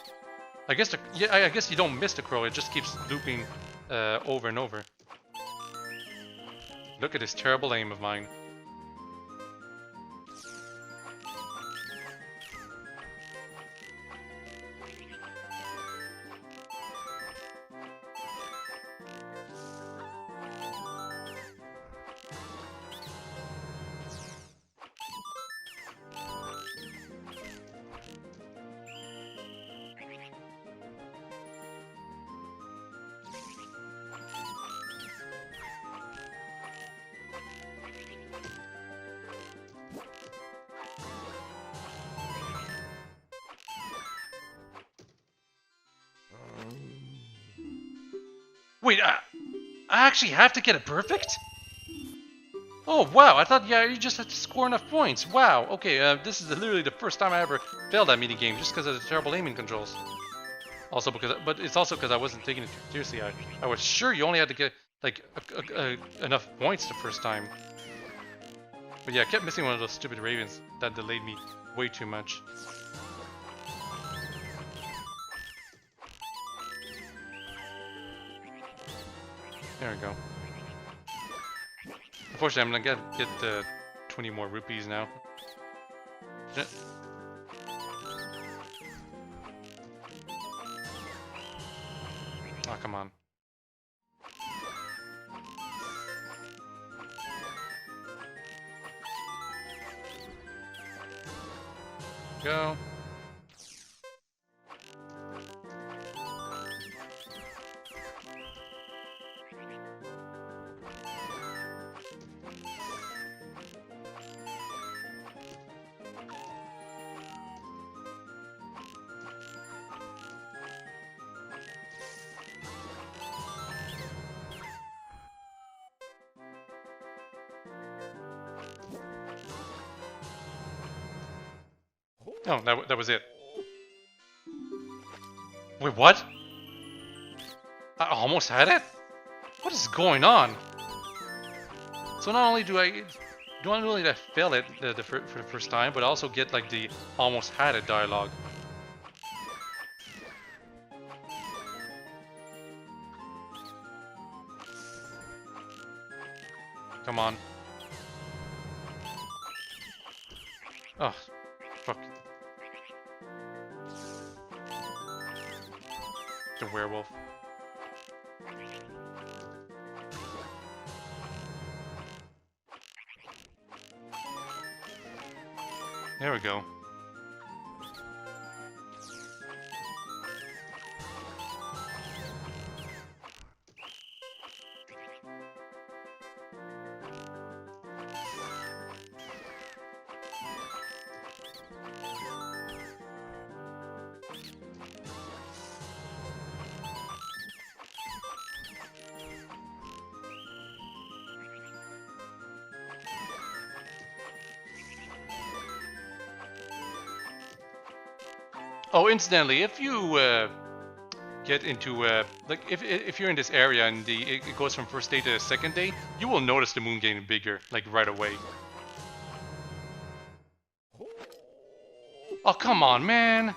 I guess I guess you don't miss the crow, it just keeps looping over and over. Look at this terrible aim of mine. Wait, I actually have to get it perfect? Oh wow, I thought you just had to score enough points. Wow, okay, this is literally the first time I ever failed that minigame just because of the terrible aiming controls. Also because, but it's also because I wasn't taking it too seriously. I was sure you only had to get like enough points the first time. But yeah, I kept missing one of those stupid ravens that delayed me way too much. There we go. Unfortunately, I'm gonna get 20 more rupees now. Oh, come on. Go. Oh, that was it. Wait, what? I almost had it? What is going on? So not only do I fail it for the first time, but I also get like the almost had it dialogue. Come on. Oh, fuck. The werewolf. There we go. Oh, incidentally, if you get into like if you're in this area and it goes from first day to the second day, you will notice the moon getting bigger like right away. Oh, come on, man!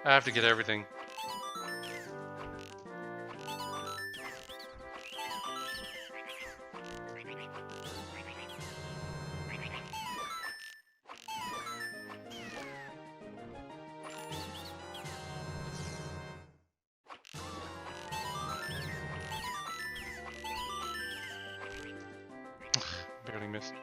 I have to get everything. Barely missed.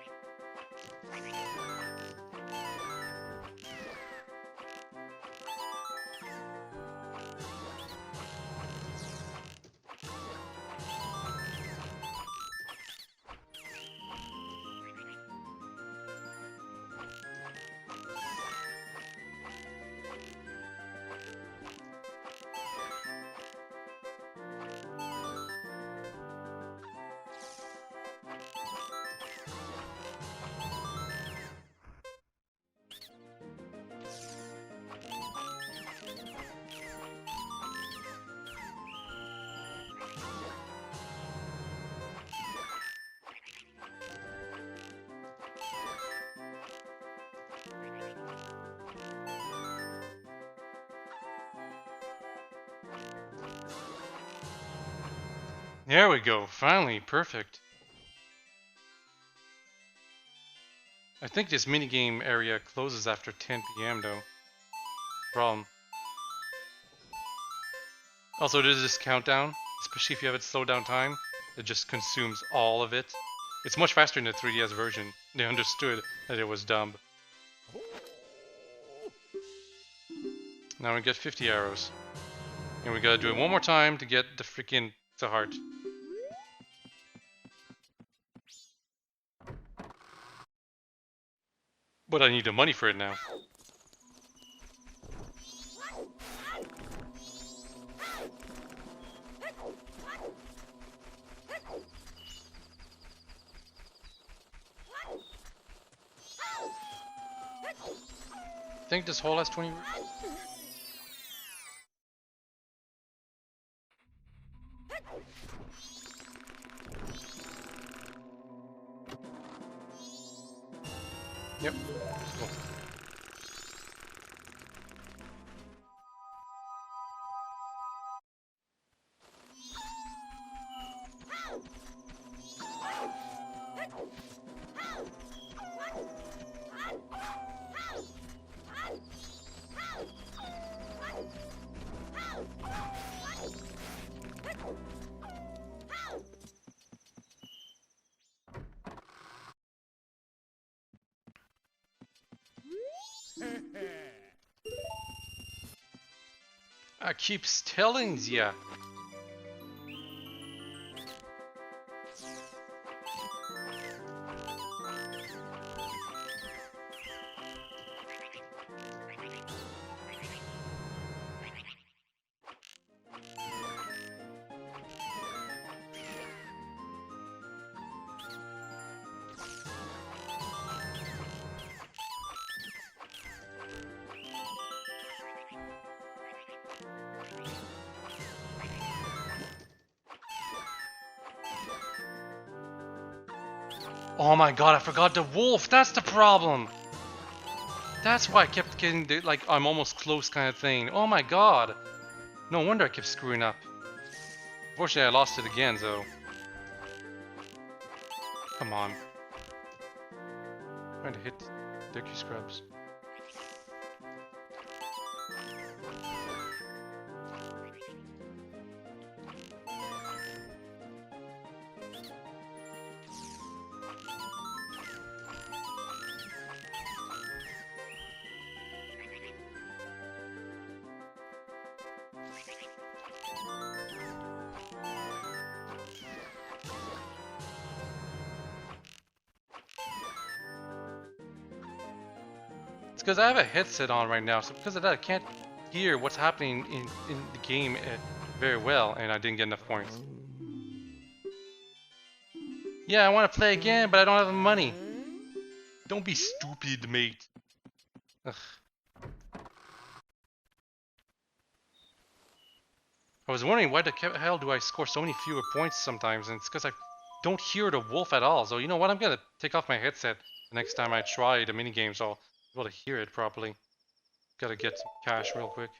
There we go. Finally, perfect. I think this minigame area closes after 10 p.m. though. Problem. Also, there's this countdown, especially if you have it slowed down time. It just consumes all of it. It's much faster in the 3DS version. They understood that it was dumb. Now we get 50 arrows. And we gotta do it one more time to get the freaking heart. But I need the money for it now. I think this hole has 20. Yep. Cool. I keeps telling ya. Oh my god, I forgot the wolf. That's the problem. That's why I kept getting the, like, I'm almost close kind of thing. Oh my god. No wonder I kept screwing up. Unfortunately, I lost it again, though. Come on. I'm trying to hit Deku Scrubs. Because I have a headset on right now, so because of that I can't hear what's happening in the game very well, and I didn't get enough points. Yeah, I want to play again, but I don't have the money. Don't be stupid, mate. Ugh. I was wondering why the hell do I score so many fewer points sometimes, and it's because I don't hear the wolf at all. So you know what, I'm gonna take off my headset the next time I try the minigame, so I'll be able to hear it properly. Gotta get some cash real quick.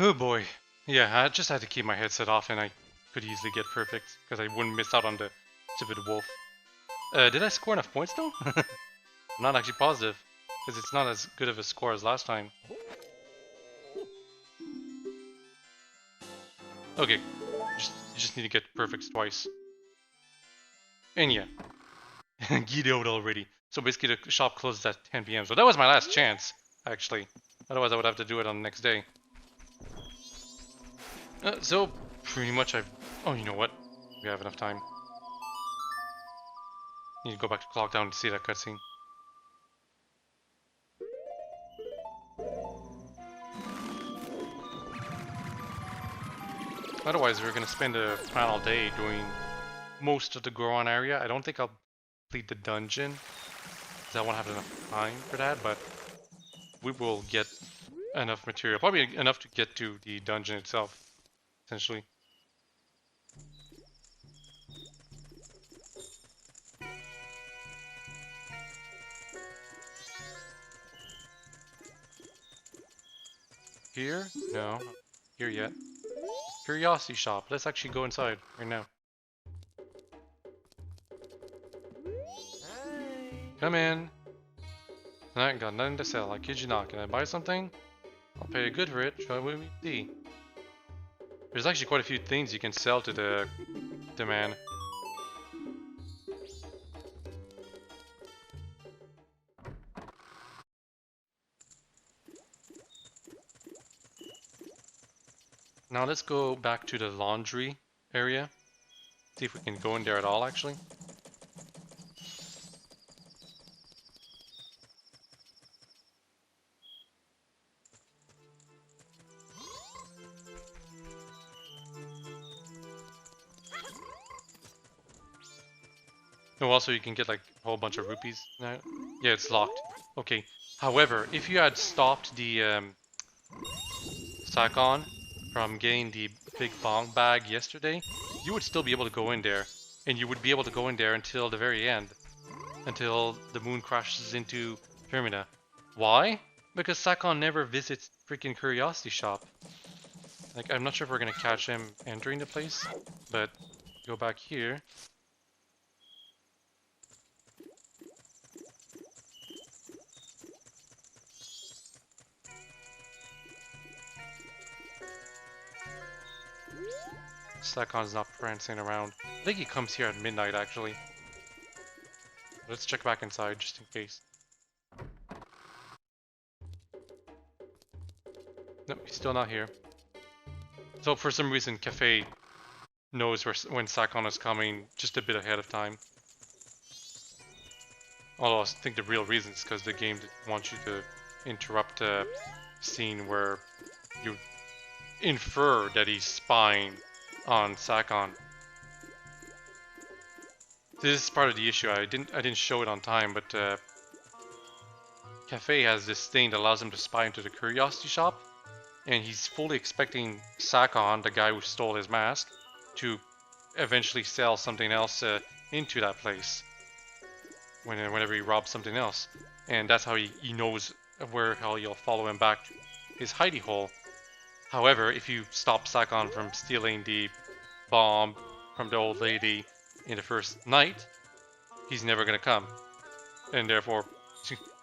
Oh boy. Yeah, I just had to keep my headset off and I could easily get perfect because I wouldn't miss out on the stupid wolf. Did I score enough points though? I'm not actually positive because it's not as good of a score as last time. Okay, you just need to get perfects twice. And yeah, get out already. So basically the shop closes at 10 PM. So that was my last chance, actually. Otherwise I would have to do it on the next day. So pretty much I've... Oh, you know what? We have enough time. Need to go back to Clock Down to see that cutscene. Otherwise, we're gonna spend a final day doing most of the Goron area. I don't think I'll complete the dungeon, because I won't have enough time for that, but we will get enough material. Probably enough to get to the dungeon itself, essentially. Here? No. Here yet. Curiosity shop. Let's actually go inside right now. Come in. I ain't got nothing to sell. I kid you not. Can I buy something? I'll pay you good for it. Shall we see? There's actually quite a few things you can sell to the man. Now let's go back to the laundry area. See if we can go in there at all, actually. Oh, also you can get like a whole bunch of rupees now. Yeah, it's locked. Okay. However, if you had stopped the Sakon from getting the big bong bag yesterday, you would still be able to go in there, and you would be able to go in there until the very end, until the moon crashes into Firmina. Why? Because Sakon never visits freaking Curiosity Shop. Like, I'm not sure if we're gonna catch him entering the place, but go back here. Sakon's not prancing around. I think he comes here at midnight, actually. Let's check back inside, just in case. Nope, he's still not here. So for some reason, Cafe knows when Sakon is coming just a bit ahead of time. Although I think the real reason is because the game didn't want you to interrupt a scene where you infer that he's spying on Sakon. This is part of the issue. I didn't show it on time, but Cafe has this thing that allows him to spy into the curiosity shop, and he's fully expecting Sakon, the guy who stole his mask, to eventually sell something else into that place whenever he robs something else, and that's how he knows how you'll follow him back to his hidey hole. However, if you stop Sakon from stealing the bomb from the old lady in the first night, he's never gonna come, and therefore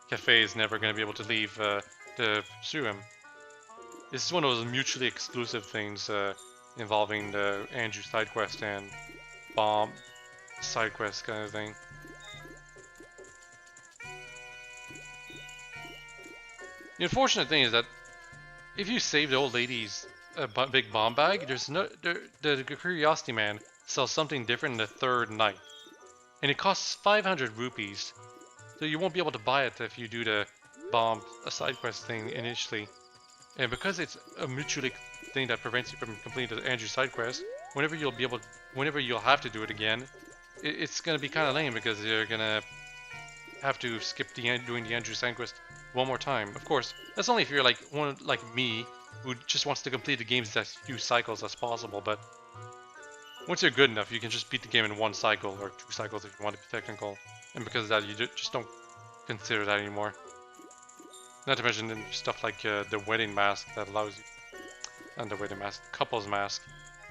Cafe is never gonna be able to leave to pursue him. This is one of those mutually exclusive things involving the Anju side quest and bomb side quest kind of thing. The unfortunate thing is that if you save the old lady's big bomb bag, the Curiosity Man sells something different in the third night, and it costs 500 rupees, so you won't be able to buy it if you do the bomb side quest thing initially. And because it's a mutually thing that prevents you from completing the Anju side quest, whenever you'll have to do it again, it's gonna be kind of lame because you're gonna have to skip doing the Anju side quest one more time. Of course, that's only if you're like one like me, who just wants to complete the games as few cycles as possible. But once you're good enough, you can just beat the game in one cycle or 2 cycles if you want to be technical. And because of that, you just don't consider that anymore. Not to mention stuff like the wedding mask that allows you, and the wedding mask, couple's mask,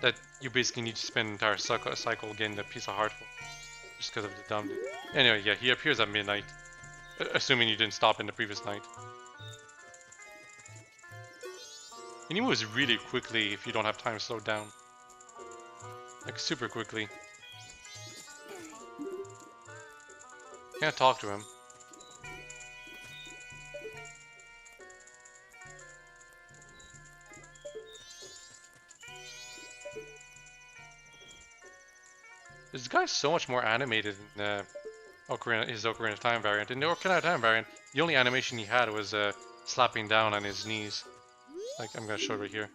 that you basically need to spend an entire cycle getting a piece of heart for, just because of the dumb. Anyway, yeah, he appears at midnight, assuming you didn't stop in the previous night. And he moves really quickly if you don't have time slowed down, like super quickly. Can't talk to him. This guy's so much more animated in his Ocarina of Time variant. In the Ocarina of Time variant, the only animation he had was slapping down on his knees. Like, I'm gonna show it right here.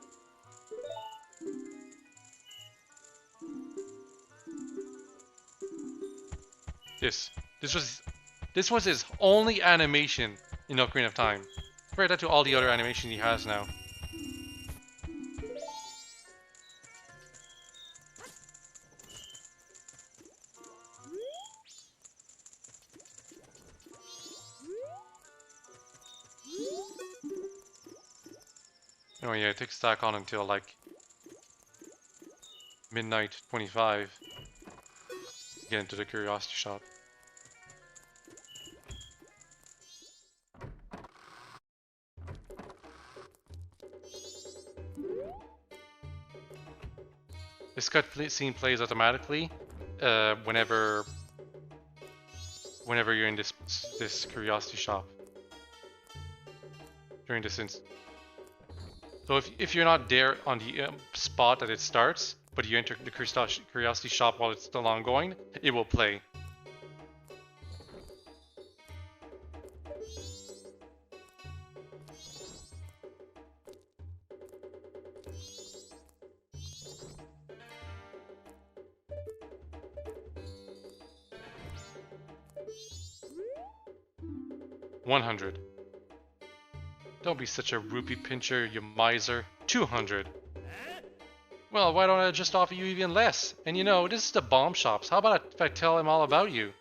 This was his only animation in Ocarina of Time. Compare that to all the other animation he has now. Oh yeah, it takes stack on until like midnight 25 to get into the curiosity shop. This cutscene plays automatically whenever you're in this curiosity shop during this instance. So if you're not there on the spot that it starts, but you enter the curiosity shop while it's still ongoing, it will play. $100. Don't be such a rupee pincher, you miser. $200. Well, why don't I just offer you even less? And you know, this is the bomb shops. How about if I tell him all about you?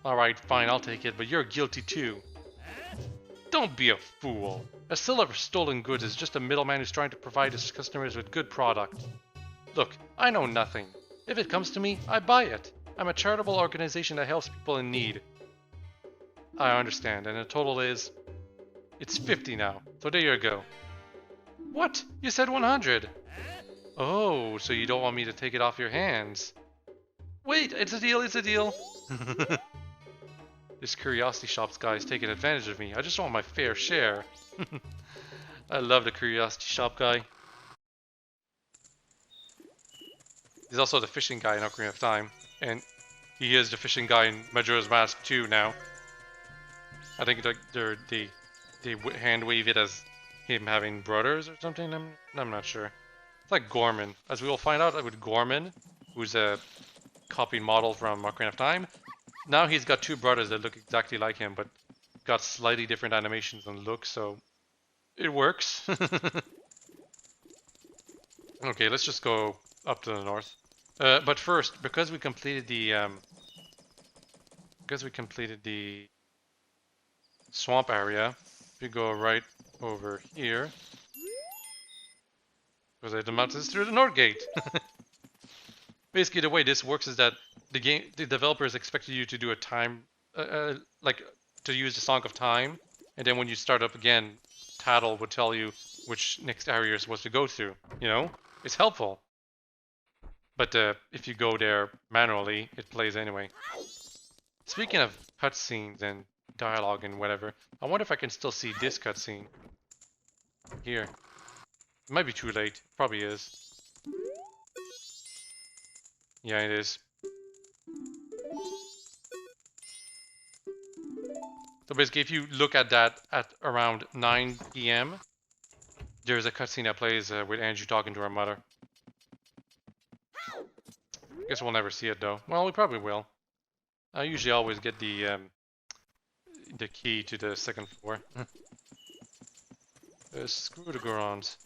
Alright, fine, I'll take it, but you're guilty too. Don't be a fool. A seller of stolen goods is just a middleman who's trying to provide his customers with good product. Look, I know nothing. If it comes to me, I buy it. I'm a charitable organization that helps people in need. I understand, and the total is... It's 50 now, so there you go. What? You said 100! Oh, so you don't want me to take it off your hands. Wait, it's a deal, it's a deal! This curiosity shop's guy is taking advantage of me. I just want my fair share. I love the curiosity shop guy. He's also the fishing guy in Ocarina of Time, and he is the fishing guy in Majora's Mask 2 now. I think they hand wave it as him having brothers or something. I'm not sure. It's like Gorman, as we will find out with Gorman, who's a copied model from Ocarina of Time. Now he's got two brothers that look exactly like him, but got slightly different animations and looks, so it works. Okay, let's just go up to the north. But first, because we completed the swamp area, if we go right over here, because the mountains through the north gate. Basically, the way this works is that the developers expected you to do a time, like to use the Song of Time, and then when you start up again, Tatl would tell you which next area you're supposed to go through. You know, it's helpful. But if you go there manually, it plays anyway. Speaking of cutscenes and dialogue and whatever, I wonder if I can still see this cutscene here. It might be too late. Probably is. Yeah, it is. So basically, if you look at that at around 9 PM, there's a cutscene that plays with Anju talking to her mother. Guess we'll never see it though. Well, we probably will. I usually always get the key to the second floor. Screw the Gorons.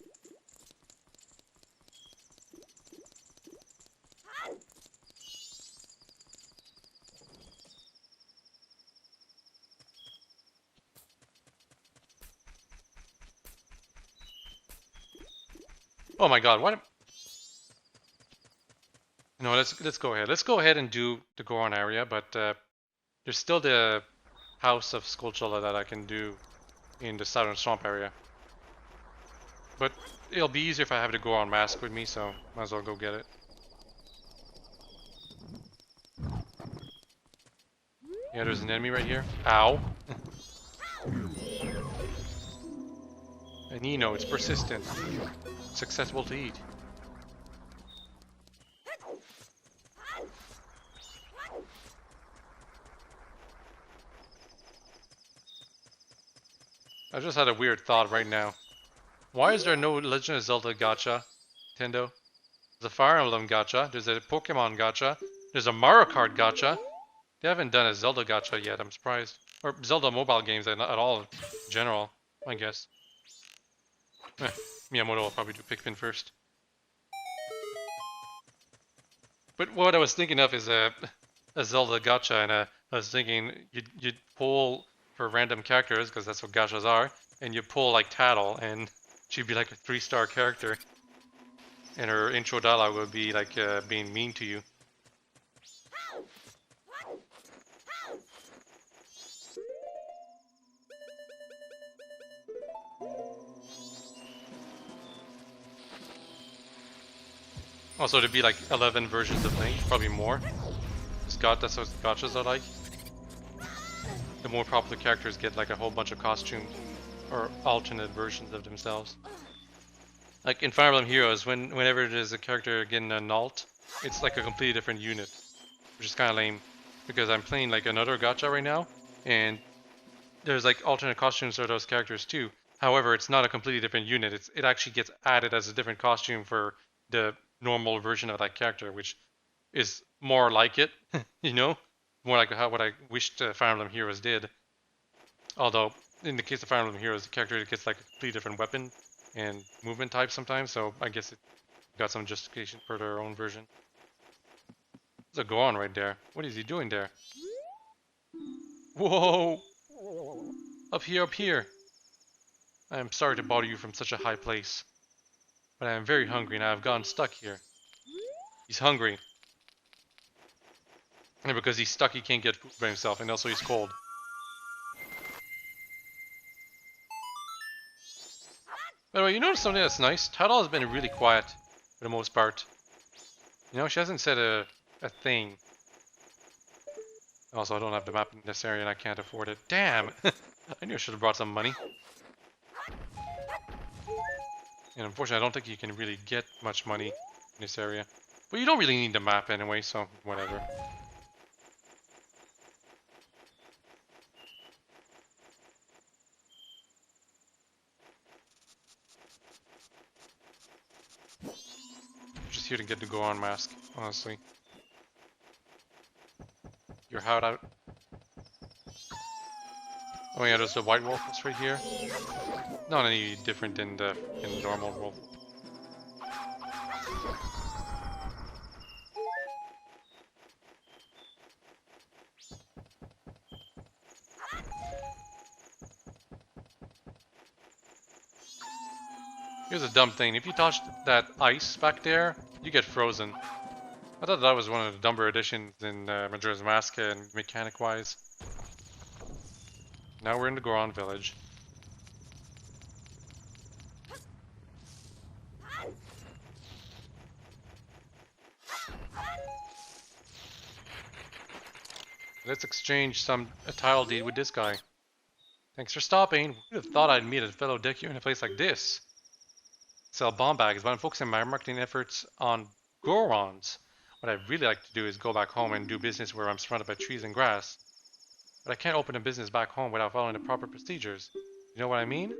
Oh my God! What? No, let's go ahead. Let's go ahead and do the Goron area, but there's still the House of Skulltula that I can do in the Southern Swamp area. But it'll be easier if I have the Goron mask with me, so might as well go get it. Yeah, there's an enemy right here. Ow! And you know, it's persistent. It's accessible to eat. I just had a weird thought right now. Why is there no Legend of Zelda gacha, Nintendo? There's a Fire Emblem gacha, there's a Pokemon gacha, there's a Mario Kart gacha. They haven't done a Zelda gacha yet, I'm surprised. Or Zelda mobile games at all in general, I guess. Miyamoto will probably do Pikmin first. But what I was thinking of is a Zelda gacha, and I was thinking you'd pull for random characters, because that's what gachas are, and you pull like Tatl, and she'd be like a 3-star character. And her intro dialogue would be like being mean to you. Also, there'd be like 11 versions of Link, probably more. That's what gachas are like. The more popular characters get like a whole bunch of costumes or alternate versions of themselves. Like in Fire Emblem Heroes, whenever there's a character getting an alt, it's like a completely different unit, which is kind of lame. Because I'm playing like another gacha right now, and there's like alternate costumes for those characters too. However, it's not a completely different unit. It actually gets added as a different costume for the normal version of that character, which is more like it, you know, more like what I wished Fire Emblem Heroes did. Although in the case of Fire Emblem Heroes, the character gets like a completely different weapon and movement type sometimes, so I guess it got some justification for their own version. There's a Goron right there. What is he doing there? Whoa! Up here, up here! I am sorry to bother you from such a high place, but I am very hungry and I have gotten stuck here. He's hungry. And because he's stuck, he can't get food by himself, and also he's cold. By the way, you notice something that's nice? Tatl has been really quiet for the most part. You know, she hasn't said a thing. Also, I don't have the map in this area and I can't afford it. Damn! I knew I should have brought some money. And unfortunately, I don't think you can really get much money in this area. But you don't really need the map anyway, so whatever. I'm just here to get the Goron mask, honestly. hideout. Oh yeah, there's the white wolf that's right here. Not any different than the normal wolf. Here's a dumb thing. If you touch that ice back there, you get frozen. I thought that was one of the dumber additions in Majora's Mask and mechanic-wise. Now we're in the Goron Village. Let's exchange a title deed with this guy. Thanks for stopping. Who'd have thought I'd meet a fellow Deku in a place like this? Sell bomb bags, but I'm focusing my marketing efforts on Gorons. What I'd really like to do is go back home and do business where I'm surrounded by trees and grass. But I can't open a business back home without following the proper procedures. You know what I mean?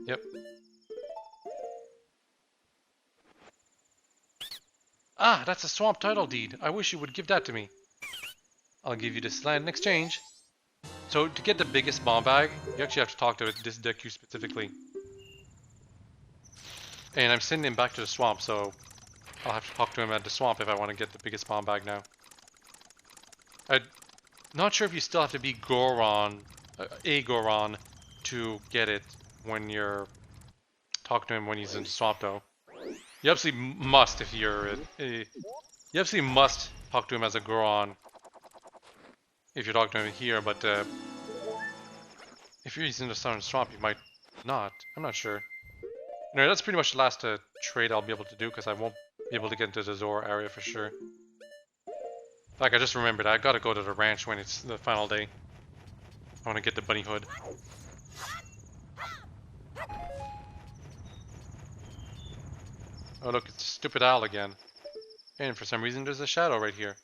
Yep. Ah, that's a swamp title deed. I wish you would give that to me. I'll give you this land in exchange. So to get the biggest bomb bag, you actually have to talk to this Deku specifically. And I'm sending him back to the swamp, so I'll have to talk to him at the swamp if I want to get the biggest bomb bag now. I'm not sure if you still have to be Goron, a Goron, to get it when you're talking to him when he's in the swamp, though. You absolutely must if you're you absolutely must talk to him as a Goron if you're talking to him here, but if he's in the southern swamp, you might not. I'm not sure. Anyway, that's pretty much the last trade I'll be able to do because I won't be able to get into the Zora area for sure. Like, I just remembered, I gotta go to the ranch when it's the final day. I want to get the bunny hood. Oh look, it's stupid owl again. And for some reason there's a shadow right here.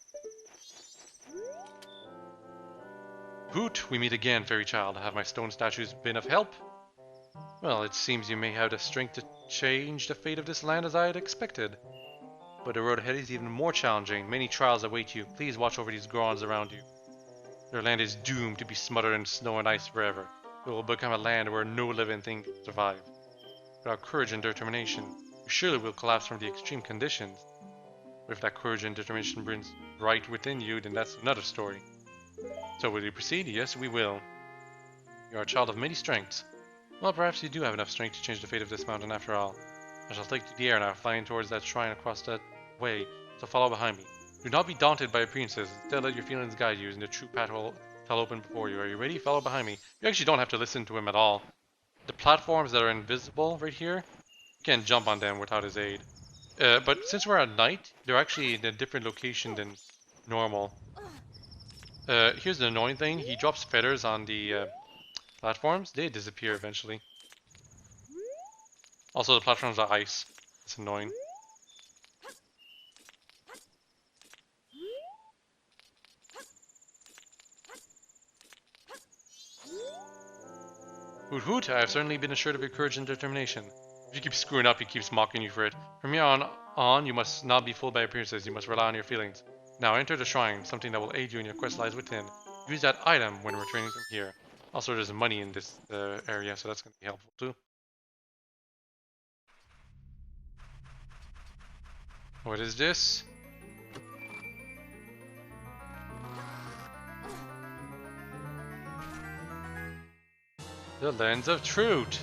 Hoot, we meet again, fairy child. Have my stone statues been of help? Well, it seems you may have the strength to change the fate of this land as I had expected. But the road ahead is even more challenging. Many trials await you. Please watch over these Gorons around you. Their land is doomed to be smothered in snow and ice forever. It will become a land where no living thing can survive. Without courage and determination, you surely will collapse from the extreme conditions. But if that courage and determination burns right within you, then that's another story. So will you proceed? Yes, we will. You are a child of many strengths. Well, perhaps you do have enough strength to change the fate of this mountain after all. I shall take to the air now, flying towards that shrine across that way, so follow behind me. Do not be daunted by appearances, instead let your feelings guide you, and the true path will open before you. Are you ready? Follow behind me. You actually don't have to listen to him at all. The platforms that are invisible right here, you can't jump on them without his aid. But since we're at night, they're actually in a different location than normal. Here's the annoying thing, he drops feathers on the platforms, they disappear eventually. Also, the platforms are ice. It's annoying. Hoot hoot, I have certainly been assured of your courage and determination. If you keep screwing up, he keeps mocking you for it. From here on, you must not be fooled by appearances, you must rely on your feelings. Now enter the shrine, something that will aid you in your quest lies within. Use that item when returning from here. Also, there's money in this area, so that's going to be helpful too. What is this? The Lens of Truth.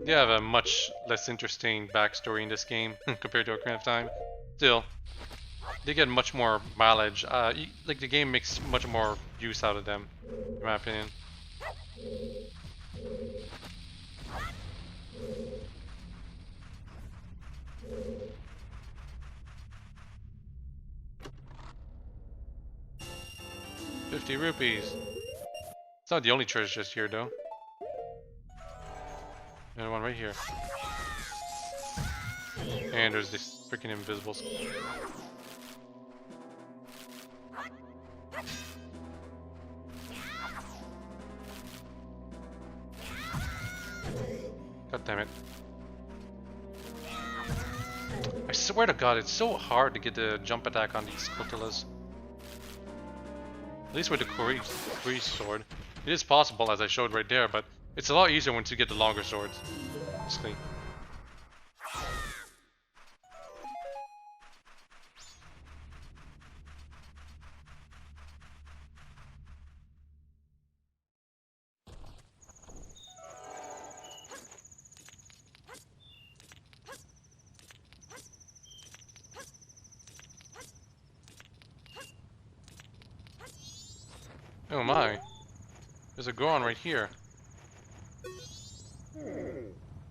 They have a much less interesting backstory in this game compared to Ocarina of Time. Still, they get much more mileage. Like the game makes much more use out of them, in my opinion. $50. It's not the only treasure chest here, though. Another one right here. And there's this freaking invisible skull. God damn it. I swear to God, it's so hard to get the jump attack on these Cotillas. At least with the Kuri sword. It is possible, as I showed right there, but it's a lot easier once you get the longer swords. Basically. Oh my. There's a Goron right here.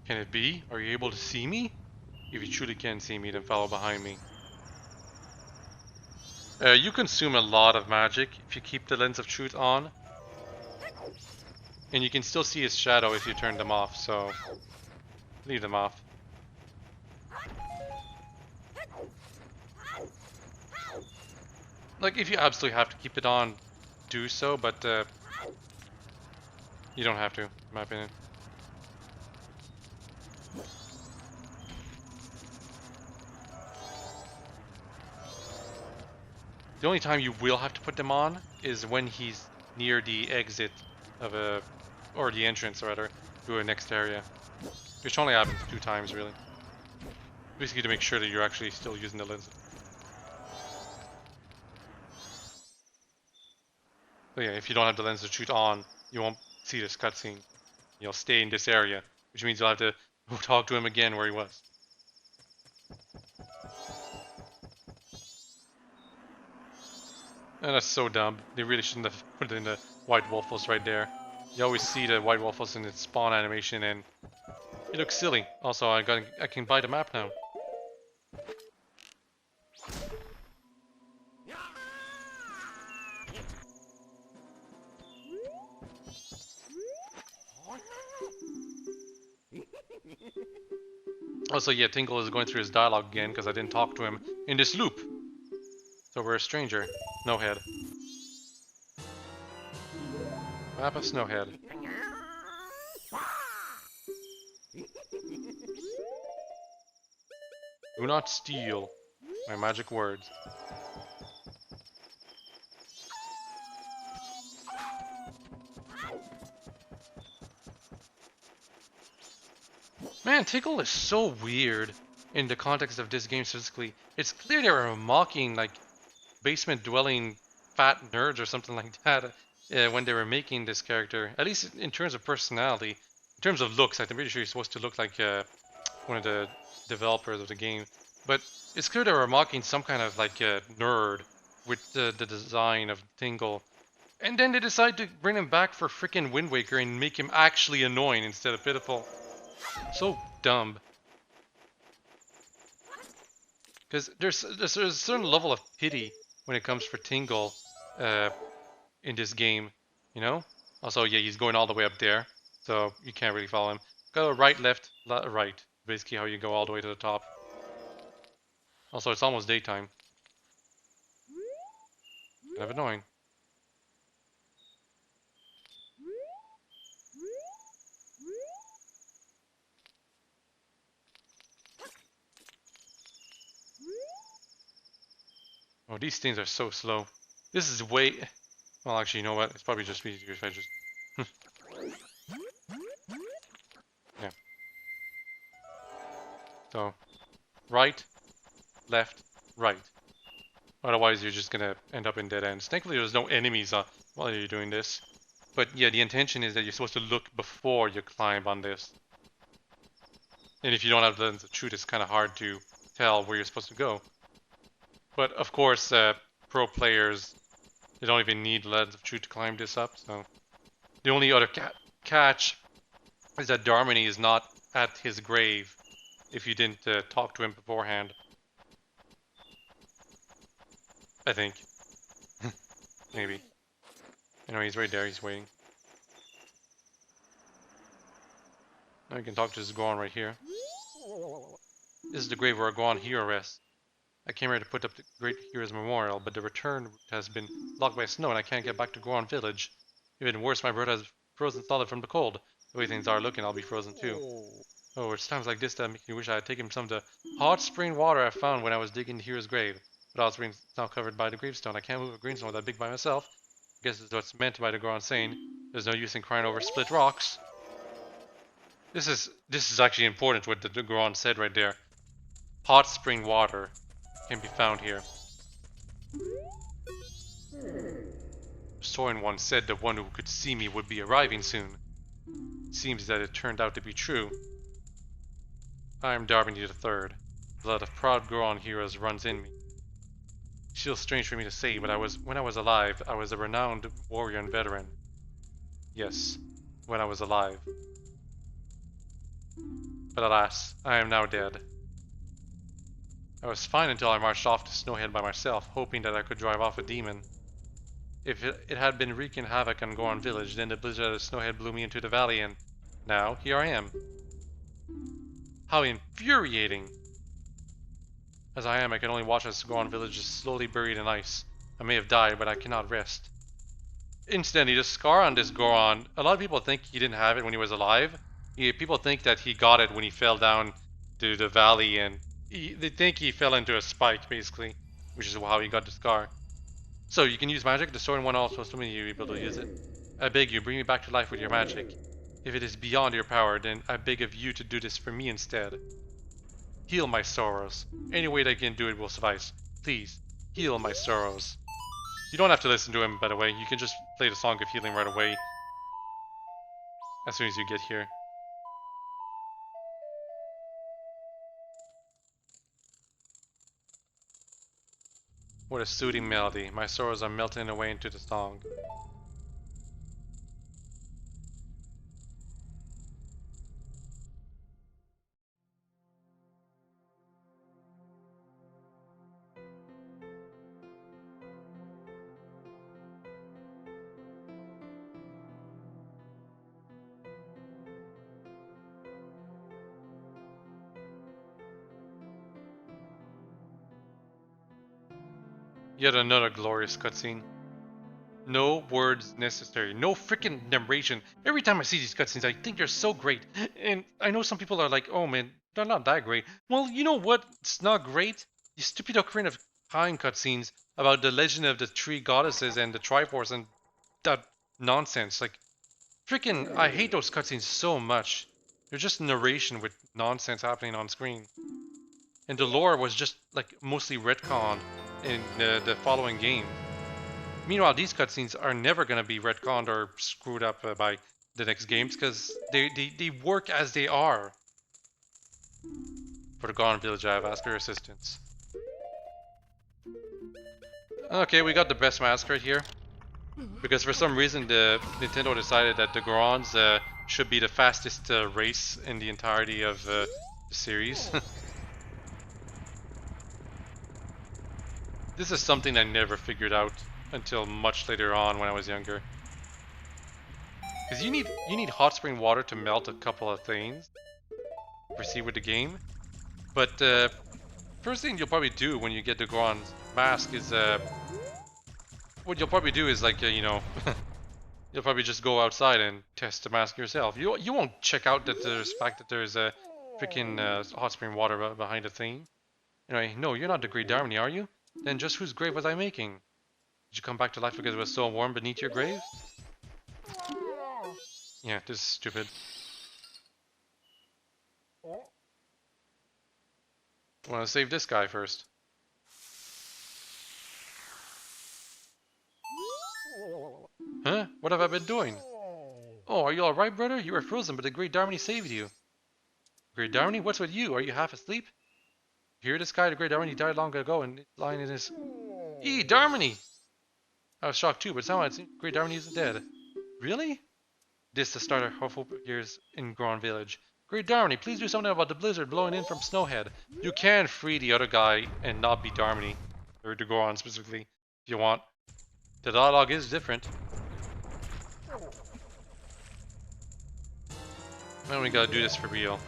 Can it be? Are you able to see me? If you truly can see me, then follow behind me. You consume a lot of magic if you keep the Lens of Truth on. And you can still see his shadow if you turn them off, so leave them off. Like, if you absolutely have to keep it on, do so, but you don't have to, in my opinion. The only time you will have to put them on is when he's near the exit of a, or the entrance rather, to a next area. Which only happens 2 times really. Basically to make sure that you're actually still using the lens. So yeah, if you don't have the lens of truth on, you won't see this cutscene. You'll stay in this area, which means you'll have to talk to him again where he was. And that's so dumb. They really shouldn't have put it in the white waffles right there. You always see the white waffles in its spawn animation and it looks silly. Also, I can buy the map now. Also, yeah, Tinkle is going through his dialogue again because I didn't talk to him in this loop. So we're a stranger. Snowhead. Map of Snowhead. Do not steal my magic words. Man, Tinkle is so weird in the context of this game specifically. It's clear they were mocking like basement dwelling fat nerds or something like that when they were making this character. At least in terms of personality. In terms of looks, I'm pretty sure he's supposed to look like one of the developers of the game. But it's clear they were mocking some kind of like nerd with the design of Tingle. And then they decide to bring him back for freaking Wind Waker and make him actually annoying instead of pitiful. So dumb. Because there's a certain level of pity when it comes for Tingle in this game, you know? Also, yeah, he's going all the way up there, so you can't really follow him. Go right, left, right. Basically how you go all the way to the top. Also, it's almost daytime. Kind of annoying. Oh, these things are so slow. This is way... Well, actually, you know what? It's probably just easier if I just... Yeah. So, right, left, right. Otherwise, you're just gonna end up in dead ends. Thankfully, there's no enemies while you're doing this. But yeah, the intention is that you're supposed to look before you climb on this. And if you don't have the lens of truth, it's kind of hard to tell where you're supposed to go. But of course, pro players, they don't even need lens of truth to climb this up. So the only other catch is that Darmony is not at his grave if you didn't talk to him beforehand. I think. Maybe. Anyway, he's right there, he's waiting. Now you can talk to this Goron right here. This is the grave where a Goron hero rests. I came here to put up the Great Hero's Memorial, but the return route has been blocked by snow and I can't get back to Goron Village. Even worse, my brother has frozen solid from the cold. The way things are looking, I'll be frozen too. Oh, it's times like this that make me wish I had taken some of the hot spring water I found when I was digging the hero's grave. But hot spring's now covered by the gravestone. I can't move a gravestone that big by myself. I guess that's what's meant by the Goron saying. There's no use in crying over split rocks. This is actually important what the Goron said right there. Hot spring water can be found here. Soren once said the one who could see me would be arriving soon. It seems that it turned out to be true. I am Darwin III. Blood of proud Goron heroes runs in me. It feels strange for me to say, but when I was alive, I was a renowned warrior and veteran. Yes, when I was alive. But alas, I am now dead. I was fine until I marched off to Snowhead by myself, hoping that I could drive off a demon. If it had been wreaking havoc on Goron Village, then the blizzard of Snowhead blew me into the valley, and now here I am. How infuriating! As I am, I can only watch as Goron Village is slowly buried in ice. I may have died, but I cannot rest. Incidentally, the scar on this Goron, a lot of people think he didn't have it when he was alive. People think that he got it when he fell down to the valley, and they think he fell into a spike, basically, which is how he got the scar. So, you can use magic. The sword one also so many you will be able to use it. I beg you, bring me back to life with your magic. If it is beyond your power, then I beg of you to do this for me instead. Heal my sorrows. Any way that I can do it will suffice. Please, heal my sorrows. You don't have to listen to him, by the way. You can just play the Song of Healing right away. As soon as you get here. What a soothing melody. My sorrows are melting away into the song. Yet another glorious cutscene. No words necessary. No freaking narration. Every time I see these cutscenes, I think they're so great. And I know some people are like, oh man, they're not that great. Well, you know what? It's not great. You stupid Ocarina of Time cutscenes about the legend of the three goddesses and the Triforce and that nonsense. Like, freaking, I hate those cutscenes so much. They're just narration with nonsense happening on screen. And the lore was just, like, mostly retconned in the following game. Meanwhile, these cutscenes are never going to be retconned or screwed up by the next games because they work as they are. For the Goron Village, I have asked for assistance. Okay, we got the best mask right here. Because for some reason, Nintendo decided that the Gorons should be the fastest race in the entirety of the series. This is something I never figured out until much later on when I was younger. Because you need hot spring water to melt a couple of things to proceed with the game. But first thing you'll probably do when you get the Goron's mask is what you'll probably do is like you know you'll probably just go outside and test the mask yourself. You won't check out that there's fact that there's a freaking hot spring water behind the thing. Anyway, no, you're not the Great Darmony, are you? Then just whose grave was I making? Did you come back to life because it was so warm beneath your grave? Yeah, this is stupid. I want to save this guy first. Huh? What have I been doing? Oh, are you alright, brother? You were frozen, but the Great Darmony saved you. Great Darmony? What's with you? Are you half asleep? You hear this guy? The Great Darmony died long ago and it's lying in his... Darmony! I was shocked too, but somehow it seems Great Darmony isn't dead. Really? This the start of hope appears in Goron Village. Great Darmony, please do something about the blizzard blowing in from Snowhead. You can free the other guy and not be Darmony. Or the Goron specifically, if you want. The dialogue is different. Now we gotta do this for real.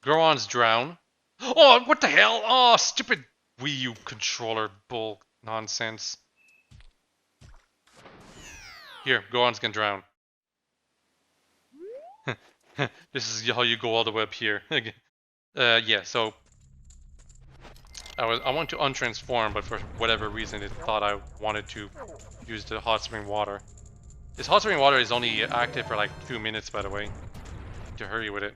Gorons drown. Oh, what the hell? Oh, stupid Wii U controller bull nonsense. Here, Goron's gonna drown. This is how you go all the way up here. Yeah, so I want to untransform, but for whatever reason it thought I wanted to use the hot spring water. This hot spring water is only active for like 2 minutes, by the way. To hurry with it.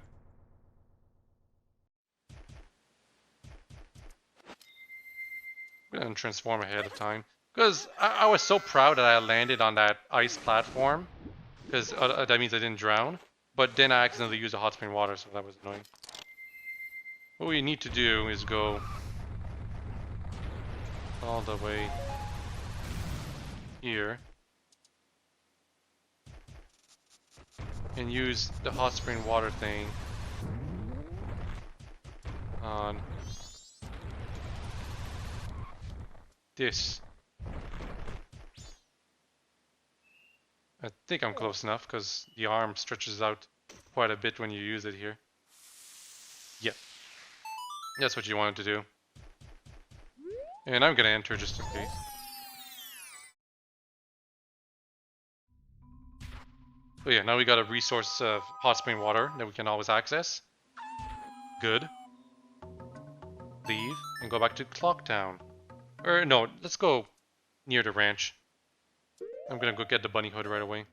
I'm gonna transform ahead of time. Because I was so proud that I landed on that ice platform. Because that means I didn't drown. But then I accidentally used the hot spring water, so that was annoying. What we need to do is go all the way here. And use the hot spring water thing on this. I think I'm close enough because the arm stretches out quite a bit when you use it here. Yep. That's what you wanted to do. And I'm gonna enter just in case. But yeah, now we got a resource of hot spring water that we can always access. Good. Leave and go back to Clocktown. Or no, let's go near the ranch. I'm gonna go get the bunny hood right away.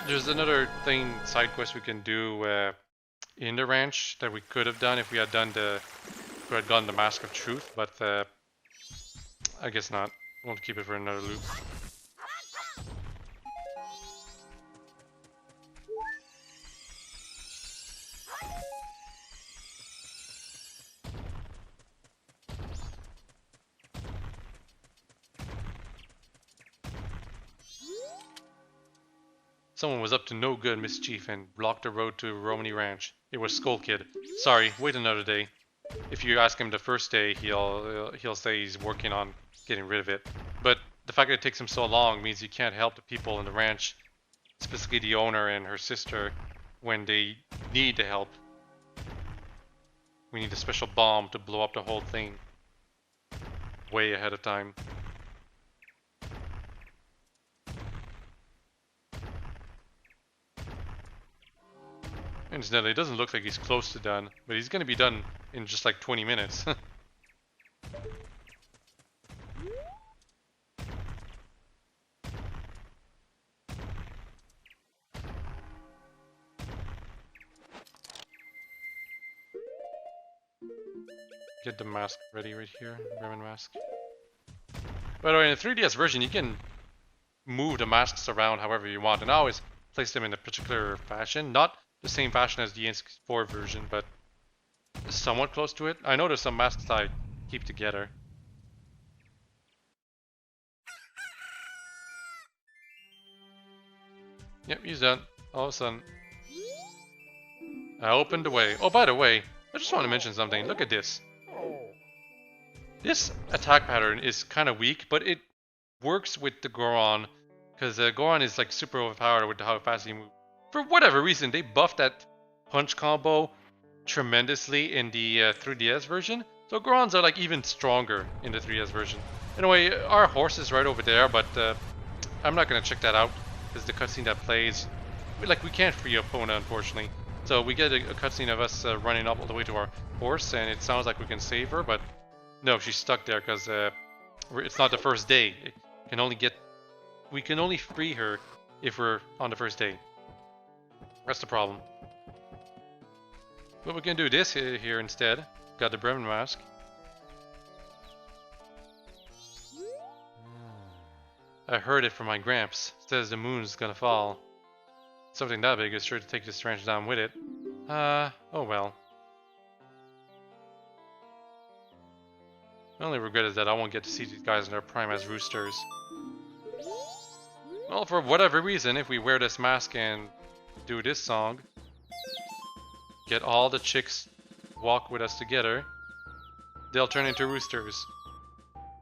There's another thing, side quest we can do in the ranch that we could have done if we had done gotten the Mask of Truth, but I guess not. We'll keep it for another loop. Someone was up to no good mischief and blocked the road to Romany Ranch. It was Skull Kid. Sorry, wait another day. If you ask him the first day, he'll say he's working on getting rid of it. But the fact that it takes him so long means you can't help the people in the ranch, specifically the owner and her sister, when they need the help. We need a special bomb to blow up the whole thing way ahead of time. Incidentally, it doesn't look like he's close to done, but he's gonna be done in just like 20 minutes. Get the mask ready right here, Bremen mask. By the way, in the 3DS version, you can move the masks around however you want, and I always place them in a particular fashion, not the same fashion as the N64 version, but somewhat close to it. I know there's some masks I keep together. Yep, he's done. All of a sudden, I opened the way. Oh, by the way, I just want to mention something. Look at this. This attack pattern is kind of weak, but it works with the Goron, because Goron is like super overpowered with how fast he moves. For whatever reason, they buffed that punch combo tremendously in the 3DS version, so Gorons are like even stronger in the 3DS version. Anyway, our horse is right over there, but I'm not gonna check that out because the cutscene that plays, like we can't free Epona unfortunately. So we get a cutscene of us running up all the way to our horse, and it sounds like we can save her, but no, she's stuck there because it's not the first day. We can only free her if we're on the first day. That's the problem. But we can do this here instead. Got the Bremen mask. I heard it from my gramps. Says the moon's gonna fall. Something that big is sure to take this ranch down with it. Oh well. My only regret is that I won't get to see these guys in their prime as roosters. Well, for whatever reason, if we wear this mask and do this song, get all the chicks walk with us together, they'll turn into roosters.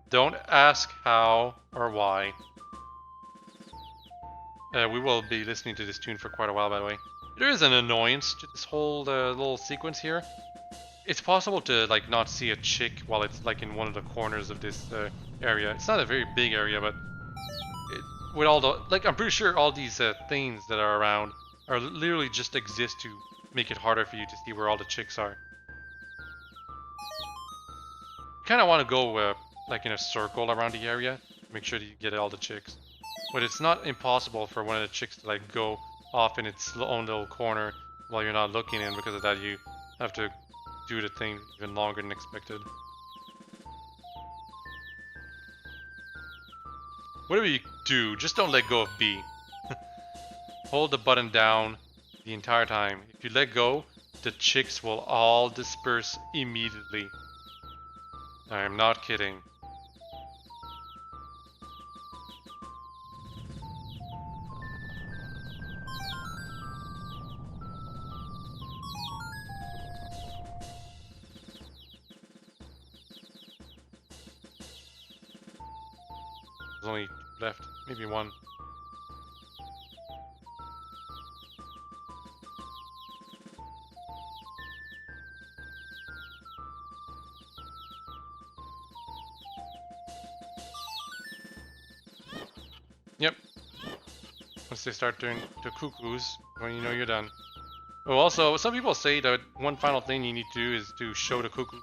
Don't ask how or why. We will be listening to this tune for quite a while, by the way. There is an annoyance to this whole little sequence here. It's possible to like not see a chick while it's like in one of the corners of this area. It's not a very big area, but with all the like, I'm pretty sure all these things that are around are literally just exist to make it harder for you to see where all the chicks are. You kind of want to go like in a circle around the area, make sure that you get all the chicks. But it's not impossible for one of the chicks to like go off in its own little corner while you're not looking in. Because of that, you have to do the thing even longer than expected. Whatever you do, just don't let go of B. Hold the button down the entire time. If you let go, the chicks will all disperse immediately. I am not kidding. There's only left, maybe one. Yep. Once they start doing the cuckoos, when you know you're done. Oh, also, some people say that one final thing you need to do is to show the cuckoo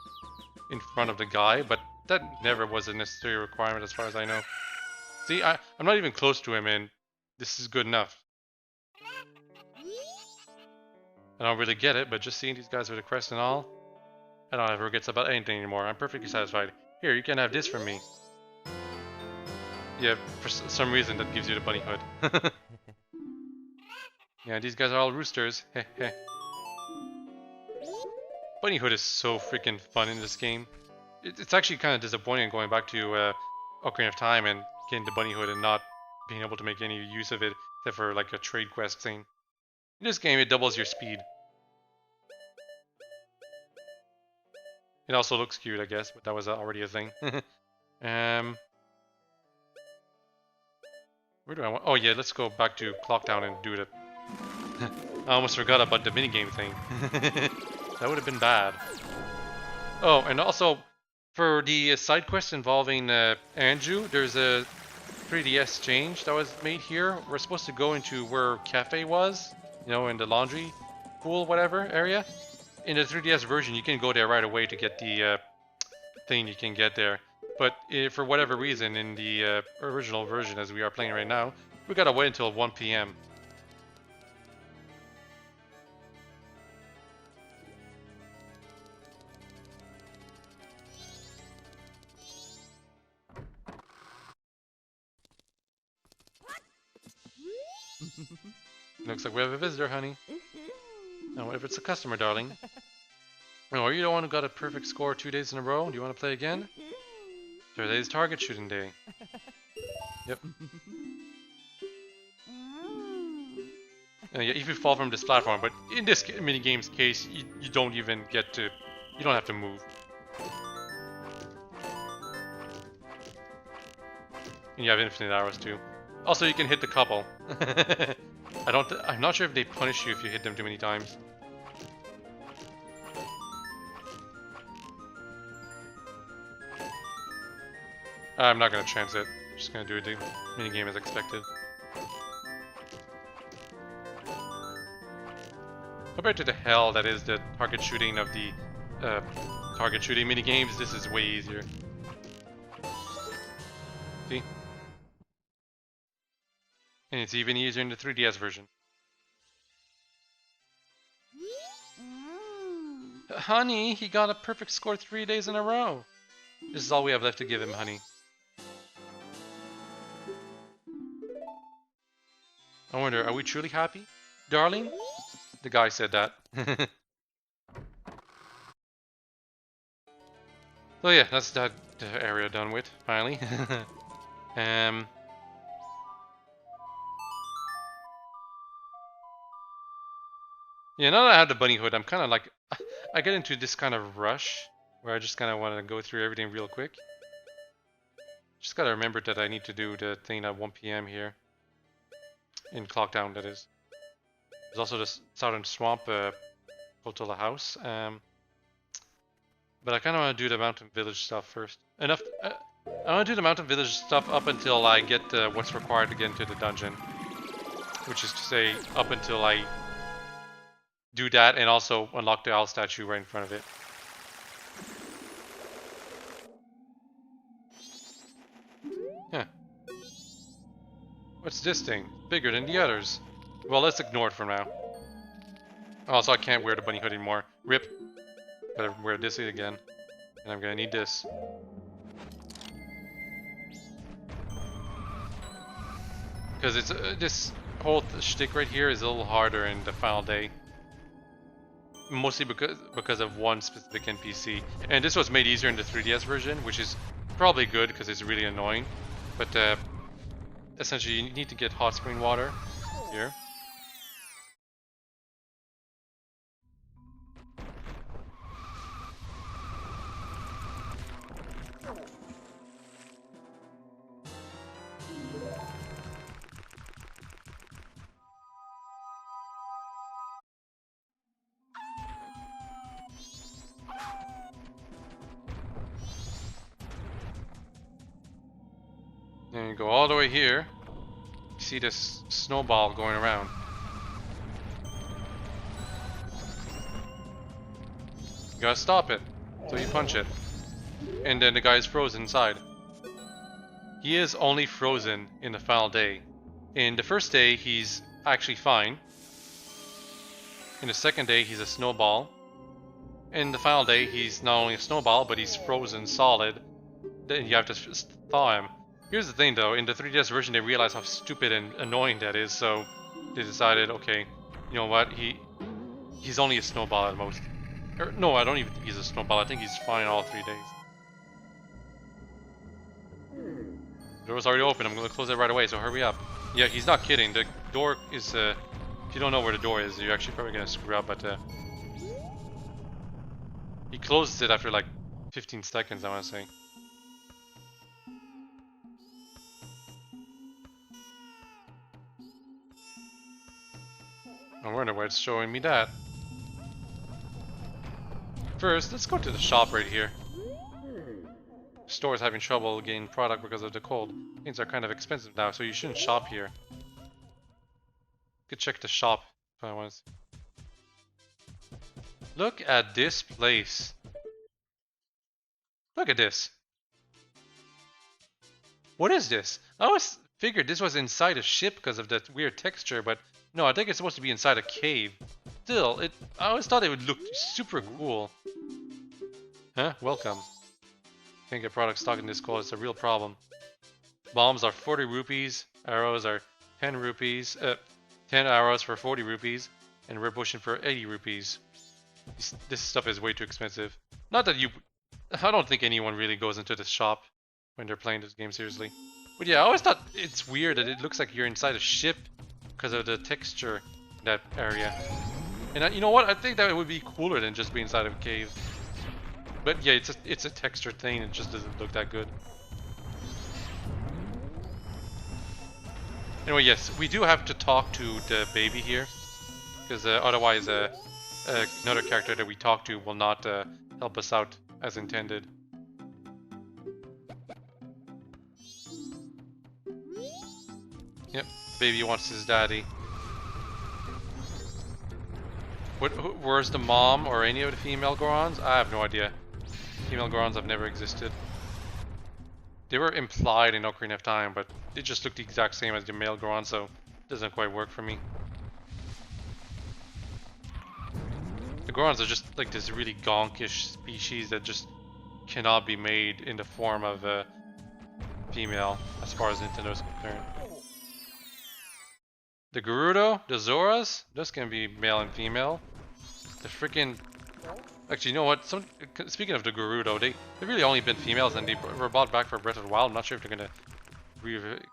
in front of the guy, but that never was a necessary requirement as far as I know. See, I'm not even close to him, and this is good enough. I don't really get it, but just seeing these guys with a crest and all, I don't have regrets about anything anymore. I'm perfectly satisfied. Here, you can have this from me. Yeah, for some reason that gives you the bunny hood. Yeah, these guys are all roosters. Heh. Bunny hood is so freaking fun in this game. It's actually kind of disappointing going back to Ocarina of Time and getting the bunny hood and not being able to make any use of it except for like a trade quest thing. In this game, it doubles your speed. It also looks cute, I guess, but that was already a thing. Where do I want? Oh yeah, let's go back to Clocktown and do it. I almost forgot about the minigame thing. That would have been bad. Oh, and also for the side quest involving Anju, there's a 3DS change that was made here. We're supposed to go into where Cafe was, you know, in the laundry pool, whatever area. In the 3DS version, you can go there right away to get the thing you can get there. But for whatever reason, in the original version, as we are playing right now, we gotta wait until 1 PM. Looks like we have a visitor, honey. Now, what if it's a customer, darling? Oh, are you the one who got a perfect score 2 days in a row? Do you want to play again? Today's target shooting day. Yep. Yeah, if you fall from this platform, but in this minigame's case, you don't even get to... You don't have to move. And you have infinite arrows too. Also, you can hit the couple. I'm not sure if they punish you if you hit them too many times. I'm not gonna transit. I'm just gonna do the minigame as expected. Compared to the hell that is the target shooting of the target shooting minigames, this is way easier. See? And it's even easier in the 3DS version. Honey, he got a perfect score 3 days in a row. This is all we have left to give him, honey. I wonder, are we truly happy, darling? The guy said that. So yeah, that's that area done with, finally. Yeah, now that I have the bunny hood, I'm kind of like... I get into this kind of rush, where I just kind of want to go through everything real quick. Just gotta remember that I need to do the thing at 1 PM here. In Clocktown, that is. There's also this southern swamp, Potala house. But I kind of want to do the mountain village stuff first. I want to do the mountain village stuff up until I get what's required to get into the dungeon. Which is to say, up until I do that and also unlock the owl statue right in front of it. Huh. What's this thing? Bigger than the others. Well, let's ignore it for now. Also, I can't wear the bunny hood anymore. Rip. Better wear this again. And I'm gonna need this. Because it's this whole shtick right here is a little harder in the final day. Mostly because of one specific NPC. And this was made easier in the 3DS version, which is probably good because it's really annoying. But essentially you need to get hot spring water here. And you go all the way here. You see this snowball going around. You gotta stop it. So you punch it. And then the guy is frozen inside. He is only frozen in the final day. In the first day, he's actually fine. In the second day, he's a snowball. In the final day, he's not only a snowball, but he's frozen solid. Then you have to thaw him. Here's the thing though, in the 3DS version they realized how stupid and annoying that is, so they decided, okay, you know what, he's only a snowball at most. Or, no, I don't even think he's a snowball, I think he's fine all 3 days. The door's already open, I'm gonna close it right away, so hurry up. Yeah, he's not kidding, the door is, if you don't know where the door is, you're actually probably gonna screw up, but he closes it after like 15 seconds, I wanna say. I wonder why it's showing me that. First, let's go to the shop right here. The store is having trouble getting product because of the cold. Things are kind of expensive now, so you shouldn't shop here. You could check the shop if I want. Look at this place. Look at this. What is this? I always figured this was inside a ship because of that weird texture, but no, I think it's supposed to be inside a cave. Still, I always thought it would look super cool. Huh? Welcome. Can't get product stock in this cold, it's a real problem. Bombs are 40 rupees, arrows are 10 rupees, 10 arrows for 40 rupees, and rare potion for 80 rupees. This stuff is way too expensive. Not that I don't think anyone really goes into this shop when they're playing this game seriously. But yeah, I always thought it's weird that it looks like you're inside a ship because of the texture in that area. And you know what? I think that would be cooler than just being inside of a cave. But yeah, it's a texture thing. It just doesn't look that good. Anyway, yes, we do have to talk to the baby here, because otherwise another character that we talk to will not help us out as intended. Yep, baby wants his daddy. Where's the mom or any of the female Gorons? I have no idea. Female Gorons have never existed. They were implied in Ocarina of Time, but they just look the exact same as the male Goron, so it doesn't quite work for me. The Gorons are just like this really gonkish species that just cannot be made in the form of a female, as far as Nintendo's concerned. The Gerudo, the Zoras, those can be male and female. The freaking... Actually, you know what? Speaking of the Gerudo, they really only been females and they were brought back for Breath of the Wild. I'm not sure if they're gonna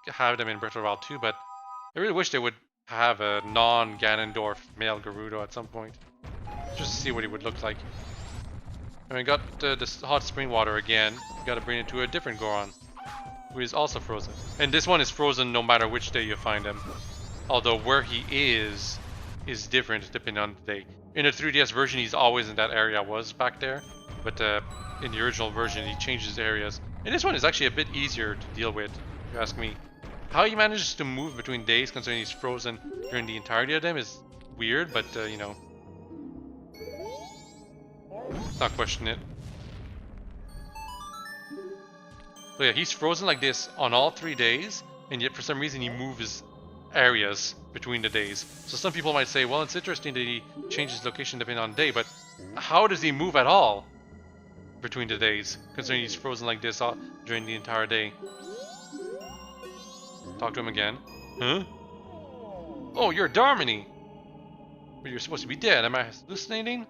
have them in Breath of the Wild too, but I really wish they would have a non-Ganondorf male Gerudo at some point. Just to see what he would look like. And we got this hot spring water again. We gotta bring it to a different Goron, who is also frozen. And this one is frozen no matter which day you find him. Although where he is is different depending on the day. In the 3DS version, he's always in that area I was back there, but in the original version, he changes areas. And this one is actually a bit easier to deal with, if you ask me. How he manages to move between days, considering he's frozen during the entirety of them, is weird, but you know, not question it. But yeah, he's frozen like this on all 3 days, and yet for some reason he moves areas between the days. So some people might say, well, it's interesting that he changes location depending on the day, but how does he move at all between the days, considering he's frozen like this during the entire day? Talk to him again. Huh? Oh, you're Darmony! But you're supposed to be dead. Am I hallucinating?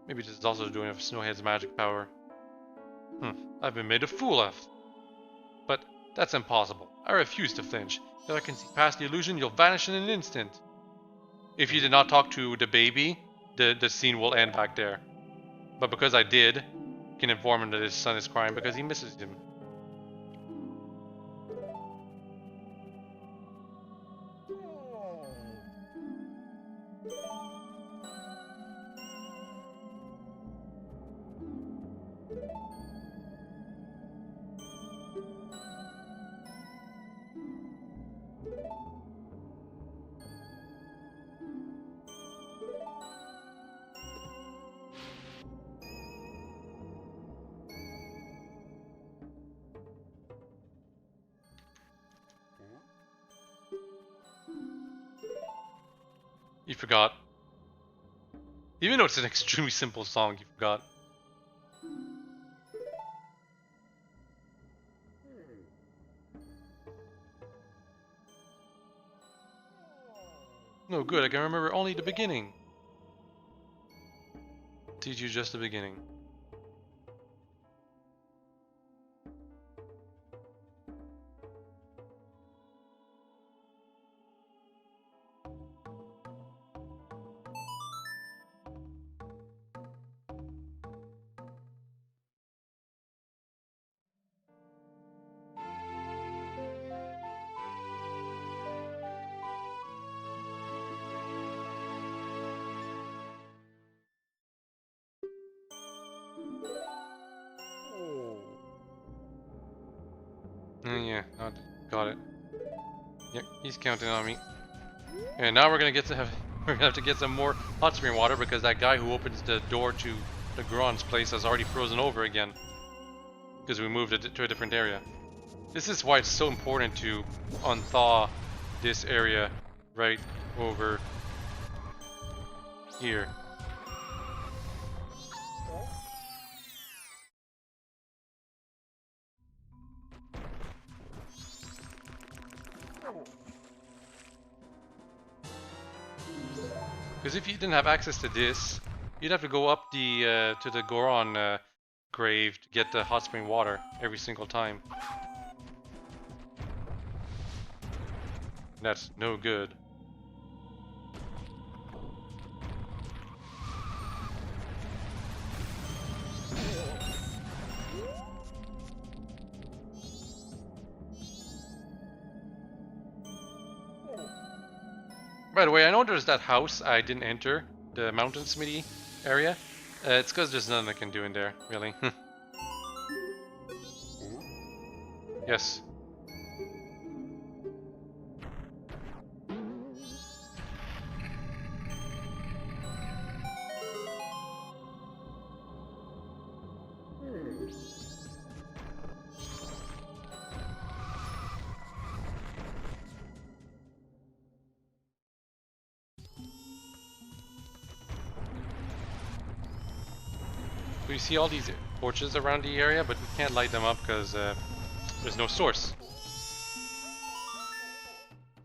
Maybe this is also doing with Snowhead's magic power. I've been made a fool of. But that's impossible. I refuse to flinch. If I can see past the illusion, you'll vanish in an instant. If you did not talk to the baby, the scene will end back there. But because I did, you can inform him that his son is crying because he misses him. You forgot. Even though it's an extremely simple song, you forgot. No good, I can remember only the beginning. Teach you just the beginning. Yeah, got it. Yep, he's counting on me. And now we're gonna have to get some more hot spring water because that guy who opens the door to the Goron's place has already frozen over again because we moved it to a different area. This is why it's so important to unthaw this area right over here. Because if you didn't have access to this, you'd have to go up the to the Goron Grave to get the hot spring water every single time. That's no good. By the way, I know there's that house I didn't enter, the mountain smithy area. It's because there's nothing I can do in there, really. Yes. We see all these torches around the area, but we can't light them up because there's no source.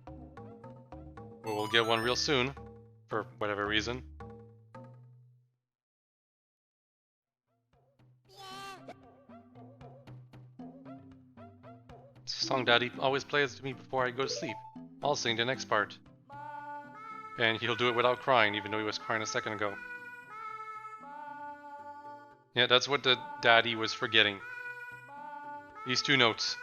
But we'll get one real soon, for whatever reason. It's a song Daddy always plays to me before I go to sleep. I'll sing the next part. And he'll do it without crying, even though he was crying a second ago. Yeah, that's what the daddy was forgetting. These two notes.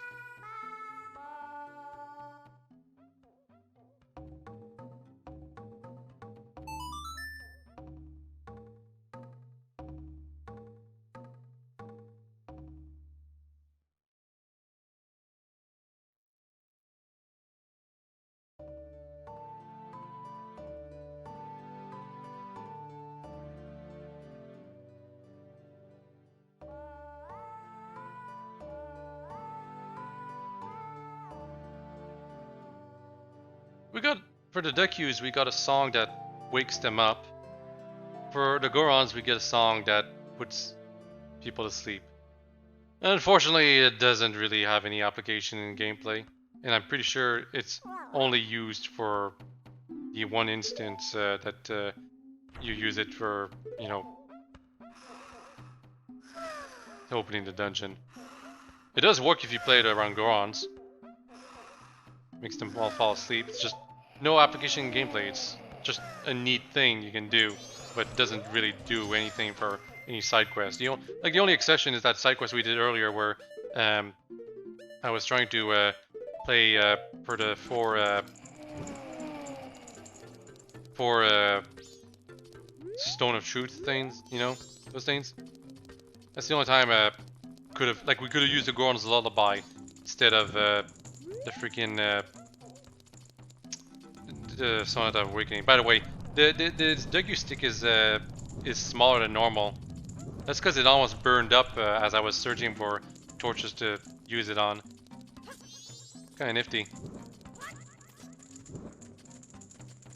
We got, for the Dekus, we got a song that wakes them up. For the Gorons, we get a song that puts people to sleep. And unfortunately, it doesn't really have any application in gameplay. And I'm pretty sure it's only used for the one instance that you use it for, you know, opening the dungeon. It does work if you play it around Gorons. Makes them all fall asleep. It's just no application in gameplay. It's just a neat thing you can do, but doesn't really do anything for any side quest. You know, like the only exception is that side quest we did earlier, where I was trying to play for the four Stone of Truth things. You know, those things. That's the only time we could have used the Goron's Lullaby instead of the freaking the Sonnet of Awakening. By the way, the Deku stick is smaller than normal. That's because it almost burned up as I was searching for torches to use it on. Kind of nifty.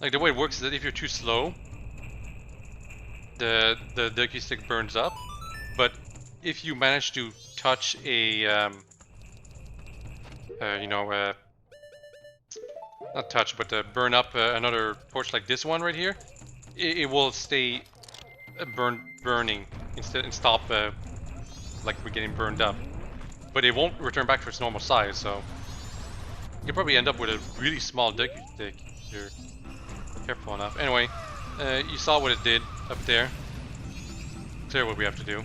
Like the way it works is that if you're too slow, the Deku stick burns up. But if you manage to touch a not touch, but burn up another torch like this one right here, it will stay burning instead and stop like we're getting burned up. But it won't return back to its normal size, so you'll probably end up with a really small Deku stick if you're careful enough. Anyway, you saw what it did up there. Clear what we have to do.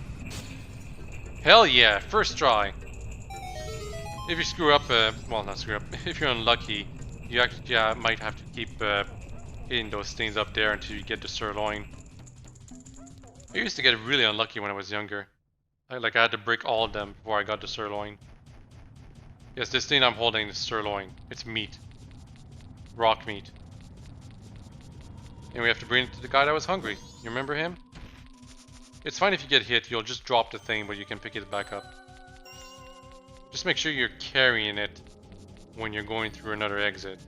Hell yeah, first try. If you screw up, well, not screw up, if you're unlucky, you actually might have to keep hitting those things up there until you get the sirloin. I used to get really unlucky when I was younger. I had to break all of them before I got the sirloin. Yes, this thing I'm holding is sirloin. It's meat. Rock meat. And we have to bring it to the guy that was hungry. You remember him? It's fine if you get hit, you'll just drop the thing, but you can pick it back up. Just make sure you're carrying it when you're going through another exit.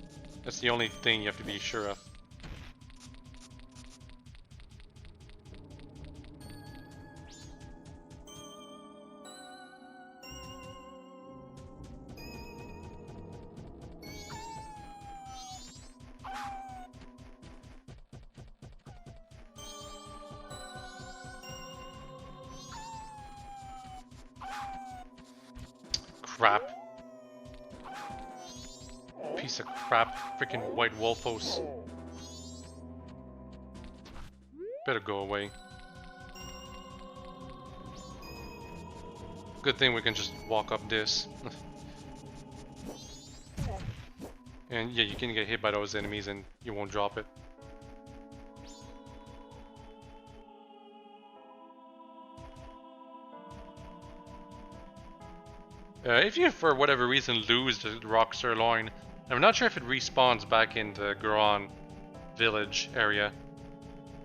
That's the only thing you have to be sure of. Crap. Piece of crap. Freaking white wolfos. Better go away. Good thing we can just walk up this. And yeah, you can get hit by those enemies and you won't drop it. If you, for whatever reason, lose the rock sirloin, I'm not sure if it respawns back in the Goron Village area.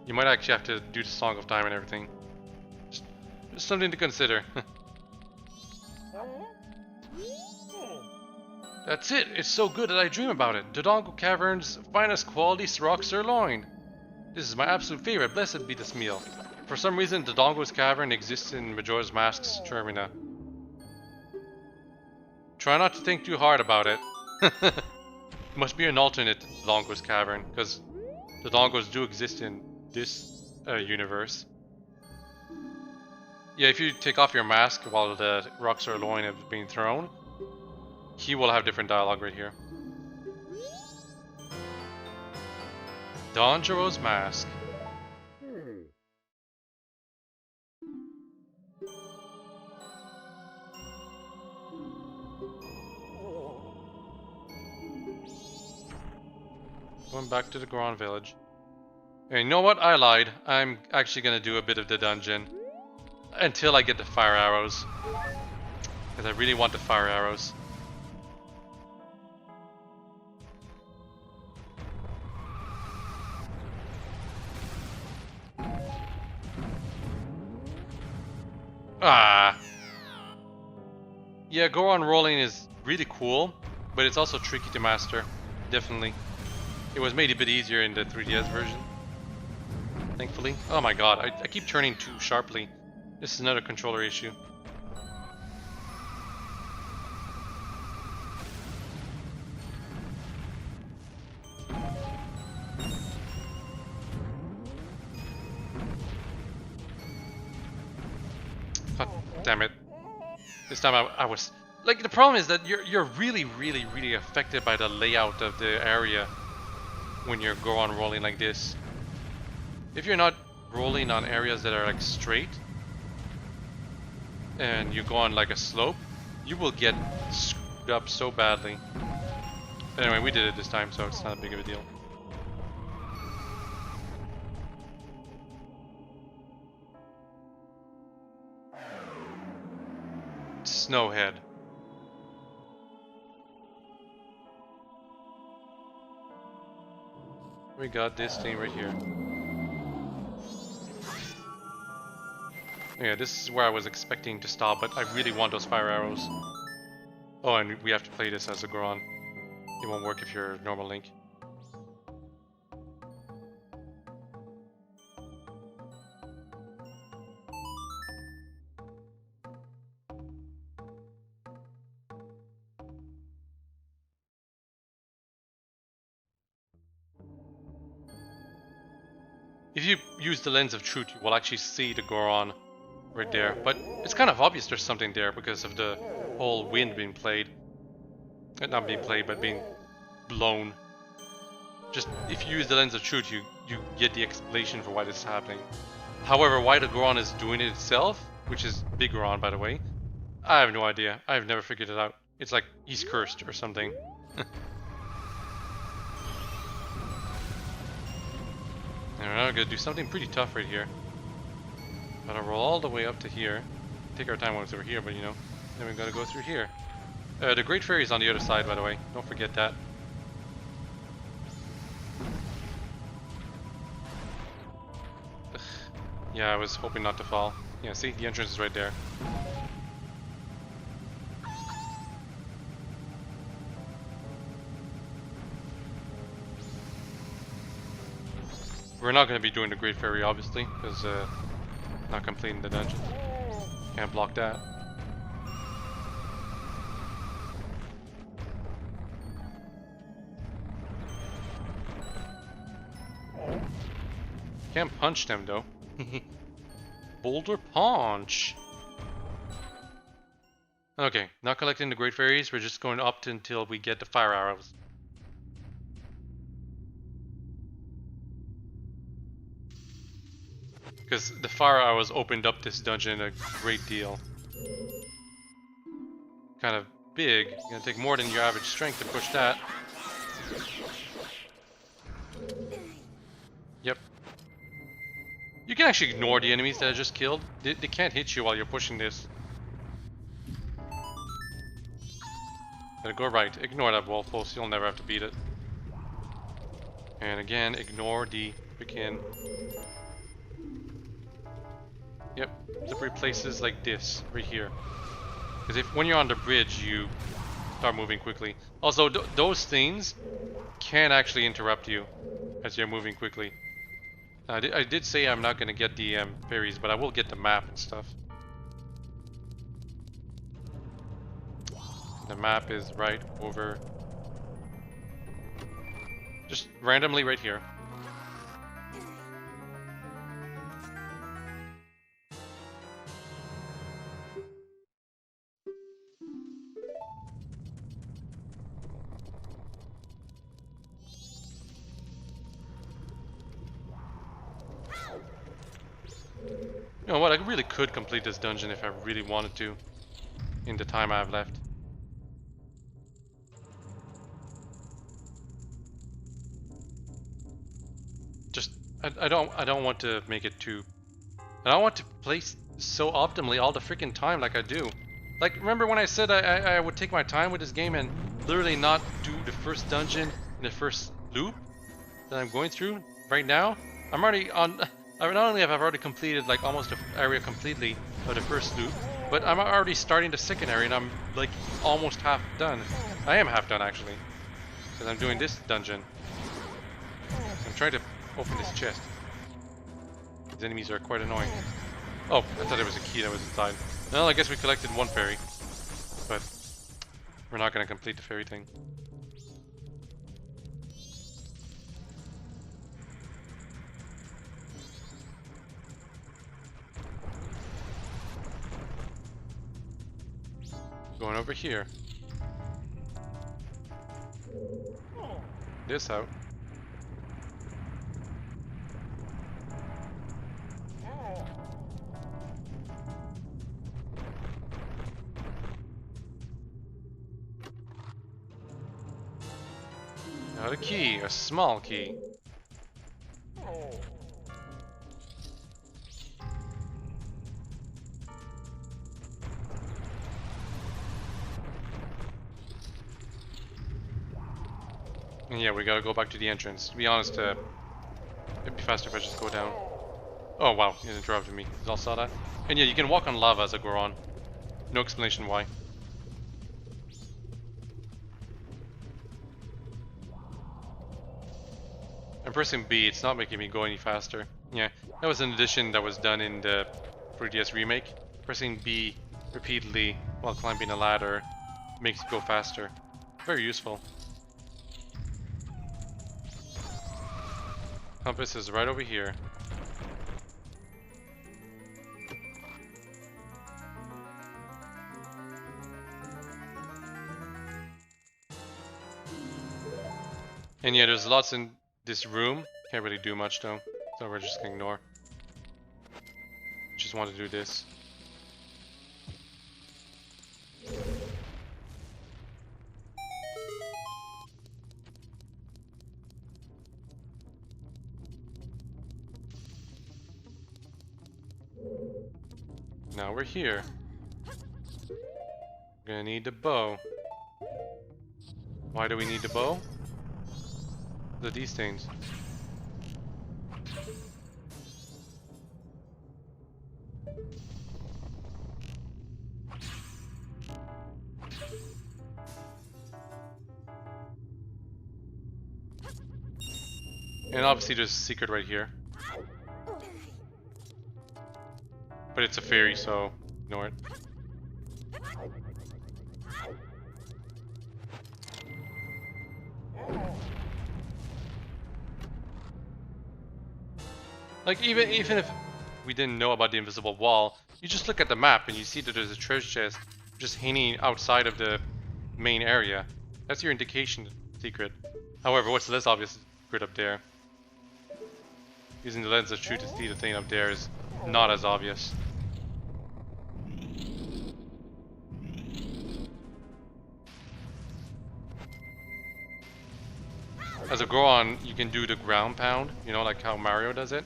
You might actually have to do the Song of Time and everything. Just something to consider. That's it! It's so good that I dream about it. Dodongo Cavern's finest quality rock sirloin. This is my absolute favorite. Blessed be this meal. For some reason, Dodongo's Cavern exists in Majora's Mask's Termina. Try not to think too hard about it. Must be an alternate to Dodongo's Cavern, because the Dodongos do exist in this universe. Yeah, if you take off your mask while the rock sirloin is being thrown, he will have different dialogue right here. Dangero's mask. Going back to the Goron Village. And you know what? I lied. I'm actually gonna do a bit of the dungeon until I get the fire arrows, because I really want the fire arrows. Ah. Yeah, Goron rolling is really cool, but it's also tricky to master. Definitely. It was made a bit easier in the 3DS version, thankfully. Oh my god, I keep turning too sharply. This is another controller issue. God damn it. This time I was... Like, the problem is that you're really affected by the layout of the area when you're Goron rolling like this. If you're not rolling on areas that are like straight and you go on like a slope, you will get screwed up so badly. Anyway, we did it this time, so it's not a big of a deal. Snowhead. We got this thing right here. Yeah, this is where I was expecting to stop, but I really want those fire arrows. Oh, and we have to play this as a Goron. It won't work if you're normal Link. If you use the lens of truth, you will actually see the Goron right there. But it's kind of obvious there's something there because of the whole wind being played. Not being played, but being blown. Just, if you use the lens of truth, you get the explanation for why this is happening. However, why the Goron is doing it itself, which is Big Goron, by the way, I have no idea. I've never figured it out. It's like he's cursed or something. And we're now gonna do something pretty tough right here. Gotta roll all the way up to here. Take our time once we're here, but you know. Then we gotta go through here. The Great Fairy is on the other side, by the way. Don't forget that. Ugh. Yeah, I was hoping not to fall. Yeah, see? The entrance is right there. We're not going to be doing the Great Fairy, obviously, because not completing the dungeon. Can't block that. Can't punch them, though. Boulder Punch! Okay, not collecting the Great Fairies, we're just going up until we get the fire arrows. Because the fire arrows opened up this dungeon a great deal. Kind of big. You're gonna take more than your average strength to push that. Yep. You can actually ignore the enemies that I just killed. They can't hit you while you're pushing this. Gotta go right. Ignore that wall post. You'll never have to beat it. And again, ignore the freaking... Yep, slippery places like this, right here. Because when you're on the bridge, you start moving quickly. Also, those things can actually interrupt you as you're moving quickly. I did say I'm not going to get the fairies, but I will get the map and stuff. The map is right over... just randomly right here. You know what, I really could complete this dungeon if I really wanted to, in the time I have left. Just, I don't want to make it too... I don't want to play so optimally all the freaking time like I do. Like, remember when I said I would take my time with this game and literally not do the first dungeon in the first loop that I'm going through right now? I'm already on... Not only have I already completed like almost the area completely of the first loop, but I'm already starting the second area and I'm like almost half done. I am half done actually, because I'm doing this dungeon. I'm trying to open this chest. These enemies are quite annoying. Oh, I thought there was a key that was inside. Well, I guess we collected one fairy. But we're not going to complete the fairy thing. Going over here. This out. Not a key, a small key. And yeah, we gotta go back to the entrance. To be honest, it'd be faster if I just go down. Oh wow, it interrupted me. You all saw that? And yeah, you can walk on lava as a Goron. No explanation why. I'm pressing B, it's not making me go any faster. Yeah, that was an addition that was done in the 3DS remake. Pressing B repeatedly while climbing a ladder makes it go faster. Very useful. Compass is right over here. And yeah, there's lots in this room. Can't really do much though, so we're just gonna ignore. Just want to do this. Now we're here. We're gonna need the bow. Why do we need the bow? These things. And obviously there's a secret right here. But it's a fairy, so ignore it. Like even if we didn't know about the invisible wall, you just look at the map and you see that there's a treasure chest just hanging outside of the main area. That's your indication secret. However, what's less obvious secret up there? Using the lens of truth to see the thing up there is not as obvious. As a Goron, you can do the ground pound, you know, like how Mario does it.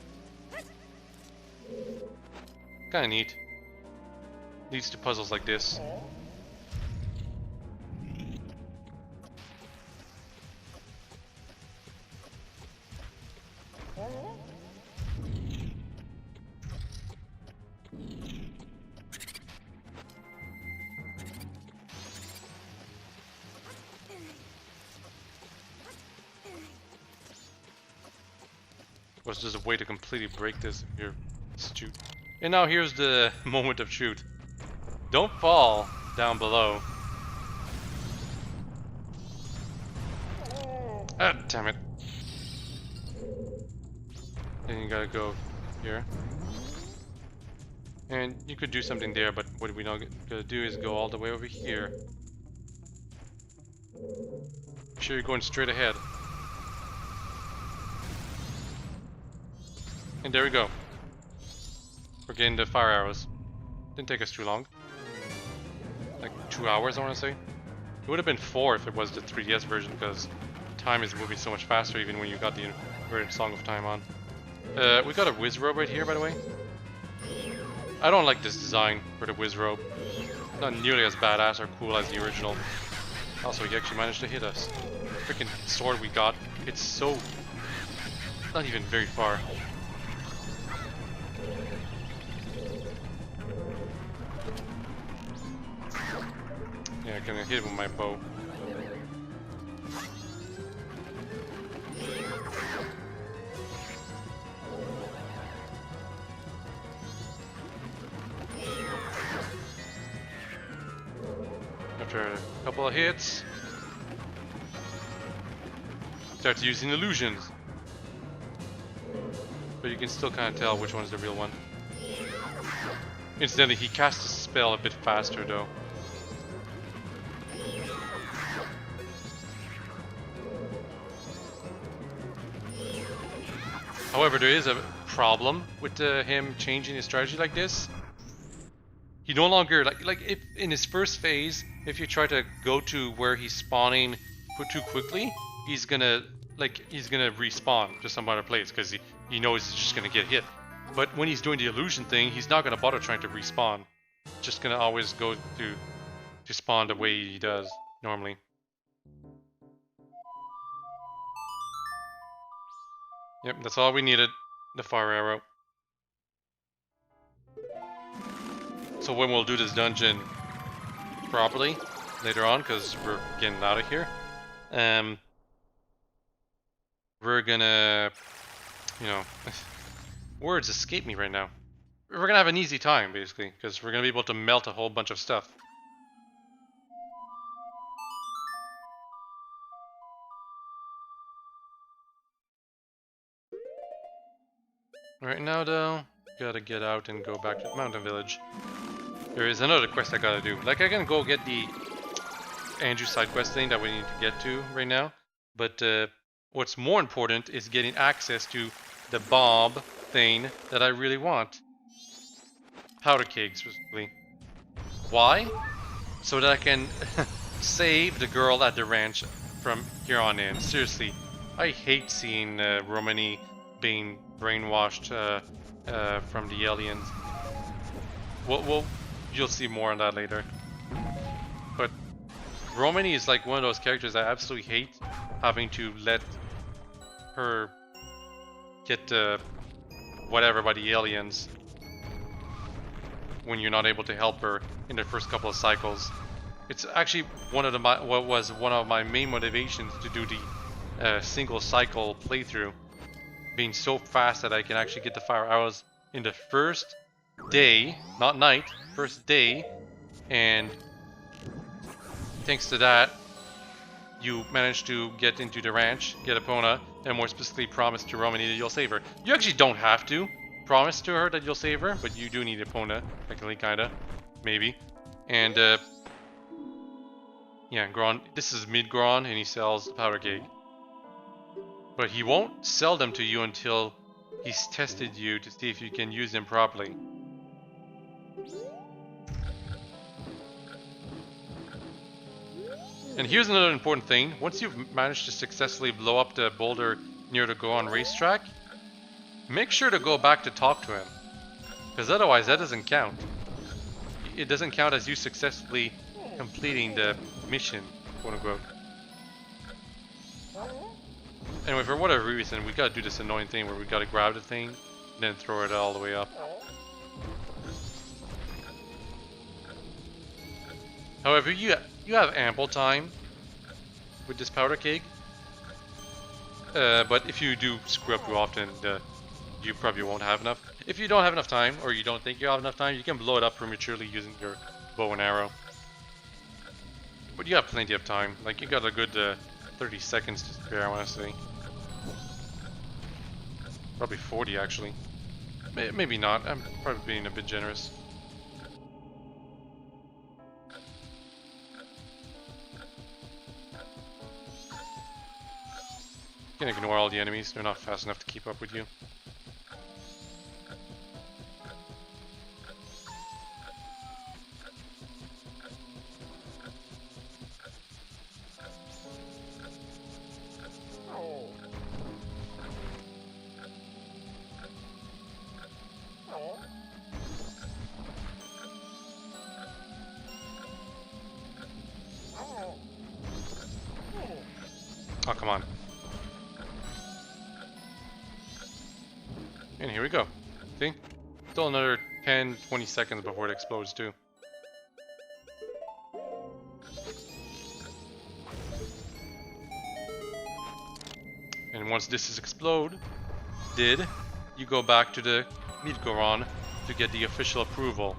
Kinda neat. Leads to puzzles like this. Was just a way to completely break this if you're astute. And now here's the moment of truth. Don't fall down below. Ah, damn it. Then you gotta go here. And you could do something there, but what we're not gonna do is go all the way over here. Make sure you're going straight ahead. And there we go. We're getting the fire arrows. Didn't take us too long. Like 2 hours, I want to say. It would have been 4 if it was the 3DS version, because time is moving so much faster even when you got the inverted Song of Time on. We got a whiz robe right here, by the way. I don't like this design for the whiz robe. Not nearly as badass or cool as the original. Also, he actually managed to hit us. The freaking sword we got, it's so... not even very far. Yeah, I'm gonna hit it with my bow. couple of hits. Starts using illusions. But you can still kind of tell which one's the real one. Incidentally, he casts his spell a bit faster though. However, there is a problem with him changing his strategy like this. He no longer, like if in his first phase, if you try to go to where he's spawning too quickly, he's gonna respawn to some other place because he knows he's just gonna get hit. But when he's doing the illusion thing, he's not gonna bother trying to respawn. Just gonna always go to spawn the way he does normally. Yep, that's all we needed. The fire arrow. So when we'll do this dungeon properly later on, because we're getting out of here, we're gonna, you know, words escape me right now. We're gonna have an easy time basically, because we're gonna be able to melt a whole bunch of stuff. Right now though, gotta get out and go back to the mountain village. There is another quest I gotta do. Like I can go get the Anju side quest thing that we need to get to right now. But what's more important is getting access to the Bob thing that I really want. Powder cake specifically. Why? So that I can save the girl at the ranch from here on in. Seriously, I hate seeing Romani being brainwashed from the aliens. Well, you'll see more on that later. But Romani is like one of those characters I absolutely hate having to let her get whatever by the aliens when you're not able to help her in the first couple of cycles. It's actually one of my main motivations to do the single cycle playthrough, being so fast that I can actually get the fire arrows in the first day, not night, first day, and thanks to that, you manage to get into the ranch, get Epona, and more specifically promise to Romani that you'll save her. You actually don't have to promise to her that you'll save her, but you do need Epona, technically, kinda, maybe. And yeah, Goron, this is mid-Goron, and he sells powder cake. But he won't sell them to you until he's tested you to see if you can use them properly. And here's another important thing. Once you've managed to successfully blow up the boulder near the Goron racetrack, make sure to go back to talk to him. Because otherwise that doesn't count. It doesn't count as you successfully completing the mission, quote unquote. Anyway, for whatever reason, we gotta do this annoying thing where we gotta grab the thing, and then throw it all the way up. However, you have ample time with this powder keg. But if you do screw up too often, you probably won't have enough. If you don't have enough time, or you don't think you have enough time, you can blow it up prematurely using your bow and arrow. But you have plenty of time. Like, you got a good 30 seconds to spare, I want to say. Probably 40, actually. Maybe not. I'm probably being a bit generous. You can ignore all the enemies. They're not fast enough to keep up with you. Oh, come on. And here we go. See? Still another 10-20 seconds before it explodes too. And once this is exploded, you go back to the mid-Goron to get the official approval.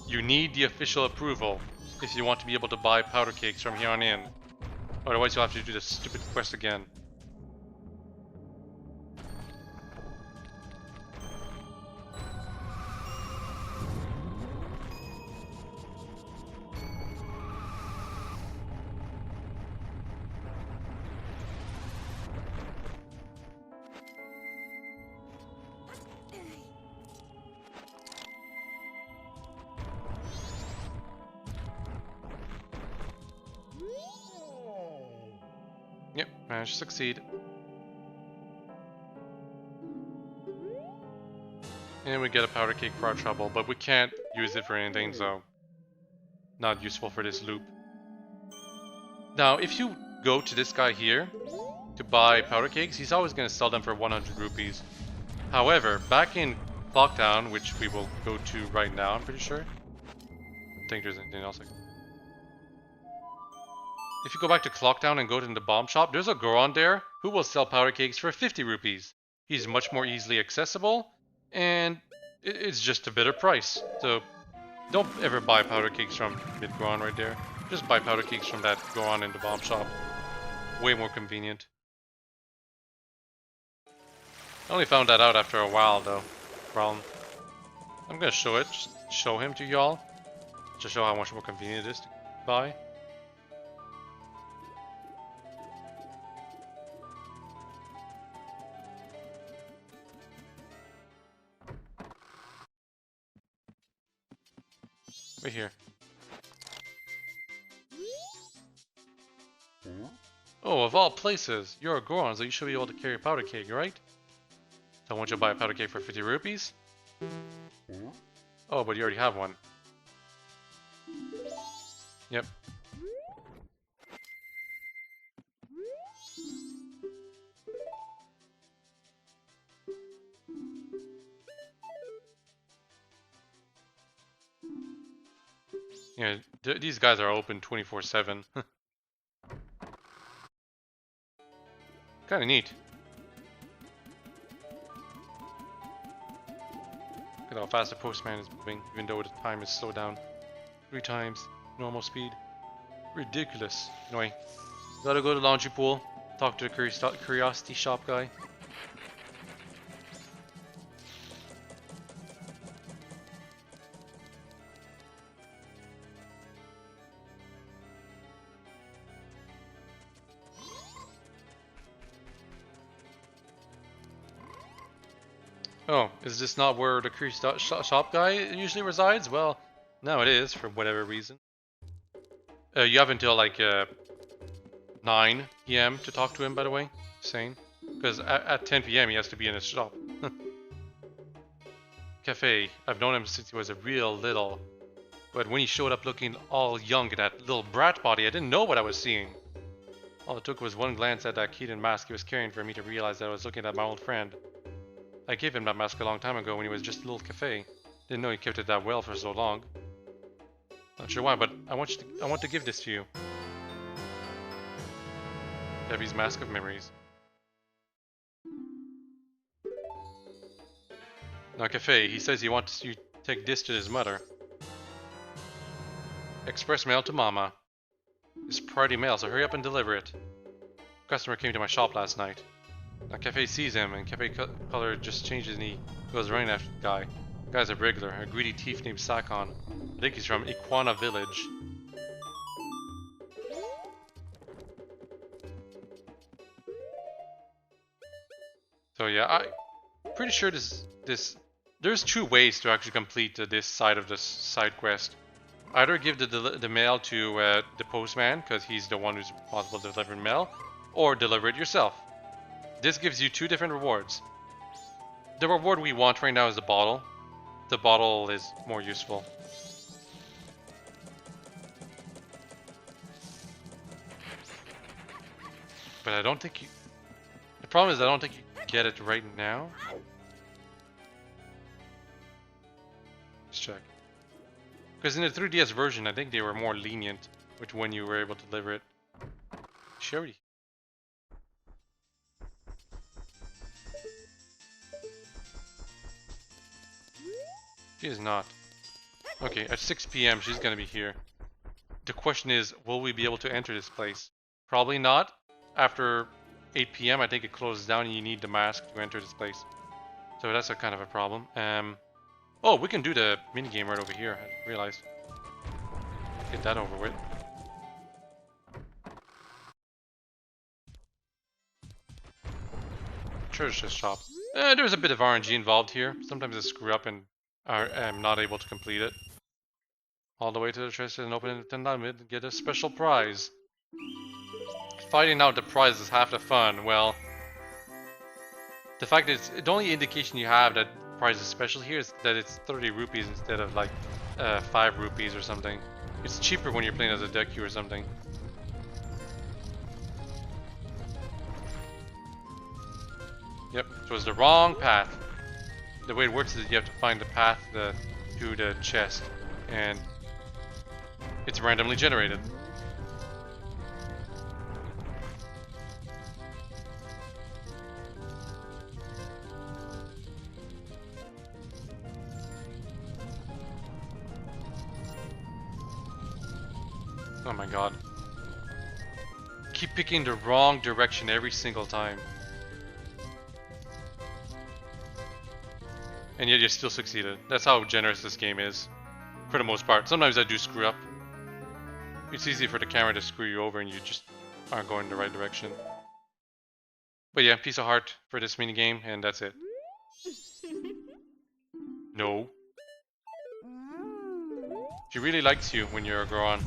You need the official approval if you want to be able to buy powder cakes from here on in. Otherwise, you'll have to do this stupid quest again. Yep, managed to succeed. And we get a powder cake for our trouble, but we can't use it for anything, so not useful for this loop. Now, if you go to this guy here to buy powder cakes, he's always going to sell them for 100 rupees. However, back in Clocktown, which we will go to right now, I'm pretty sure. I don't think there's anything else I can... If you go back to Clocktown and go to the bomb shop, there's a Goron there who will sell powder cakes for 50 rupees. He's much more easily accessible, and it's just a better price. So don't ever buy powder cakes from Mid-Goron right there. Just buy powder cakes from that Goron in the bomb shop. Way more convenient. I only found that out after a while though. Well, I'm gonna show it, just show him to y'all. To show how much more convenient it is to buy. Right here. Oh, of all places, you're a Goron, so you should be able to carry a powder cake, right? So I want you to buy a powder cake for 50 rupees? Oh, but you already have one. Yep. Yeah, these guys are open 24/7. Kinda neat. Look at how fast the postman is moving, even though the time is slowed down 3 times normal speed. Ridiculous. Anyway, gotta go to the laundry pool, talk to the curiosity shop guy. Oh, is this not where the curiosity shop guy usually resides? Well, now it is, for whatever reason. You have until like 9 PM to talk to him, by the way. Same. Because at 10 PM he has to be in his shop. Cafe. I've known him since he was a real little. But when he showed up looking all young in that little brat body, I didn't know what I was seeing. All it took was one glance at that Keaton mask he was carrying for me to realize that I was looking at my old friend. I gave him that mask a long time ago when he was just a little cafe. Didn't know he kept it that well for so long. Not sure why, but I want to give this to you. Debbie's Mask of Memories. Now, Cafe, he says he wants you to take this to his mother. Express mail to Mama. It's priority mail, so hurry up and deliver it. A customer came to my shop last night. Now, Cafe sees him, and Cafe color just changes and he goes running after the guy. The guy's a regular, a greedy thief named Sakon. I think he's from Iguana Village. So yeah, I'm pretty sure there's 2 ways to actually complete this side of this side quest. Either give the mail to the postman, because he's the one who's responsible for delivering mail, or deliver it yourself. This gives you 2 different rewards. The reward we want right now is the bottle. The bottle is more useful. But I don't think you... The problem is I don't think you get it right now. Let's check. Because in the 3DS version, I think they were more lenient with when you were able to deliver it. Sherry. She is not. Okay, at 6 PM she's gonna be here. the question is, will we be able to enter this place? Probably not. After 8 p.m. I think it closes down and you need the mask to enter this place. So that's a kind of a problem. Oh, we can do the minigame right over here, I realized. Get that over with. Treasure shop. There's a bit of RNG involved here. Sometimes I screw up and am not able to complete it. All the way to the treasure and open it and get a special prize. Finding out the prize is half the fun. Well, the fact that the only indication you have that prize is special here is that it's 30 rupees instead of like 5 rupees or something. It's cheaper when you're playing as a Deku or something. Yep, it was the wrong path. The way it works is you have to find the path to the chest, and it's randomly generated. Oh my god. Keep picking the wrong direction every single time. And yet you still succeeded. That's how generous this game is. For the most part. Sometimes I do screw up. It's easy for the camera to screw you over and you just aren't going in the right direction. But yeah, piece of heart for this minigame, and that's it. No. She really likes you when you're a Goron.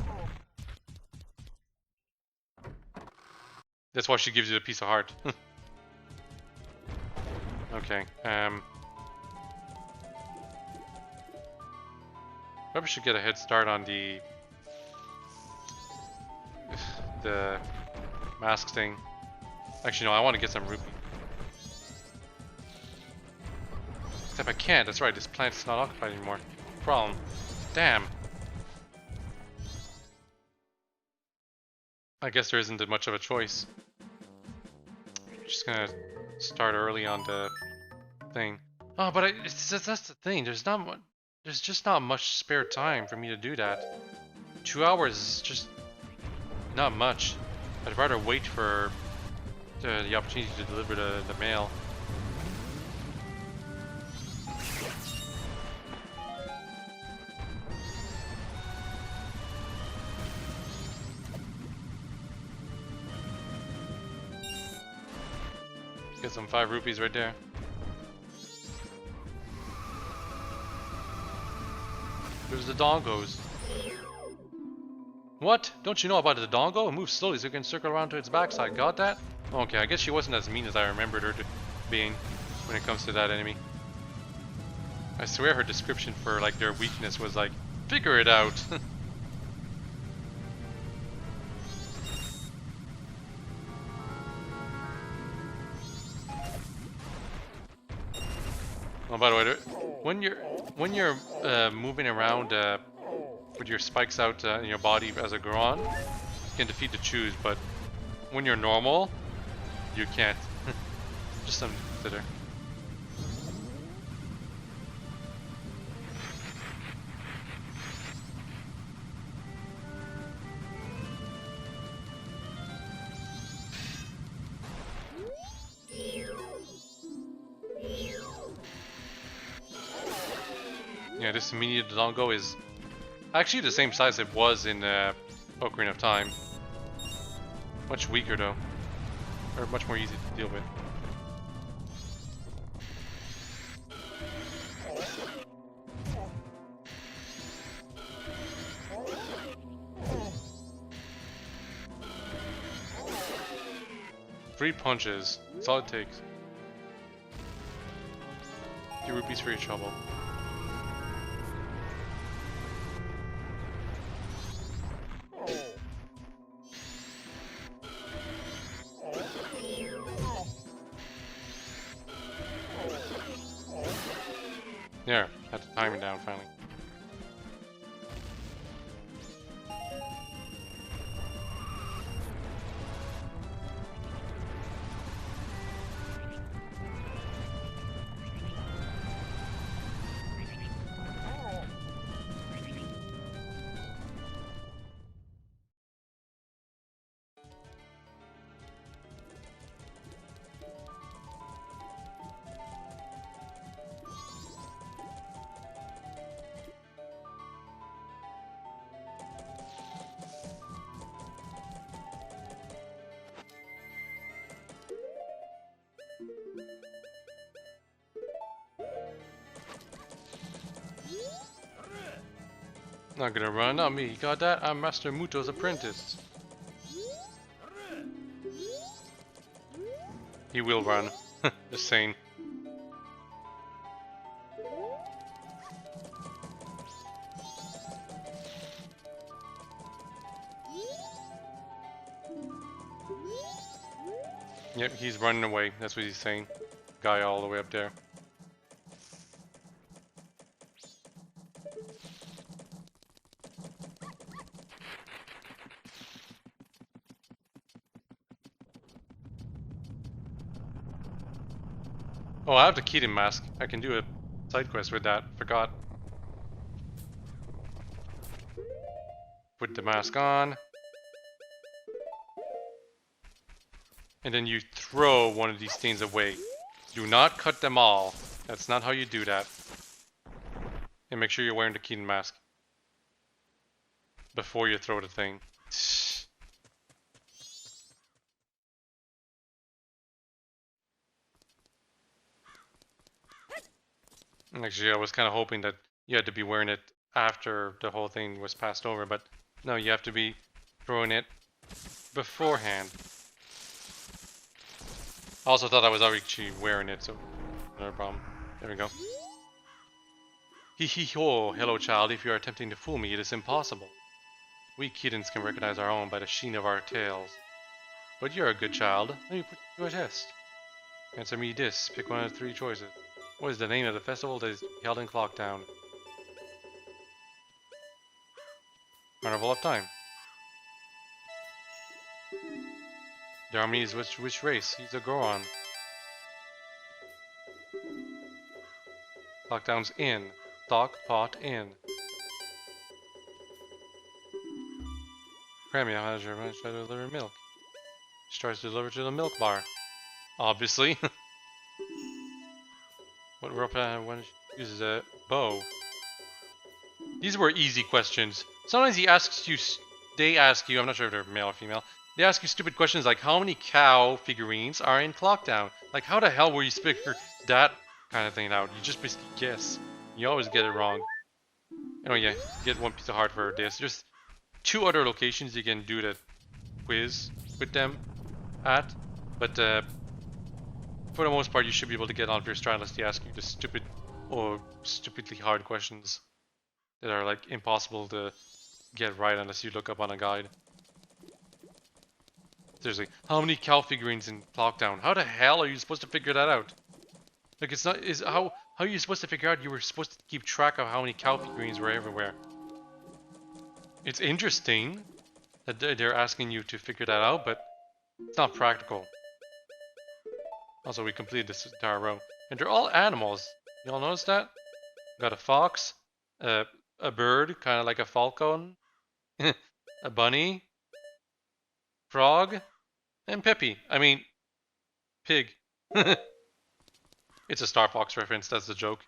That's why she gives you a piece of heart. Okay, probably should get a head start on the mask thing. Actually, no, I want to get some Rupee. Except I can't, that's right, this plant's not occupied anymore. Problem. Damn. I guess there isn't much of a choice. Just gonna start early on the thing. Oh, but that's the thing. There's just not much spare time for me to do that. 2 hours is just not much. I'd rather wait for the opportunity to deliver the mail. Get some 5 rupees right there. There's the dongos. What? Don't you know about the dongo? It moves slowly so you can circle around to its backside. Got that? Okay, I guess she wasn't as mean as I remembered her being when it comes to that enemy. I swear her description for like their weakness was like, figure it out. Oh, by the way, when you're moving around with your spikes out in your body as a Goron, you can defeat the Chews, but when you're normal, you can't. Just something to consider. Yeah, this mini Dongo is actually the same size it was in Ocarina of Time. Much weaker though, or much more easy to deal with. Three punches, that's all it takes. 2 rupees for your trouble. There, had to time it down finally. Not gonna run, not me. You got that? I'm Master Muto's apprentice. He will run. Just saying. Yep, he's running away. That's what he's saying. Guy all the way up there. Oh, I have the Keaton mask. I can do a side quest with that. Forgot. Put the mask on. And then you throw one of these things away. Do not cut them all. That's not how you do that. And make sure you're wearing the Keaton mask before you throw the thing. Actually, I was kind of hoping that you had to be wearing it after the whole thing was passed over, but no, you have to be throwing it beforehand. I also thought I was already wearing it, so no problem. There we go. Hee hee ho, hello child, if you are attempting to fool me, it is impossible. We kittens can recognize our own by the sheen of our tails. But you're a good child, let me put you to a test. Answer me this, pick one of the three choices. What is the name of the festival that is held in Clocktown? Carnival of Time. Darmy is which race? He's a Goron. Clocktown's Inn. Stockpot Inn. Premier has your try to deliver milk. She tries to deliver to the milk bar. Obviously. What rope when she uses a bow? These were easy questions. Sometimes he asks you, they ask you, I'm not sure if they're male or female, they ask you stupid questions like how many cow figurines are in Clocktown? Like how the hell were you supposed to figure that kind of thing out? You just basically guess. You always get it wrong. Anyway, yeah, get one piece of heart for this. There's 2 other locations you can do the quiz with them at, but for the most part, you should be able to get on your strat unless they ask you the stupid or stupidly hard questions that are like impossible to get right unless you look up on a guide. Seriously, how many cow figurines in Clocktown? How the hell are you supposed to figure that out? Like it's not how are you supposed to figure out you were supposed to keep track of how many cow figurines were everywhere? It's interesting that they're asking you to figure that out, but it's not practical. Also, we completed this entire row. And they're all animals. Y'all notice that? Got a fox, a bird, kind of like a falcon, a bunny, frog, and Peppy. I mean, pig. It's a Star Fox reference, that's the joke.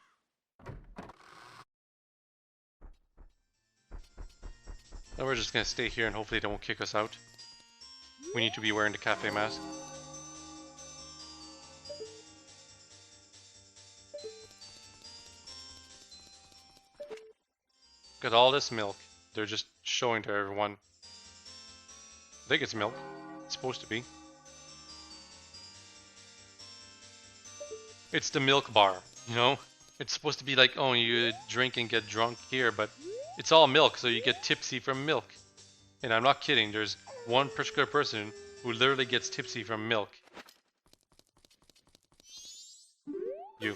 Now we're just gonna stay here and hopefully they won't kick us out. We need to be wearing the cafe mask. Got all this milk. They're just showing to everyone. I think it's milk. It's supposed to be. It's the milk bar, you know? It's supposed to be like, oh, you drink and get drunk here, but it's all milk, so you get tipsy from milk. And I'm not kidding, there's one particular person who literally gets tipsy from milk. You.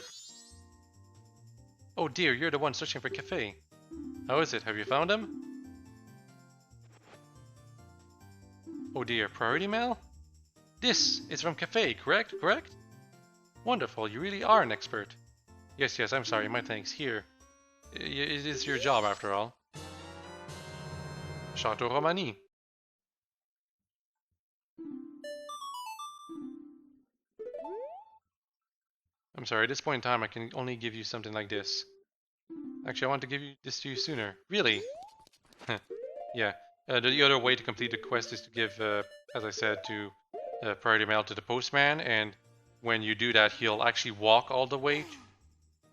Oh dear, you're the one searching for cafe. How is it? Have you found him? Oh dear, priority mail? This is from cafe, correct? Correct? Wonderful, you really are an expert. Yes, yes, I'm sorry, my thanks. Here. It is your job after all. Chateau Romani. I'm sorry, at this point in time I can only give you something like this. Actually, I want to give this to you sooner. Really? Yeah. The other way to complete the quest is to give, as I said, to priority mail to the postman, and when you do that, he'll actually walk all the way to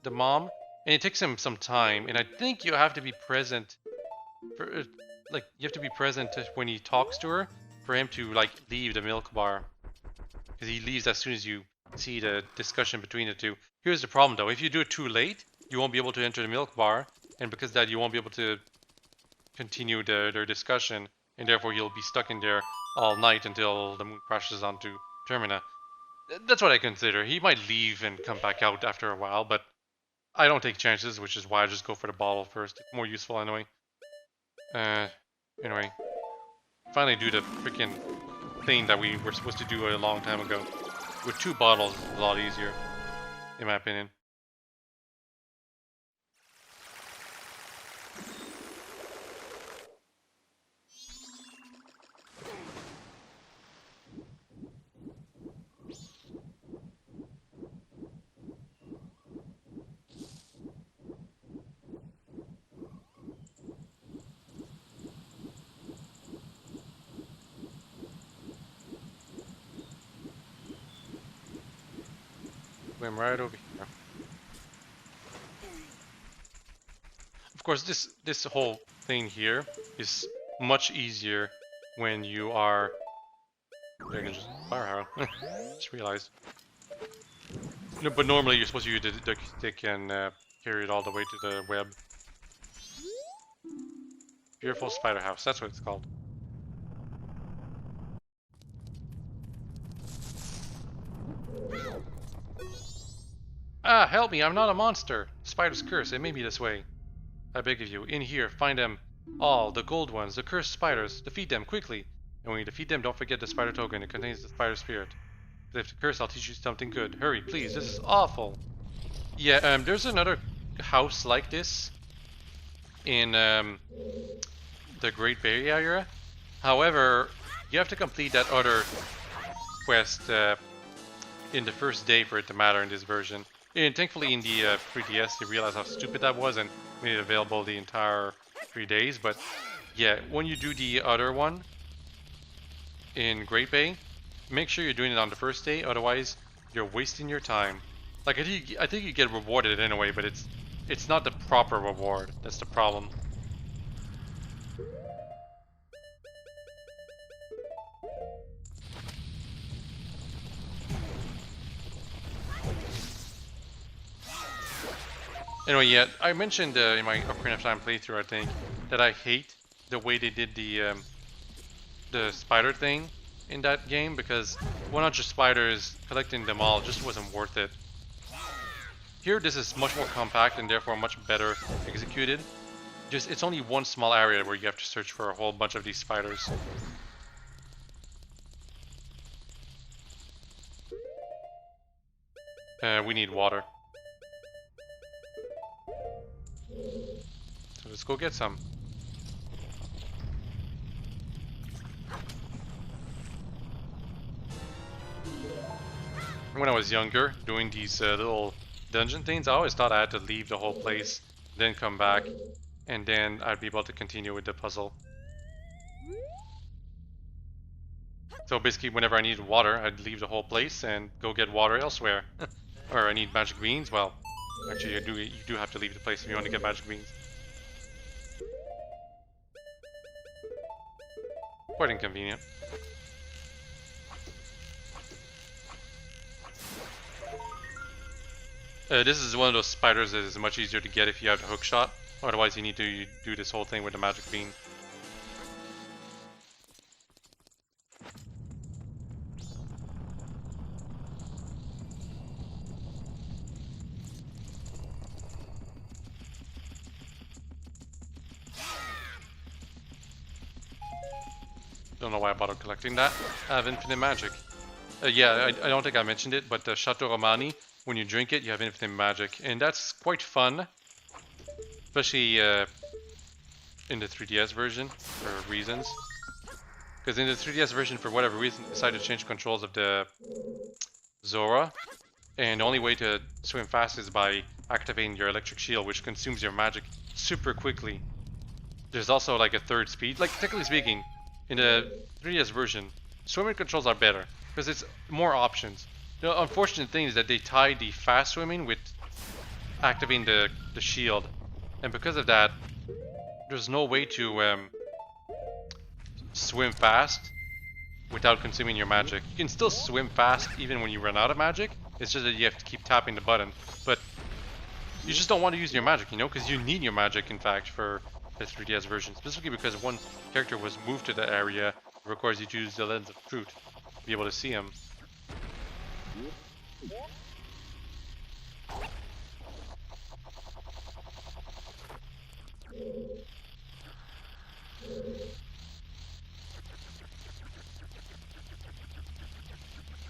the mom, and it takes him some time, and I think you have to be present Like, you have to be present when he talks to her for him to like leave the milk bar, because he leaves as soon as you see the discussion between the two. Here's the problem though: if you do it too late, you won't be able to enter the milk bar, and because of that, you won't be able to continue their discussion, and therefore you'll be stuck in there all night until the moon crashes onto Termina. That's what I consider. He might leave and come back out after a while, but I don't take chances, which is why I just go for the bottle first. It's more useful anyway. Anyway. Finally do the freaking thing that we were supposed to do a long time ago. With 2 bottles, it's a lot easier, in my opinion. Swim right over here. Of course, this whole thing here is much easier when you are. I can just fire arrow. Just realized. No, but normally you're supposed to use the duck stick and carry it all the way to the web. Fearful Spider House. That's what it's called. Ah, help me, I'm not a monster! Spider's curse, it may be this way. I beg of you, in here, find them all, the gold ones, the cursed spiders, defeat them quickly. And when you defeat them, don't forget the spider token, it contains the spider spirit. But if the curse, I'll teach you something good. Hurry, please, this is awful. Yeah, there's another house like this in the Great Barrier area. However, you have to complete that other quest in the first day for it to matter in this version. And thankfully in the 3DS they realized how stupid that was and made it available the entire 3 days. But yeah, when you do the other one in Great Bay, make sure you're doing it on the first day, otherwise you're wasting your time. Like I think you get rewarded anyway, but it's not the proper reward. That's the problem. Anyway, yeah, I mentioned in my Ocarina of Time playthrough, I think, that I hate the way they did the spider thing in that game, because 100 spiders, collecting them all just wasn't worth it. Here, this is much more compact and therefore much better executed. Just, it's only one small area where you have to search for a whole bunch of these spiders. We need water. So let's go get some. When I was younger, doing these little dungeon things, I always thought I had to leave the whole place, then come back, and then I'd be able to continue with the puzzle. So basically, whenever I needed water, I'd leave the whole place and go get water elsewhere. Or I need magic beans, well, actually you do have to leave the place if you want to get magic beans. Quite inconvenient. This is one of those spiders that is much easier to get if you have the hook shot. Otherwise you need to do this whole thing with the magic bean. Don't know why I bothered collecting that. I have infinite magic. Yeah, I don't think I mentioned it, but the Chateau Romani, when you drink it, you have infinite magic. And that's quite fun. Especially in the 3DS version, for reasons. Because in the 3DS version, for whatever reason, decided to change controls of the Zora. And the only way to swim fast is by activating your electric shield, which consumes your magic super quickly. There's also like a third speed. Like, technically speaking, in the 3DS version, swimming controls are better, because it's more options. The unfortunate thing is that they tie the fast swimming with activating the shield. And because of that, there's no way to swim fast without consuming your magic. You can still swim fast even when you run out of magic. It's just that you have to keep tapping the button. But you just don't want to use your magic, you know, because you need your magic, in fact, for the 3DS version. Specifically because one character was moved to that area, it requires you to use the lens of truth to be able to see him.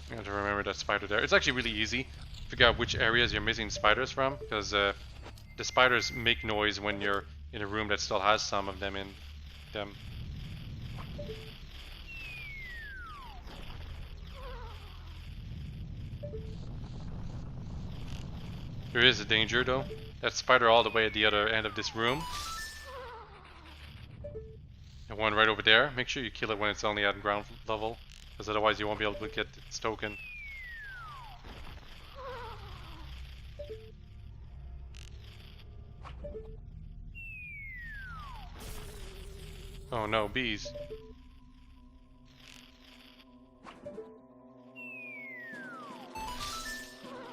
You have to remember that spider there. It's actually really easy to figure out which areas you're missing spiders from, because the spiders make noise when you're in a room that still has some of them in them. There is a danger though. That spider all the way at the other end of this room. And one right over there. Make sure you kill it when it's only at ground level, because otherwise you won't be able to get its token. Oh no, bees.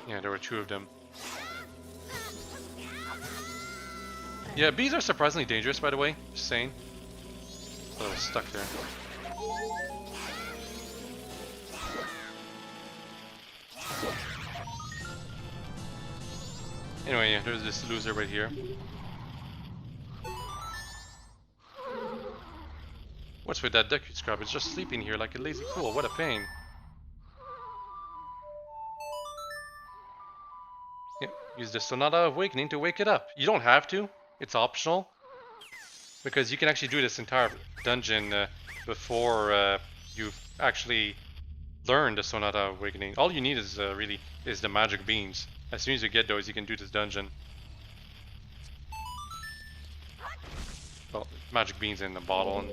Yeah, there were 2 of them. Yeah, bees are surprisingly dangerous, by the way. Just saying. So I was stuck there. Anyway, yeah, there's this loser right here. What's with that Deku Scrub? It's just sleeping here like a lazy fool. What a pain. Yeah, use the Sonata of Awakening to wake it up. You don't have to. It's optional. Because you can actually do this entire dungeon before you've actually learned the Sonata of Awakening. All you need is really is the magic beans. As soon as you get those, you can do this dungeon. Well, magic beans in the bottle. And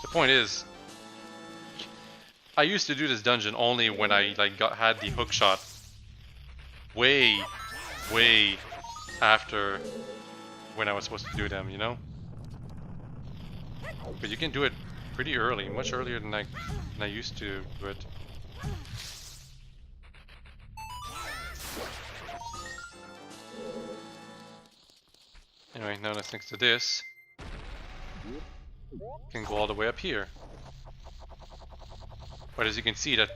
the point is, I used to do this dungeon only when I had the hook shot. Way after when I was supposed to do them, you know? But you can do it pretty early, much earlier than I used to do it. Anyway, now that's next to this. Can go all the way up here. But as you can see, that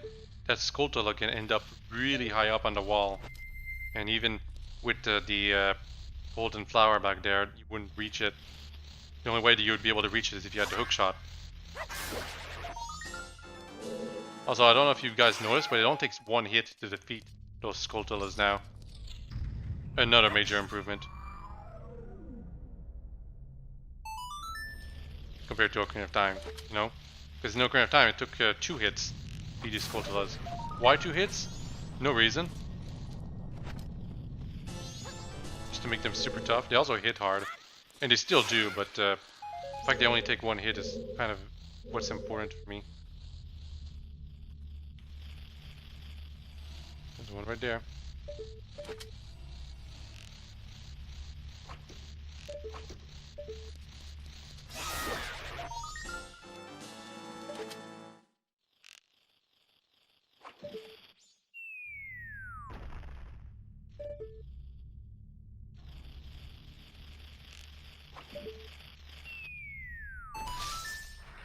Skulltula can end up really high up on the wall. And even with the golden flower back there, you wouldn't reach it. The only way that you would be able to reach it is if you had the hook shot. Also, I don't know if you guys noticed, but it only takes 1 hit to defeat those Skulltulas now. Another major improvement. Compared to Ocarina of Time, you know? Because in Ocarina of Time it took 2 hits to beat these Skulltulas. Why 2 hits? No reason. Just to make them super tough. They also hit hard. And they still do, but the fact they only take 1 hit is kind of what's important for me. There's one right there.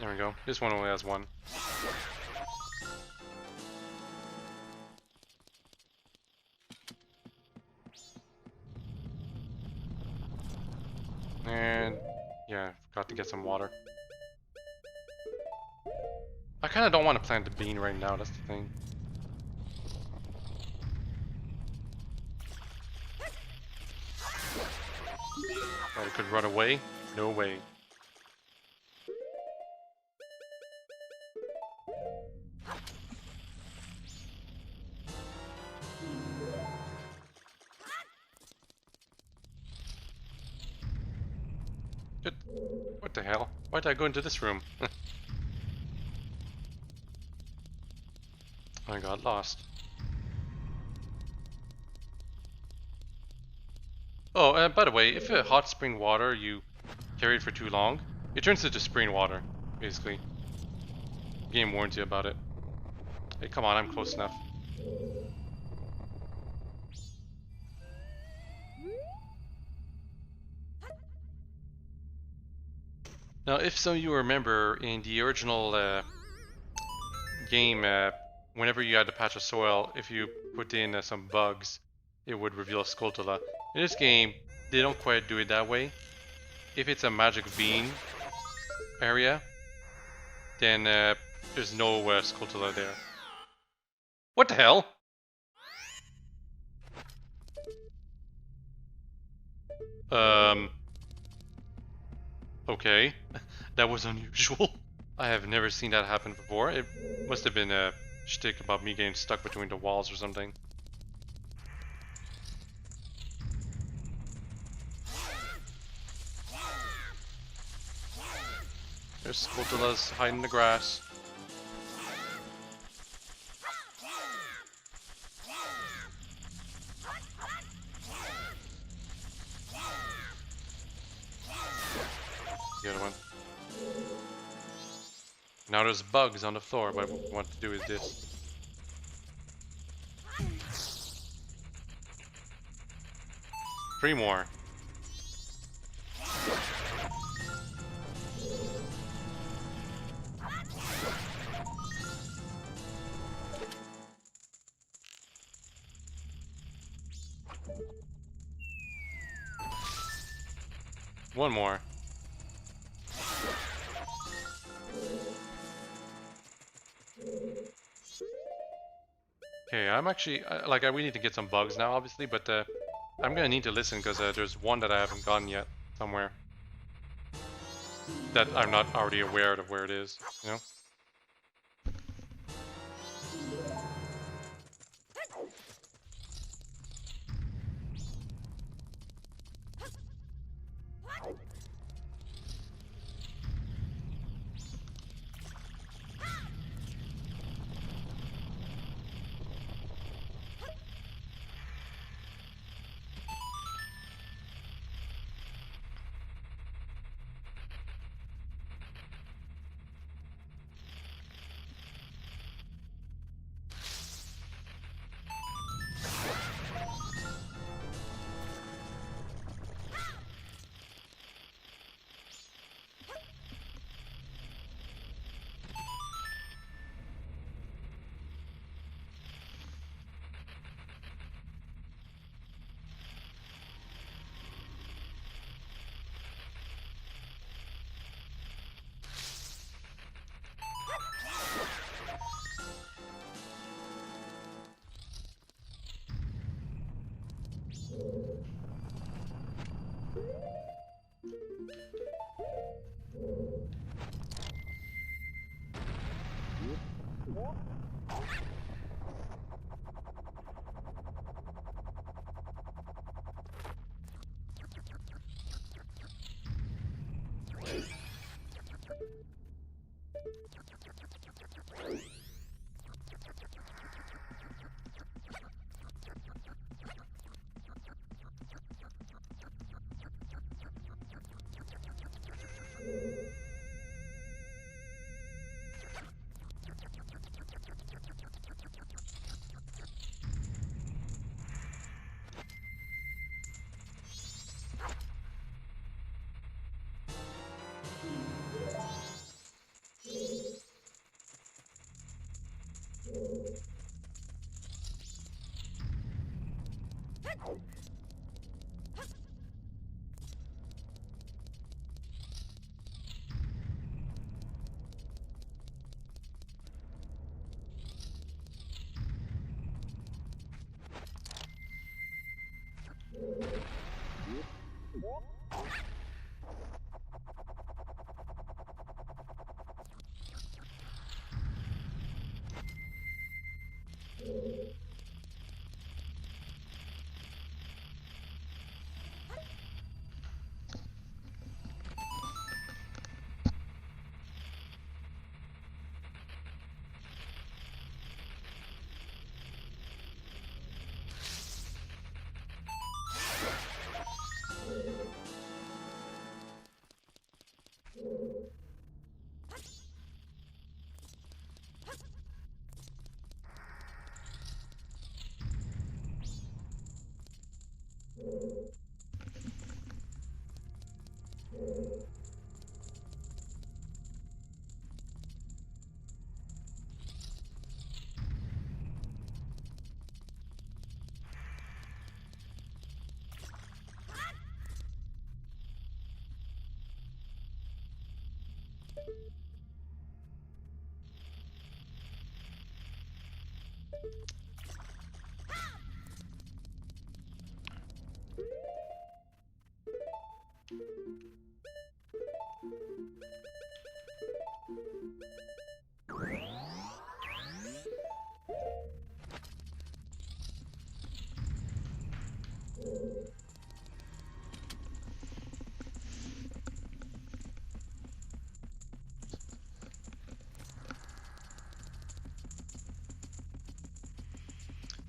There we go. This one only has 1. And yeah, forgot to get some water. I kind of don't want to plant the bean right now, that's the thing. Oh, it could run away? No way. What the hell? Why did I go into this room? I got lost. Oh, by the way, if hot spring water you carry it for too long, it turns into spraying water, basically. The game warns you about it. Hey, come on, I'm close enough. Now, if some of you remember, in the original game, whenever you had a patch of soil, if you put in some bugs, it would reveal Skulltula. In this game, they don't quite do it that way. If it's a magic bean area, then there's no Skulltula there. What the hell? Okay. That was unusual. I have never seen that happen before. It must have been a shtick about me getting stuck between the walls or something. There's Skulltulas hiding in the grass. The other one. Now there's bugs on the floor, but what we want to do is this. Three more. One more. Okay, I'm actually, we need to get some bugs now, obviously, but I'm gonna need to listen because there's one that I haven't gotten yet somewhere that I'm not already aware of where it is, you know?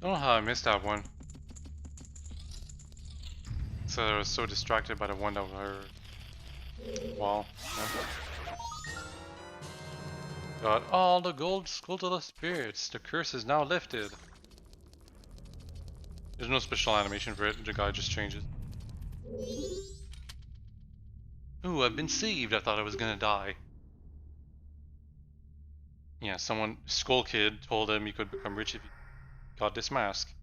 I don't know how I missed that one. So I was so distracted by the one that were wall. Got all the gold skull to the spirits. The curse is now lifted. There's no special animation for it. The guy just changes. Ooh, I've been saved. I thought I was gonna die. Yeah, someone, Skull Kid, told him he could become rich if he got this mask.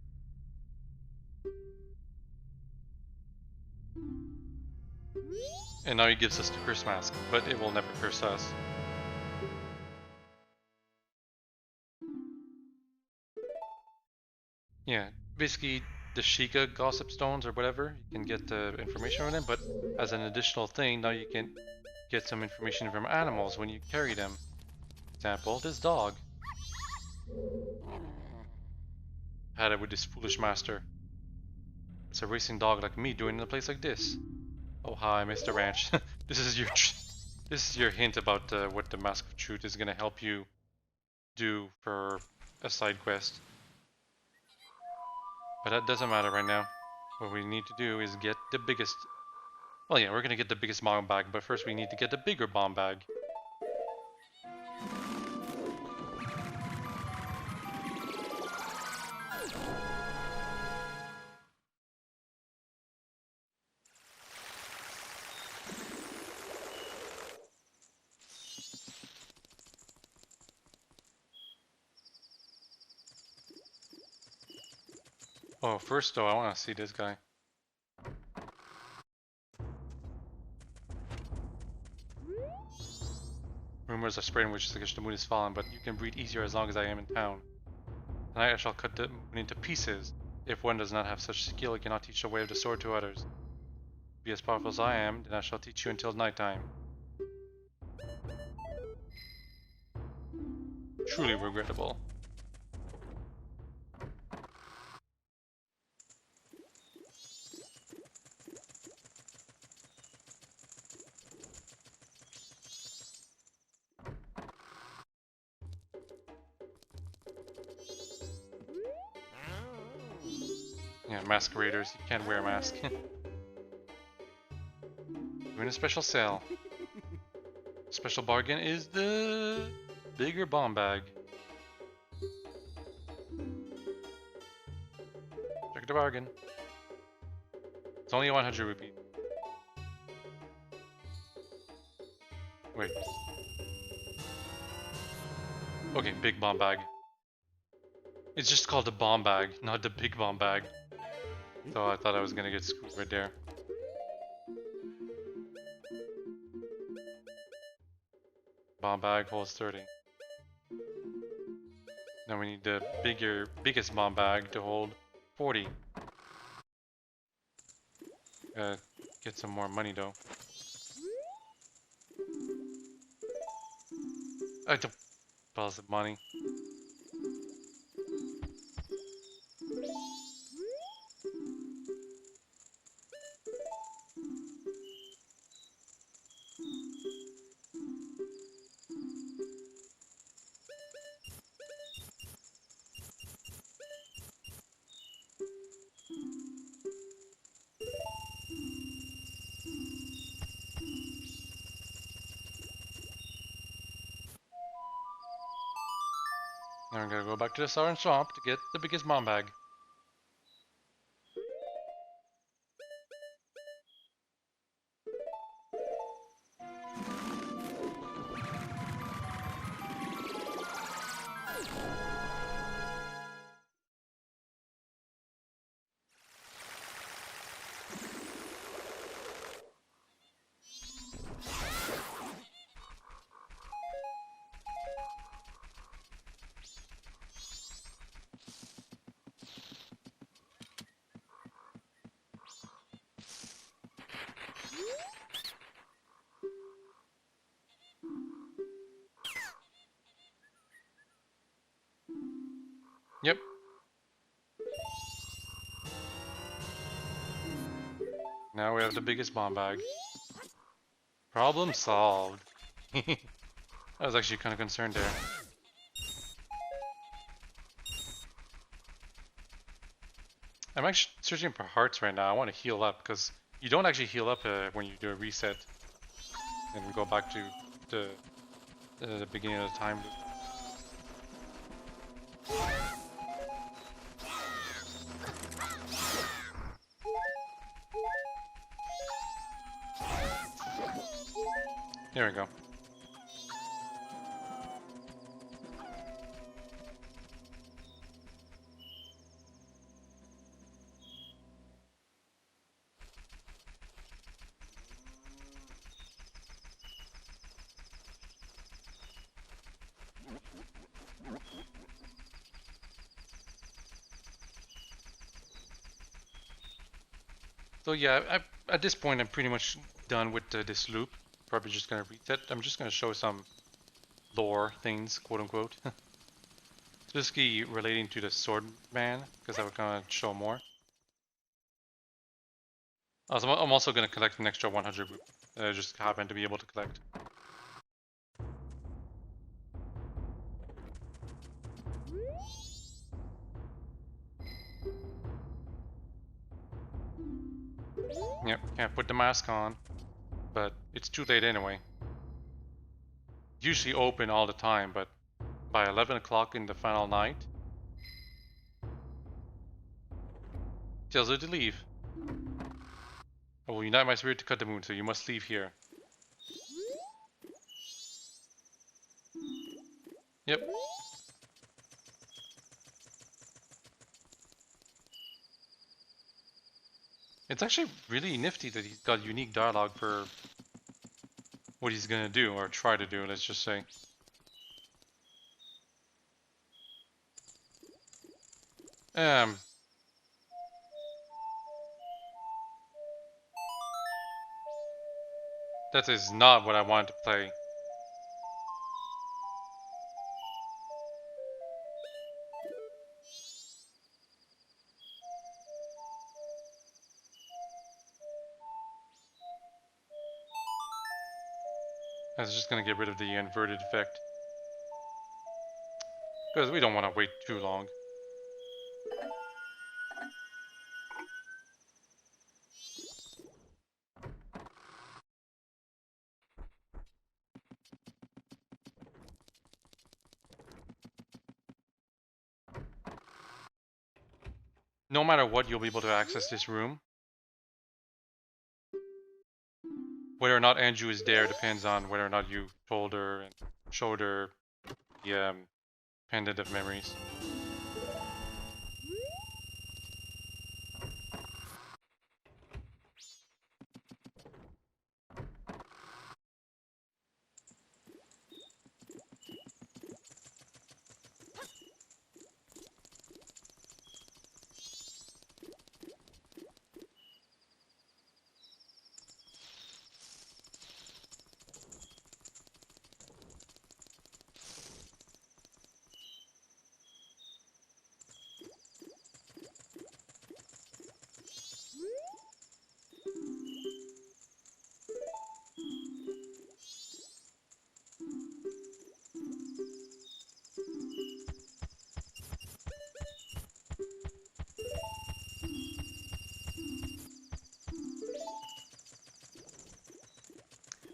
And now he gives us the curse mask, but it will never curse us. Yeah, basically the Sheikah gossip stones or whatever, you can get the information from them, but as an additional thing, now you can get some information from animals when you carry them. For example, this dog. Had it with this foolish master. What's a racing dog like me doing in a place like this? Oh hi, Mr. Ranch. This is your hint about what the Mask of Truth is gonna help you do for a side quest. But that doesn't matter right now. What we need to do is get the biggest... Well yeah, we're gonna get the biggest bomb bag, but first we need to get the bigger bomb bag. Oh, first though, I want to see this guy. Rumors are spreading which the moon is fallen, but you can breathe easier as long as I am in town. Tonight I shall cut the moon into pieces. If one does not have such skill, he cannot teach the way of the sword to others. Be as powerful as I am, then I shall teach you until nighttime. Truly regrettable. Yeah, masqueraders, you can't wear a mask. Doing a special sale. Special bargain is the bigger bomb bag. Check the bargain. It's only 100 rupees. Wait. Okay, big bomb bag. It's just called the bomb bag, not the big bomb bag. So I thought I was gonna get screwed right there. Bomb bag holds 30. Now we need the biggest bomb bag to hold 40. Get some more money though. I have to deposit money. Now we're gonna go back to the Siren Swamp to get the biggest bomb bag. Yep. Now we have the biggest bomb bag. Problem solved. I was actually kind of concerned there. I'm actually searching for hearts right now. I want to heal up because you don't actually heal up when you do a reset and we go back to the beginning of the time loop. There we go. So yeah, at this point I'm pretty much done with this loop. Probably just gonna reset. I'm just gonna show some lore things, quote unquote. Specifically relating to the sword man, because I was gonna show more. I'm also gonna collect an extra 100 Rupee. I just happen to be able to collect. Yep, can't put the mask on, but it's too late anyway. Usually open all the time, but by 11 o'clock in the final night, tells her to leave. I will unite my spirit to cut the moon, so you must leave here. Yep. It's actually really nifty that he's got unique dialogue for what he's gonna do, or try to do, let's just say. That is not what I wanted to play. I was just gonna get rid of the inverted effect. Because we don't want to wait too long. No matter what, you'll be able to access this room. Whether or not Anju is there depends on whether or not you told her and showed her the pendant of memories.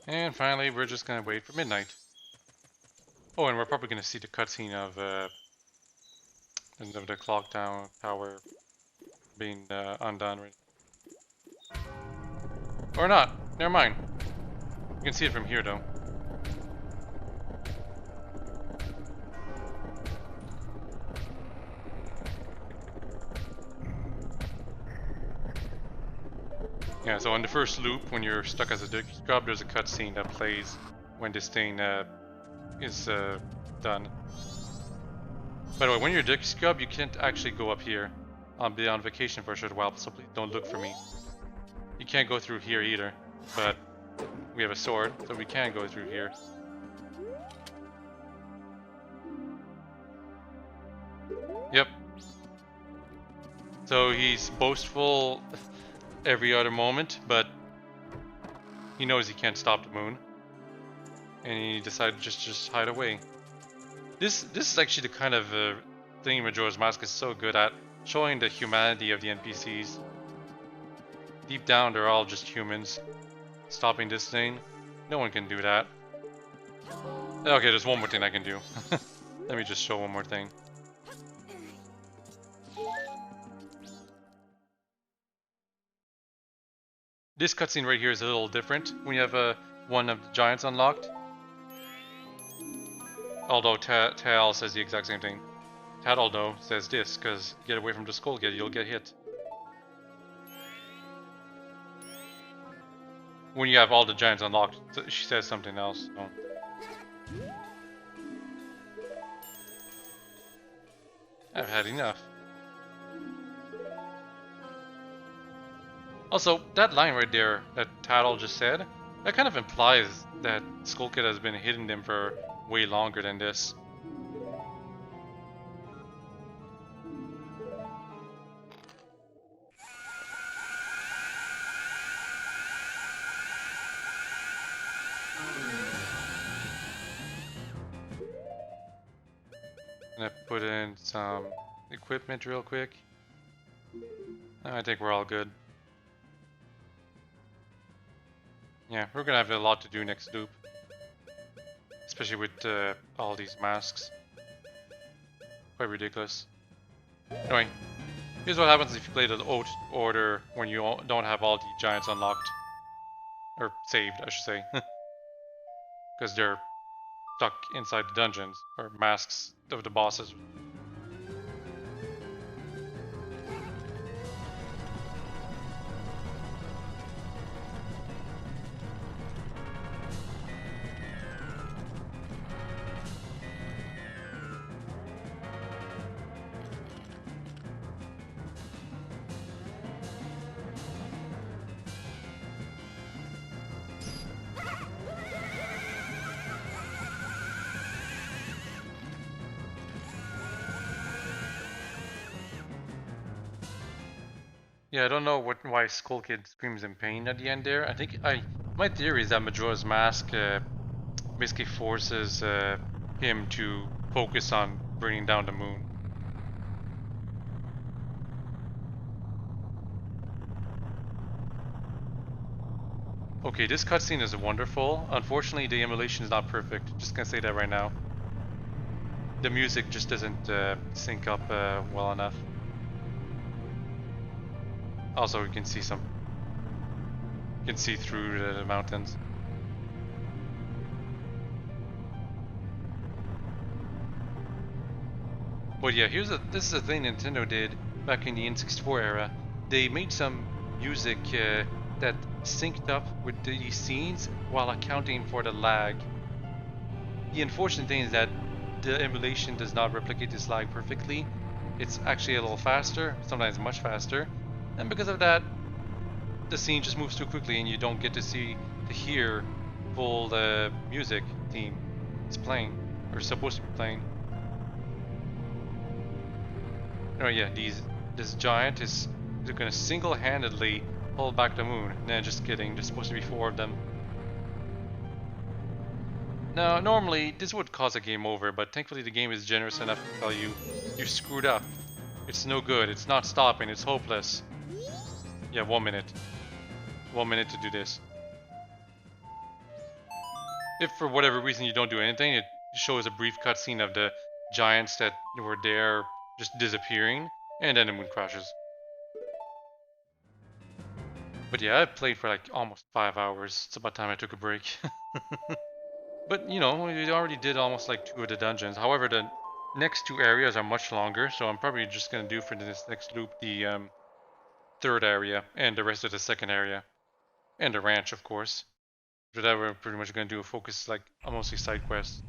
And finally, we're just gonna wait for midnight. Oh, and we're probably gonna see the cutscene of the clock tower being undone. Right? Or not. Never mind. You can see it from here, though. Yeah, so on the first loop, when you're stuck as a Deku Scrub, there's a cutscene that plays when this thing is done. By the way, when you're a Deku Scrub, you can't actually go up here. I'll be on vacation for a short while, so please don't look for me. You can't go through here either, but we have a sword, so we can go through here. Yep. So he's boastful every other moment, but he knows he can't stop the moon. And he decided to just hide away. This is actually the kind of thing Majora's Mask is so good at, showing the humanity of the NPCs. Deep down, they're all just humans. Stopping this thing, no one can do that. Okay, there's one more thing I can do. Let me just show one more thing. This cutscene right here is a little different when you have one of the giants unlocked. Although Tatl says the exact same thing. Tatl though says this, because get away from the skull, you'll get hit. When you have all the giants unlocked, she says something else. So. I've had enough. Also, that line right there that Tatl just said, that kind of implies that Skull Kid has been hitting them for way longer than this. Gonna put in some equipment real quick. I think we're all good. Yeah, we're gonna have a lot to do next loop. Especially with all these masks. Quite ridiculous. Anyway, here's what happens if you play the old order when you don't have all the giants unlocked. Or saved, I should say. Because they're stuck inside the dungeons, or masks of the bosses. Yeah, I don't know why Skull Kid screams in pain at the end there. My theory is that Majora's Mask basically forces him to focus on bringing down the moon. Okay, this cutscene is wonderful. Unfortunately, the emulation is not perfect. Just gonna say that right now. The music just doesn't sync up well enough. Also, you can see through the mountains. But yeah, this is a thing Nintendo did back in the N64 era. They made some music that synced up with the scenes while accounting for the lag. The unfortunate thing is that the emulation does not replicate this lag perfectly. It's actually a little faster, sometimes much faster. And because of that, the scene just moves too quickly and you don't get to hear full music theme it's playing, or supposed to be playing. Oh yeah, this giant is gonna single-handedly hold back the moon. Nah, just kidding, there's supposed to be 4 of them. Now, normally this would cause a game over, but thankfully the game is generous enough to tell you, you screwed up. It's no good, it's not stopping, it's hopeless. Yeah, 1 minute. 1 minute to do this. If for whatever reason you don't do anything, it shows a brief cutscene of the giants that were there just disappearing, and then the moon crashes. But yeah, I played for like almost 5 hours. It's about time I took a break. But you know, we already did almost like 2 of the dungeons. However, the next 2 areas are much longer, so I'm probably just gonna do for this next loop the 3rd area and the rest of the 2nd area. And the ranch, of course. After that, we're pretty much going to do a focus, like, mostly side quests.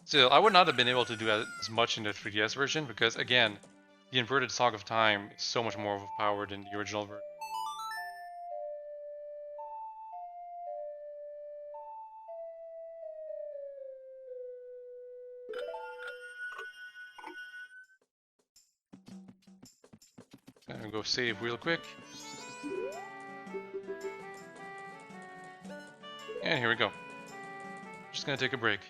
Still, I would not have been able to do as much in the 3DS version because, again, the inverted Song of Time is so much more overpowered than the original version. Gonna go save real quick. And here we go. Just gonna take a break.